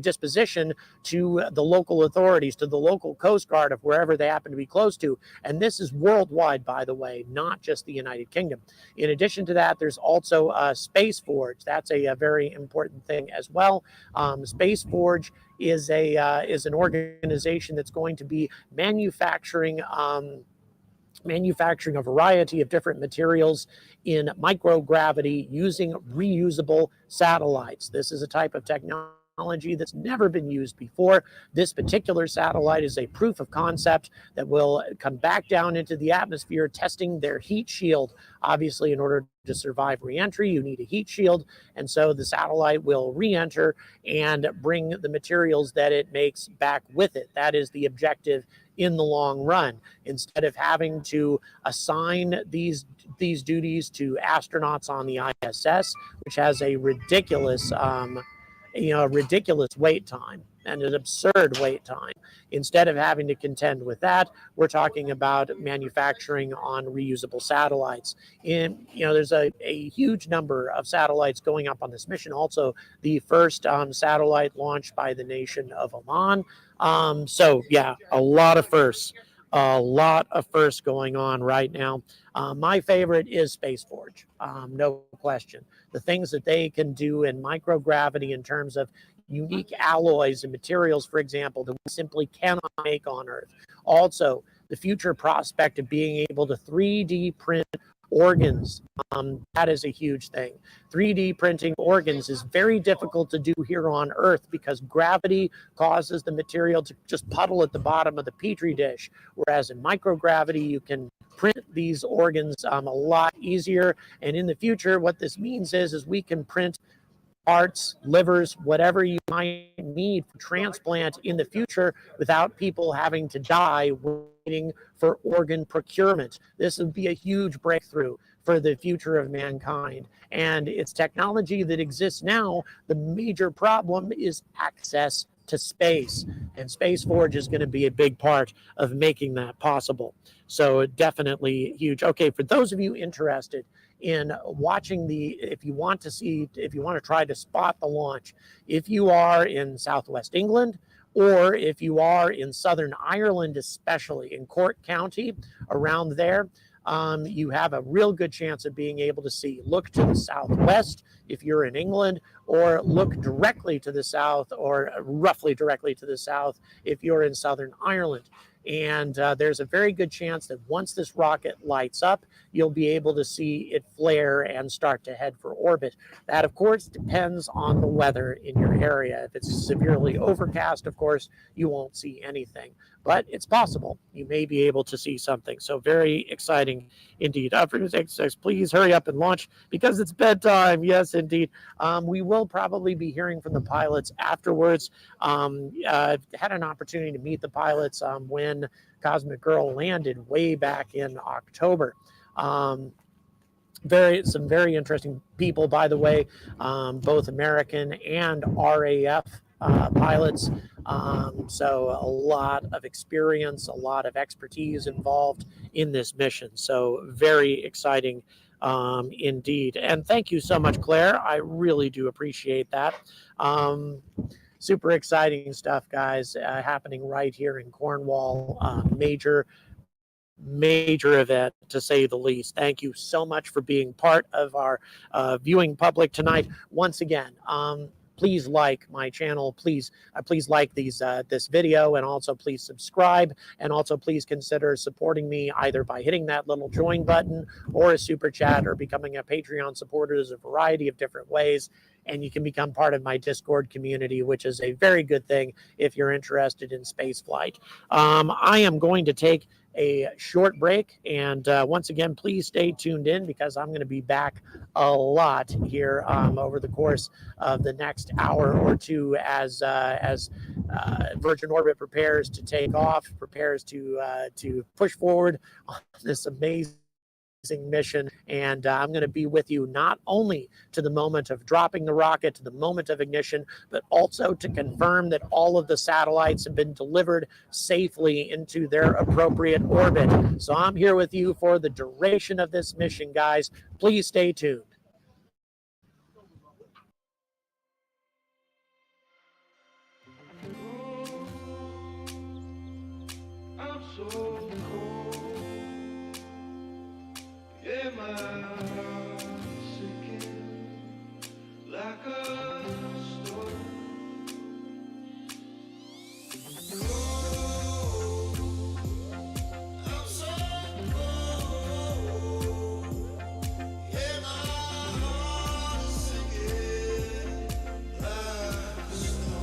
disposition to the local authorities, to the local Coast Guard of wherever they happen to be close to. And this is worldwide, by the way, not just the United Kingdom. In addition to that, there's also Space Forge. That's a very important thing as well. Space Forge is an organization that's going to be manufacturing a variety of different materials in microgravity using reusable satellites. This is a type of technology technology that's never been used before. This particular satellite is a proof of concept that will come back down into the atmosphere, testing their heat shield. Obviously, in order to survive re-entry, you need a heat shield, and so the satellite will re-enter and bring the materials that it makes back with it. That is the objective in the long run. Instead of having to assign these duties to astronauts on the ISS, which has a ridiculous ridiculous wait time and an absurd wait time. Instead of having to contend with that, we're talking about manufacturing on reusable satellites. There's a huge number of satellites going up on this mission. Also, the first satellite launched by the nation of Oman. So yeah, a lot of firsts going on right now. My favorite is Spaceforge, no question. The things that they can do in microgravity in terms of unique alloys and materials, for example, that we simply cannot make on Earth. Also, the future prospect of being able to 3D print organs, that is a huge thing. 3D printing organs is very difficult to do here on Earth because gravity causes the material to just puddle at the bottom of the petri dish, whereas in microgravity you can print these organs a lot easier. And in the future, what this means is we can print hearts, livers, whatever you might need for transplant in the future without people having to die waiting for organ procurement. This would be a huge breakthrough for the future of mankind. And it's technology that exists now. The major problem is access to space. And Spaceforge is going to be a big part of making that possible. So definitely huge. Okay, for those of you interested in watching if you want to try to spot the launch, if you are in Southwest England, or if you are in Southern Ireland, especially in Cork County, around there, you have a real good chance of being able to see. Look to the southwest if you're in England, or look directly to the south, or roughly directly to the south if you're in Southern Ireland. And there's a very good chance that once this rocket lights up, you'll be able to see it flare and start to head for orbit. That, of course, depends on the weather in your area. If it's severely overcast, of course, you won't see anything. But it's possible. You may be able to see something. So very exciting indeed. Please hurry up and launch because it's bedtime. Yes, indeed. We will probably be hearing from the pilots afterwards. I've had an opportunity to meet the pilots when Cosmic Girl landed way back in October. Some very interesting people, by the way, both American and RAF pilots. So a lot of experience, a lot of expertise involved in this mission. So very exciting indeed. And thank you so much, Claire. I really do appreciate that. Super exciting stuff, guys, happening right here in Cornwall. Major event, to say the least. Thank you so much for being part of our viewing public tonight. Once again, please like my channel. Please like this video, and also please subscribe, and also please consider supporting me either by hitting that little join button or a super chat or becoming a Patreon supporter. There's a variety of different ways, and you can become part of my Discord community, which is a very good thing if you're interested in space flight. I am going to take a short break, and once again, please stay tuned in because I'm going to be back a lot here over the course of the next hour or two as Virgin Orbit prepares to take off, prepares to push forward on this amazing mission. And I'm going to be with you not only to the moment of dropping the rocket, to the moment of ignition, but also to confirm that all of the satellites have been delivered safely into their appropriate orbit. So I'm here with you for the duration of this mission, guys. Please stay tuned. I'm so cold. Yeah, my heart's sinking like a storm. I'm so cold. Yeah, my heart's sinking like a storm.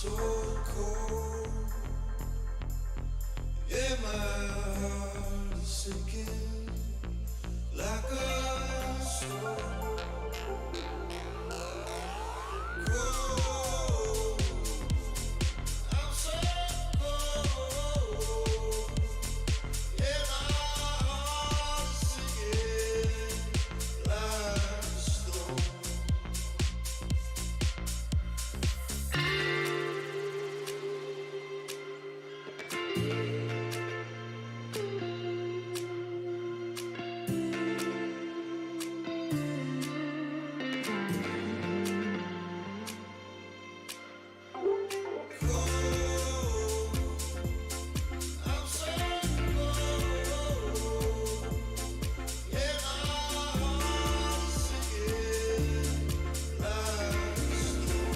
so cold. Yeah, my heart is sinking like a stone. Cold. I'm so cold. Yeah, my heart is sinking like a stone. I'm so cold. Yeah, my heart is sinking like a stone.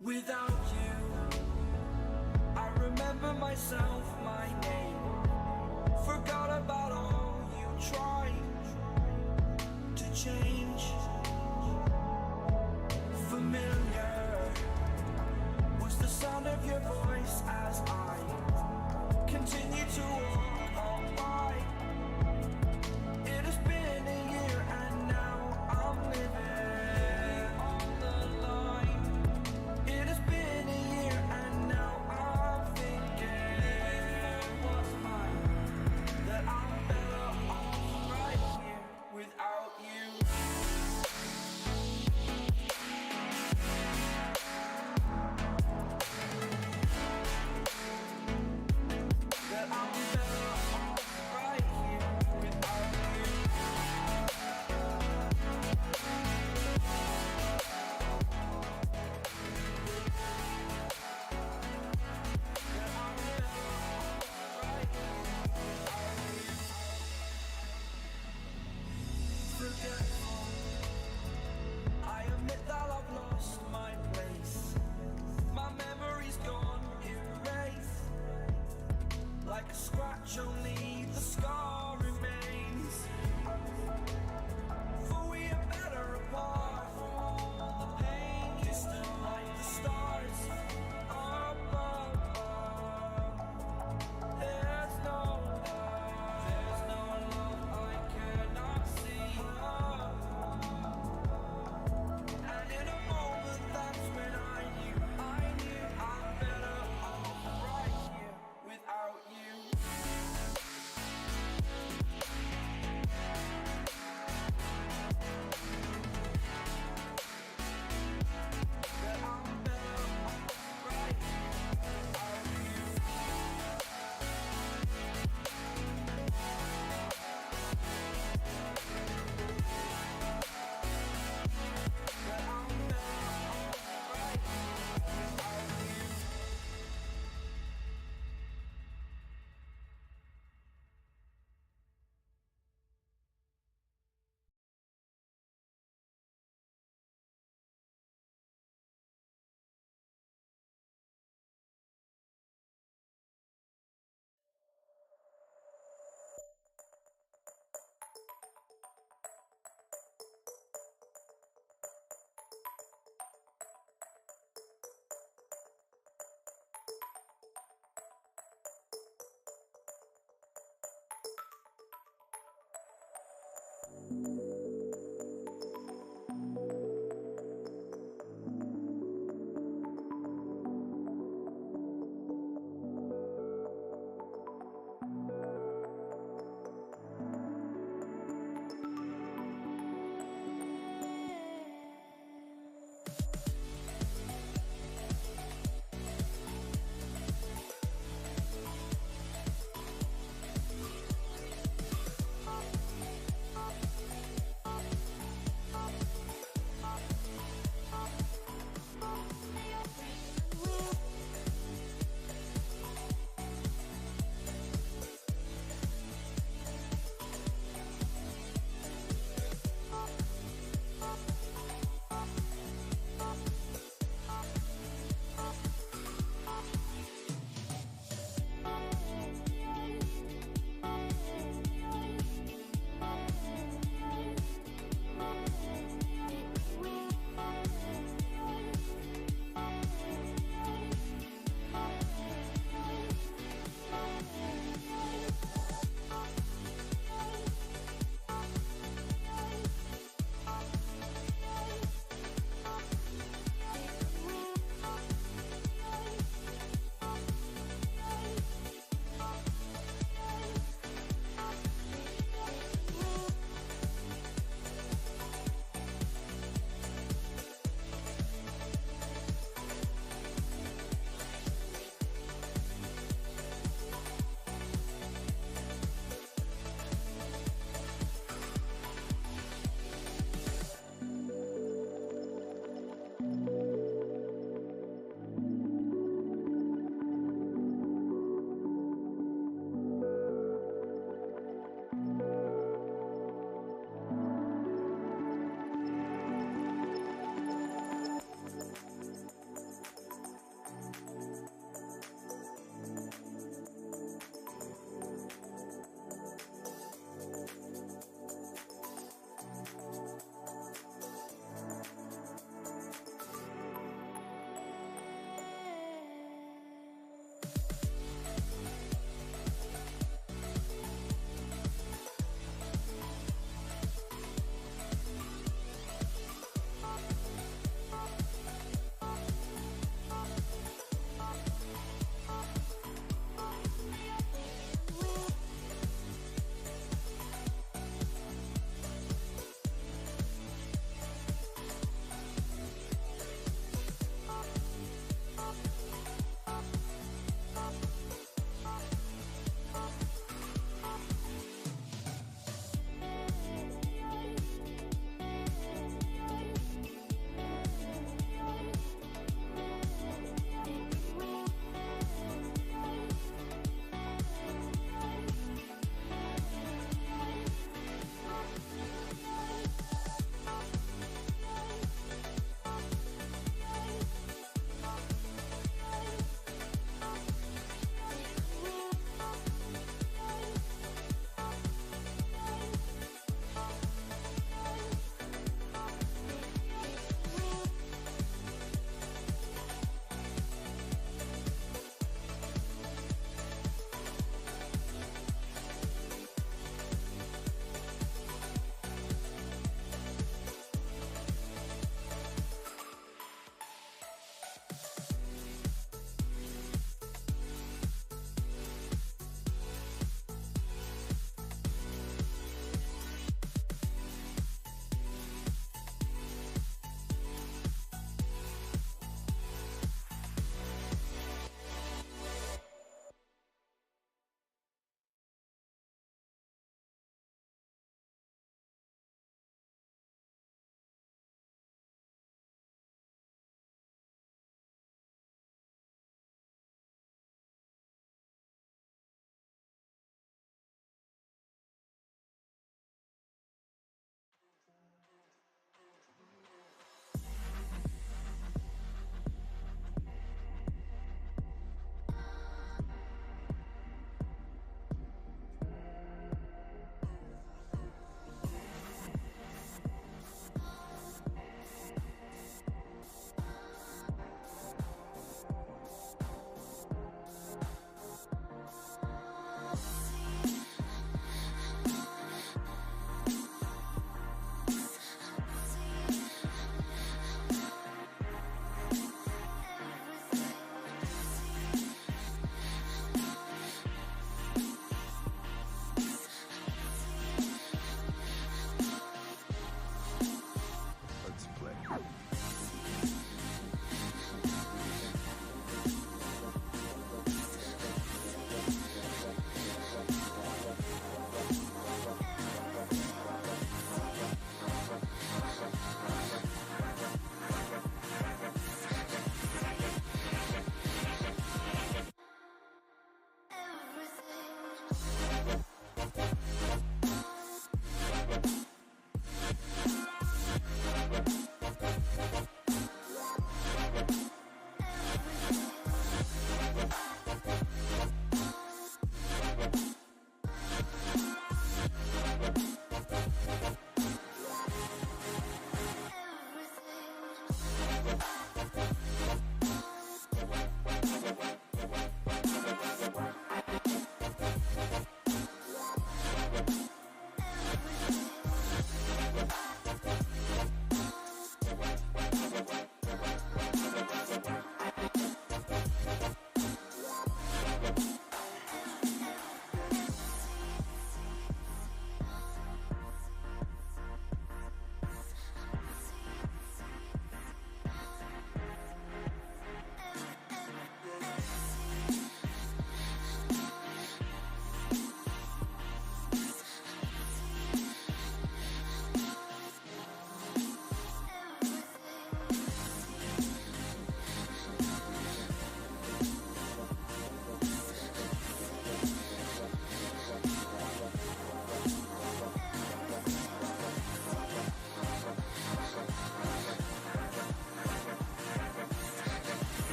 Without you, I remember myself, my name. Forgot about all you tried to change. Familiar was the sound of your voice as I continue to walk on by. It has been a year and now I'm living on the line. It has been a year and now I'm thinking what's mine, that I'm better off right here without you. That I'm better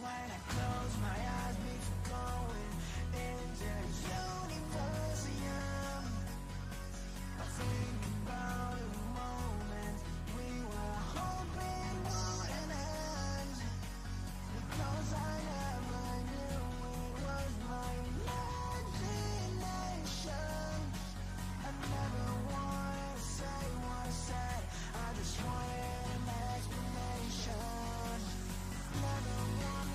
when I close my eyes before going into universe. I think about the moment we were hoping wouldn't end, because I never knew it was my imagination. I never wanted to say what I said, I just wanted an explanation. Never wanted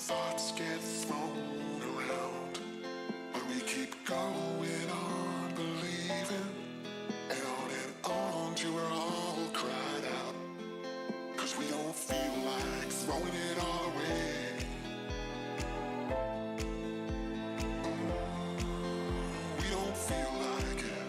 thoughts get thrown around, but we keep going on believing, and on till we're all cried out, 'cause we don't feel like throwing it all away. We don't feel like it.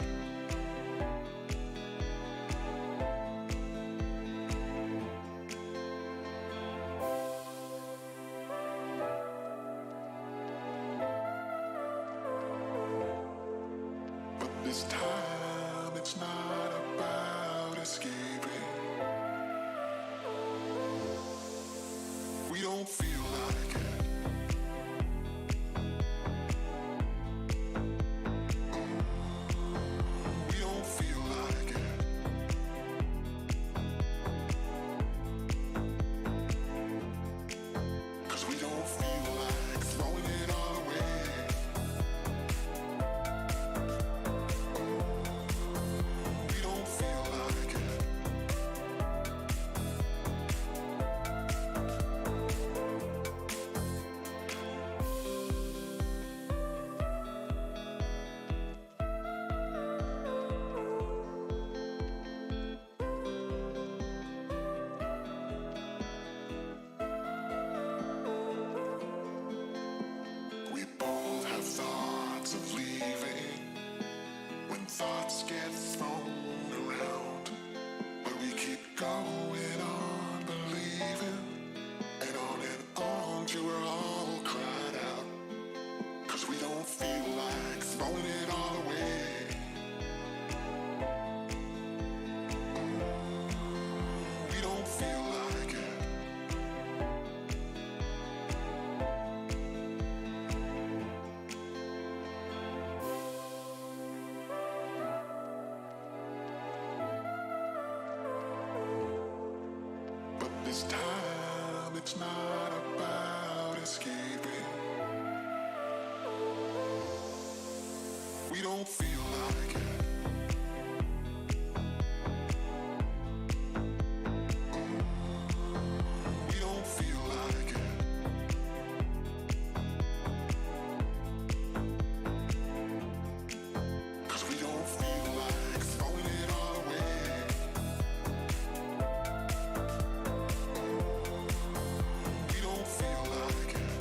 But this time it's not about escaping. We don't feel like it. We don't feel like it. 'Cause we don't feel like throwing it all away. We don't feel like it. We both have thoughts of leaving when thoughts get thrown around, but we keep going on believing, and on till we're all cried out, 'cause we don't feel like throwing it all away. We don't feel like it. But this time it's not about escaping. We don't feel like it. We don't feel like it. 'Cause we don't feel like throwing it all away. We don't feel like it.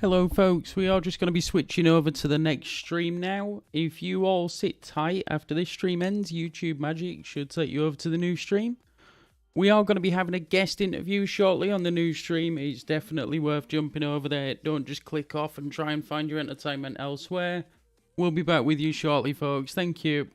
Hello folks, we are just going to be switching over to the next stream now. If you all sit tight after this stream ends, YouTube Magic should take you over to the new stream. We are going to be having a guest interview shortly on the new stream. It's definitely worth jumping over there. Don't just click off and try and find your entertainment elsewhere. We'll be back with you shortly folks. Thank you.